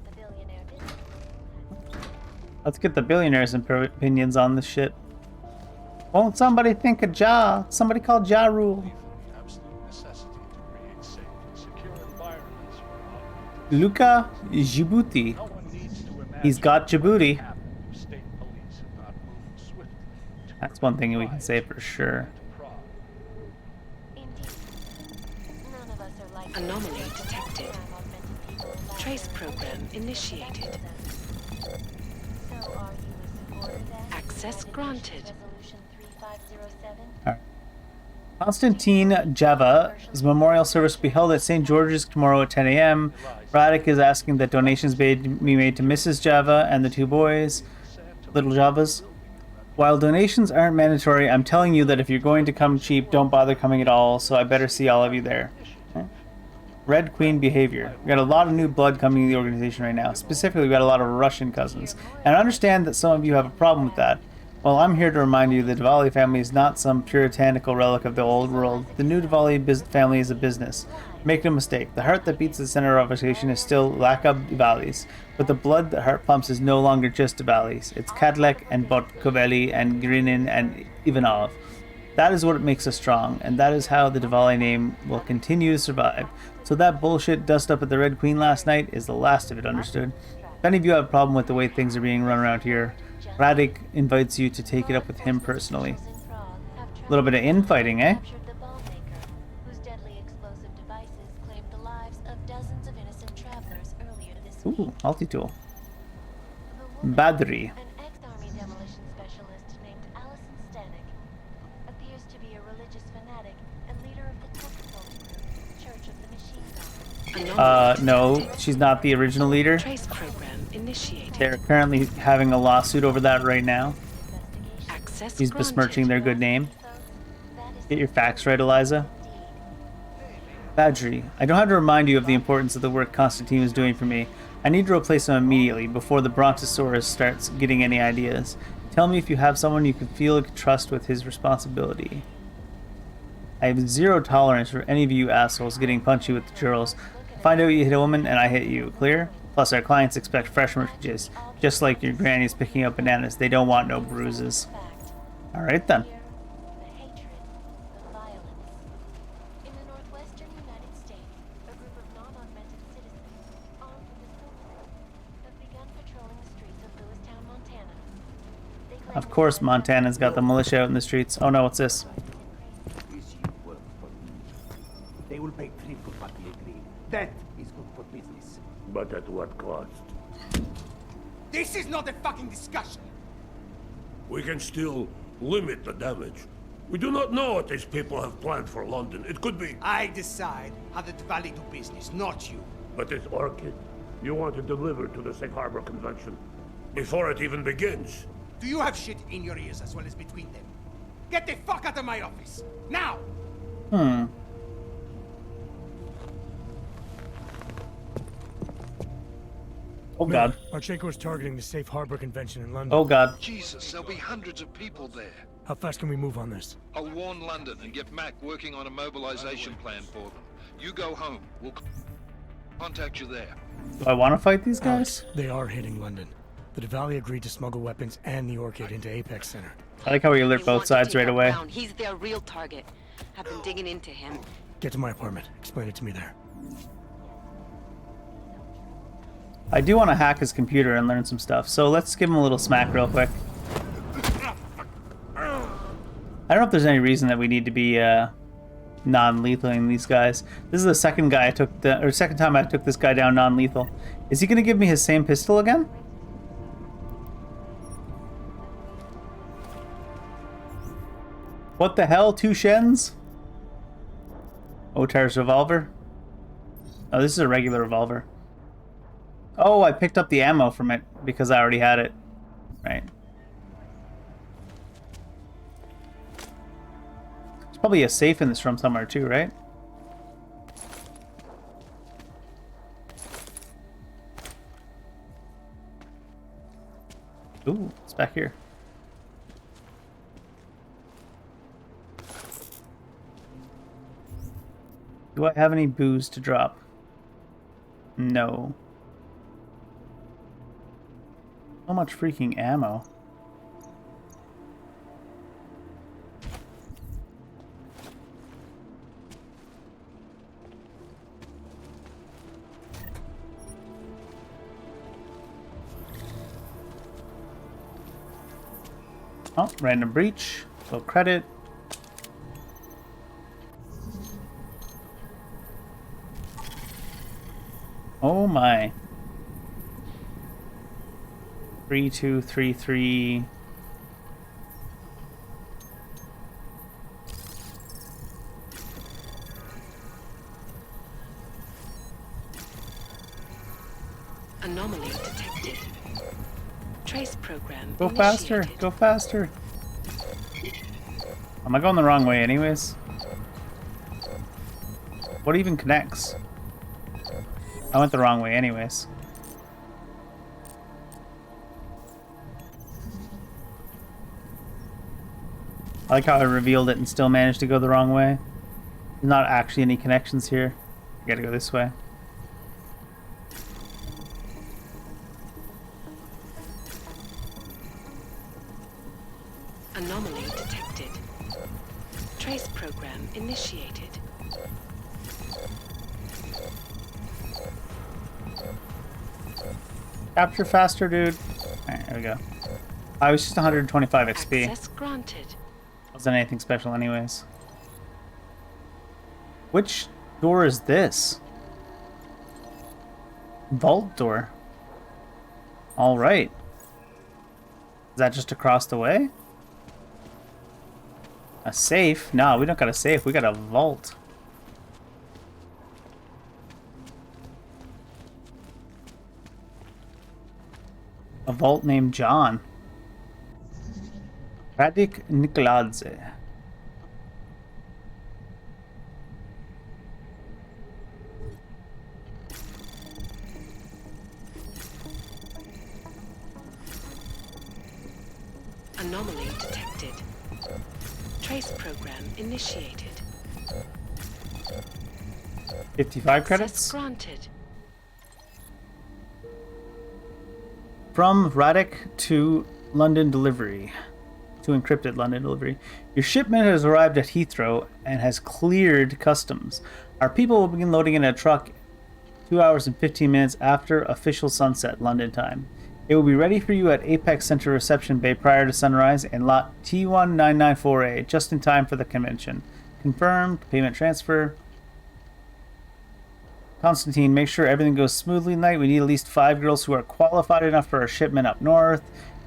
Let's get the billionaires' opinions on this shit. Won't somebody think of Ja? Somebody call Ja Rule. Luka Djibouti. He's got Djibouti. That's one thing we can say for sure. Anomaly detected. Trace program initiated. Access granted. Konstantin Java's memorial service will be held at St. George's tomorrow at 10 a.m. Radek is asking that donations be made to Mrs. Java and the two boys, little Javas. While donations aren't mandatory, I'm telling you that if you're going to come cheap, don't bother coming at all, so I better see all of you there. Okay. Red Queen behavior. We got a lot of new blood coming in the organization right now. Specifically, we got a lot of Russian cousins. And I understand that some of you have a problem with that. Well, I'm here to remind you the Diwali family is not some puritanical relic of the old world. The new Diwali family is a business. Make no mistake, the heart that beats the center of association is still Lakab Diwalis, but the blood that heart pumps is no longer just Diwalis. It's Kadlec and Botkoveli and Grinin and Ivanov. That is what makes us strong, and that is how the Diwali name will continue to survive. So that bullshit dust up at the Red Queen last night is the last of it, understood? If any of you have a problem with the way things are being run around here, Radek invites you to take it up with him personally. A little bit of infighting, eh? Ooh, multi-tool. Badri. No, she's not the original leader. Trace program initiated. They're currently having a lawsuit over that right now. Access He's besmirching their good name. Get your facts right, Eliza. Badri, I don't have to remind you of the importance of the work Constantine is doing for me. I need to replace him immediately before the Brontosaurus starts getting any ideas. Tell me if you have someone you can feel and trust with his responsibility. I have zero tolerance for any of you assholes getting punchy with the girls. Find out you hit a woman and I hit you. Clear? Plus our clients expect fresh merchandise. Just like your granny's picking up bananas. They don't want no bruises. Alright then. Of course Montana's got the militia out in the streets. Oh no, what's this? They will pay triple what we agreed. That is good for business. But at what cost? This is not a fucking discussion. We can still limit the damage. We do not know what these people have planned for London. It could be... I decide how the Valley do business, not you. But this orchid, you want to deliver to the Safe Harbor Convention before it even begins. Do you have shit in your ears as well as between them? Get the fuck out of my office! Now! Oh god. Marchenko is targeting the Safe Harbor Convention in London. Oh god. Jesus, there'll be hundreds of people there. How fast can we move on this? I'll warn London and get Mac working on a mobilization plan for them. You go home. We'll contact you there. Do I want to fight these guys? Alex, they are hitting London. The Davali agreed to smuggle weapons and the Orchid into Apex Center. I like how we alert both sides right away. He's their real target. I've been digging into him. Get to my apartment. Explain it to me there. I do want to hack his computer and learn some stuff, so let's give him a little smack real quick. I don't know if there's any reason that we need to be non-lethaling these guys. This is the second time I took this guy down non-lethal. Is he going to give me his same pistol again? What the hell? 2 Shens? Otar's revolver? Oh, this is a regular revolver. Oh, I picked up the ammo from it because I already had it. Right. There's probably a safe in this room somewhere too, right? Ooh, it's back here. Do I have any booze to drop? No. So much freaking ammo. Oh, random breach. So credit. Oh my. 3233. Anomaly detected. Trace program Go faster, go faster. Am I going the wrong way anyways? What even connects? I went the wrong way anyways. I like how I revealed it and still managed to go the wrong way. There's not actually any connections here. I gotta go this way. Anomaly detected. Trace program initiated. Capture faster, dude. Alright, there we go. I was just 125 XP. Access granted. Wasn't anything special anyways. Which door is this? Vault door. Alright. Is that just across the way? A safe? No, we don't got a safe. We got a vault. A vault named John. Radik Nikoladze. Anomaly detected. Trace program initiated. 55 credits? Access granted. From Radik to London delivery. To encrypted London delivery. Your shipment has arrived at Heathrow and has cleared customs. Our people will begin loading in a truck 2 hours and 15 minutes after official sunset London time. It will be ready for you at Apex Center Reception Bay prior to sunrise in lot T1994A, just in time for the convention. Confirmed. Payment transfer. Constantine, make sure everything goes smoothly tonight. We need at least 5 girls who are qualified enough for our shipment up north.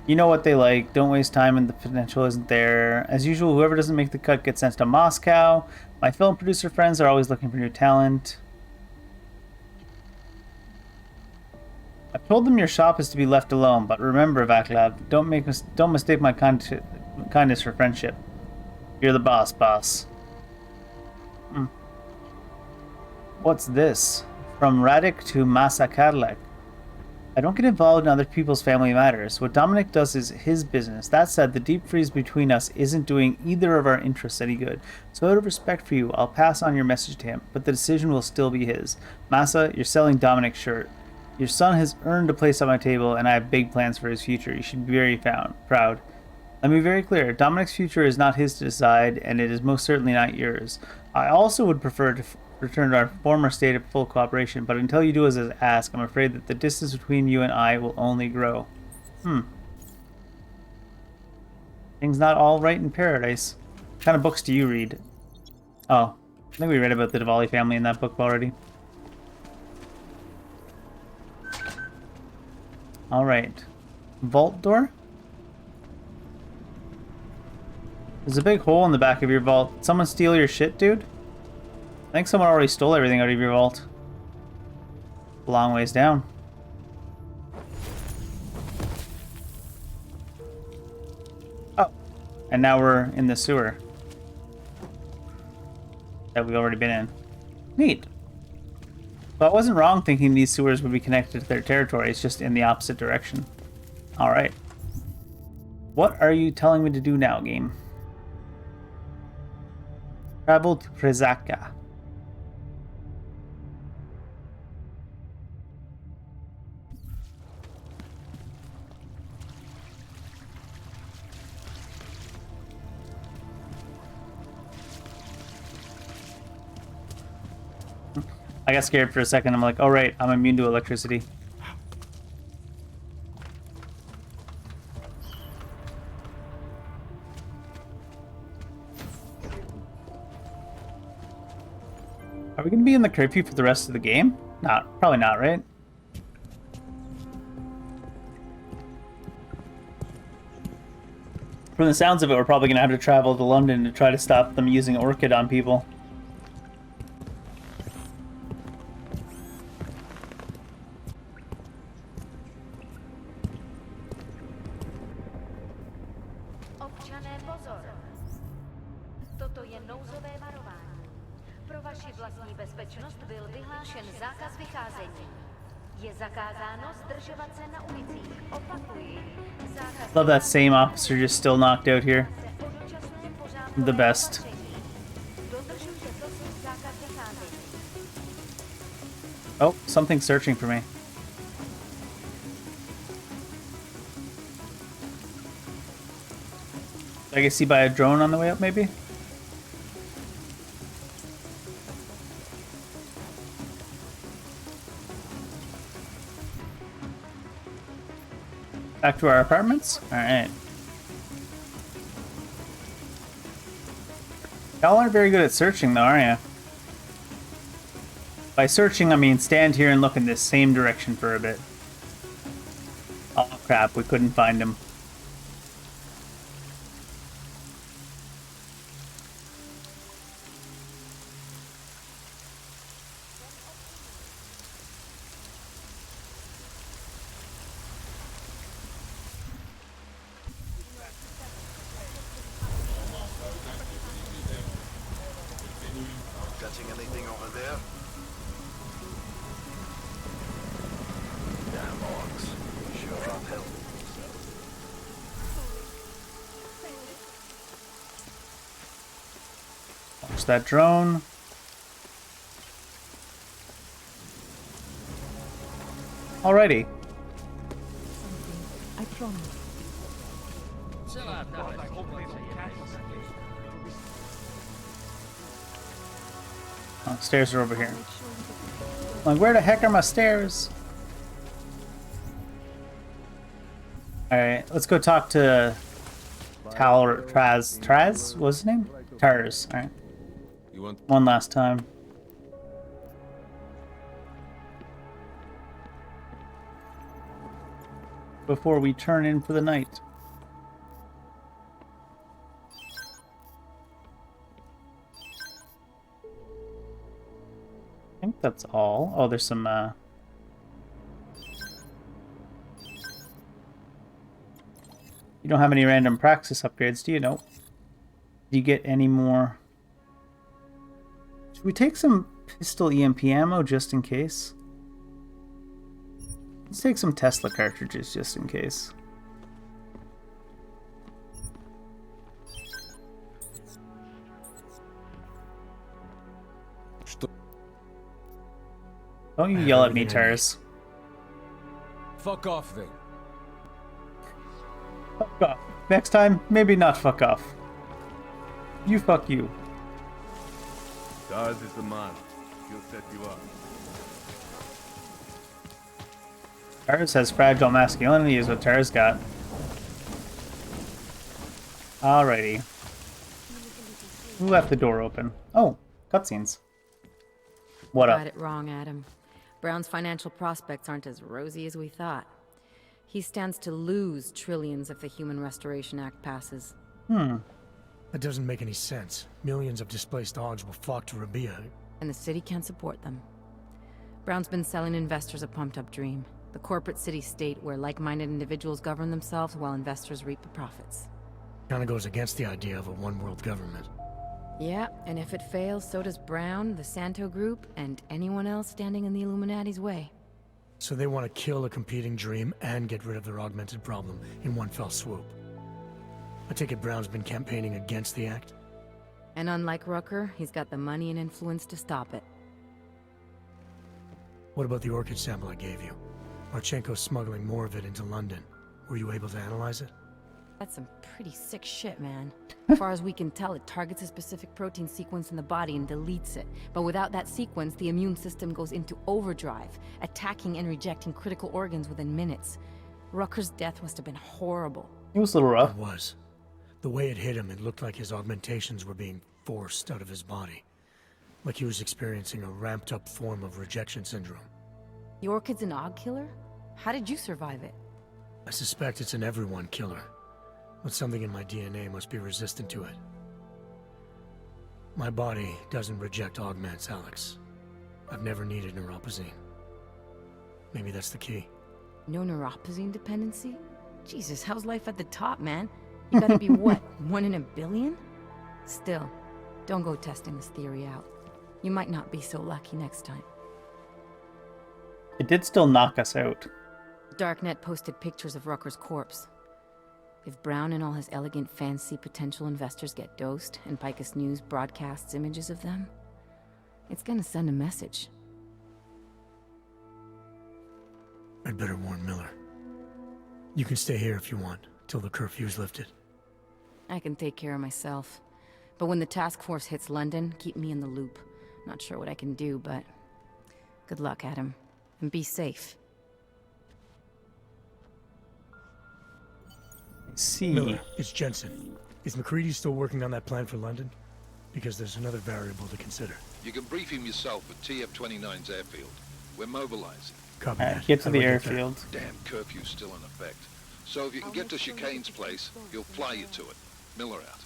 You know what they like. Don't waste time and the potential isn't there. As usual, whoever doesn't make the cut gets sent to Moscow. My film producer friends are always looking for new talent. I told them your shop is to be left alone, but remember, Vaclav, don't mistake my kindness for friendship. You're the boss, boss. What's this? From Radik to Masakarlek. I don't get involved in other people's family matters. What Dominic does is his business. That said, the deep freeze between us isn't doing either of our interests any good. So out of respect for you, I'll pass on your message to him, but the decision will still be his. Masa, you're selling Dominic's shirt. Your son has earned a place on my table, and I have big plans for his future. You should be very proud. Let me be very clear. Dominic's future is not his to decide, and it is most certainly not yours. I also would prefer to return to our former state of full cooperation, but until you do as I ask, I'm afraid that the distance between you and I will only grow. Things not all right in paradise. What kind of books do you read? Oh, I think we read about the Diwali family in that book already. Alright. Vault door? There's a big hole in the back of your vault. Did someone steal your shit, dude? I think someone already stole everything out of your vault. A long ways down. Oh. And now we're in the sewer. That we've already been in. Neat. So I wasn't wrong thinking these sewers would be connected to their territory. It's just in the opposite direction. Alright. What are you telling me to do now, game? Travel to Przaka. I got scared for a second. I'm like, oh right, I'm immune to electricity. Are we going to be in the curfew for the rest of the game? Probably not, right? From the sounds of it, we're probably going to have to travel to London to try to stop them using Orchid on people. Občané, pozor! Toto je nouzové varování. Pro vaši vlastní bezpečnost byl vyhlášen zákaz vycházení. Je zakázáno zdržovat se na ulicích. Opakuji. Zákaz. Love that same officer just still knocked out here. The best. Dodržujte prosím zákaz vycházení. Oh, something's searching for me. I get see by a drone on the way up, maybe? Back to our apartments? Alright. Y'all aren't very good at searching though, are ya? By searching, I mean stand here and look in this same direction for a bit. Oh crap, we couldn't find him. Catching anything over there? Damn orcs. Sure aren't helping. Watch that drone. Alrighty. I promise. Oh, stairs are over here. Like, where the heck are my stairs? Alright, let's go talk to Traz? What's his name? Tars. Alright. You want one last time. before we turn in for the night. I think that's all. Oh, there's some, You don't have any random praxis upgrades, do you? Nope. Do you get any more? Should we take some pistol EMP ammo just in case? Let's take some Tesla cartridges just in case. Don't you yell at me, Tars. Fuck off, then. Fuck off. Next time, maybe not fuck off. You fuck you. Daz is the man. He'll set you up. Tars has fragile masculinity is what Tars got. Alrighty. Who left the door open? Oh, cutscenes. What up? Got it wrong, Adam. Brown's financial prospects aren't as rosy as we thought. He stands to lose trillions if the Human Restoration Act passes. That doesn't make any sense. Millions of displaced Augs will flock to Rabia. And the city can't support them. Brown's been selling investors a pumped-up dream. The corporate city-state where like-minded individuals govern themselves while investors reap the profits. Kinda goes against the idea of a one-world government. Yeah, and if it fails, so does Brown, the Santo Group, and anyone else standing in the Illuminati's way. So they want to kill a competing dream and get rid of their augmented problem in one fell swoop. I take it Brown's been campaigning against the act? And unlike Rucker, he's got the money and influence to stop it. What about the orchid sample I gave you? Marchenko's smuggling more of it into London. Were you able to analyze it? That's some pretty sick shit, man. As far as we can tell, it targets a specific protein sequence in the body and deletes it. But without that sequence, the immune system goes into overdrive, attacking and rejecting critical organs within minutes. Rucker's death must have been horrible. It was a little rough. It was. The way it hit him, it looked like his augmentations were being forced out of his body. Like he was experiencing a ramped-up form of rejection syndrome. The orchid's an Aug killer? How did you survive it? I suspect it's an everyone killer. But something in my DNA must be resistant to it. My body doesn't reject augments, Alex. I've never needed neuropozyne. Maybe that's the key. No neuropozyne dependency? Jesus, how's life at the top, man? You gotta be what, 1 in a billion? Still, don't go testing this theory out. You might not be so lucky next time. It did still knock us out. Darknet posted pictures of Rucker's corpse. If Brown and all his elegant, fancy potential investors get dosed, and Picus News broadcasts images of them, it's gonna send a message. I'd better warn Miller. You can stay here if you want, till the curfew's lifted. I can take care of myself. But when the task force hits London, keep me in the loop. Not sure what I can do, but good luck, Adam. And be safe. See. Miller, it's Jensen. Is McCready still working on that plan for London? Because there's another variable to consider. You can brief him yourself at TF-29's airfield. We're mobilizing. Copy that. Get to the airfield. Damn curfew's still in effect. So if you can get to Chicane's place, he'll fly you to it. Miller out.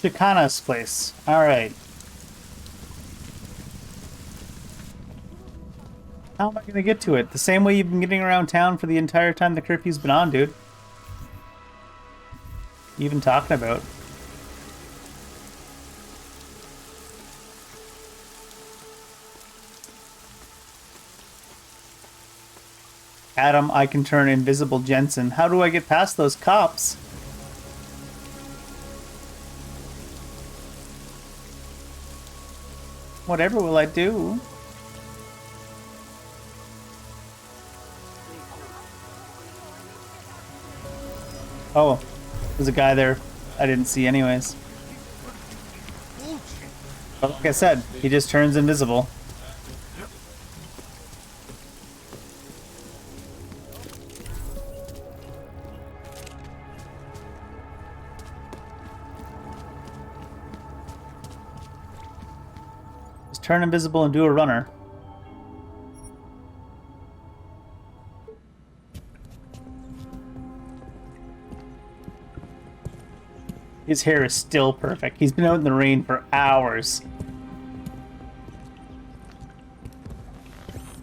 Chicana's place. Alright. How am I gonna get to it? The same way you've been getting around town for the entire time the curfew's been on, dude. You even talking about? Adam, I can turn invisible Jensen. How do I get past those cops? Whatever will I do? Oh, there's a guy there I didn't see anyways. But like I said, he just turns invisible. Just turn invisible and do a runner. His hair is still perfect. He's been out in the rain for hours.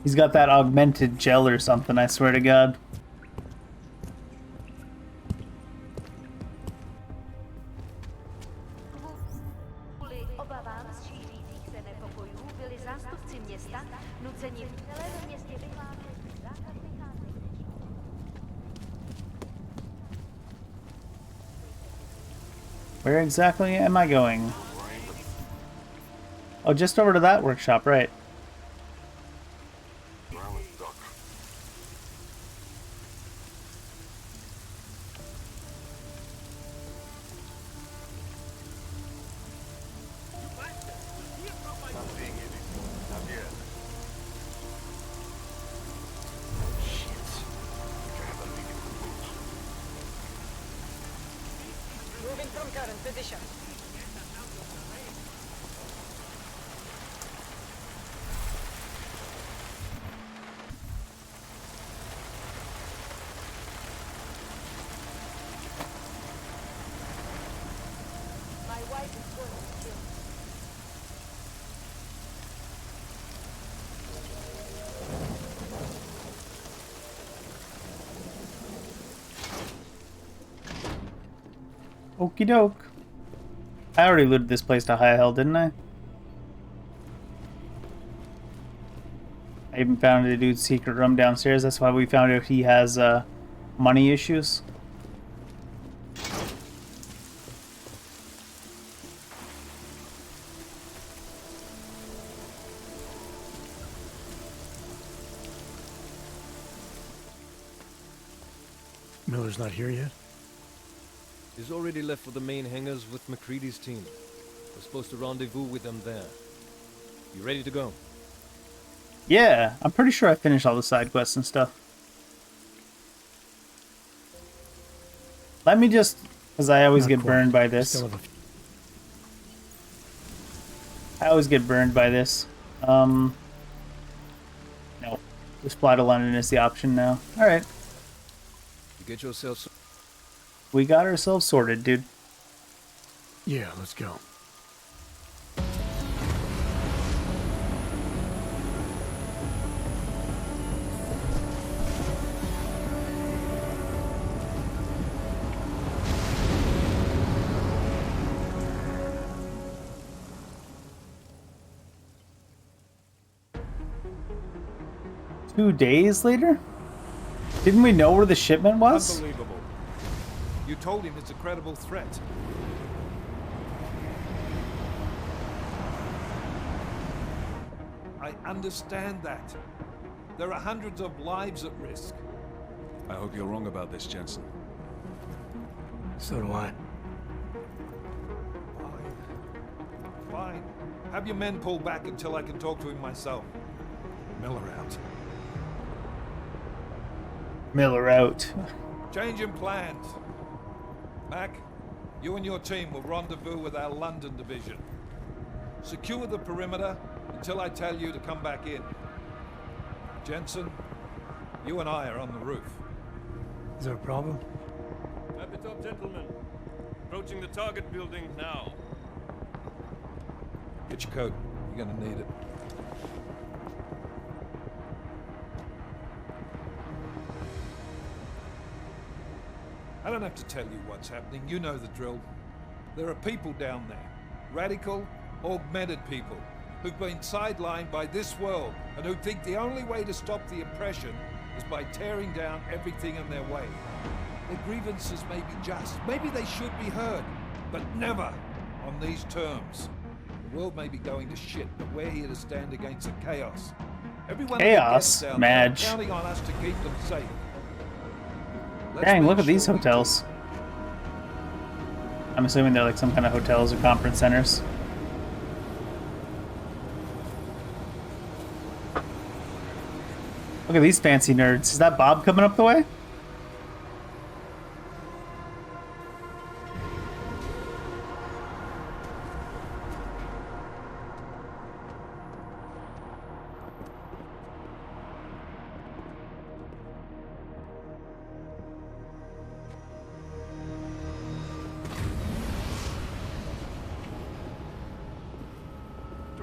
He's got that augmented gel or something, I swear to God. Kvůli obavám z šířících se nepokojů byli zástupci města nuceni v celém městě vyhlásit zákaz vycházení. Where exactly am I going? Oh, just over to that workshop, right. Moving from current position. My wife is going to kill me. Okie doke. I already looted this place to high hell, didn't I? I even found a dude's secret room downstairs. That's why we found out he has money issues. Miller's not here yet? He's already left for the main hangars with McCready's team. We're supposed to rendezvous with them there. You ready to go? Yeah, I'm pretty sure I finished all the side quests and stuff. Let me just, because I always get burned by this. I always get burned by this. No. Just fly to London is the option now. Alright. You get yourself... We got ourselves sorted, dude. Yeah, let's go. Two days later? Didn't we know where the shipment was? Unbelievable. You told him it's a credible threat. I understand that. There are hundreds of lives at risk. I hope you're wrong about this, Jensen. So do I. Fine. Have your men pull back until I can talk to him myself. Miller out. Miller out. Changing plans. Mac, you and your team will rendezvous with our London division. Secure the perimeter until I tell you to come back in. Jensen, you and I are on the roof. Is there a problem? At the top, gentlemen. Approaching the target building now. Get your coat. You're gonna need it. I don't have to tell you what's happening. You know the drill. There are people down there. Radical, augmented people who've been sidelined by this world and who think the only way to stop the oppression is by tearing down everything in their way. Their grievances may be just. Maybe they should be heard, but never on these terms. The world may be going to shit, but we're here to stand against the chaos. Everyone Chaos, down Madge. there counting on us to keep them safe. Let's Dang, make look at these sure we hotels. I'm assuming they're like some kind of hotels or conference centers. Look at these fancy nerds. Is that Bob coming up the way?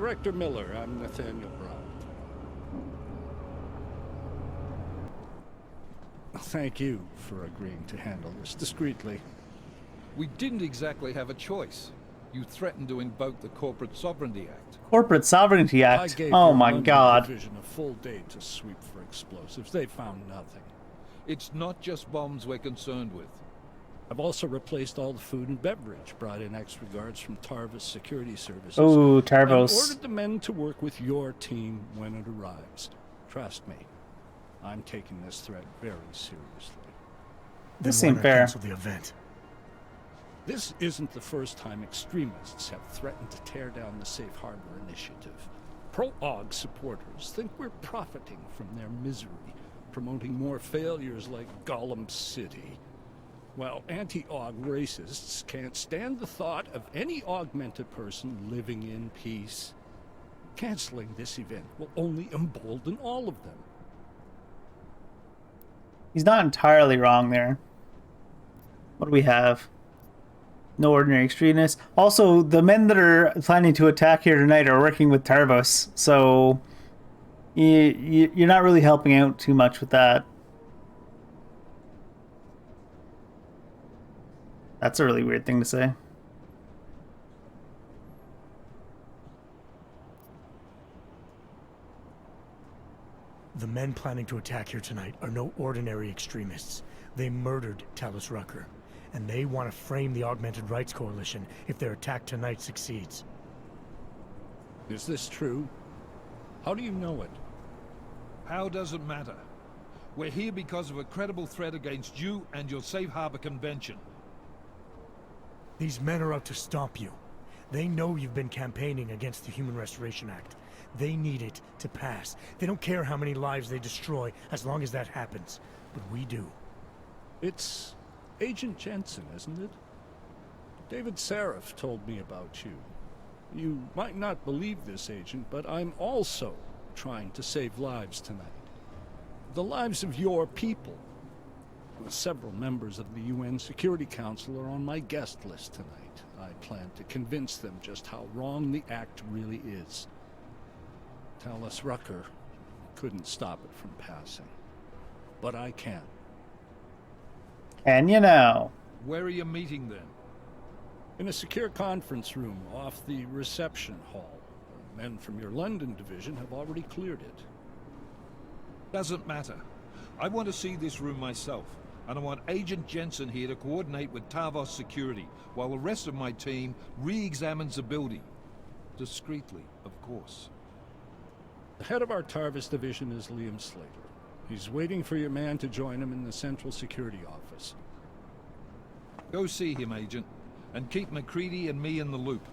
Director Miller, I'm Nathaniel Brown. Thank you for agreeing to handle this discreetly. We didn't exactly have a choice. You threatened to invoke the Corporate Sovereignty Act. Corporate Sovereignty I Act. gave Oh your my London god. division a full day to sweep for explosives. They found nothing. It's not just bombs we're concerned with. I've also replaced all the food and beverage, brought in extra guards from Tarvis Security Services. Oh, Tarvos. And ordered the men to work with your team when it arrives. Trust me, I'm taking this threat very seriously. This seemed fair. Cancel the event. This isn't the first time extremists have threatened to tear down the Safe Harbor Initiative. Pro-AUG supporters think we're profiting from their misery, promoting more failures like Gollum City. While anti-AUG racists can't stand the thought of any augmented person living in peace. Canceling this event will only embolden all of them. He's not entirely wrong there. What do we have? No ordinary extremists. Also, the men that are planning to attack here tonight are working with Tarvos, so you're not really helping out too much with that. That's a really weird thing to say. The men planning to attack here tonight are no ordinary extremists. They murdered Talus Rucker, and they want to frame the Augmented Rights Coalition if their attack tonight succeeds. Is this true? How do you know it? How does it matter? We're here because of a credible threat against you and your Safe Harbor Convention. These men are out to stop you. They know you've been campaigning against the Human Restoration Act. They need it to pass. They don't care how many lives they destroy as long as that happens. But we do. It's Agent Jensen, isn't it? David Seraph told me about you. You might not believe this, Agent, but I'm also trying to save lives tonight. The lives of your people. Several members of the UN Security Council are on my guest list tonight. I plan to convince them just how wrong the act really is. Talus Rucker couldn't stop it from passing. But I can. Can you now? Where are you meeting then? In a secure conference room off the reception hall. Men from your London division have already cleared it. Doesn't matter. I want to see this room myself. And I want Agent Jensen here to coordinate with Tarvos Security, while the rest of my team re-examines the building. Discreetly, of course. The head of our Tarvis division is Liam Slater. He's waiting for your man to join him in the Central Security Office. Go see him, Agent, and keep MacReady and me in the loop.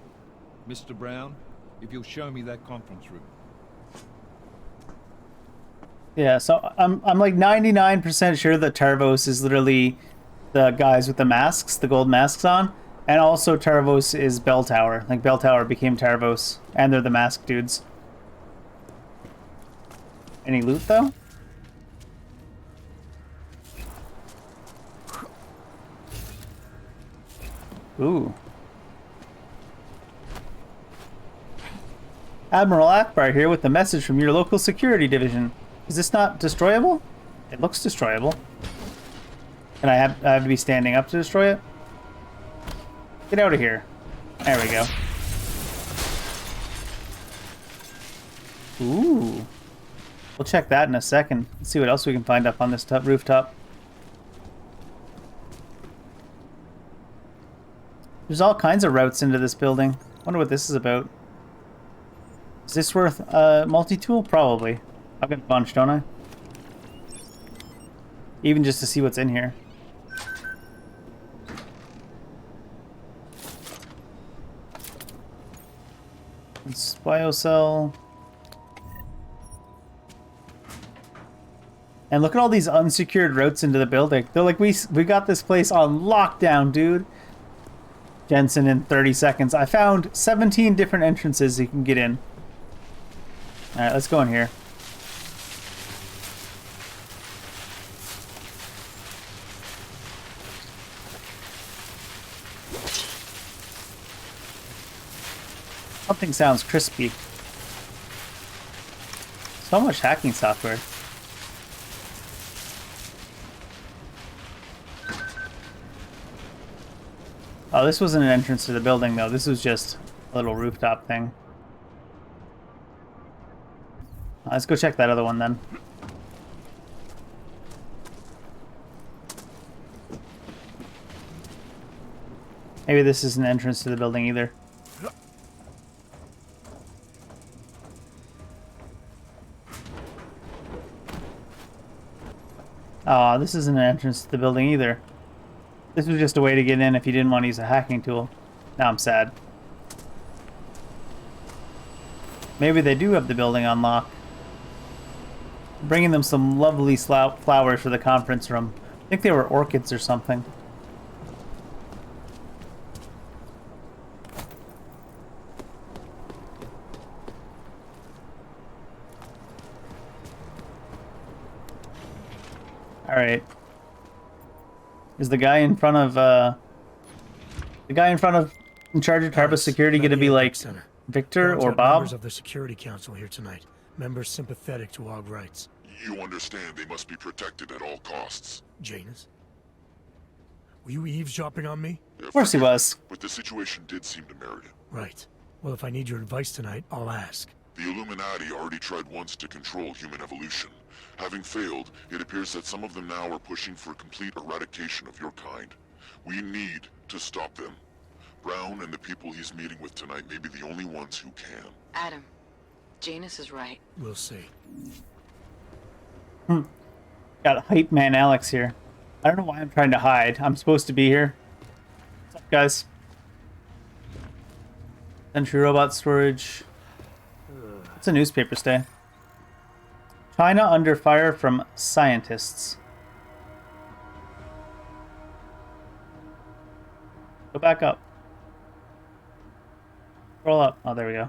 Mr. Brown, if you'll show me that conference room. Yeah, so I'm like 99% sure that Tarvos is literally the guys with the masks, the gold masks on, and also Tarvos is Bell Tower. Like Bell Tower became Tarvos, and they're the mask dudes. Any loot though? Ooh. Admiral Akbar here with a message from your local security division. Is this not destroyable? It looks destroyable. And I have to be standing up to destroy it? Get out of here. There we go. Ooh. We'll check that in a second. Let's see what else we can find up on this rooftop. There's all kinds of routes into this building. Wonder what this is about. Is this worth a multi-tool? Probably. I've got a bunch, don't I? Even just to see what's in here. It's biocell. And look at all these unsecured routes into the building. They're like, we got this place on lockdown, dude. Jensen in 30 seconds. I found 17 different entrances you can get in. Alright, let's go in here. Something sounds crispy. So much hacking software. Oh, this wasn't an entrance to the building, though. This was just a little rooftop thing. Let's go check that other one, then. Maybe this is an entrance to the building either. Oh, this isn't an entrance to the building either. This was just a way to get in if you didn't want to use a hacking tool. Now I'm sad. Maybe they do have the building on lock. Bringing them some lovely flowers for the conference room. I think they were orchids or something. Alright. Is the guy in front of, in charge of Tarba's security gonna be like Victor or Bob? Members of the Security Council here tonight. Members sympathetic to AUG rights. You understand they must be protected at all costs. Janus? Were you eavesdropping on me? Of course he was. But the situation did seem to merit it. Right. Well, if I need your advice tonight, I'll ask. The Illuminati already tried once to control human evolution. Having failed, it appears that some of them now are pushing for complete eradication of your kind. We need to stop them. Brown and the people he's meeting with tonight may be the only ones who can. Adam, Janus is right. We'll see. Got hype man Alex here. I don't know why I'm trying to hide. I'm supposed to be here. What's up, guys? Century robot storage. It's a newspaper stay. China under fire from scientists. Go back up. Scroll up. Oh, there we go.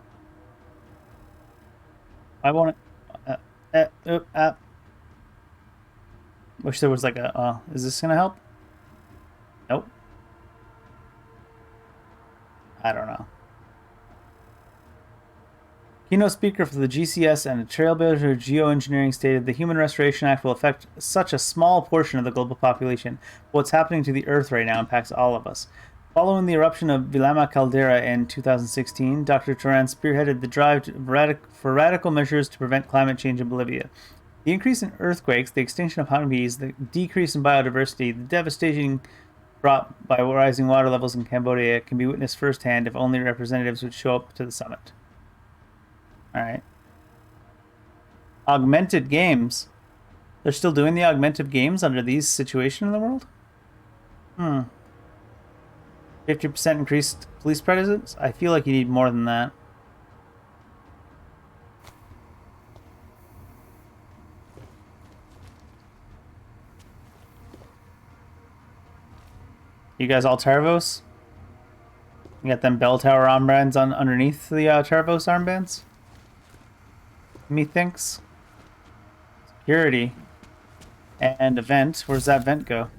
I want it. Wish there was like a. Is this gonna help? Nope. I don't know. Keynote speaker for the GCS and a Trailblazer Geoengineering stated the Human Restoration Act will affect such a small portion of the global population. What's happening to the Earth right now impacts all of us. Following the eruption of Vilama caldera in 2016, Dr. Turan spearheaded the drive for radical measures to prevent climate change in Bolivia. The increase in earthquakes, the extinction of honeybees, the decrease in biodiversity, the devastation brought by rising water levels in Cambodia can be witnessed firsthand if only representatives would show up to the summit. Alright. Augmented games. They're still doing the augmented games under these situations in the world? 50% increased police presence? I feel like you need more than that. You guys all Tarvos? You got them bell tower armbands on underneath the Tarvos armbands? Methinks. Security. And event. Where's that vent go?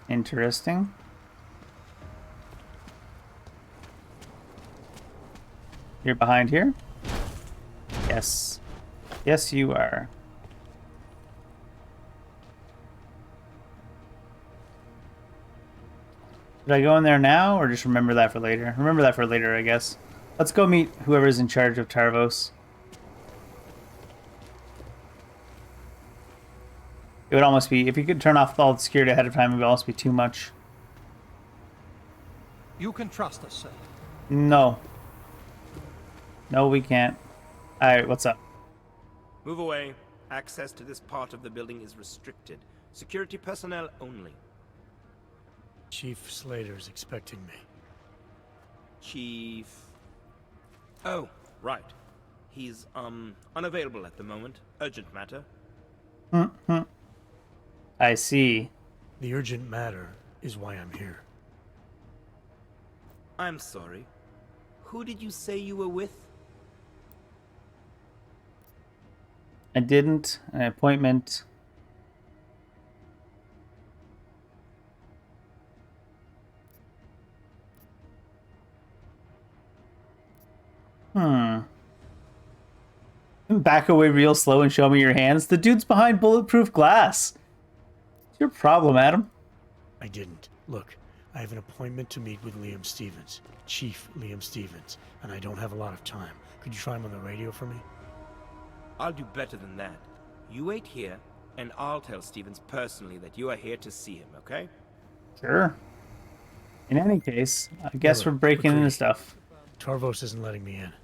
Interesting. You're behind here? Yes. Yes, you are. Should I go in there now, or just remember that for later? Remember that for later, I guess. Let's go meet whoever's in charge of Tarvos. It would almost be, if you could turn off all the security ahead of time, it would almost be too much. You can trust us, sir. No. No, we can't. Alright, what's up? Move away. Access to this part of the building is restricted. Security personnel only. Chief Slater's expecting me. Chief... Oh, right. He's, unavailable at the moment. Urgent matter. I see. The urgent matter is why I'm here. I'm sorry. Who did you say you were with? I didn't. An appointment. Back away real slow and show me your hands. The dude's behind bulletproof glass. What's your problem, Adam? I didn't. Look, I have an appointment to meet with Liam Stevens, Chief Liam Stevens, and I don't have a lot of time. Could you try him on the radio for me? I'll do better than that. You wait here, and I'll tell Stevens personally that you are here to see him, okay? Sure. In any case, I guess we're breaking into stuff. Tarvos isn't letting me in.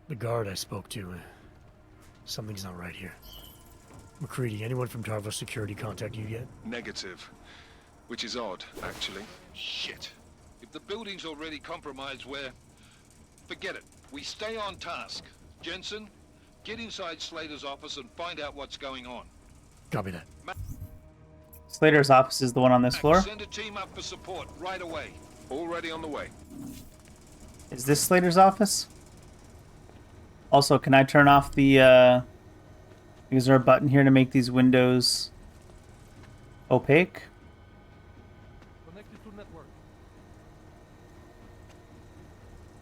The guard I spoke to, something's not right here. McCready, anyone from Tarvos Security contact you yet? Negative. Which is odd, actually. Shit. If the building's already compromised, forget it. We stay on task. Jensen, get inside Slater's office and find out what's going on. Copy that. Slater's office is the one on this floor. Send a team up for support right away. Already on the way. Is this Slater's office? Also, can I turn off the, is there a button here to make these windows opaque?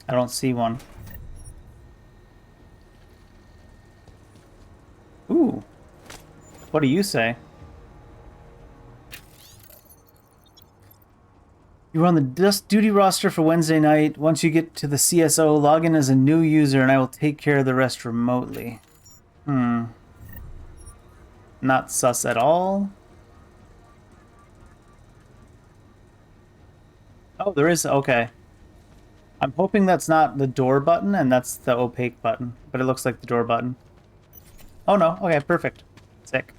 I don't see one. Ooh. What do you say? You were on the duty roster for Wednesday night. Once you get to the CSO, log in as a new user and I will take care of the rest remotely. Not sus at all. Oh, there is, okay. I'm hoping that's not the door button and that's the opaque button, but it looks like the door button. Oh no, okay, perfect. Sick.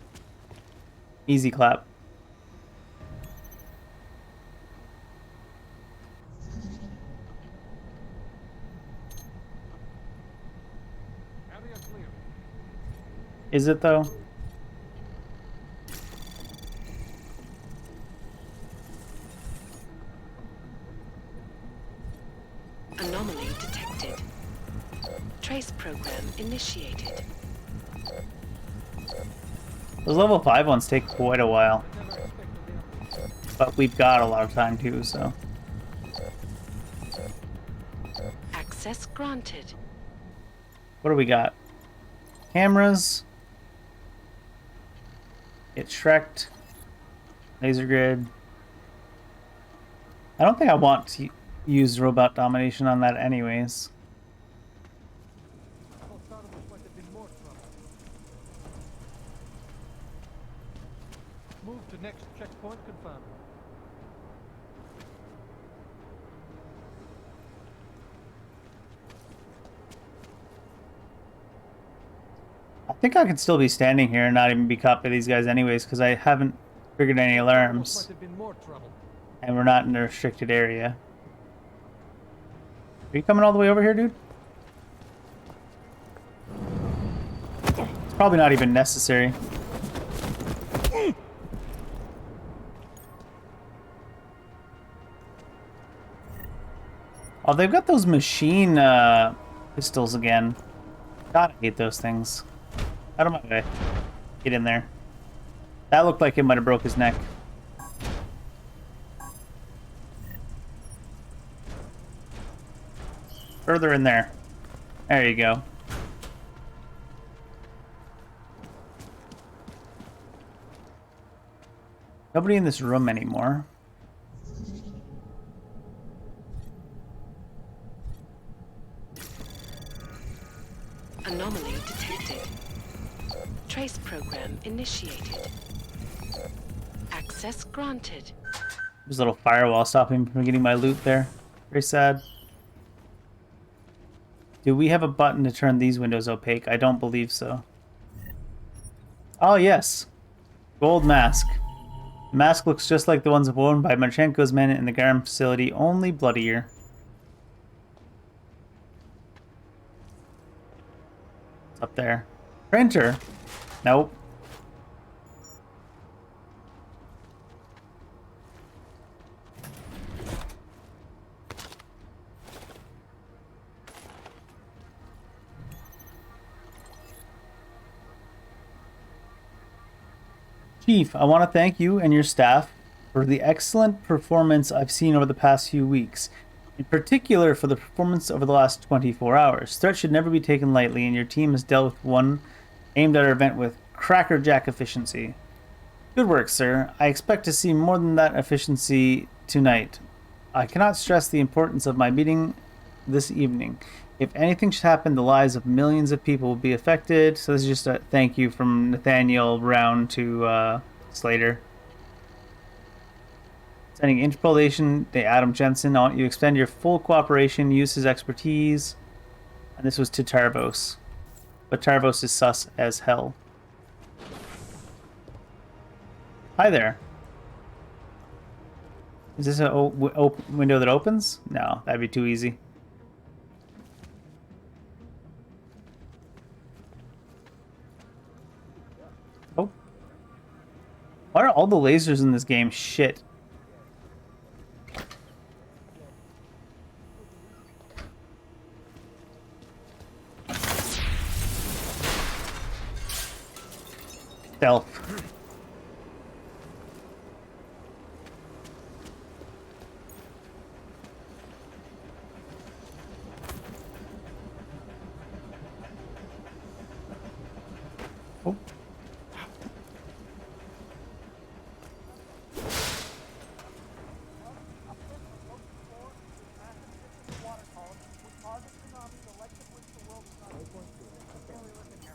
Easy clap. Is it though? Anomaly detected. Trace program initiated. Those level 5 ones take quite a while. But we've got a lot of time too, so. Access granted. What do we got? Cameras. Get Shrek'd. Laser grid. I don't think I want to use robot domination on that anyways. Move to next checkpoint confirmed. I think I could still be standing here and not even be caught by these guys anyways, because I haven't triggered any alarms. And we're not in a restricted area. Are you coming all the way over here, dude? It's probably not even necessary. Oh, they've got those machine pistols again. God, I hate those things. Out of my way. Get in there. That looked like it might have broke his neck. Further in there. There you go. Nobody in this room anymore. Anomaly detected. Trace program initiated. Access granted. There's a little firewall stopping me from getting my loot there. Very sad. Do we have a button to turn these windows opaque? I don't believe so. Oh, yes. Gold mask. The mask looks just like the ones worn by Marchenko's men in the Garam facility, only bloodier. What's up there? Printer? Nope. Chief, I want to thank you and your staff for the excellent performance I've seen over the past few weeks. In particular for the performance over the last 24 hours. Threats should never be taken lightly, and your team has dealt with one aimed at our event with crackerjack efficiency. Good work, sir. I expect to see more than that efficiency tonight. I cannot stress the importance of my meeting this evening. If anything should happen, the lives of millions of people will be affected. So this is just a thank you from Nathaniel Brown to Slater. Sending interpolation to Adam Jensen. I want you to extend your full cooperation, use his expertise. And this was to Tarvos. But Tarvos is sus as hell. Hi there. Is this a window that opens? No, that'd be too easy. Oh. Why are all the lasers in this game shit? Stealth. Oh.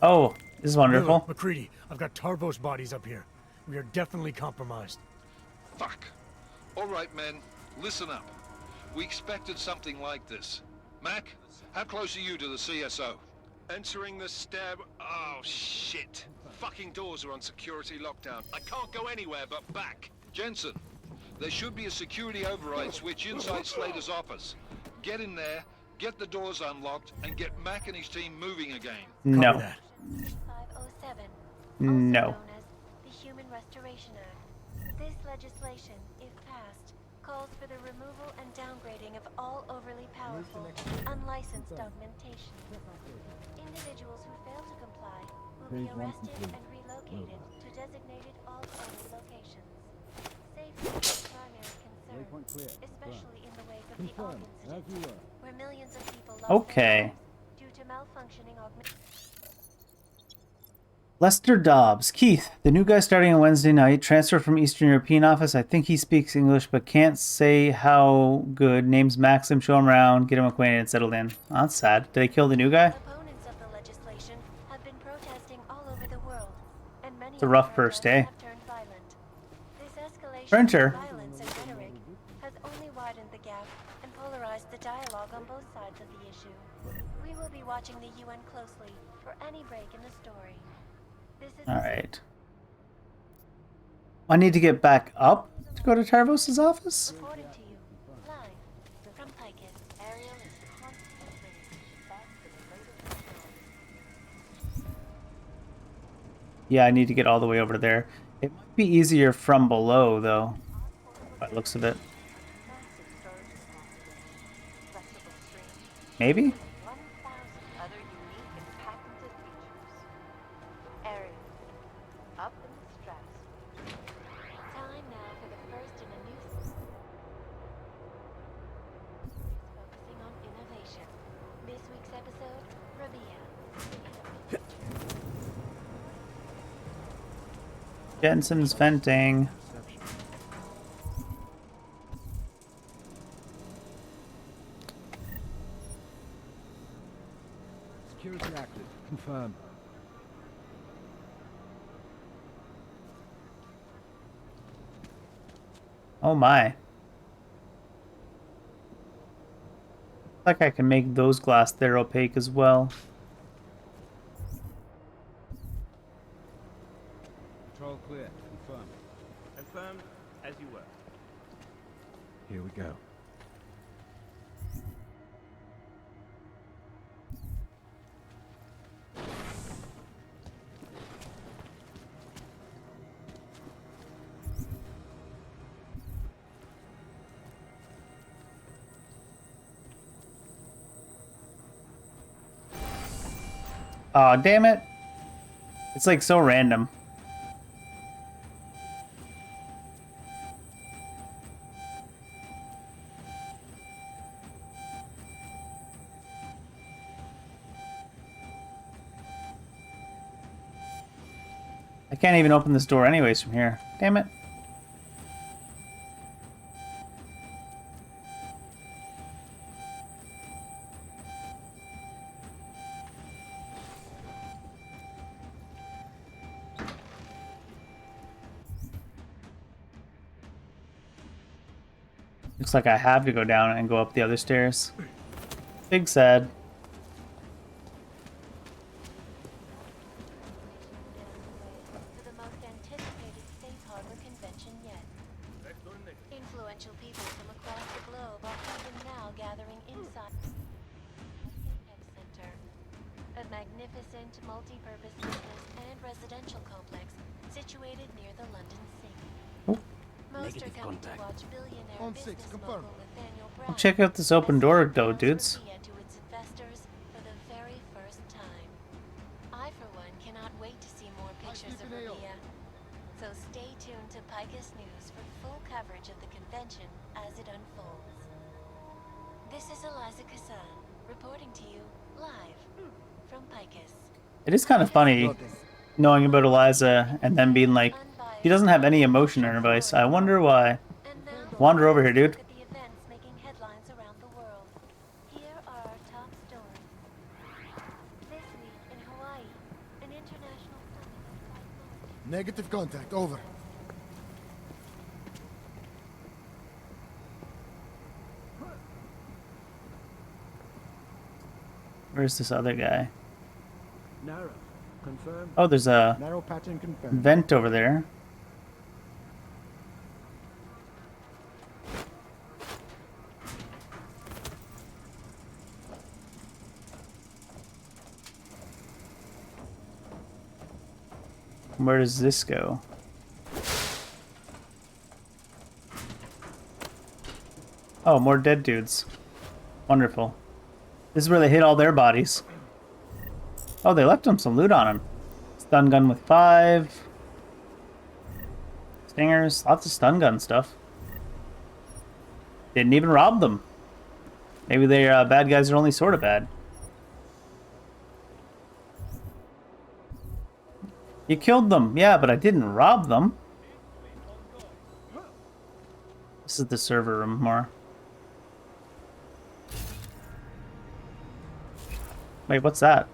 Oh, this is wonderful. Miller, McCready, I've got Tarvos bodies up here. We are definitely compromised. Fuck. All right, men, listen up. We expected something like this. Mac, how close are you to the CSO? Entering the stab. Oh, shit. Fucking doors are on security lockdown. I can't go anywhere but back. Jensen, there should be a security override switch inside Slater's office. Get in there, get the doors unlocked, and get Mac and his team moving again. No. 507, No. known as the Human Restoration Act. This legislation, if passed, calls for the removal and downgrading of all overly powerful, unlicensed augmentation. Individuals who fail to comply will be arrested and relocated to designated alt-only locations. Safety is a primary concern, especially in the wake of the AUG incident, where millions of people lost their lives due to malfunctioning augmentation. Lester Dobbs. Keith, the new guy starting on Wednesday night, transferred from Eastern European office. I think he speaks English, but can't say how good. Name's Maxim, show him around, get him acquainted and settled in. Oh, that's sad. Did they kill the new guy? Opponents of the legislation have been protesting all over the world, and many It's a rough first day. have turned violent. This escalation Printer. of violence and rhetoric has only widened the gap and polarized the dialogue on both sides of the issue. We will be watching the UN closely for any break in the story. Alright. I need to get back up to go to Tarvos' office? Reporting to you, live from Picus. Ariel is constantly back to the latest. Yeah, I need to get all the way over there. It might be easier from below, though, by the looks of it. Maybe? Jensen's venting. Security active. Confirm. Oh my. Like I can make those glass there opaque as well. Control clear. Confirm. Confirmed, as you were. Here we go. Aw, damn it. It's like so random. I can't even open this door anyways from here. Damn it. Looks like I have to go down and go up the other stairs. Big sad. For the most anticipated safe harbor convention yet. Influential people from across the globe are even now gathering inside Deus Ex Center, a magnificent multi-purpose business and residential complex situated near the London Sea. Most are coming to watch billionaire business mogul Nathaniel Brown I'll check out this open door though, dudes. to its investors for the very first time. I, for one, cannot wait to see more pictures of Maria. So stay tuned to Picus News for full coverage of the convention as it unfolds. This is Eliza Kassan, reporting to you live from Picus. It is kind of funny knowing about Eliza and then being like, she doesn't have any emotion in her voice. I wonder why. Wander over here, dude. The events making headlines around the world. Here are our top stories. This week in Hawaii, an international summit. Negative contact, over. Where's this other guy? Narrow. Confirm. Oh, there's a Narrow pattern confirmed. vent over there. Where does this go? Oh, more dead dudes. Wonderful. This is where they hid all their bodies. Oh, they left them some loot on him. Stun gun with 5. Stingers. Lots of stun gun stuff. Didn't even rob them. Maybe their bad guys are only sort of bad. You killed them. Yeah, but I didn't rob them. This is the server room more. Wait, what's that?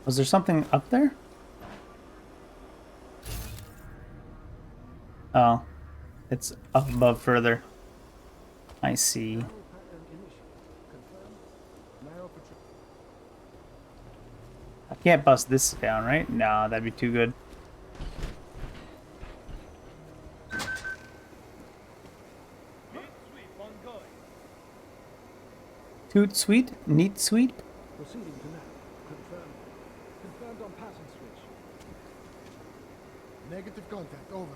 Was there something up there? Oh. It's up above further. I see. I can't bust this down, right? Nah, that'd be too good. Toot sweet? Neat sweet? Proceeding to now. Confirmed. Confirmed on passing switch. Negative contact, over.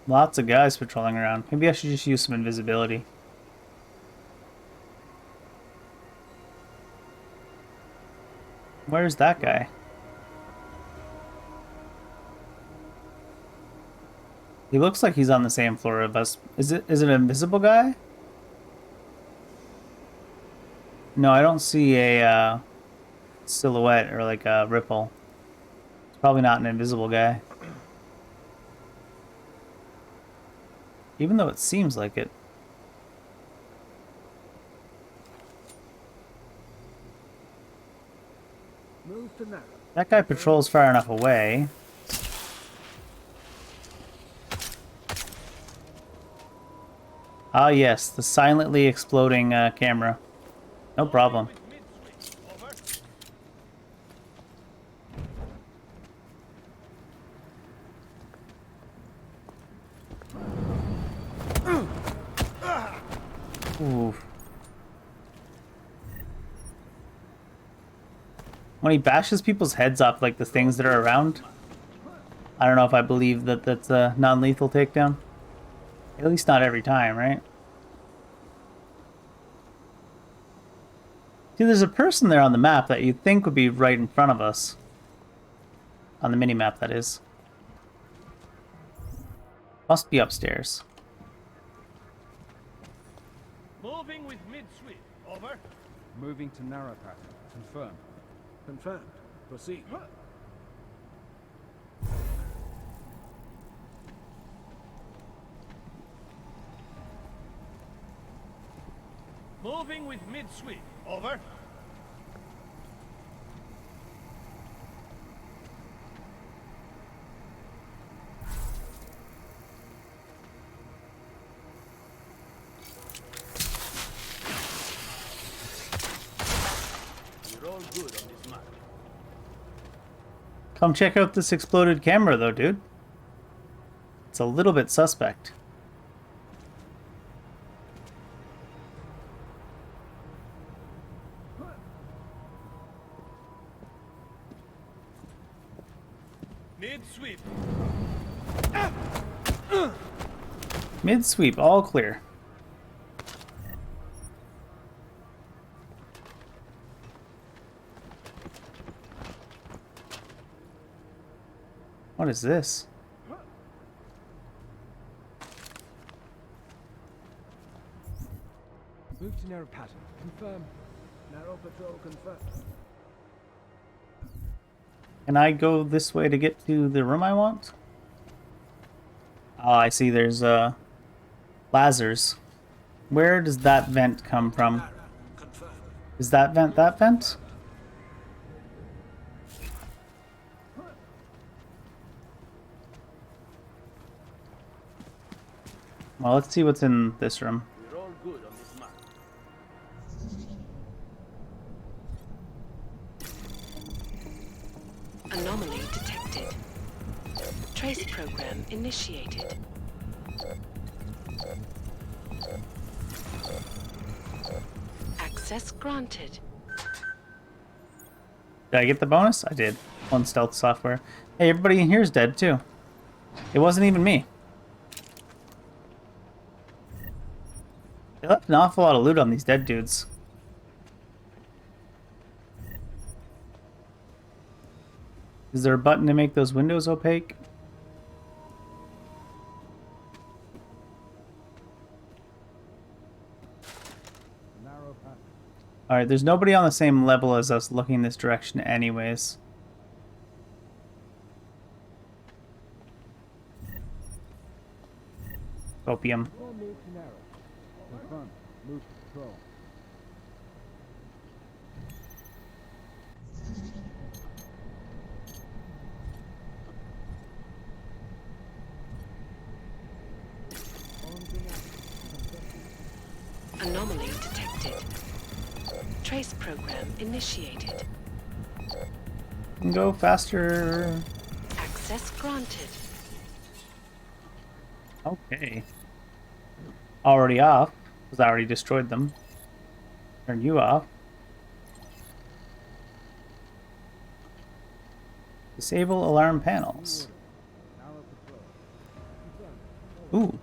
Lots of guys patrolling around. Maybe I should just use some invisibility. Where's that guy? He looks like he's on the same floor of us. Is it an invisible guy? No, I don't see a silhouette or like a ripple. It's probably not an invisible guy. Even though it seems like it. Move to narrow. That guy patrols far enough away. Ah yes, the silently exploding camera. No problem. Ooh. When he bashes people's heads off like the things that are around, I don't know if I believe that that's a non-lethal takedown. At least not every time, right? See, there's a person there on the map that you'd think would be right in front of us. On the mini-map, that is. Must be upstairs. Moving with mid-sweep. Over. Moving to narrow pattern. Confirm. Confirmed. Proceed. Moving with mid-sweep. Over. You're all good on this map. Come check out this exploded camera, though, dude. It's a little bit suspect. Mid-sweep. Mid-sweep, all clear. What is this? Move to narrow pattern. Confirm. Narrow patrol confirmed. Can I go this way to get to the room I want? Oh, I see there's lasers. Where does that vent come from? Is that vent that vent? Well, let's see what's in this room. We're all good on this map. Anomaly detected. Trace program initiated. Access granted. Did I get the bonus? I did. On stealth software. Hey, everybody in here is dead too. It wasn't even me. They left an awful lot of loot on these dead dudes. Is there a button to make those windows opaque? Alright, there's nobody on the same level as us looking this direction anyways. Opium. Move to narrow. Confirm. Move to patrol. Anomaly detected. Trace program initiated. Go faster. Access granted. Okay. Already off, because I already destroyed them. Turn you off. Disable alarm panels. Ooh.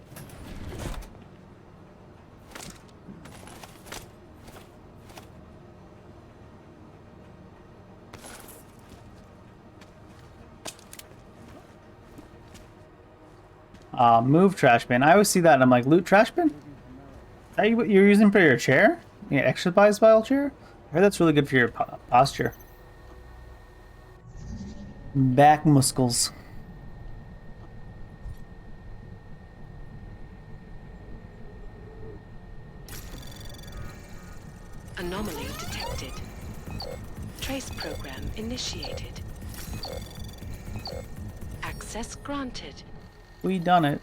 Move trash bin. I always see that and I'm like, loot trash bin? Is that what you're using for your chair? Yeah, exercise style chair? I heard that's really good for your posture. Back muscles. Anomaly detected. Trace program initiated. Access granted. We done it.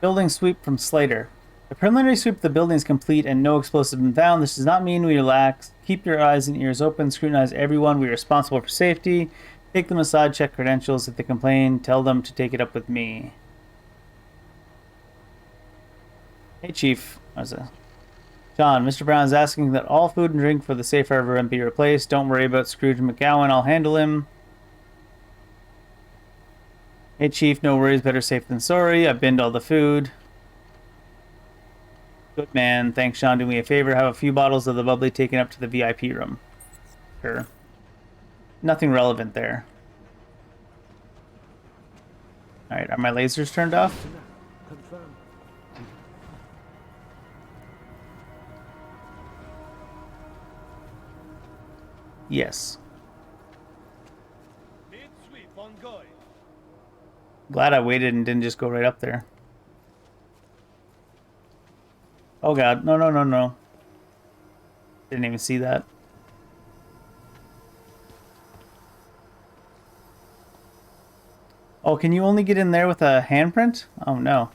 Building sweep from Slater. The preliminary sweep of the building is complete and no explosives have been found. This does not mean we relax. Keep your eyes and ears open. Scrutinize everyone. We are responsible for safety. Take them aside. Check credentials. If they complain, tell them to take it up with me. Hey, Chief. How's that? John, Mr. Brown is asking that all food and drink for the safe harbor be replaced. Don't worry about Scrooge McGowan. I'll handle him. Hey, Chief, no worries. Better safe than sorry. I binned all the food. Good man. Thanks, Sean. Do me a favor. Have a few bottles of the bubbly taken up to the VIP room. Sure. Nothing relevant there. Alright, are my lasers turned off? Confirm. Yes. Mid-sweep ongoing. Glad I waited and didn't just go right up there. Oh god, no, no, no, no. Didn't even see that. Oh, can you only get in there with a handprint? Oh no.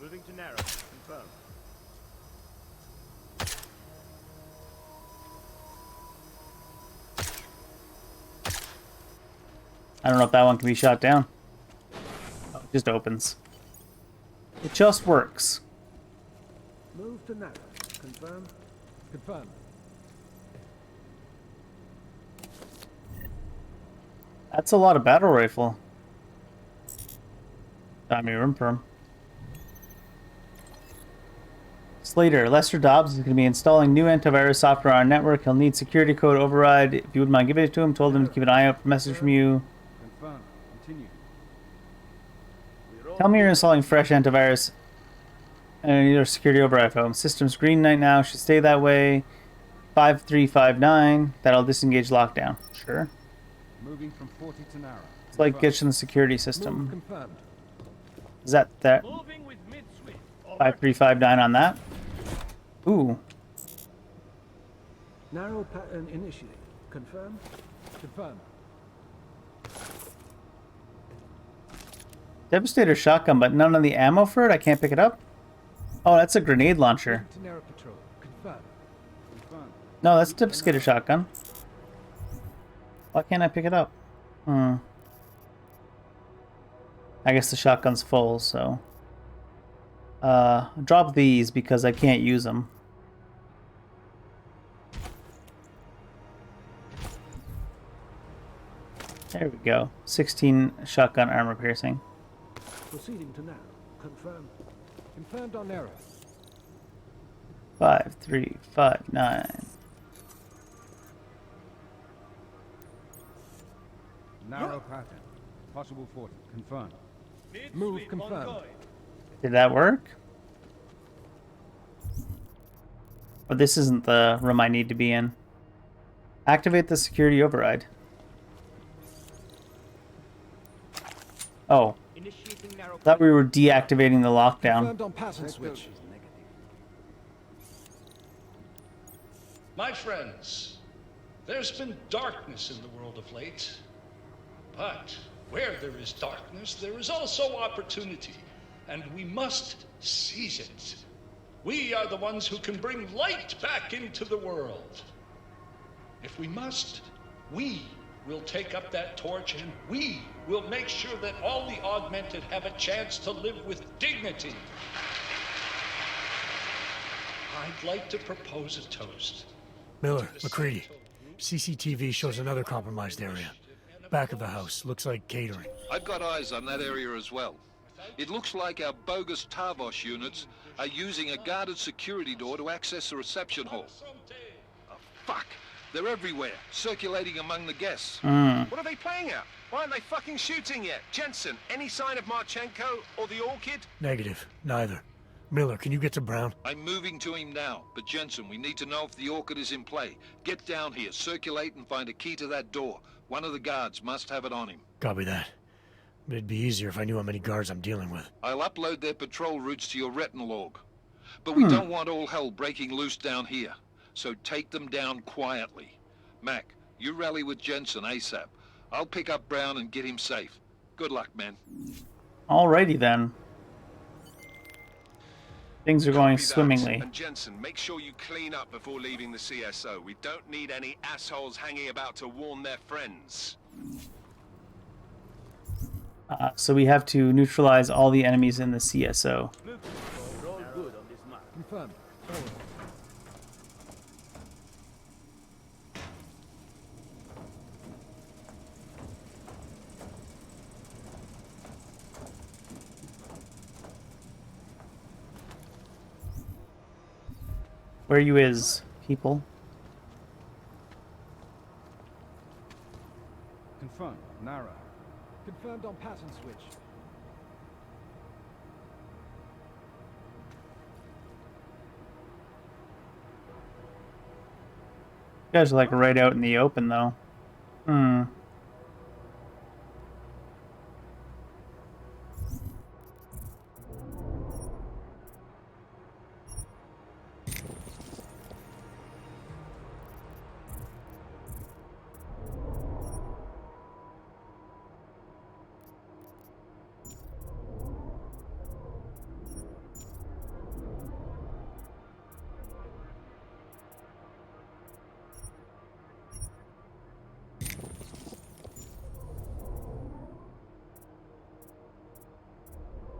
Moving to narrow. Confirm. I don't know if that one can be shot down. Oh, it just opens. It just works. Move to narrow. Confirm. Confirm. That's a lot of battle rifle. Tommy room perm. Slater, Lester Dobbs is going to be installing new antivirus software on our network. He'll need security code override. If you wouldn't mind giving it to him, told him to keep an eye out for a message from you. Confirm. Continue. Tell me you're installing fresh antivirus and your security override phone. System's green right now. Should stay that way. 5359. That'll disengage lockdown. Sure. Moving from 40 to narrow. It's like glitch in the security system. Move confirmed. Is that 5359 on that? Ooh. Narrow pattern initiated. Confirm. Confirm. Devastator shotgun, but none of the ammo for it? I can't pick it up? Oh, that's a grenade launcher. To narrow patrol. Confirm. Confirm. No, that's a Devastator shotgun. Why can't I pick it up? I guess the shotgun's full, so... drop these because I can't use them. There we go. 16 shotgun armor piercing. Proceeding to narrow. Confirm. Confirmed on narrow. 5359. Narrow pattern. Possible 40. Confirmed. Move confirmed. Did that work? But this isn't the room I need to be in. Activate the security override. Oh. Thought we were deactivating the lockdown. Confirmed on pattern switch. My friends, there's been darkness in the world of late. But where there is darkness, there is also opportunity, and we must seize it. We are the ones who can bring light back into the world. If we must, we will take up that torch, and we will make sure that all the augmented have a chance to live with dignity. I'd like to propose a toast. Miller, McCready. CCTV shows another compromised area. Back of the house. Looks like catering. I've got eyes on that area as well. It looks like our bogus Tavos units are using a guarded security door to access the reception hall. Oh, fuck! They're everywhere, circulating among the guests. What are they playing at? Why aren't they fucking shooting yet? Jensen, any sign of Marchenko or the Orchid? Negative. Neither. Miller, can you get to Brown? I'm moving to him now, but Jensen, we need to know if the Orchid is in play. Get down here, circulate and find a key to that door. One of the guards must have it on him. Copy that. But it'd be easier if I knew how many guards I'm dealing with. I'll upload their patrol routes to your retinal log. But we don't want all hell breaking loose down here. So take them down quietly. Mac, you rally with Jensen ASAP. I'll pick up Brown and get him safe. Good luck, man. Alrighty then. Things are going swimmingly. And Jensen, make sure you clean up before leaving the CSO. We don't need any assholes hanging about to warn their friends. So we have to neutralize all the enemies in the CSO. Confirmed. Where you is, people? Confirmed. Narrow. Confirmed on pattern switch. You guys are like right out in the open though. Hmm.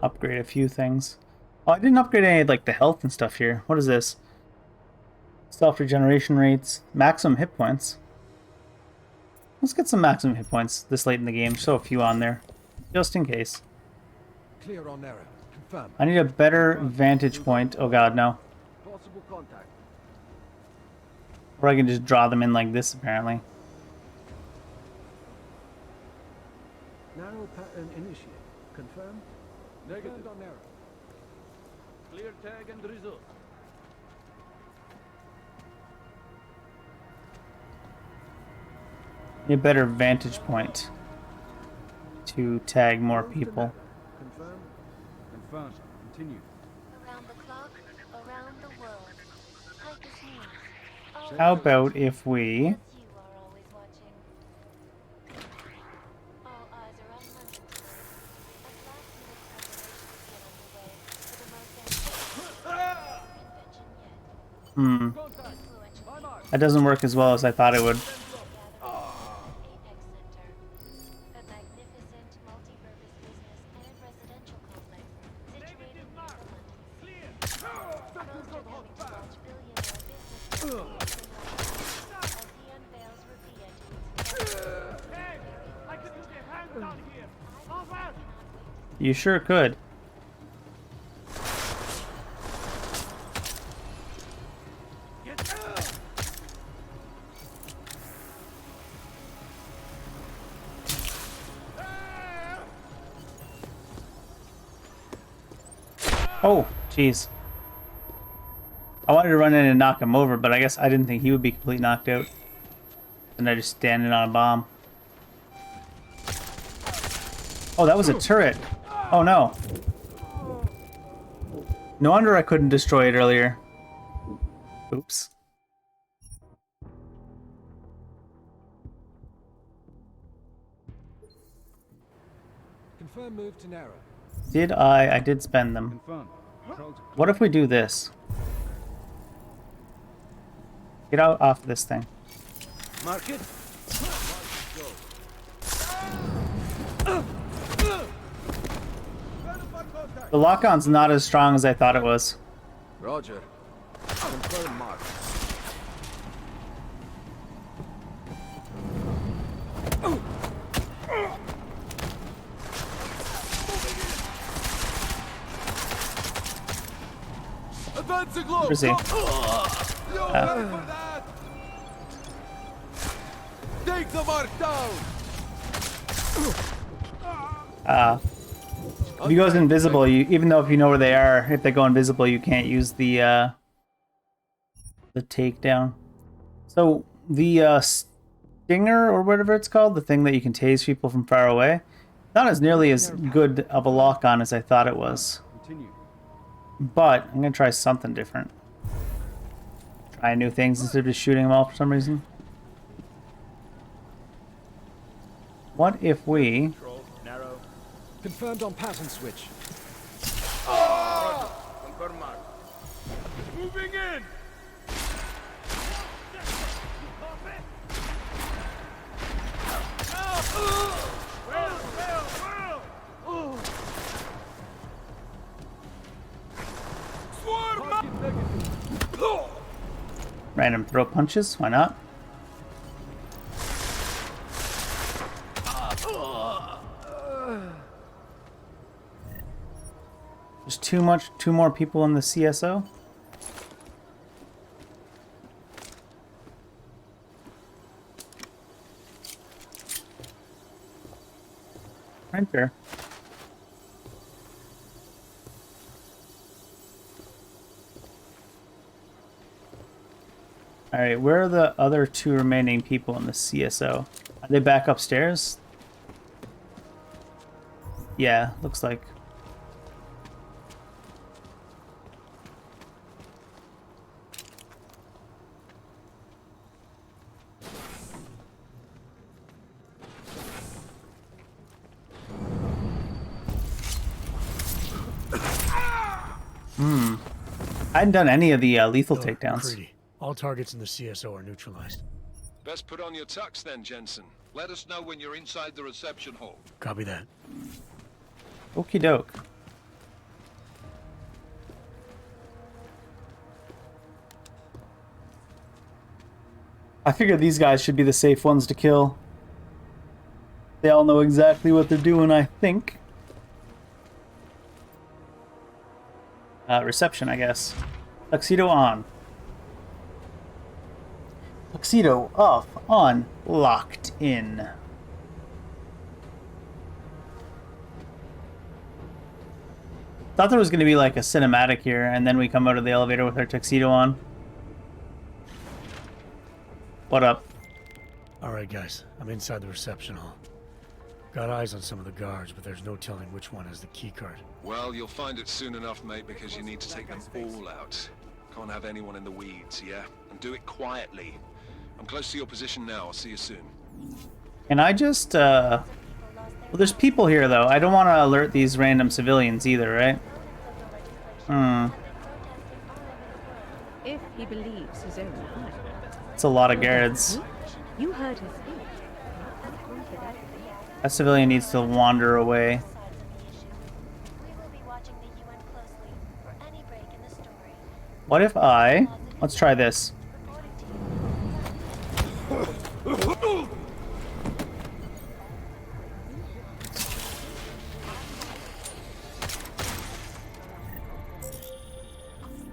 Upgrade a few things. Oh, I didn't upgrade any like the health and stuff here. What is this? Self-regeneration rates, maximum hit points. Let's get some maximum hit points this late in the game. So a few on there, just in case. Clear on error. Confirm. I need a better vantage point. Oh god, no. Possible contact. Or I can just draw them in like this, apparently. Narrow pattern initiate. Confirm. Negative on error. Clear tag and result. Need a better vantage point to tag more people. Confirm. Confirm. Continue. Around the clock, around the world. Tiger's news. How about if we... You are always watching. All eyes are on London tonight. As last-minute preparations get underway for the most ambitious convention yet. That doesn't work as well as I thought it would. A magnificent multi-purpose business and residential complex situated near the London Sea. Most are coming to watch billionaire businessman as he unveils Revia to its Hey, I can use your hands down here. Over. You sure could. Oh, jeez. I wanted to run in and knock him over, but I guess I didn't think he would be completely knocked out. And I just standing on a bomb. Oh, that was a turret. Oh no. No wonder I couldn't destroy it earlier. Oops. Confirm move to narrow. Did I? I did spend them. Confirm. What if we do this? Get out off this thing. Mark it. The lock-on's not as strong as I thought it was. Roger. Confirm mark. Advancing low. Where is he? Take the mark down. If he goes invisible, you even though if you know where they are, if they go invisible, you can't use the takedown. So the stinger or whatever it's called, the thing that you can tase people from far away, not as nearly as good of a lock-on as I thought it was. Continue. But I'm gonna try something different. Try new things instead of just shooting them all for some reason. What if we... Control, narrow. Confirmed on pattern switch. Confirm mark. Moving in. Random throw punches, why not? There's two more people in the CSO. Printer. Alright, where are the other 2 remaining people in the CSO? Are they back upstairs? Yeah, looks like. I hadn't done any of the lethal takedowns. McCready, all targets in the CSO are neutralized. Best put on your tux then, Jensen. Let us know when you're inside the reception hall. Copy that. Okie doke. I figured these guys should be the safe ones to kill. They all know exactly what they're doing, I think. Reception, I guess. Tuxedo on. Tuxedo off, on, locked in. Thought there was going to be like a cinematic here, and then we come out of the elevator with our tuxedo on. What up? Alright guys, I'm inside the reception hall. Got eyes on some of the guards, but there's no telling which one has the keycard. Well, you'll find it soon enough, mate, because you need to take them all out. Can't have anyone in the weeds, yeah? And do it quietly. I'm close to your position now. I'll see you soon. Can I just, Well, there's people here, though. I don't want to alert these random civilians either, right? If he believes his own heart. It's a lot of guards. You heard his speech. That civilian needs to wander away. What if I... Let's try this.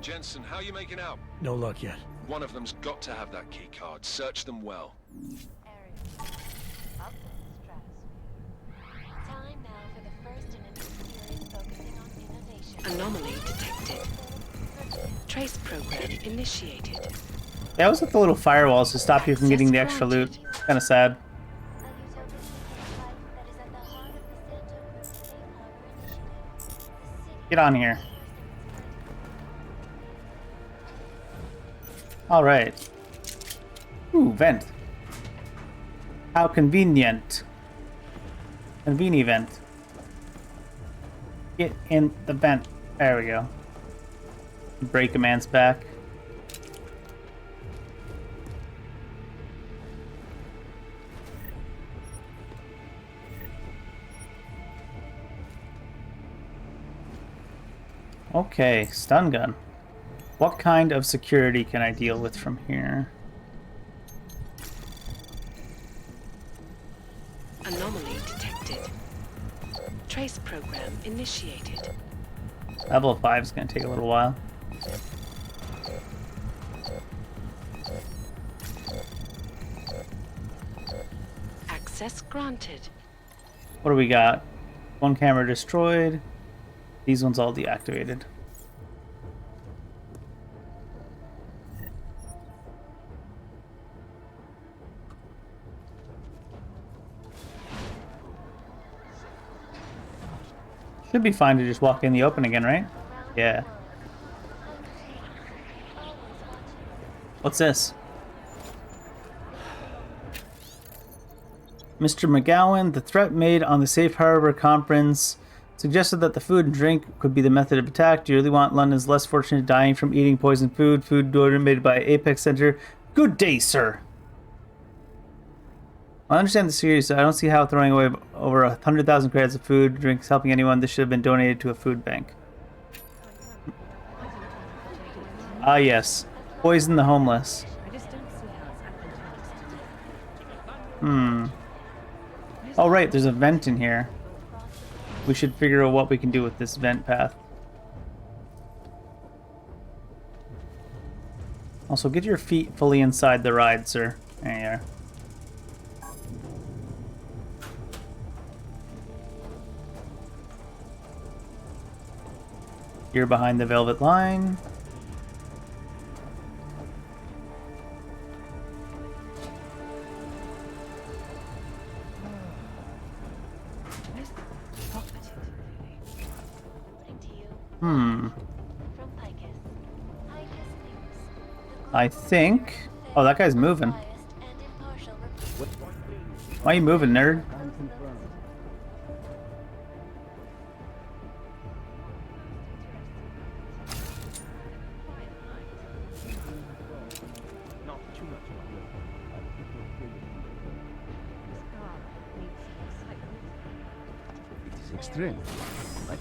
Jensen, how you making out? No luck yet. One of them's got to have that key card. Search them well. Anomaly detected. Trace program initiated. They always have the little firewalls to stop you from getting the extra loot. Kind of sad. Get on here. Alright. Ooh, vent. How convenient. Convenient vent. Get in the vent. There we go. Break a man's back. Okay, stun gun. What kind of security can I deal with from here? Anomaly detected. Trace program initiated. Level 5 is going to take a little while. Access granted. What do we got? One camera destroyed. These ones all deactivated. Should be fine to just walk in the open again, right? Yeah. What's this? Mr. McGowan, the threat made on the Safe Harbor conference suggested that the food and drink could be the method of attack. Do you really want London's less fortunate dying from eating poisoned food? Food donated by Apex Center. Good day, sir. I understand the series, so I don't see how throwing away over 100,000 credits of food, drinks, helping anyone. This should have been donated to a food bank. Ah, yes. Poison the homeless. Oh, right, there's a vent in here. We should figure out what we can do with this vent path. Also, get your feet fully inside the ride, sir. There you are. You're behind the velvet line. Hmm. I think... Oh, that guy's moving. Why are you moving, nerd? It is extreme. Like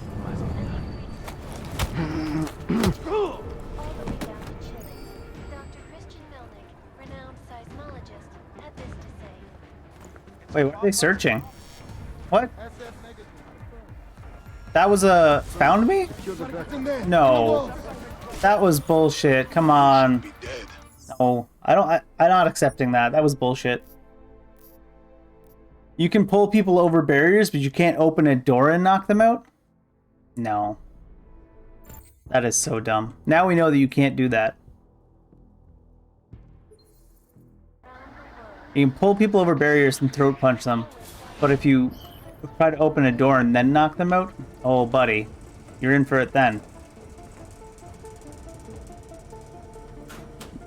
Wait, what are they searching? What? That was a... Found me? No. That was bullshit. Come on. No. I'm not accepting that. That was bullshit. You can pull people over barriers, but you can't open a door and knock them out? No. That is so dumb. Now we know that you can't do that. You can pull people over barriers and throat punch them, but if you try to open a door and then knock them out, oh buddy, you're in for it then.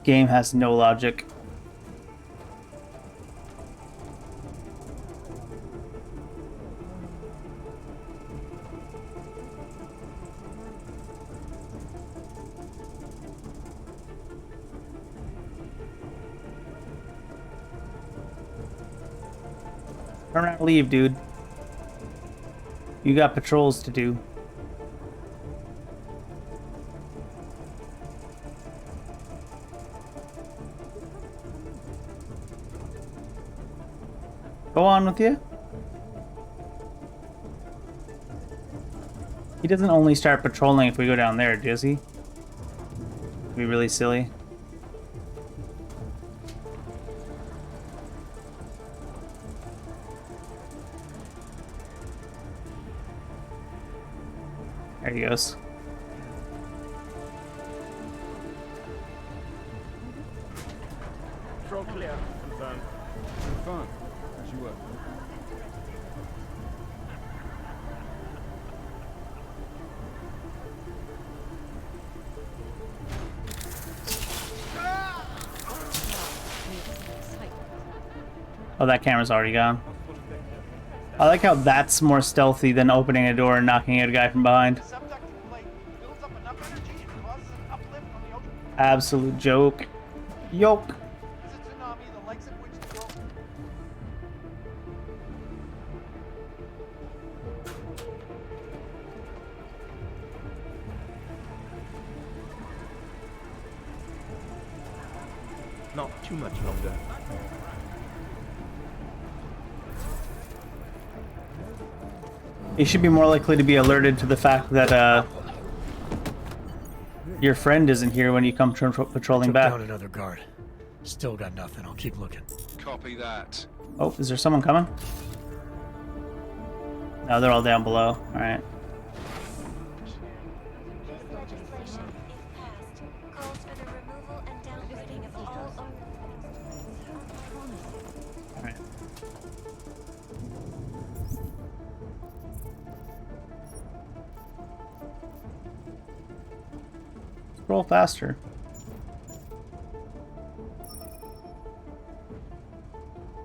Game has no logic. Turn around and leave, dude. You got patrols to do. Go on with you. He doesn't only start patrolling if we go down there, does he? It'd be really silly. There he goes. Control clear. Confirmed. Confirmed. As you were. Oh, that camera's already gone. I like how that's more stealthy than opening a door and knocking out a guy from behind. Absolute joke. Yoke. Not too much longer. You should be more likely to be alerted to the fact that your friend isn't here when you come patrolling back. Took down another guard. Still got nothing. I'll keep looking. Copy that. Oh, is there someone coming? No, they're all down below. All right. Scroll faster.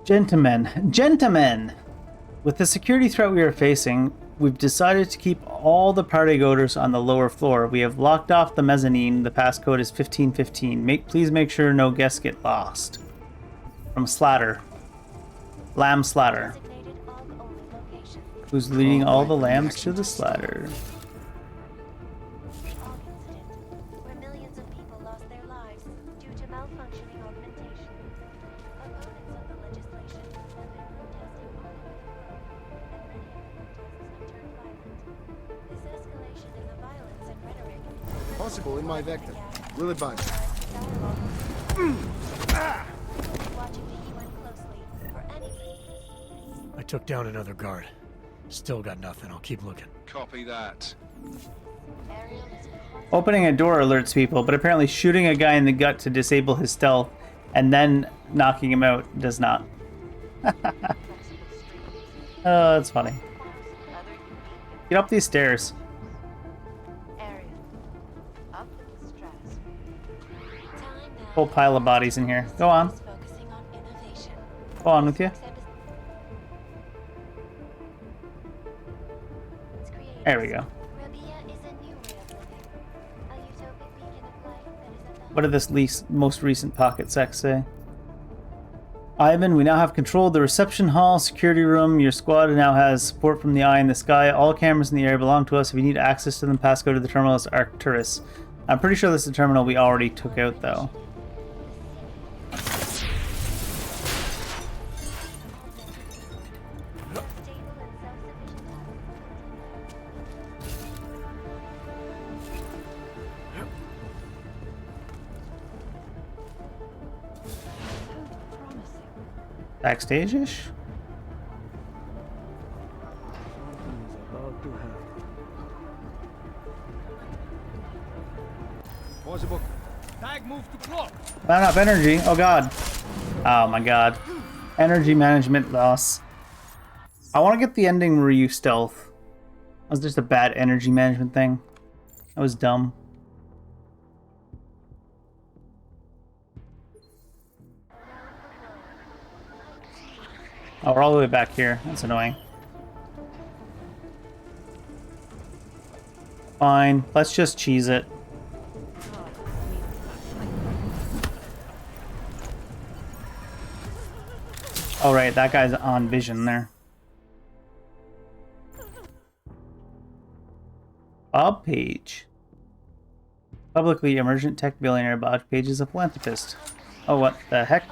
Gentlemen! With the security threat we are facing, we've decided to keep all the party goers on the lower floor. We have locked off the mezzanine. The passcode is 1515. Please make sure no guests get lost. From Slatter. Lamb Slatter. Who's leading all the lambs to the Slatter. Possible in my vector. Will advise. I took down another guard. Still got nothing. I'll keep looking. Copy that. Opening a door alerts people, but apparently shooting a guy in the gut to disable his stealth and then knocking him out does not. Oh, that's funny. Get up these stairs. Whole pile of bodies in here. Go on. Go on with you. There we go. What did this most recent pocket sex say? Ivan, we now have control of the reception hall, security room. Your squad now has support from the eye in the sky. All cameras in the air belong to us. If you need access to them, passcode to the terminal is Arcturus. I'm pretty sure this is the terminal we already took out, though. Backstage-ish? Possible. Tag move to clock. Not enough energy. Oh god. Oh my god. Energy management loss. I want to get the ending where you stealth. That was just a bad energy management thing. That was dumb. Oh, we're all the way back here. That's annoying. Fine. Let's just cheese it. Oh, right. That guy's on vision there. Bob Page. Publicly emergent tech billionaire Bob Page is a philanthropist. Oh, what the heck?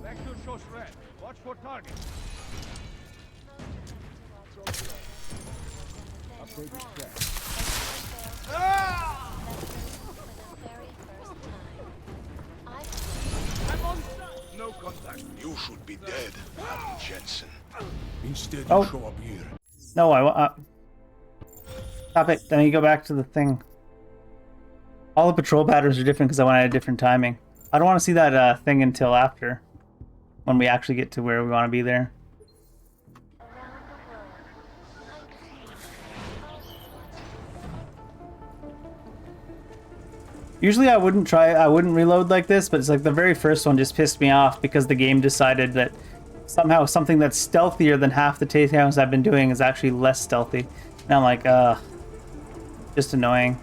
Vector shows red. Watch for target. Upgrade is checked. No contact. You should be dead, Adam Jensen. Instead, Oh. you show up here. No, I want. Stop it. Then you go back to the thing. All the patrol patterns are different because I want to add different timing. I don't want to see that thing until after. When we actually get to where we want to be there. Usually I wouldn't reload like this, but it's like the very first one just pissed me off because the game decided that somehow something that's stealthier than half the takedowns I've been doing is actually less stealthy. And I'm like, just annoying.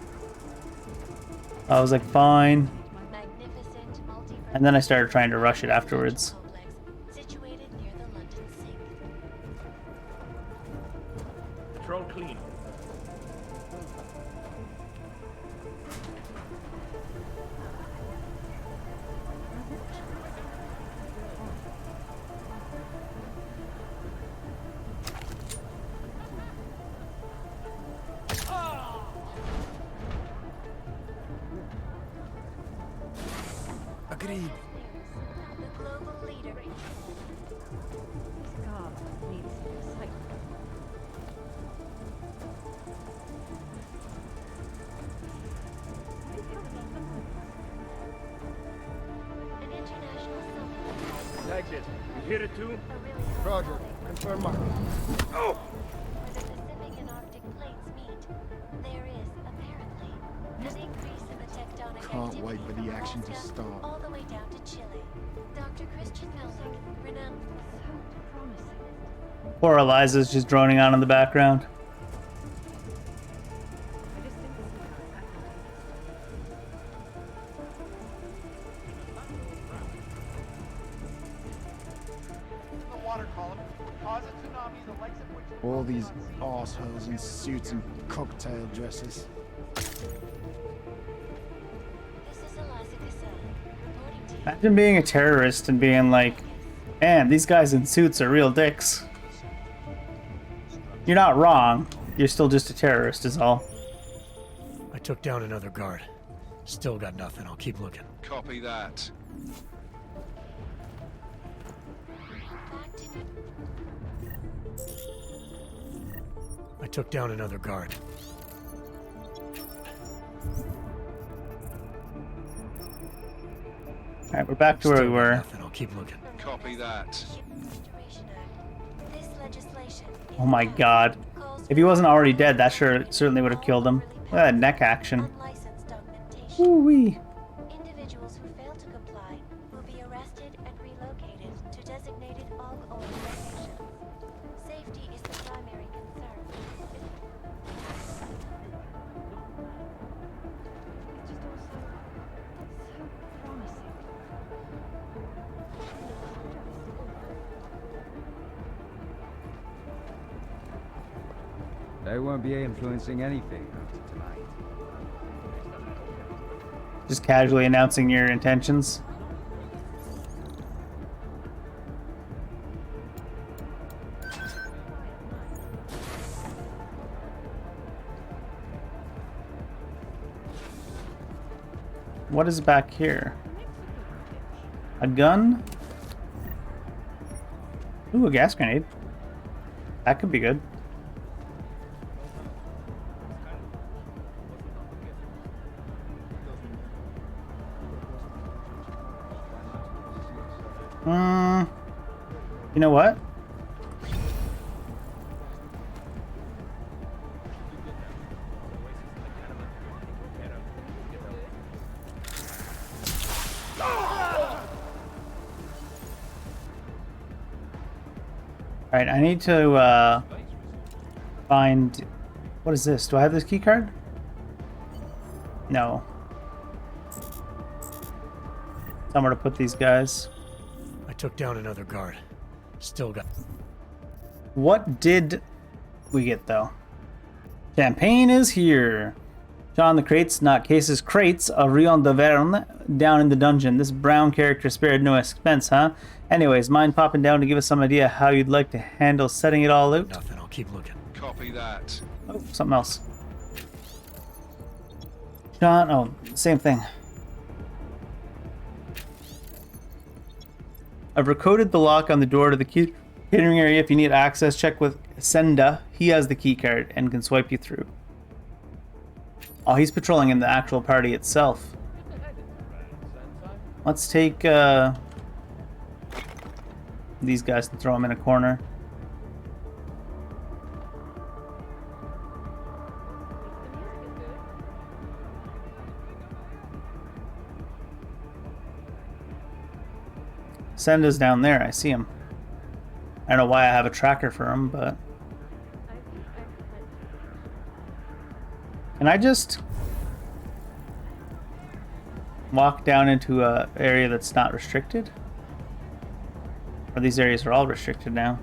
I was like, fine. And then I started trying to rush it afterwards. Patrol clean. Agreed. The global leader. Scar needs sight. An international summit. Tagged it. You hear it too? Roger. Confirm mark. Oh! Where the Pacific and Arctic plates meet, there is, apparently, an increase in the tectonic activity wait for the from action to Alaska start. all the way down to Chile. Dr. Christian Melnick, renowned... So promising. Poor Eliza's just droning on in the background. The water column. All these arseholes in suits and cocktail dresses. Imagine being a terrorist and being like, man, these guys in suits are real dicks. You're not wrong. You're still just a terrorist is all. I took down another guard. Still got nothing. I'll keep looking. Copy that. I took down another guard. Alright, we're back to where we were. Nothing. I'll keep looking. Copy that. Oh my god. If he wasn't already dead, that certainly would have killed him. Look at that neck action. Woo-wee. Individuals who fail to comply will be arrested and relocated to designated AUG-only locations. Safety is the primary concern. They won't be influencing anything after tonight. Just casually announcing your intentions. What is back here? A gun? Ooh, a gas grenade. That could be good. You know what? Alright, I need to find... What is this? Do I have this key card? No. Somewhere to put these guys. I took down another guard. Still got... What did we get, though? Champagne is here. John the crates, not cases, crates of Rion de Verne down in the dungeon. This brown character spared no expense, huh? Anyways, mind popping down to give us some idea how you'd like to handle setting it all out? Nothing, I'll keep looking. Copy that. Oh, something else. John, oh, same thing. I've recoded the lock on the door to the catering area. If you need access, check with Senda. He has the key card and can swipe you through. Oh, he's patrolling in the actual party itself. Let's take these guys and throw them in a corner. Senda's down there. I see him. I don't know why I have a tracker for him, but... Can I just walk down into an area that's not restricted? Or these areas are all restricted now?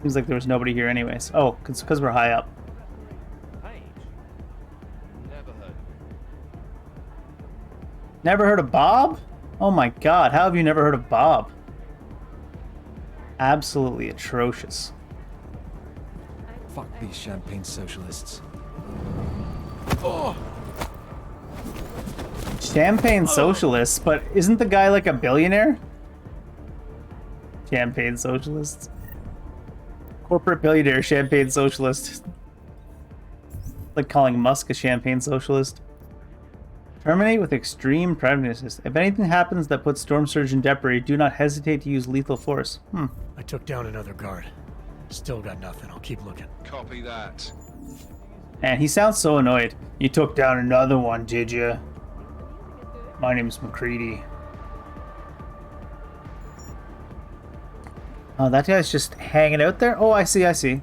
Seems like there was nobody here anyways. Oh, it's because we're high up. Never heard of Bob? Oh my god, how have you never heard of Bob? Absolutely atrocious. Fuck these champagne socialists. Oh. Champagne socialists, but isn't the guy like a billionaire? Champagne socialists. Corporate billionaire, champagne socialist. Like calling Musk a champagne socialist. Terminate with extreme prognosis. If anything happens that puts Storm Surge in jeopardy, do not hesitate to use lethal force. I took down another guard. Still got nothing. I'll keep looking. Copy that. And he sounds so annoyed. You took down another one, did you? My name's McCready. Oh, that guy's just hanging out there? Oh, I see. I see.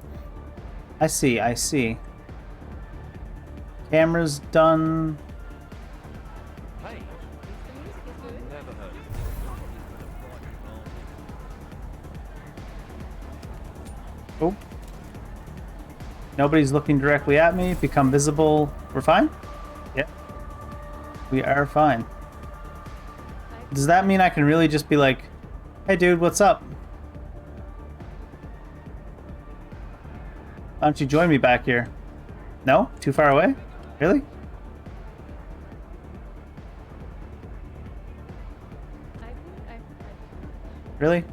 Camera's done. Oh. Nobody's looking directly at me. Become visible. We're fine? Yeah. We are fine. Does that mean I can really just be like, hey dude, what's up? Why don't you join me back here? No? Too far away? Really? Really?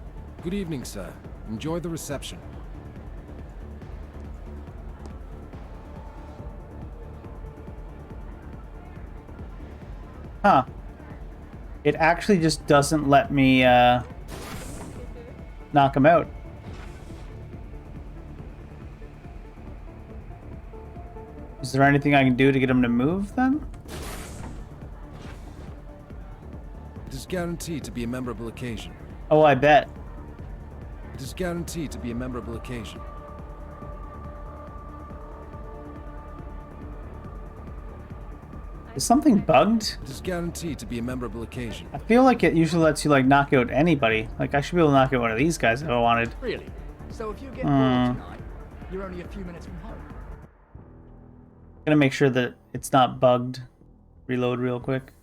Good evening, sir. Enjoy the reception. Huh. It actually just doesn't let me knock him out. Is there anything I can do to get him to move then? It is guaranteed to be a memorable occasion. Oh, I bet. It is guaranteed to be a memorable occasion. Is something bugged? It is guaranteed to be a memorable occasion. I feel like it usually lets you like knock out anybody. Like I should be able to knock out one of these guys if I wanted. Really? So if you get bored tonight, you're only a few minutes from home. Gonna make sure that it's not bugged. Reload real quick.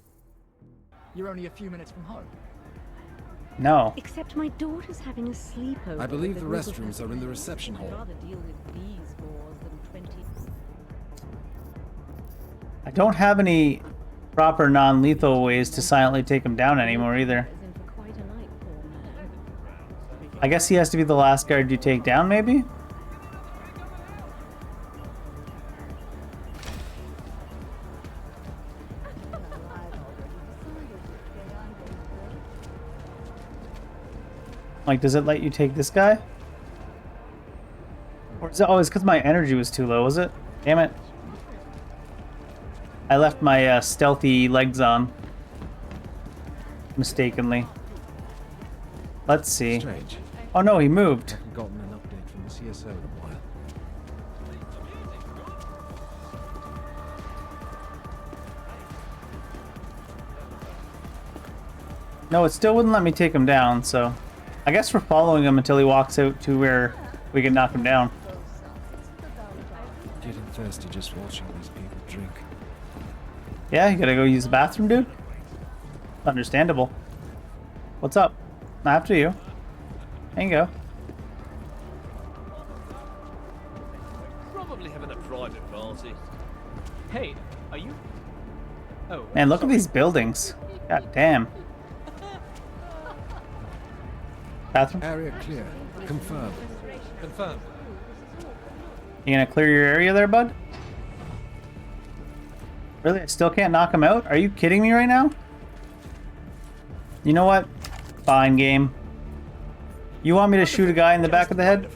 You're only a few minutes from home. No. Except my daughter's having a sleepover. I believe the restrooms are in the reception hall. I'd rather deal with these bores than 20. I don't have any proper non-lethal ways to silently take him down anymore either. I guess he has to be the last guard you take down, maybe? Like, does it let you take this guy? Or is it always because my energy was too low, was it? Damn it. I left my stealthy legs on. Mistakenly. Let's see. Strange. Oh no, he moved. I haven't gotten an update from the CSO in a while. No, it still wouldn't let me take him down, so... I guess we're following him until he walks out to where we can knock him down. Getting thirsty just watching these people drink. Yeah, you gotta go use the bathroom, dude? Understandable. What's up? After you. There you go. Probably having a private party. Hey, are you? Oh. Man, look at these buildings. God damn. Bathroom? Area clear. Confirmed. Confirmed. You gonna clear your area there, bud? Really? I still can't knock him out? Are you kidding me right now? You know what? Fine, game. You want me to shoot a guy in the back of the head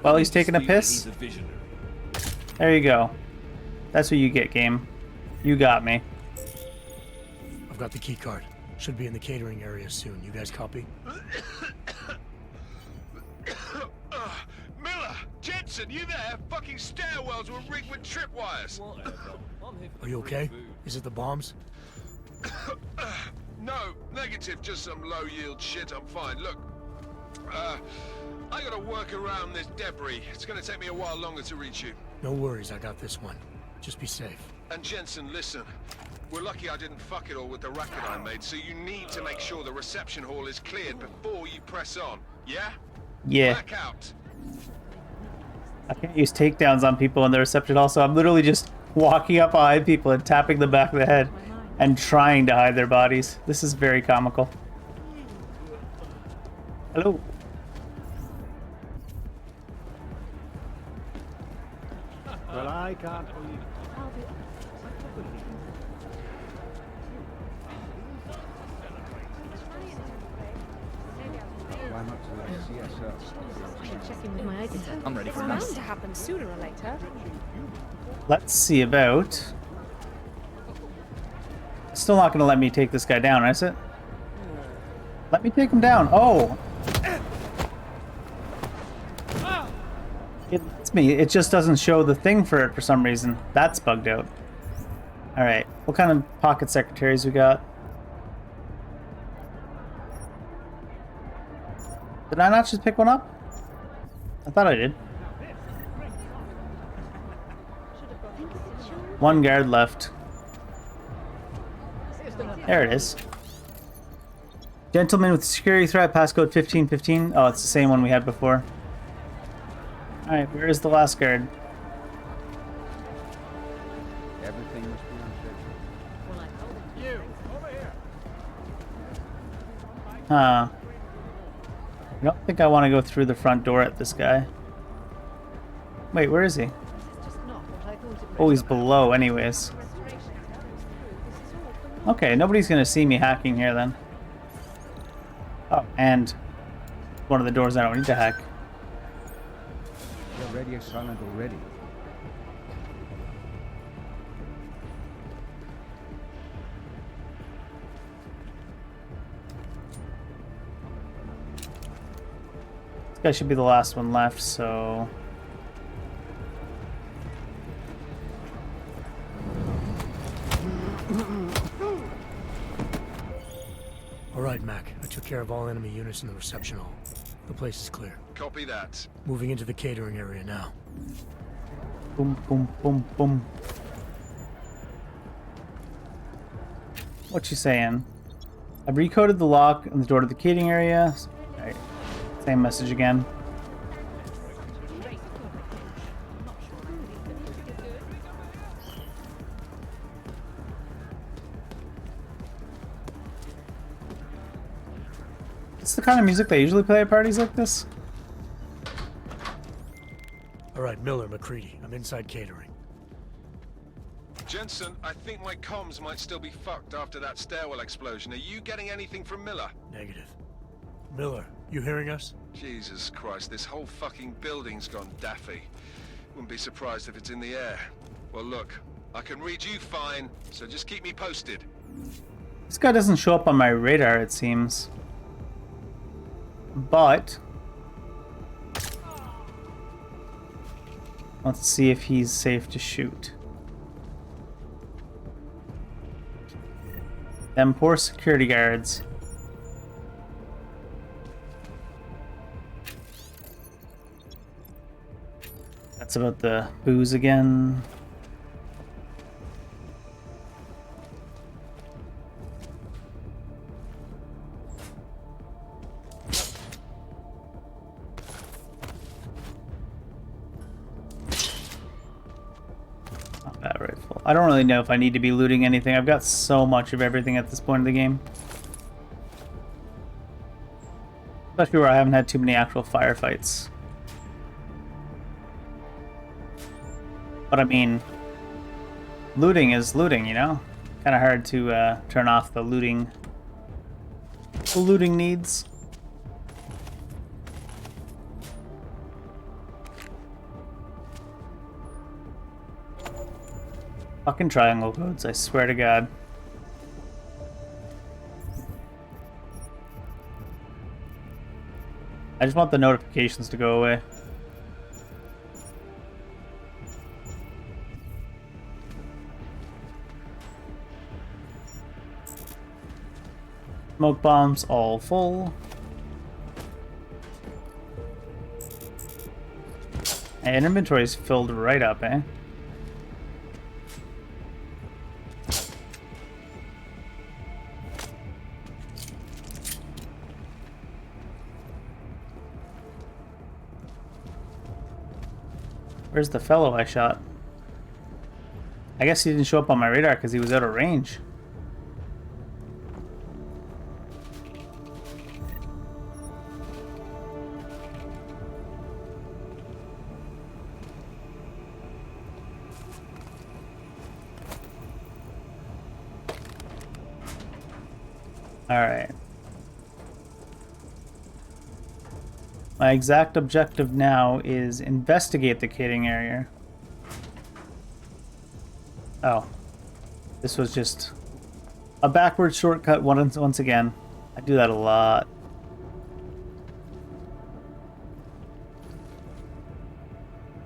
while he's taking a piss? There you go. That's what you get, game. You got me. I've got the key card. Should be in the catering area soon. You guys copy? Miller! Jensen, you there? Fucking stairwells were rigged with tripwires. Are you okay? Is it the bombs? No, negative. Just some low-yield shit. I'm fine. Look, I gotta work around this debris. It's gonna take me a while longer to reach you. No worries, I got this one. Just be safe. And Jensen, listen. We're lucky I didn't fuck it all with the racket I made, so you need to make sure the reception hall is cleared before you press on. Yeah? Yeah. Back out. I can't use takedowns on people in the reception also. I'm literally just walking up behind people and tapping the back of the head and trying to hide their bodies. This is very comical. Hello. Well, I can't believe it. Why not to the CSO? Checking with my editor. I'm ready for it. It's bound to happen sooner or later. Let's see about... Still not gonna let me take this guy down, is it? Let me take him down. Oh! It lets me. It just doesn't show the thing for it for some reason. That's bugged out. Alright. What kind of pocket secretaries we got? Did I not just pick one up? I thought I did. One guard left. There it is. Gentleman with security threat, passcode 1515. Oh, it's the same one we had before. Alright, where is the last guard? Everything must be on schedule. You, over here. Huh. I don't think I want to go through the front door at this guy. Wait, where is he? Oh, he's below anyways. Okay, nobody's gonna see me hacking here then. Oh, and one of the doors I don't need to hack. You're radio silent already. This guy should be the last one left, so... Alright, Mac. I took care of all enemy units in the reception hall. The place is clear. Copy that. Moving into the catering area now. Boom, boom, boom, boom. What you saying? I've recoded the lock on the door to the catering area. Right. Same message again. It's the kind of music they usually play at parties like this. Alright, Miller, McCready. I'm inside catering. Jensen, I think my comms might still be fucked after that stairwell explosion. Are you getting anything from Miller? Negative. Miller, you hearing us? Jesus Christ, this whole fucking building's gone daffy. Wouldn't be surprised if it's in the air. Well, look, I can read you fine, so just keep me posted. This guy doesn't show up on my radar, it seems. But let's see if he's safe to shoot. Them poor security guards. That's about the booze again. I don't really know if I need to be looting anything. I've got so much of everything at this point in the game. Especially where I haven't had too many actual firefights. But I mean, looting is looting, you know? Kind of hard to turn off the looting needs. Fucking triangle codes, I swear to God. I just want the notifications to go away. Smoke bombs all full. And inventory's filled right up, eh? Where's the fellow I shot? I guess he didn't show up on my radar because he was out of range. Alright. My exact objective now is investigate the catering area. Oh. This was just a backward shortcut once again. I do that a lot.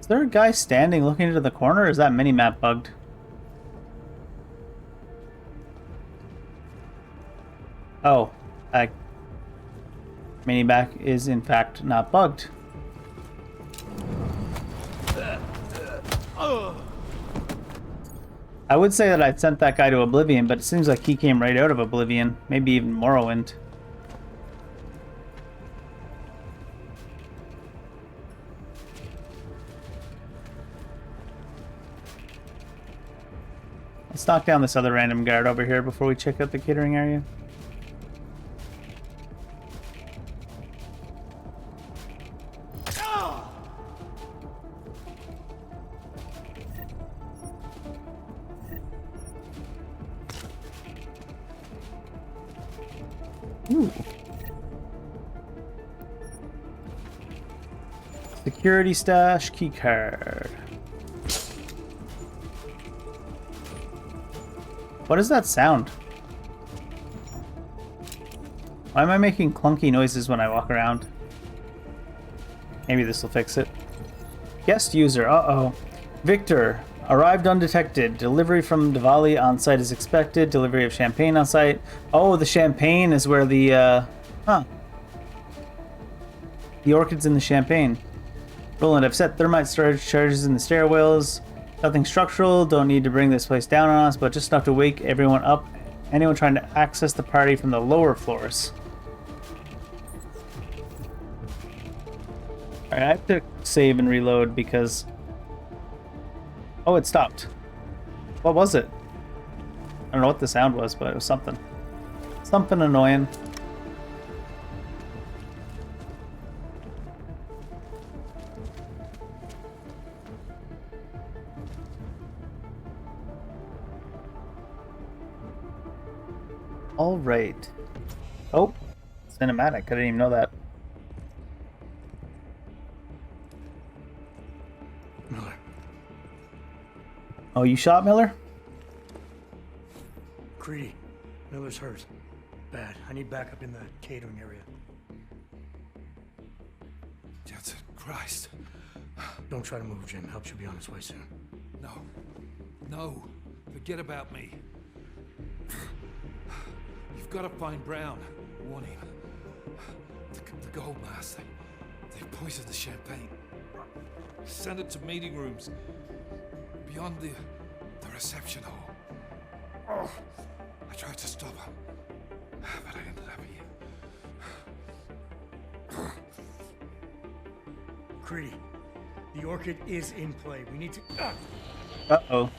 Is there a guy standing looking into the corner, or is that minimap bugged? Oh, Miniback is in fact not bugged. I would say that I'd sent that guy to Oblivion, but it seems like he came right out of Oblivion. Maybe even Morrowind. Let's knock down this other random guard over here before we check out the catering area. Ooh. Security stash keycard. What is that sound? Why am I making clunky noises when I walk around? Maybe this will fix it. Guest user, uh-oh. Victor, arrived undetected. Delivery from Diwali on site is expected. Delivery of champagne on site. Oh, the champagne is where the, The orchid's in the champagne. Roland, I've set thermite storage charges in the stairwells. Nothing structural, don't need to bring this place down on us, but just enough to wake everyone up. Anyone trying to access the party from the lower floors. Alright, I have to save and reload because... Oh, it stopped. What was it? I don't know what the sound was, but it was something. Something annoying. All right. Oh, cinematic. I didn't even know that. Miller. Oh, you shot Miller? Creedy. Miller's hurt. Bad. I need backup in the catering area. Jesus Christ. Don't try to move, Jim. Help should be on its way soon. No. No. Forget about me. You've got to find Brown. Warn him. The gold mask. They poisoned the champagne. Send it to meeting rooms. Beyond the reception hall. Oh, I tried to stop him. But I ended up here. Creedy. The orchid is in play. We need to... Uh-oh.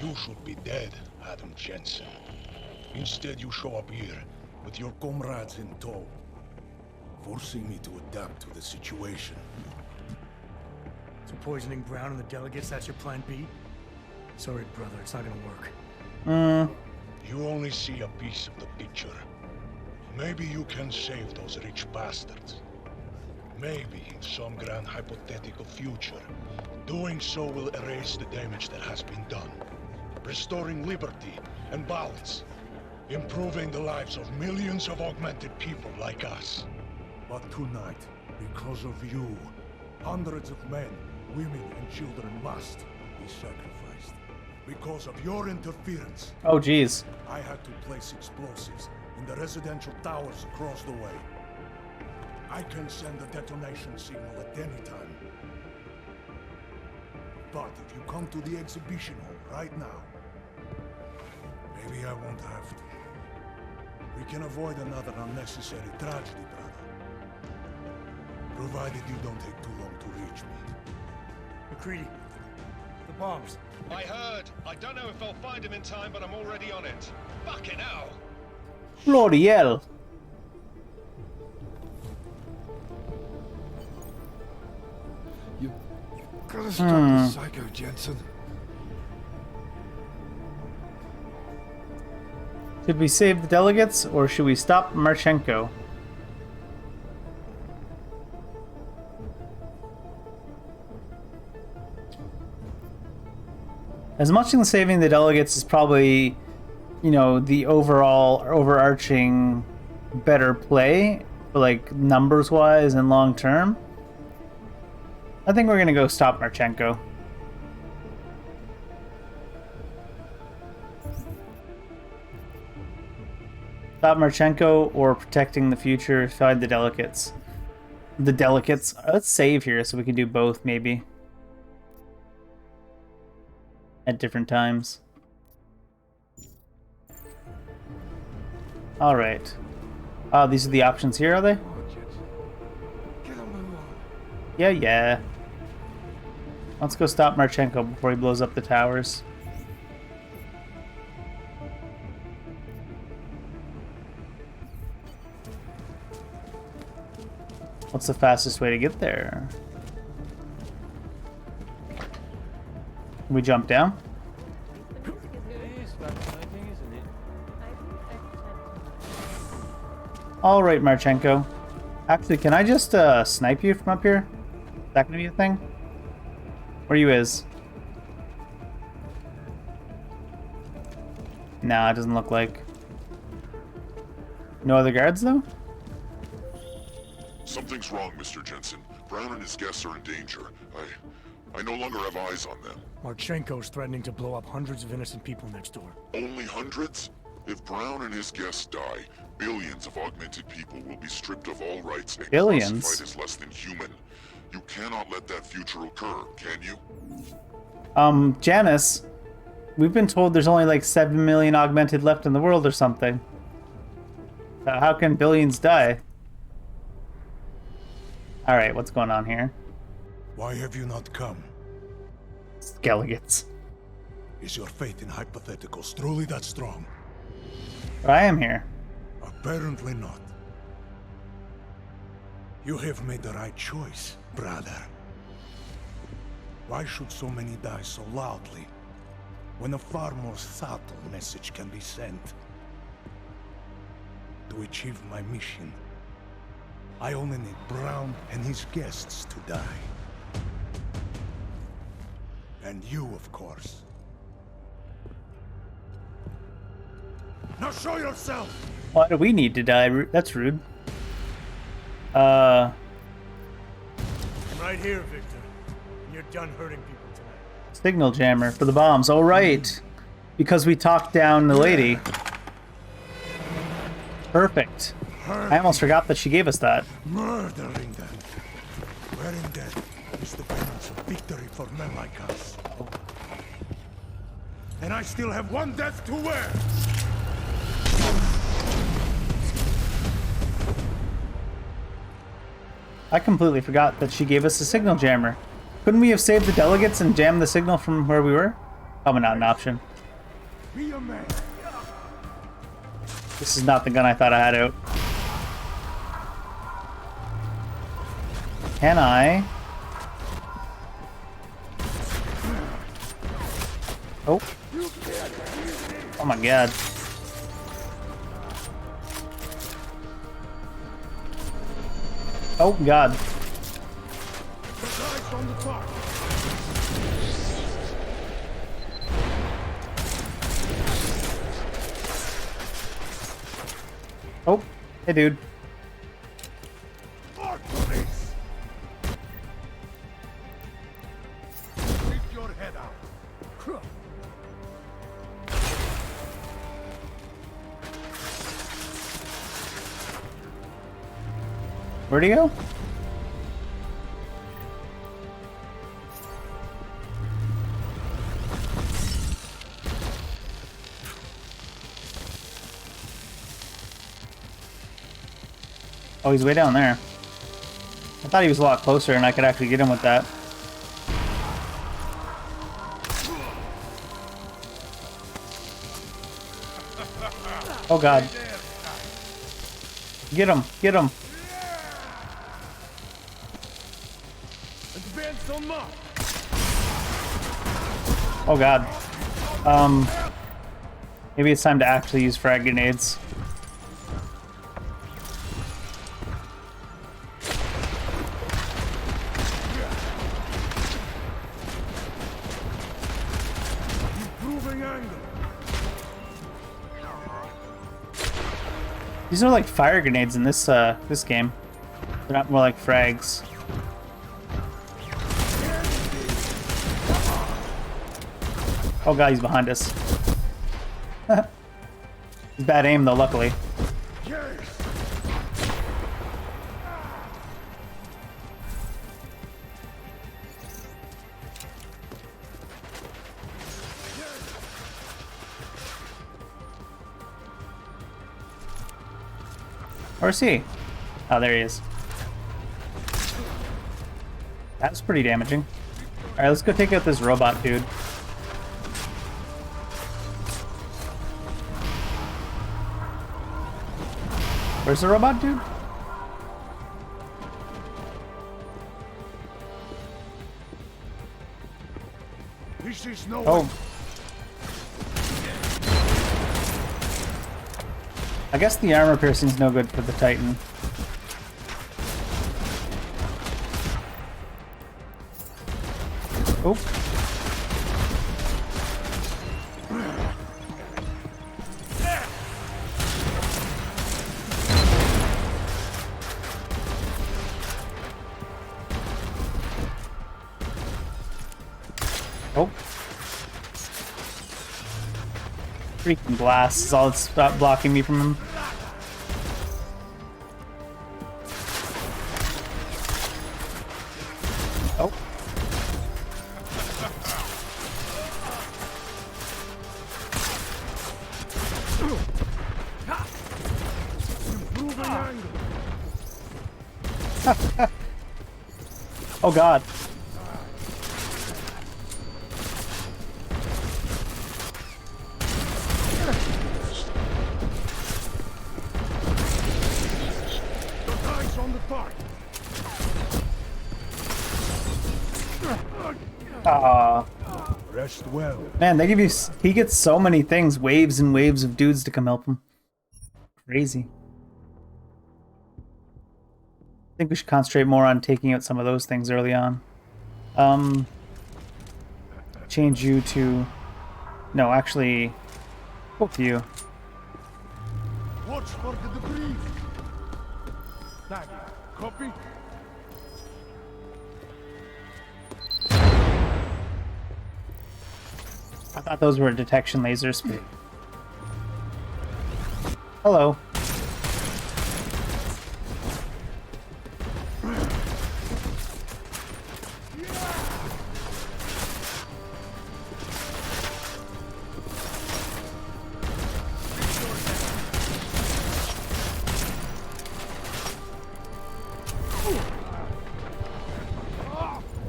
You should be dead, Adam Jensen. Instead, you show up here with your comrades in tow, forcing me to adapt to the situation. So poisoning Brown and the delegates, that's your plan B? Sorry, brother, it's not gonna work. You only see a piece of the picture. Maybe you can save those rich bastards. Maybe in some grand hypothetical future, doing so will erase the damage that has been done, restoring liberty and balance, improving the lives of millions of augmented people like us. But tonight, because of you, hundreds of men, women, and children must be sacrificed. Because of your interference. Oh, geez. I had to place explosives in the residential towers across the way. I can send a detonation signal at any time. But if you come to the exhibition hall right now, maybe I won't have to. We can avoid another unnecessary tragedy, brother. Provided you don't take too long to reach me. McCready, the bombs. I heard. I don't know if I'll find him in time, but I'm already on it. Fucking hell. Bloody hell. You gotta stop this psycho, Jensen. Should we save the delegates, or should we stop Marchenko? As much as saving the delegates is probably, you know, the overall overarching better play, like numbers-wise and long-term, I think we're gonna go stop Marchenko. Stop Marchenko or protecting the future, find the delegates. The delegates. Let's save here so we can do both, maybe. at different times. All right. Oh, these are the options here, are they? Yeah, yeah. Let's go stop Marchenko before he blows up the towers. What's the fastest way to get there? Can we jump down? All right, Marchenko. Actually, can I just snipe you from up here? Is that gonna be a thing? Where you is? Nah, it doesn't look like. No other guards, though? Something's wrong, Mr. Jensen. Brown and his guests are in danger. I no longer have eyes on them. Marchenko's threatening to blow up hundreds of innocent people next door. Only hundreds? If Brown and his guests die, billions of augmented people will be stripped of all rights and billions? classified as less than human. You cannot let that future occur, can you? Janice, we've been told there's only like 7 million augmented left in the world or something. How can billions die? Alright, what's going on here? Why have you not come? Skelegats. Is your faith in hypotheticals truly that strong? I am here. Apparently not. You have made the right choice, brother. Why should so many die so loudly, when a far more subtle message can be sent? To achieve my mission, I only need Brown and his guests to die. And you, of course. Now show yourself! Why do we need to die? That's rude. I'm right here, Victor. You're done hurting people tonight. Signal jammer for the bombs. Oh, right. Because we talked down the lady. Perfect. I almost forgot that she gave us that. Murdering them. Wearing death is the penance of victory for men like us. And I still have one death to wear! I completely forgot that she gave us a signal jammer. Couldn't we have saved the delegates and jammed the signal from where we were? Probably not an option. Be a man. This is not the gun I thought I had out. Can I? Oh. Oh my god. Oh god. Oh, hey dude. Keep your head out. Where'd he go? Oh, he's way down there. I thought he was a lot closer and I could actually get him with that. Oh god. Get him, get him. Oh god. Maybe it's time to actually use frag grenades. These are like fire grenades in this this game. They're not more like frags. Oh god, he's behind us. He's bad aim though, luckily. Or is he? Oh, there he is. That's pretty damaging. Alright, let's go take out this robot dude. Where's the robot dude? This is no Oh. I guess the armor piercing's no good for the Titan. Oh. Oh. Freaking glass is all that's blocking me from him. Oh. Oh God. Rest well. Man, they give you. He gets so many things, waves and waves of dudes to come help him. Crazy. I think we should concentrate more on taking out some of those things early on. Change you to. No, actually, both of you. Watch for the debris. Copy. I thought those were detection lasers. Hello.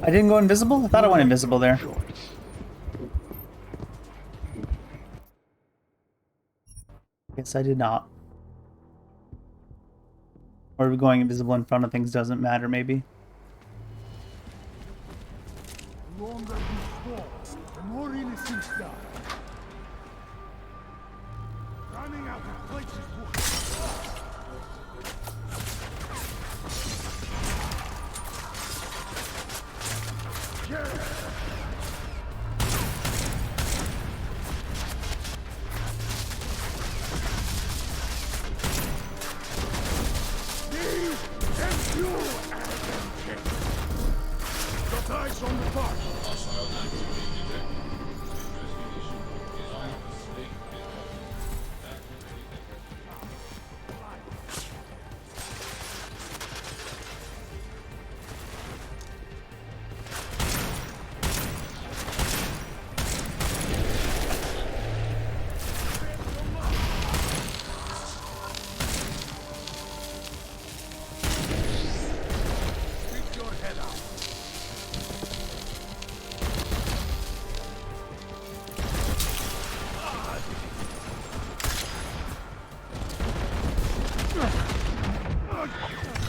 I didn't go invisible? I thought I went invisible there. Yes, I did not. Or going invisible in front of things doesn't matter, maybe. The longer you stall, the more innocents die. Running out of places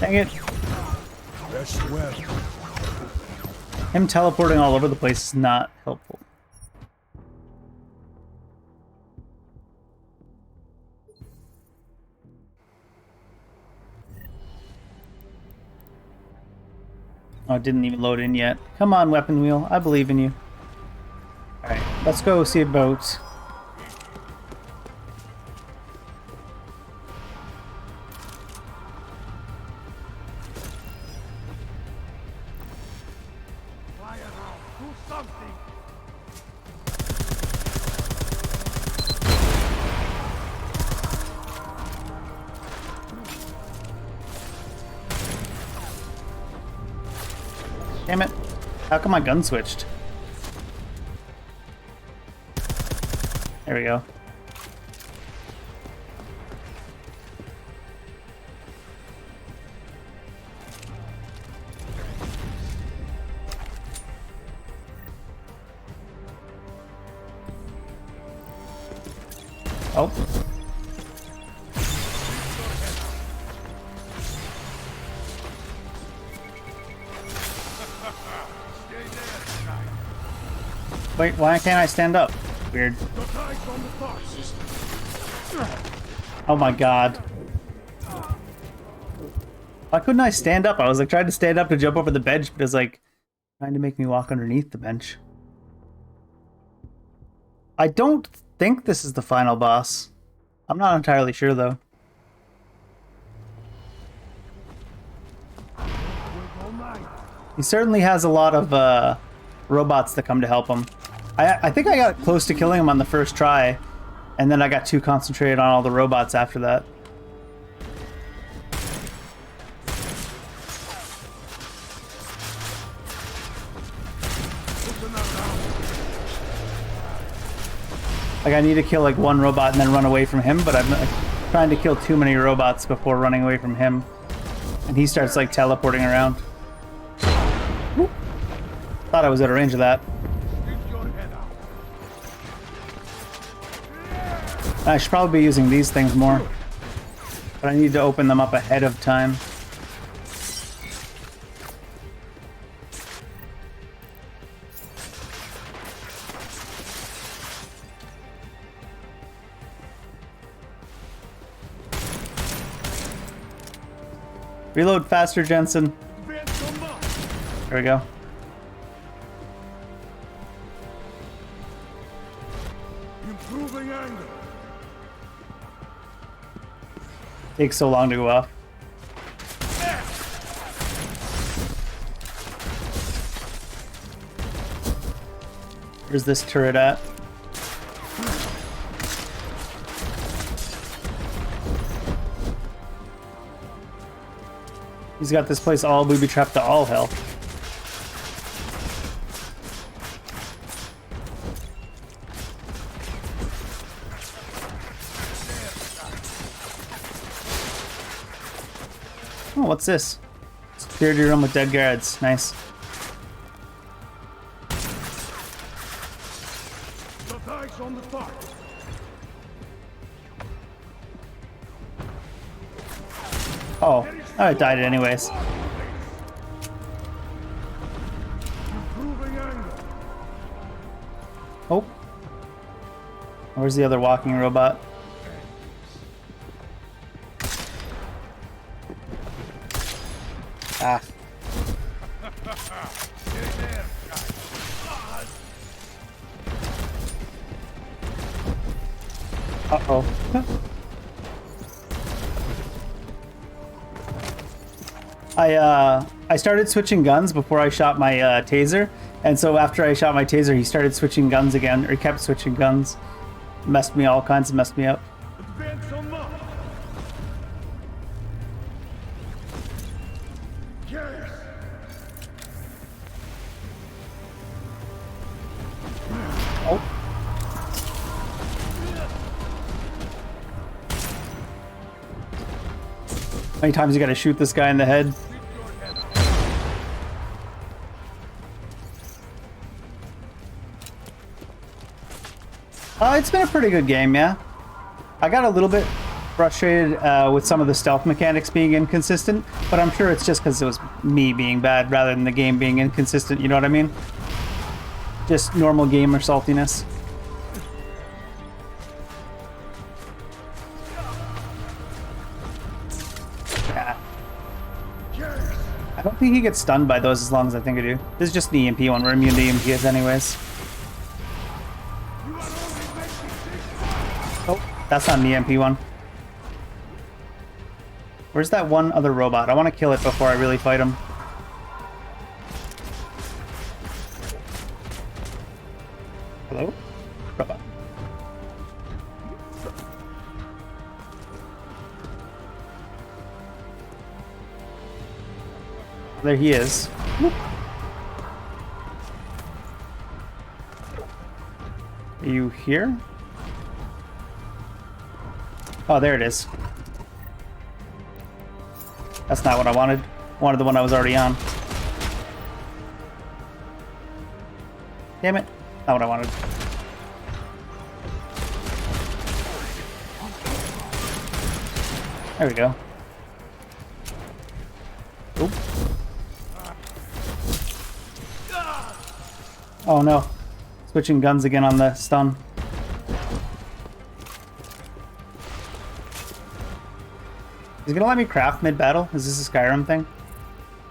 Dang it. Rest well. Him teleporting all over the place is not helpful. Oh, it didn't even load in yet. Come on, weapon wheel. I believe in you. Alright, let's go see a boat. Damn it. How come my gun switched? There we go. Oh. Wait, why can't I stand up? Weird. Oh my god. Why couldn't I stand up? I was like trying to stand up to jump over the bench, but it's like trying to make me walk underneath the bench. I don't think this is the final boss. I'm not entirely sure though. He certainly has a lot of robots that come to help him. I think I got close to killing him on the first try, and then I got too concentrated on all the robots after that. Like I need to kill like one robot and then run away from him, but I'm trying to kill too many robots before running away from him. And he starts like teleporting around. Whoop. Thought I was out of range of that. I should probably be using these things more, but I need to open them up ahead of time. Reload faster, Jensen. There we go. Improving angle. Takes so long to go off. Where's this turret at? He's got this place all booby-trapped to all hell. Oh, what's this? Security room with dead guards. Nice. The bag's on the top. Oh, I died anyways. Improving angle. Oh. Where's the other walking robot? Ah. Uh-oh. I started switching guns before I shot my taser, and so after I shot my taser, he started switching guns again, or he kept switching guns. Messed me all kinds of messed me up. Advance on mark. Yes. Oh. How many times you gotta shoot this guy in the head? It's been a pretty good game, yeah. I got a little bit frustrated with some of the stealth mechanics being inconsistent, but I'm sure it's just because it was me being bad rather than the game being inconsistent, you know what I mean? Just normal gamer saltiness. Yeah. I don't think he gets stunned by those as long as I think I do. This is just the EMP one. We're immune to EMPs anyways. Oh, that's not an EMP one. Where's that one other robot? I want to kill it before I really fight him. Hello? Robot. There he is. Whoop. Are you here? Oh, there it is. That's not what I wanted. I wanted the one I was already on. Damn it. Not what I wanted. There we go. Oop. Oh no. Switching guns again on the stun. Is he gonna let me craft mid-battle? Is this a Skyrim thing?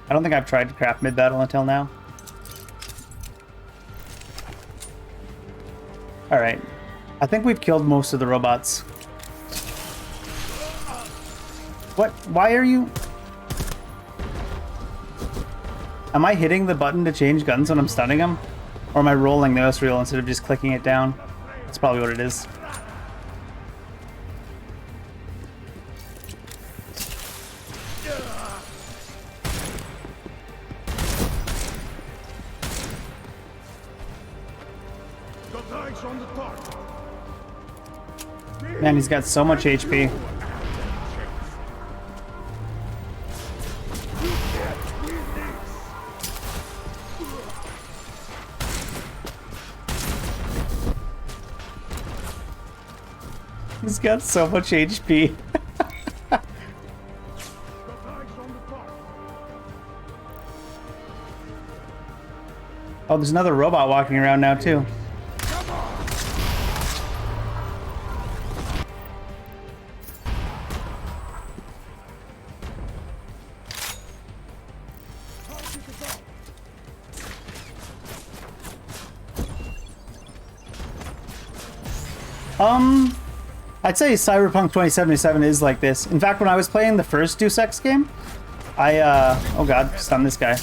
I don't think I've tried to craft mid-battle until now. Alright. I think we've killed most of the robots. What? Why are you... Am I hitting the button to change guns when I'm stunning them? Or am I rolling the mouse wheel instead of just clicking it down? That's probably what it is. Man, he's got so much HP. He's got so much HP. Oh, there's another robot walking around now, too. I'd say Cyberpunk 2077 is like this. In fact, when I was playing the first Deus Ex game, oh god, stun this guy.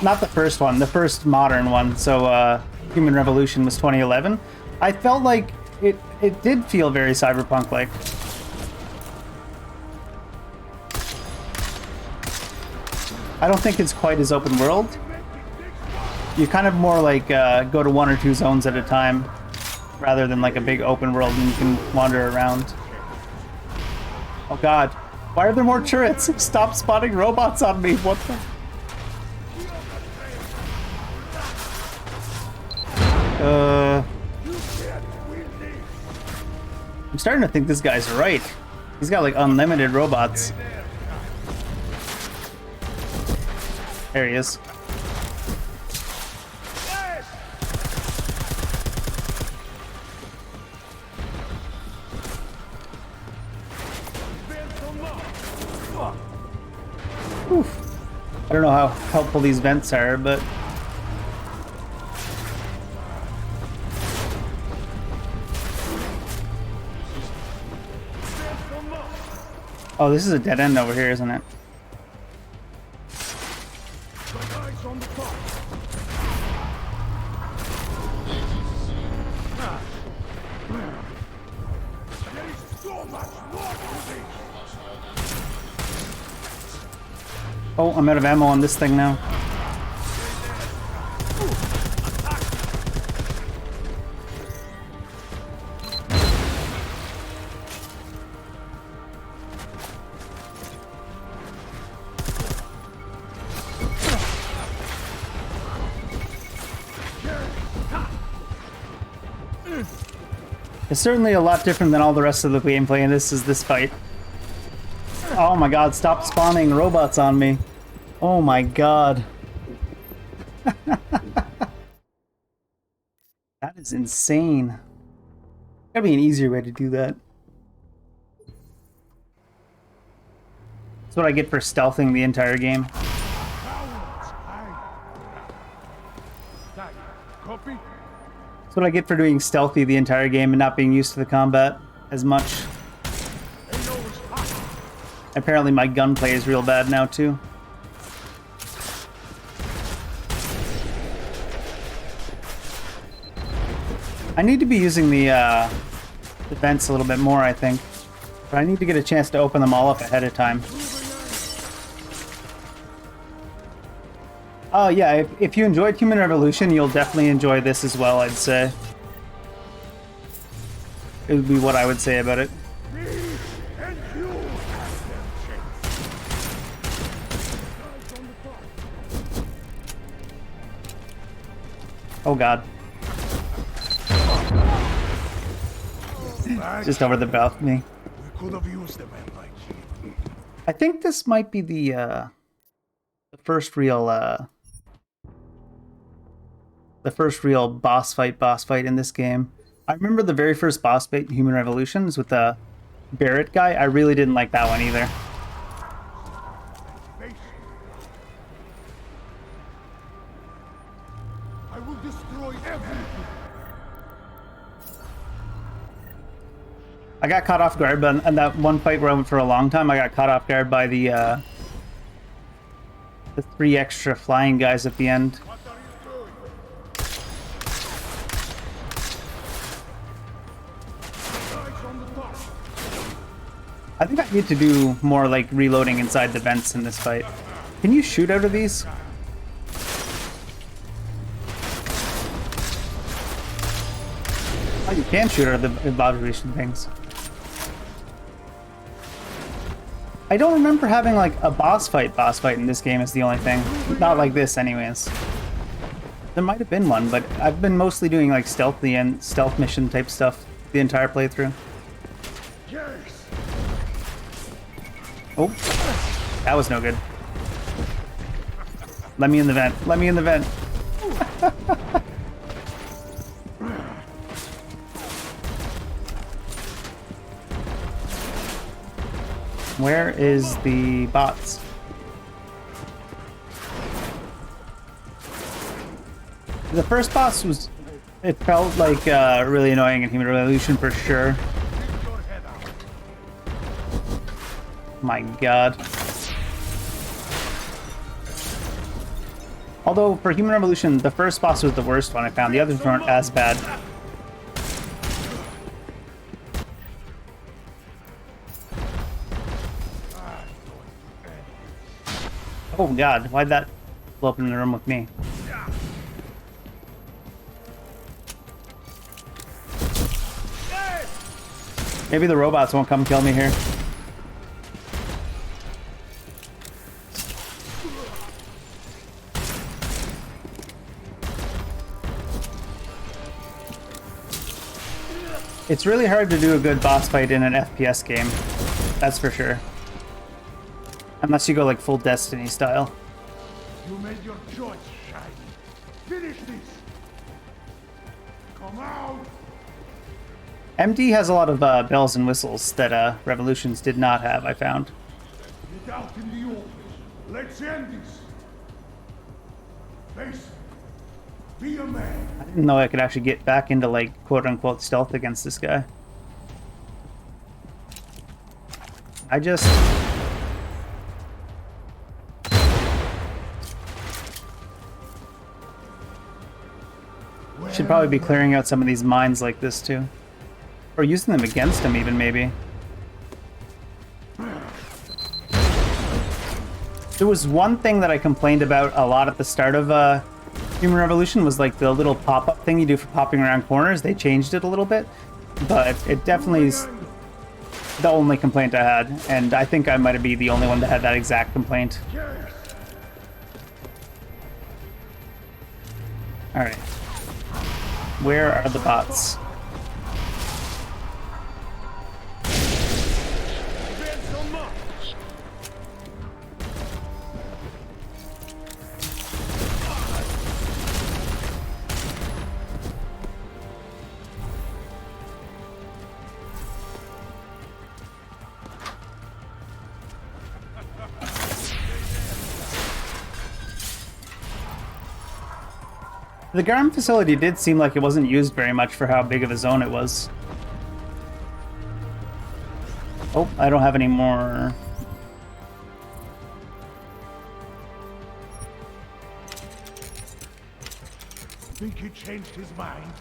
Not the first one, the first modern one, so Human Revolution was 2011. I felt like it did feel very Cyberpunk-like. I don't think it's quite as open world. You kind of more like go to 1 or 2 zones at a time, rather than like a big open world and you can wander around. Oh god. Why are there more turrets? Stop spawning robots on me. What the? I'm starting to think this guy's right. He's got like unlimited robots. There he is. Oof. I don't know how helpful these vents are, but... Oh, this is a dead end over here, isn't it? Oh, I'm out of ammo on this thing now. It's certainly a lot different than all the rest of the gameplay, and this is this fight. Oh my god, stop spawning robots on me. Oh my god. That is insane. Gotta be an easier way to do that. That's what I get for stealthing the entire game. That's what I get for doing stealthy the entire game and not being used to the combat as much. Apparently my gunplay is real bad now too. I need to be using the vents a little bit more, I think. But I need to get a chance to open them all up ahead of time. Oh yeah, if you enjoyed Human Revolution, you'll definitely enjoy this as well, I'd say. It would be what I would say about it. Oh god. Just over the balcony. We could have used a man like him. I think this might be the first real boss fight in this game. I remember the very first boss fight in Human Revolutions with the Barrett guy. I really didn't like that one either. I will destroy everything. I got caught off guard, but in that one fight where I went for a long time, I got caught off guard by the 3 extra flying guys at the end. I think I need to do more like reloading inside the vents in this fight. Can you shoot out of these? Oh, you can shoot out of the evaluation things. I don't remember having like a boss fight in this game is the only thing. Not like this anyways. There might have been one, but I've been mostly doing like stealthy and stealth mission type stuff the entire playthrough. Oh, that was no good. Let me in the vent. Let me in the vent. Where is the bots? The first boss was... It felt like really annoying in Human Revolution for sure. My god. Although for Human Revolution, the first boss was the worst one I found. The others weren't as bad. Oh god, why'd that blow up in the room with me? Maybe the robots won't come kill me here. It's really hard to do a good boss fight in an FPS game. That's for sure. Unless you go like full Destiny style. You made your choice, Shiny. Finish this. Come out. MD has a lot of bells and whistles that Revolutions did not have, I found. Get out in the open. Let's end this. Face. Be a man. I didn't know I could actually get back into like quote-unquote stealth against this guy. I just... Should probably be clearing out some of these mines like this too. Or using them against him even, maybe. There was one thing that I complained about a lot at the start of Human Revolution was like the little pop-up thing you do for popping around corners. They changed it a little bit, but it definitely is the only complaint I had, and I think I might be the only one that had that exact complaint. Alright. Where are the bots? The Garm facility did seem like it wasn't used very much for how big of a zone it was. Oh, I don't have any more. Think he changed his mind?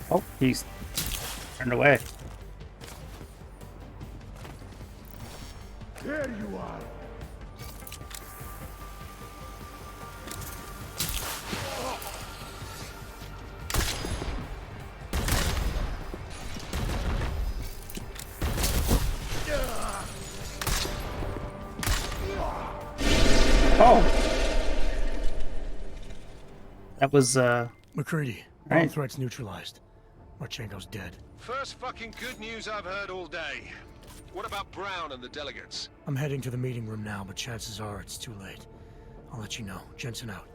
Oh, he's turned away. There you are. Oh! That was, McCready, right. all threats neutralized. Marchenko's dead. First fucking good news I've heard all day. What about Brown and the delegates? I'm heading to the meeting room now, but chances are it's too late. I'll let you know. Jensen out.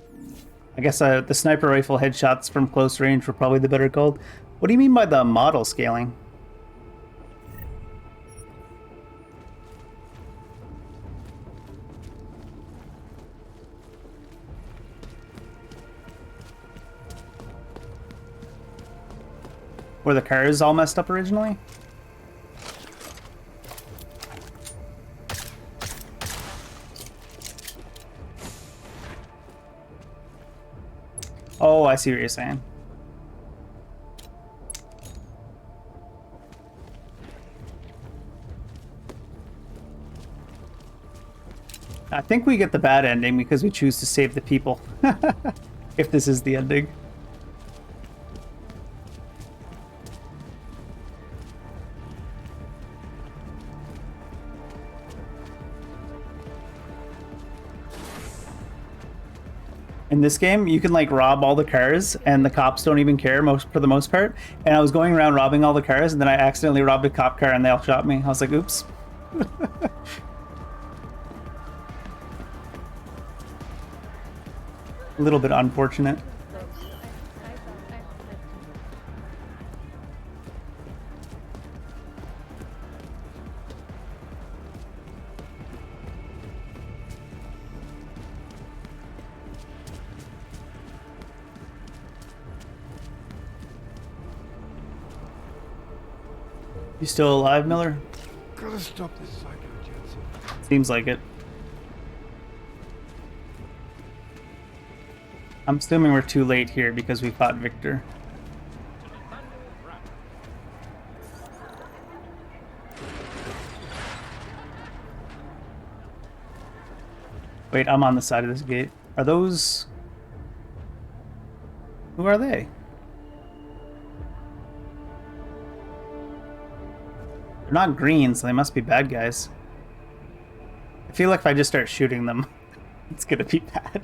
I guess the sniper rifle headshots from close range were probably the better called. What do you mean by the model scaling? Were the cars all messed up originally? Oh, I see what you're saying. I think we get the bad ending because we choose to save the people. If this is the ending. In this game, you can like rob all the cars and the cops don't even care for the most part. And I was going around robbing all the cars and then I accidentally robbed a cop car and they all shot me. I was like, oops. A little bit unfortunate. You still alive, Miller? Gotta stop this saga, Jensen. Seems like it. I'm assuming we're too late here because we fought Victor. Wait, I'm on the side of this gate. Are those... Who are they? They're not green, so they must be bad guys. I feel like if I just start shooting them, it's gonna be bad.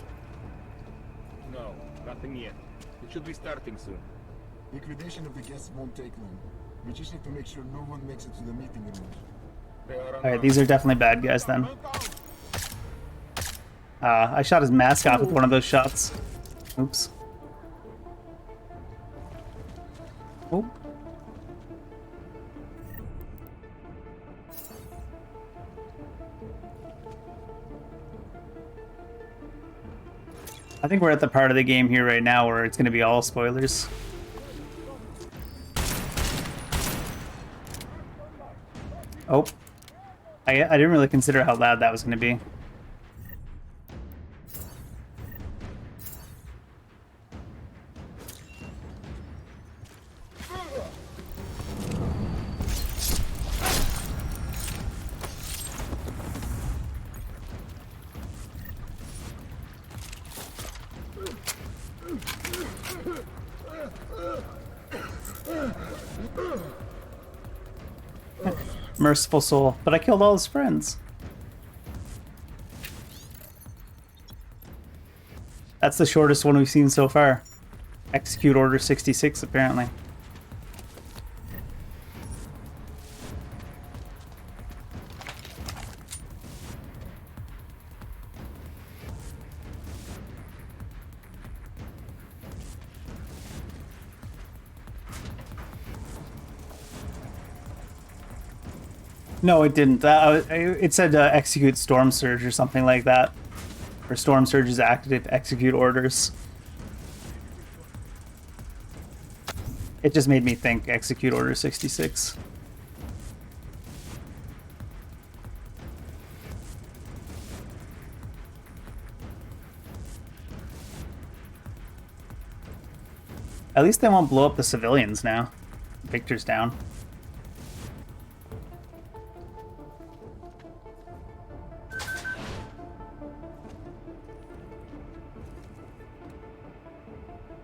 No, nothing yet. It should be starting soon. Liquidation of the guests won't take long. We just have to make sure no one makes it to the meeting room. Alright, these are definitely bad guys then. I shot his mask off with one of those shots. Oops. Oh. I think we're at the part of the game here right now where it's going to be all spoilers. Oh. I didn't really consider how loud that was going to be. Merciful soul, but I killed all his friends. That's the shortest one we've seen so far. Execute Order 66, apparently. No, it didn't. It said execute Storm Surge or something like that. Or Storm Surge is active, execute orders. It just made me think execute Order 66. At least they won't blow up the civilians now. Victor's down.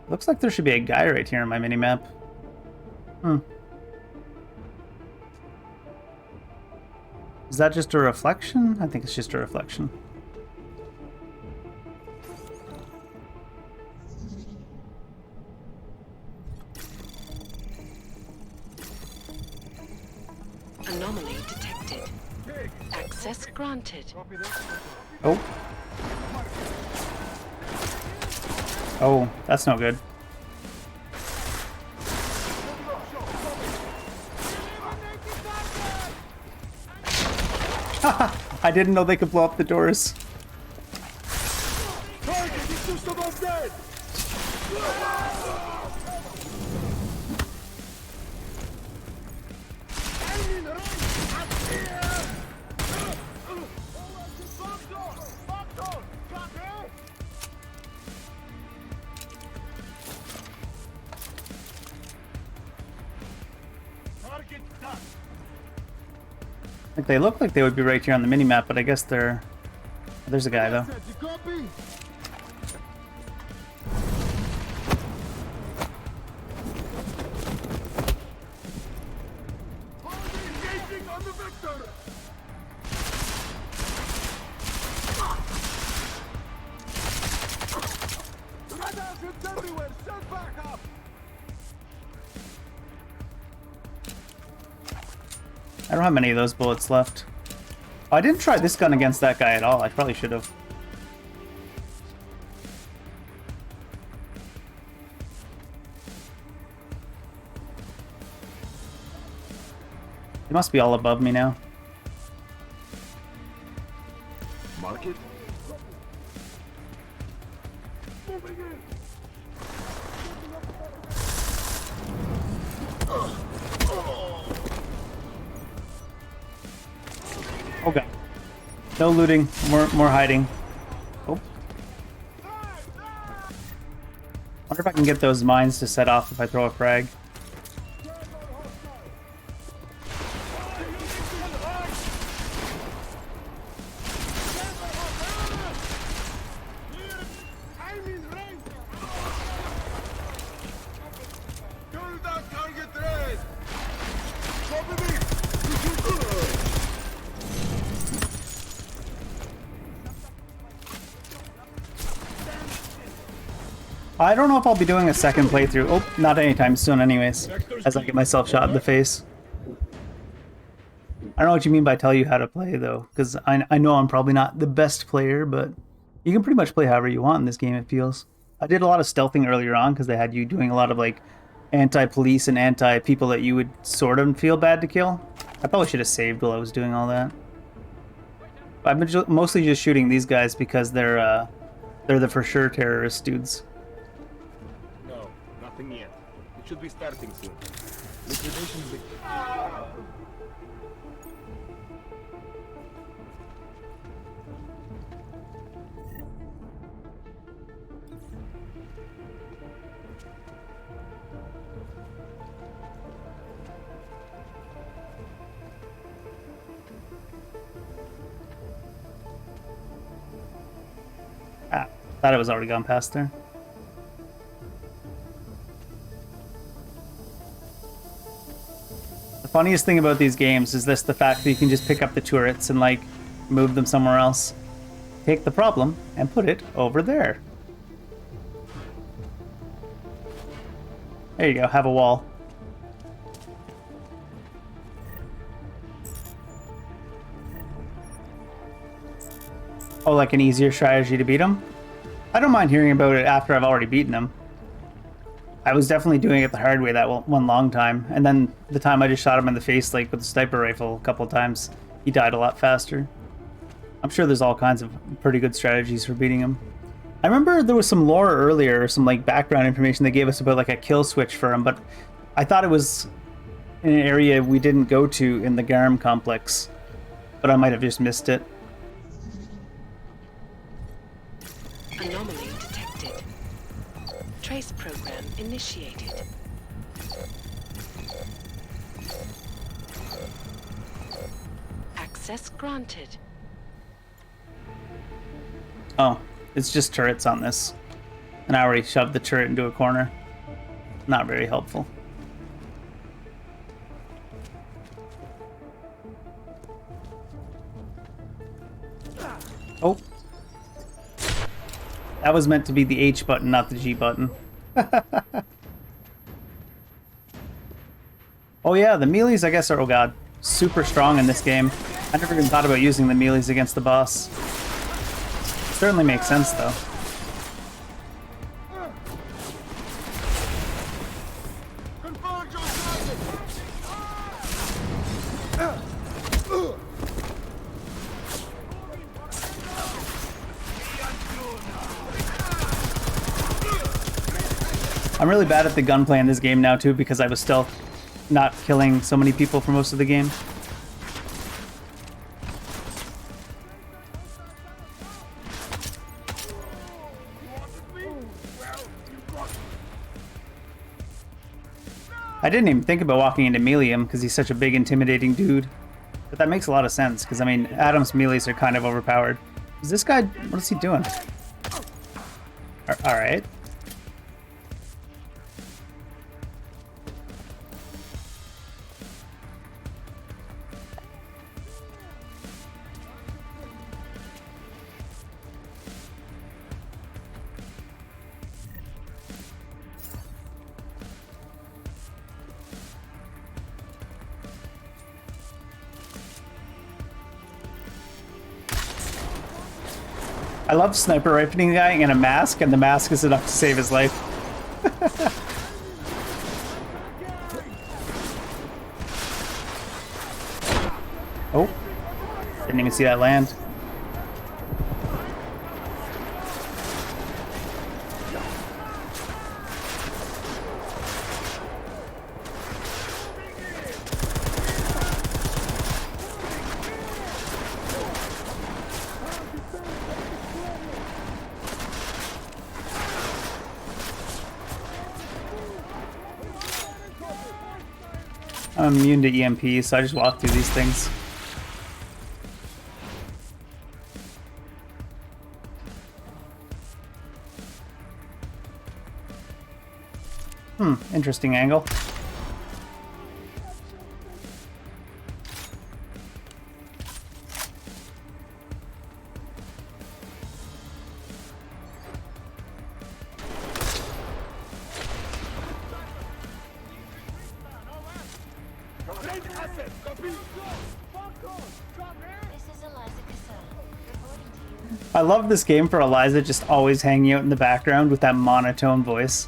Looks like there should be a guy right here on my minimap. Is that just a reflection? I think it's just a reflection. Anomaly detected. Access granted. Oh. Oh, that's no good. I didn't know they could blow up the doors. Like they look like they would be right here on the minimap, but I guess they're... There's a guy though. I don't have many of those bullets left. Oh, I didn't try this gun against that guy at all. I probably should have. He must be all above me now. Mark it. Okay. No looting, more hiding. Oh. Wonder if I can get those mines to set off if I throw a frag. I don't know if I'll be doing a second playthrough. Oh, not anytime soon anyways, as I get myself shot in the face. I don't know what you mean by tell you how to play though, because I know I'm probably not the best player, but you can pretty much play however you want in this game, it feels. I did a lot of stealthing earlier on because they had you doing a lot of like anti-police and anti-people that you would sort of feel bad to kill. I probably should have saved while I was doing all that. I've been mostly just shooting these guys because they're the for sure terrorist dudes. No, nothing yet. It should be starting soon. Liquidation big. Ah, thought it was already gone past there. The funniest thing about these games is the fact that you can just pick up the turrets and like move them somewhere else. Take the problem and put it over there. There you go, have a wall. Oh, like an easier strategy to beat him? I don't mind hearing about it after I've already beaten him. I was definitely doing it the hard way that one long time, and then the time I just shot him in the face like with the sniper rifle a couple of times, he died a lot faster. I'm sure there's all kinds of pretty good strategies for beating him. I remember there was some lore earlier, some like background information they gave us about like a kill switch for him, but I thought it was in an area we didn't go to in the Garm complex, but I might have just missed it. Anomaly detected. Trace program initiated. Access granted. Oh, it's just turrets on this. And I already shoved the turret into a corner. Not very helpful. Oh. That was meant to be the H button, not the G button. Oh yeah, the melees I guess are, oh god, super strong in this game. I never even thought about using the melees against the boss. Certainly makes sense, though. I'm really bad at the gunplay in this game now, too, because I was still not killing so many people for most of the game. I didn't even think about walking into melee him because he's such a big, intimidating dude. But that makes a lot of sense, because, I mean, Adam's melees are kind of overpowered. Is this guy... what is he doing? Alright. I love sniper rifling a guy in a mask, and the mask is enough to save his life. Oh, didn't even see that land. I'm immune to EMP, so I just walk through these things. Interesting angle. I love this game for Eliza just always hanging out in the background with that monotone voice.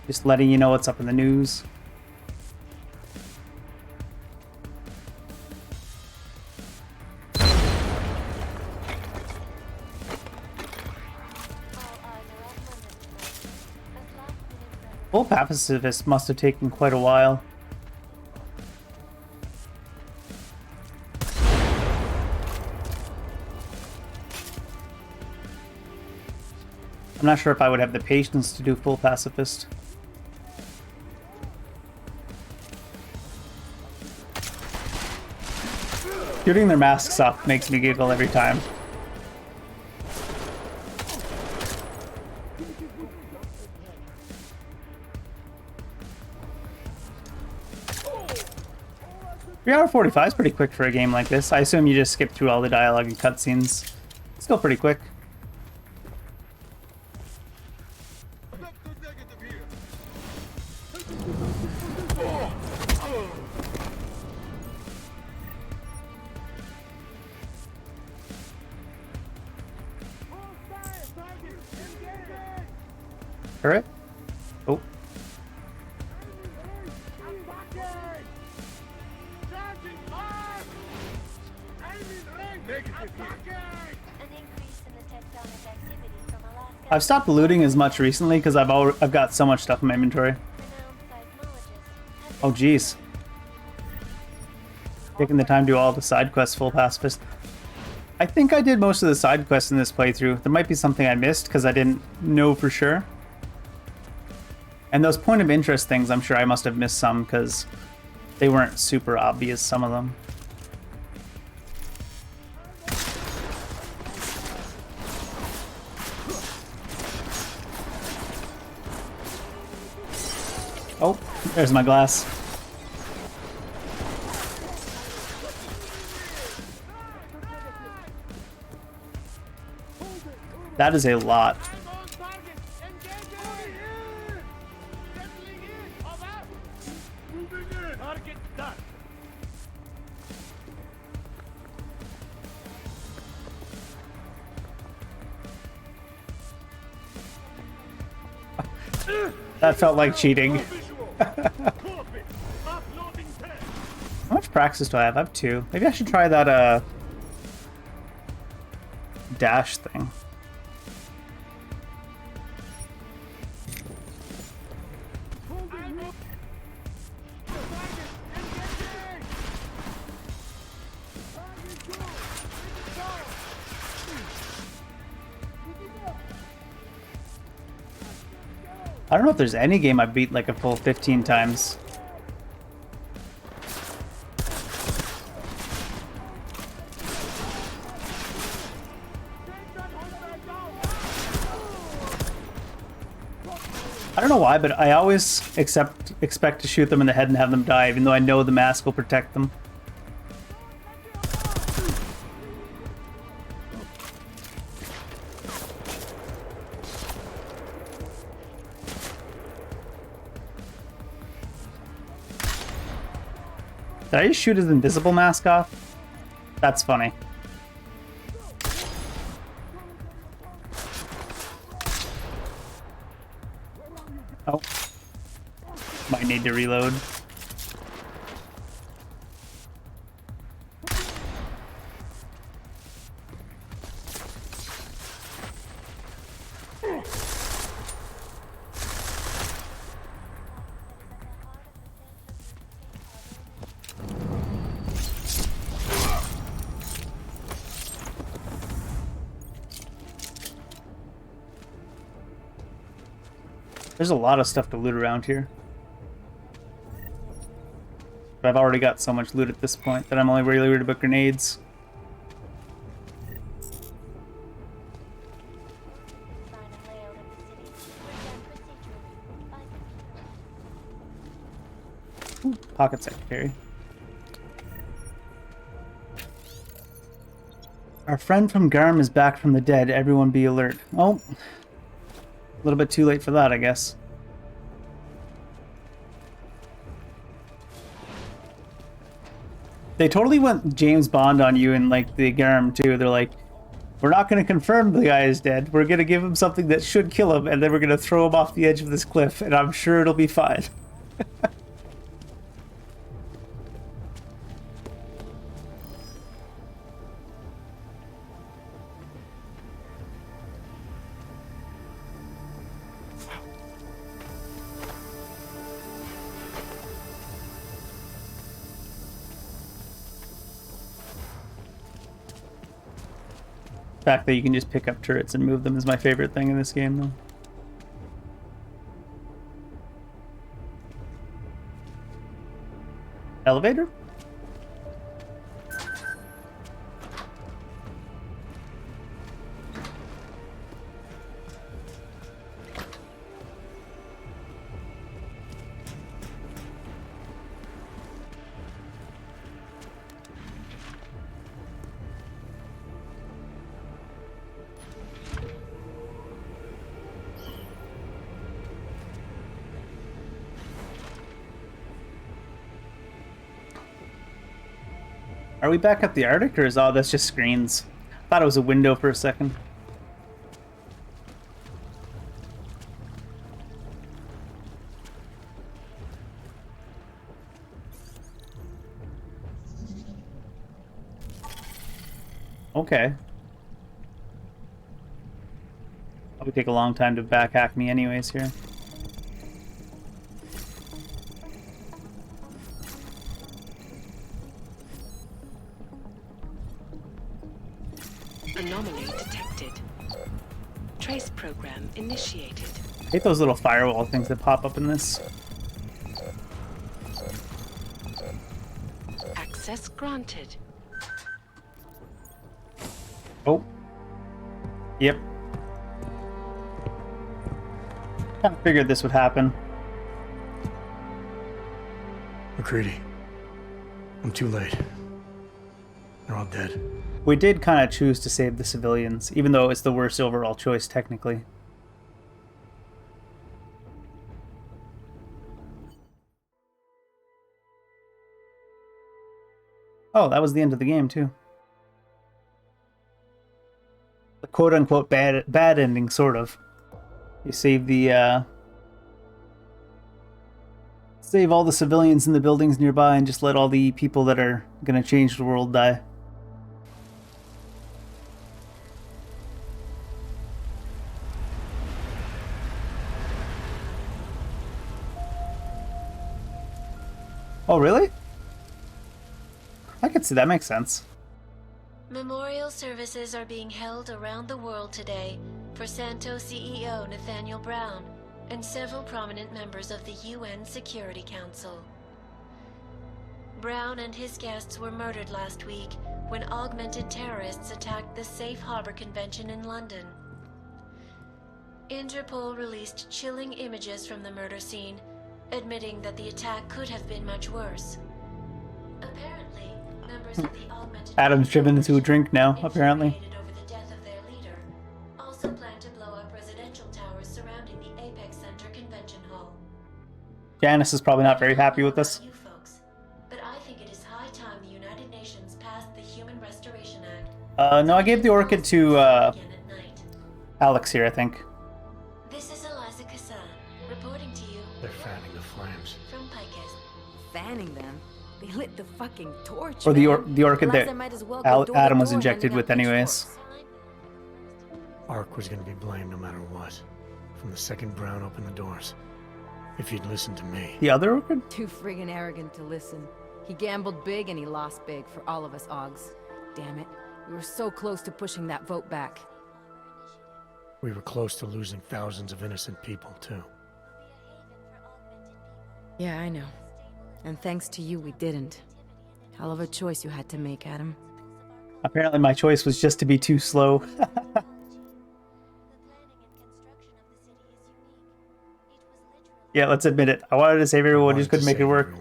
Just letting you know what's up in the news. Full pacifist must have taken quite a while. I'm not sure if I would have the patience to do full pacifist. Shooting their masks off makes me giggle every time. Hour 45 is pretty quick for a game like this. I assume you just skip through all the dialogue and cutscenes. It's still pretty quick. Alright. Oh. I've stopped looting as much recently because I've got so much stuff in my inventory. Oh jeez. Taking the time to do all the side quests full pacifist. I think I did most of the side quests in this playthrough. There might be something I missed because I didn't know for sure. And those point of interest things, I'm sure I must have missed some because they weren't super obvious, some of them. Oh, there's my glass. That is a lot. That felt like cheating. How much praxis do I have? I have 2. Maybe I should try that dash thing. I don't know if there's any game I beat like a full 15 times. I don't know why, but I always expect to shoot them in the head and have them die, even though I know the mask will protect them. Did I just shoot his invisible mask off? That's funny. Oh. Might need to reload. There's a lot of stuff to loot around here. But I've already got so much loot at this point that I'm only really worried about grenades. Ooh, pocket secretary. Our friend from Garm is back from the dead. Everyone be alert. Oh. A little bit too late for that, I guess. They totally went James Bond on you in like the Garm too. They're like, we're not going to confirm the guy is dead. We're going to give him something that should kill him, and then we're going to throw him off the edge of this cliff, and I'm sure it'll be fine. The fact that you can just pick up turrets and move them is my favorite thing in this game, though. Elevator? Are we back at the Arctic, or is all this just screens? I thought it was a window for a second. Okay. Probably take a long time to back hack me anyways here. Anomaly detected. Trace program initiated. I hate those little firewall things that pop up in this. Access granted. Oh. Yep. Kind of figured this would happen. McCready. I'm too late. They're all dead. We did kind of choose to save the civilians, even though it's the worst overall choice, technically. Oh, that was the end of the game, too. The quote-unquote bad ending, sort of. You save the Save all the civilians in the buildings nearby and just let all the people that are gonna change the world die. Oh, really? I could see that makes sense. Memorial services are being held around the world today for Santo CEO Nathaniel Brown and several prominent members of the UN Security Council. Brown and his guests were murdered last week when augmented terrorists attacked the Safe Harbor Convention in London. Interpol released chilling images from the murder scene, admitting that the attack could have been much worse. Apparently, members of the augmented Adam's driven into a drink now, apparently. over the death of their leader also plan to blow up residential towers surrounding the Apex Center Convention Hall. Janice is probably not very happy with this. You folks, but I think it is high time the United Nations passed the Human Restoration Act. No, I gave the orchid to, Alex here, I think. This is Eliza Kassan, reporting to you They're fanning the flames. from Picus. Fanning them? They lit the fucking torch, Or the man. orchid that Eliza might as well go door to Adam was door injected handing with out anyways. pitchforks. Ark was gonna be blamed no matter what. From the second Brown opened the doors. If he'd listened to me. The other orchid? Too friggin' arrogant to listen. He gambled big and he lost big for all of us Augs. Damn it. We were so close to pushing that vote back. We were close to losing thousands of innocent people, too. Yeah, I know. And thanks to you, we didn't. Hell of a choice you had to make, Adam. Apparently my choice was just to be too slow. Yeah, let's admit it. I wanted to save everyone, just couldn't make it work.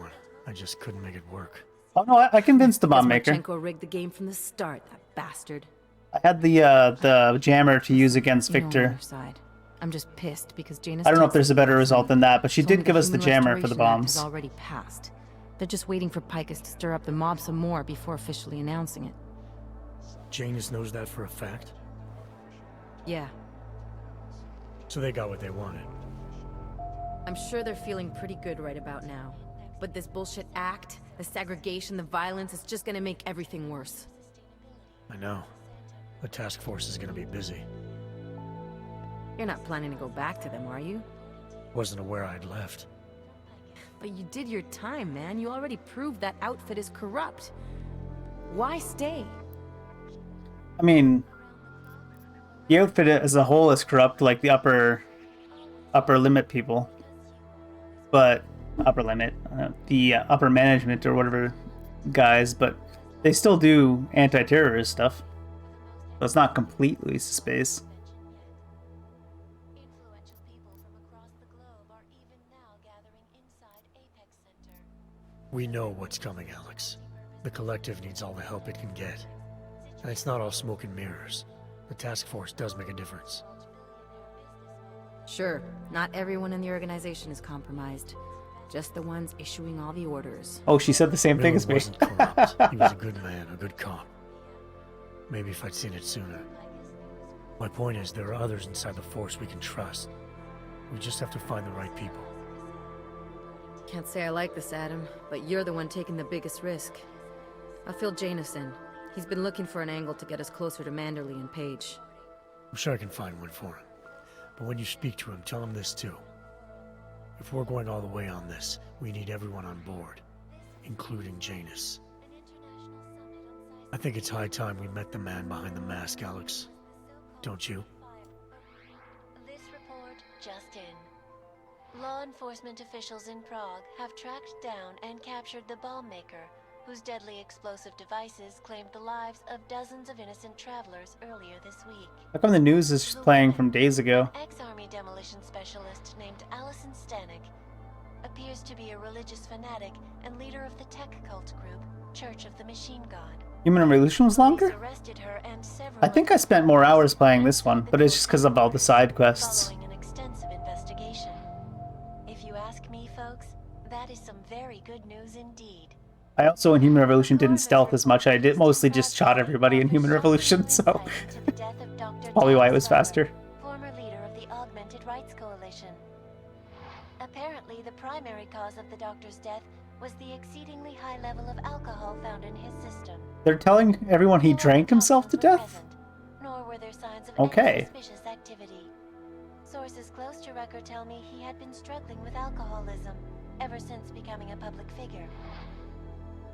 I just couldn't make it work. Oh no, I convinced the bomb maker. Marchenko rigged the game from the start, that bastard. I had the jammer to use against You know, on the Victor. other side. I'm just pissed because Janus I don't know if texted there's a better me. result than that, but she Told me did give us the Human jammer for the Restoration Act bombs. has already passed. They're just waiting for Picus to stir up the mob some more before officially announcing it. Janus knows that for a fact? Yeah, So they got what they wanted. I'm sure they're feeling pretty good right about now. But this bullshit act, the segregation, the violence, is just gonna make everything worse. I know. The task force is gonna be busy. You're not planning to go back to them, are you? Wasn't aware I'd left. But you did your time, man. You already proved that outfit is corrupt. Why stay? I mean, the outfit as a whole is corrupt, like the upper limit people. But upper limit, the upper management or whatever guys, but they still do anti-terrorist stuff. So it's not completely space. We know what's coming, Alex. The Collective needs all the help it can get. And it's not all smoke and mirrors. The task force does make a difference. Sure, not everyone in the organization is compromised. Just the ones issuing all the orders. Oh, she said the same thing Miller as me. wasn't corrupt. He was a good man, a good cop. Maybe if I'd seen it sooner. My point is, there are others inside the force we can trust. We just have to find the right people. Can't say I like this, Adam, but you're the one taking the biggest risk. I'll fill Janus in. He's been looking for an angle to get us closer to Manderley and Page. I'm sure I can find one for him. But when you speak to him, tell him this too. If we're going all the way on this, we need everyone on board, including Janus. I think it's high time we met the man behind the mask, Alex. Don't you? This report just in. Law enforcement officials in Prague have tracked down and captured the bomb maker, whose deadly explosive devices claimed the lives of dozens of innocent travelers earlier this week. How come the news is playing from days ago? An ex-army demolition specialist named Allison Stanek appears to be a religious fanatic and leader of the tech cult group, Church of the Machine God. Human Revolution was longer? Arrested her and several I think I spent more hours playing this one, but it's just because of all the side quests. following an extensive investigation. If you ask me, folks, that is some very good news indeed. I also in Human Revolution didn't stealth as much. I did mostly just shot everybody in Human Revolution, so probably why it was faster. Former leader of the Augmented Rights Coalition. Apparently, the primary cause of the doctor's death was the exceedingly high level of alcohol found in his system. They're telling everyone he drank himself to death? Nor were there signs of Okay. any suspicious activity. Sources close to Rucker tell me he had been struggling with alcoholism ever since becoming a public figure.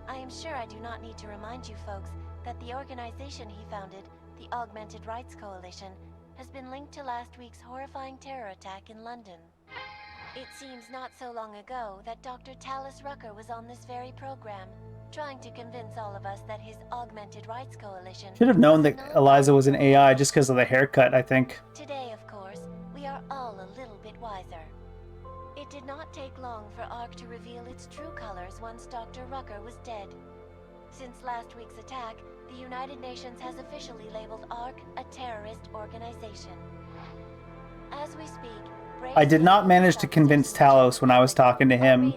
I am sure I do not need to remind you folks that the organization he founded, the Augmented Rights Coalition, has been linked to last week's horrifying terror attack in London. It seems not so long ago that Dr. Tallis Rucker was on this very program, trying to convince all of us that his Augmented Rights Coalition... Should have known that Eliza was an AI just because of the haircut, I think. Today, of course, we are all a little bit wiser. It did not take long for ARC to reveal its true colors once Dr. Rucker was dead. Since last week's attack, the United Nations has officially labeled ARC a terrorist organization. As we speak, I did not manage to convince Talos when I was talking to him.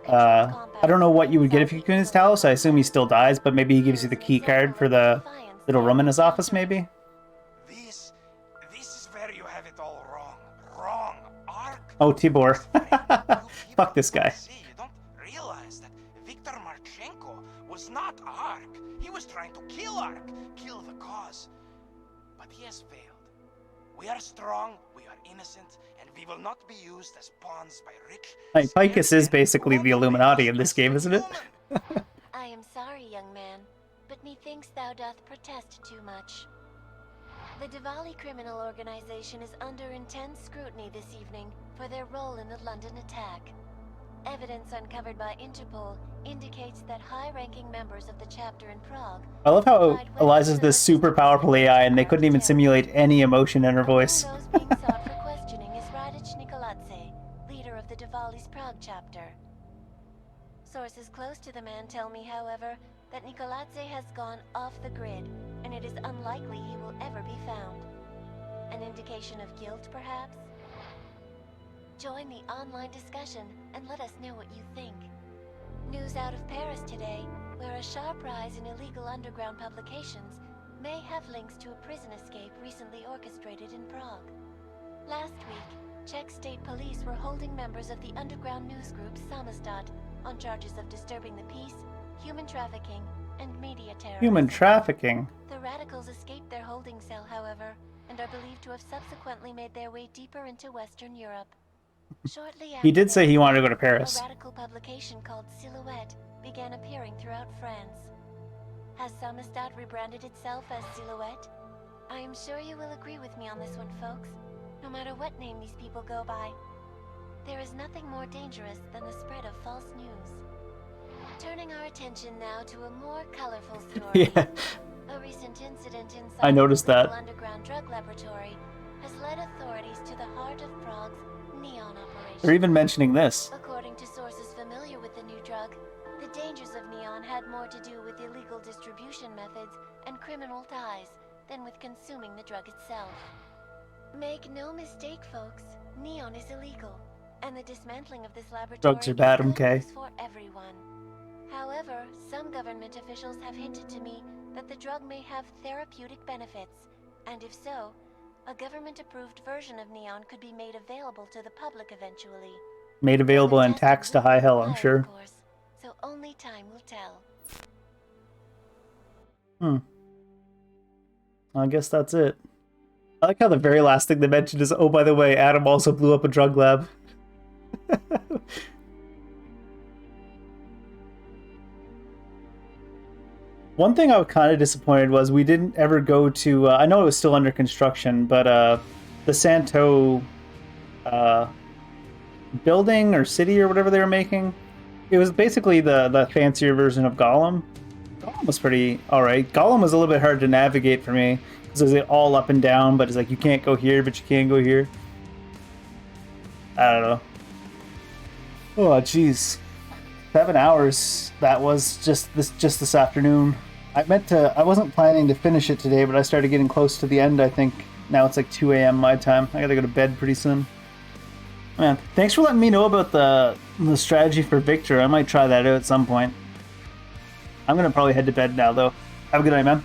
I don't know what you would get if you convince Talos. I assume he still dies, but maybe he gives you the key card for the little room in his office, maybe? This is where you have it all wrong. Wrong. ARC. Oh, Tibor. Fuck this guy. You don't realize that Viktor Marchenko was not ARC. He was trying to kill ARC, kill the cause. But he has failed. We are strong, we are innocent, and we will not be used as pawns by rich... Like, Picus is basically the Illuminati in this game, isn't it? I am sorry, young man, but methinks thou doth protest too much. The Diwali criminal organization is under intense scrutiny this evening for their role in the London attack. Evidence uncovered by Interpol indicates that high-ranking members of the chapter in Prague... I love how Eliza's this super powerful AI and they couldn't even simulate any emotion in her voice. Those being sought for questioning is Radic Nikoladze, leader of the Diwali's Prague chapter. Sources close to the man tell me, however, that Nikoladze has gone off the grid, and it is unlikely he will ever be found. An indication of guilt, perhaps? Join the online discussion and let us know what you think. News out of Paris today, where a sharp rise in illegal underground publications may have links to a prison escape recently orchestrated in Prague. Last week, Czech state police were holding members of the underground news group Samizdat on charges of disturbing the peace, human trafficking, and media terrorism. Human trafficking? The radicals escaped their holding cell, however, and are believed to have subsequently made their way deeper into Western Europe. Shortly He did say he wanted to go to a Paris. radical publication called Silhouette began appearing throughout France. Has Samizdat rebranded itself as Silhouette? I am sure you will agree with me on this one, folks. No matter what name these people go by, there is nothing more dangerous than the spread of false news. Turning our attention now to a more colorful story. Yeah. A recent incident inside I noticed the that. underground drug laboratory has led authorities to the heart of Prague's neon operation. They're even mentioning this. According to sources familiar with the new drug, the dangers of neon had more to do with illegal distribution methods and criminal ties than with consuming the drug itself. Make no mistake, folks, neon is illegal, and the dismantling of this laboratory Drugs are bad, is good okay? news for everyone. However, some government officials have hinted to me that the drug may have therapeutic benefits, and if so, a government-approved version of neon could be made available to the public eventually. Made available and taxed to high hell, I'm sure. Of course, so only time will tell. I guess that's it. I like how the very last thing they mentioned is, oh, by the way, Adam also blew up a drug lab. One thing I was kind of disappointed was we didn't ever go to, I know it was still under construction, but the Santo building or city or whatever they were making, it was basically the fancier version of Gollum. Gollum was pretty alright. Gollum was a little bit hard to navigate for me, because it was all up and down, but it's like you can't go here, but you can go here. I don't know. Oh, jeez. 7 hours. That was just this afternoon. I wasn't planning to finish it today, but I started getting close to the end, I think. Now it's like 2 a.m. my time. I gotta go to bed pretty soon. Man, thanks for letting me know about the strategy for Victor. I might try that out at some point. I'm gonna probably head to bed now, though. Have a good night, man.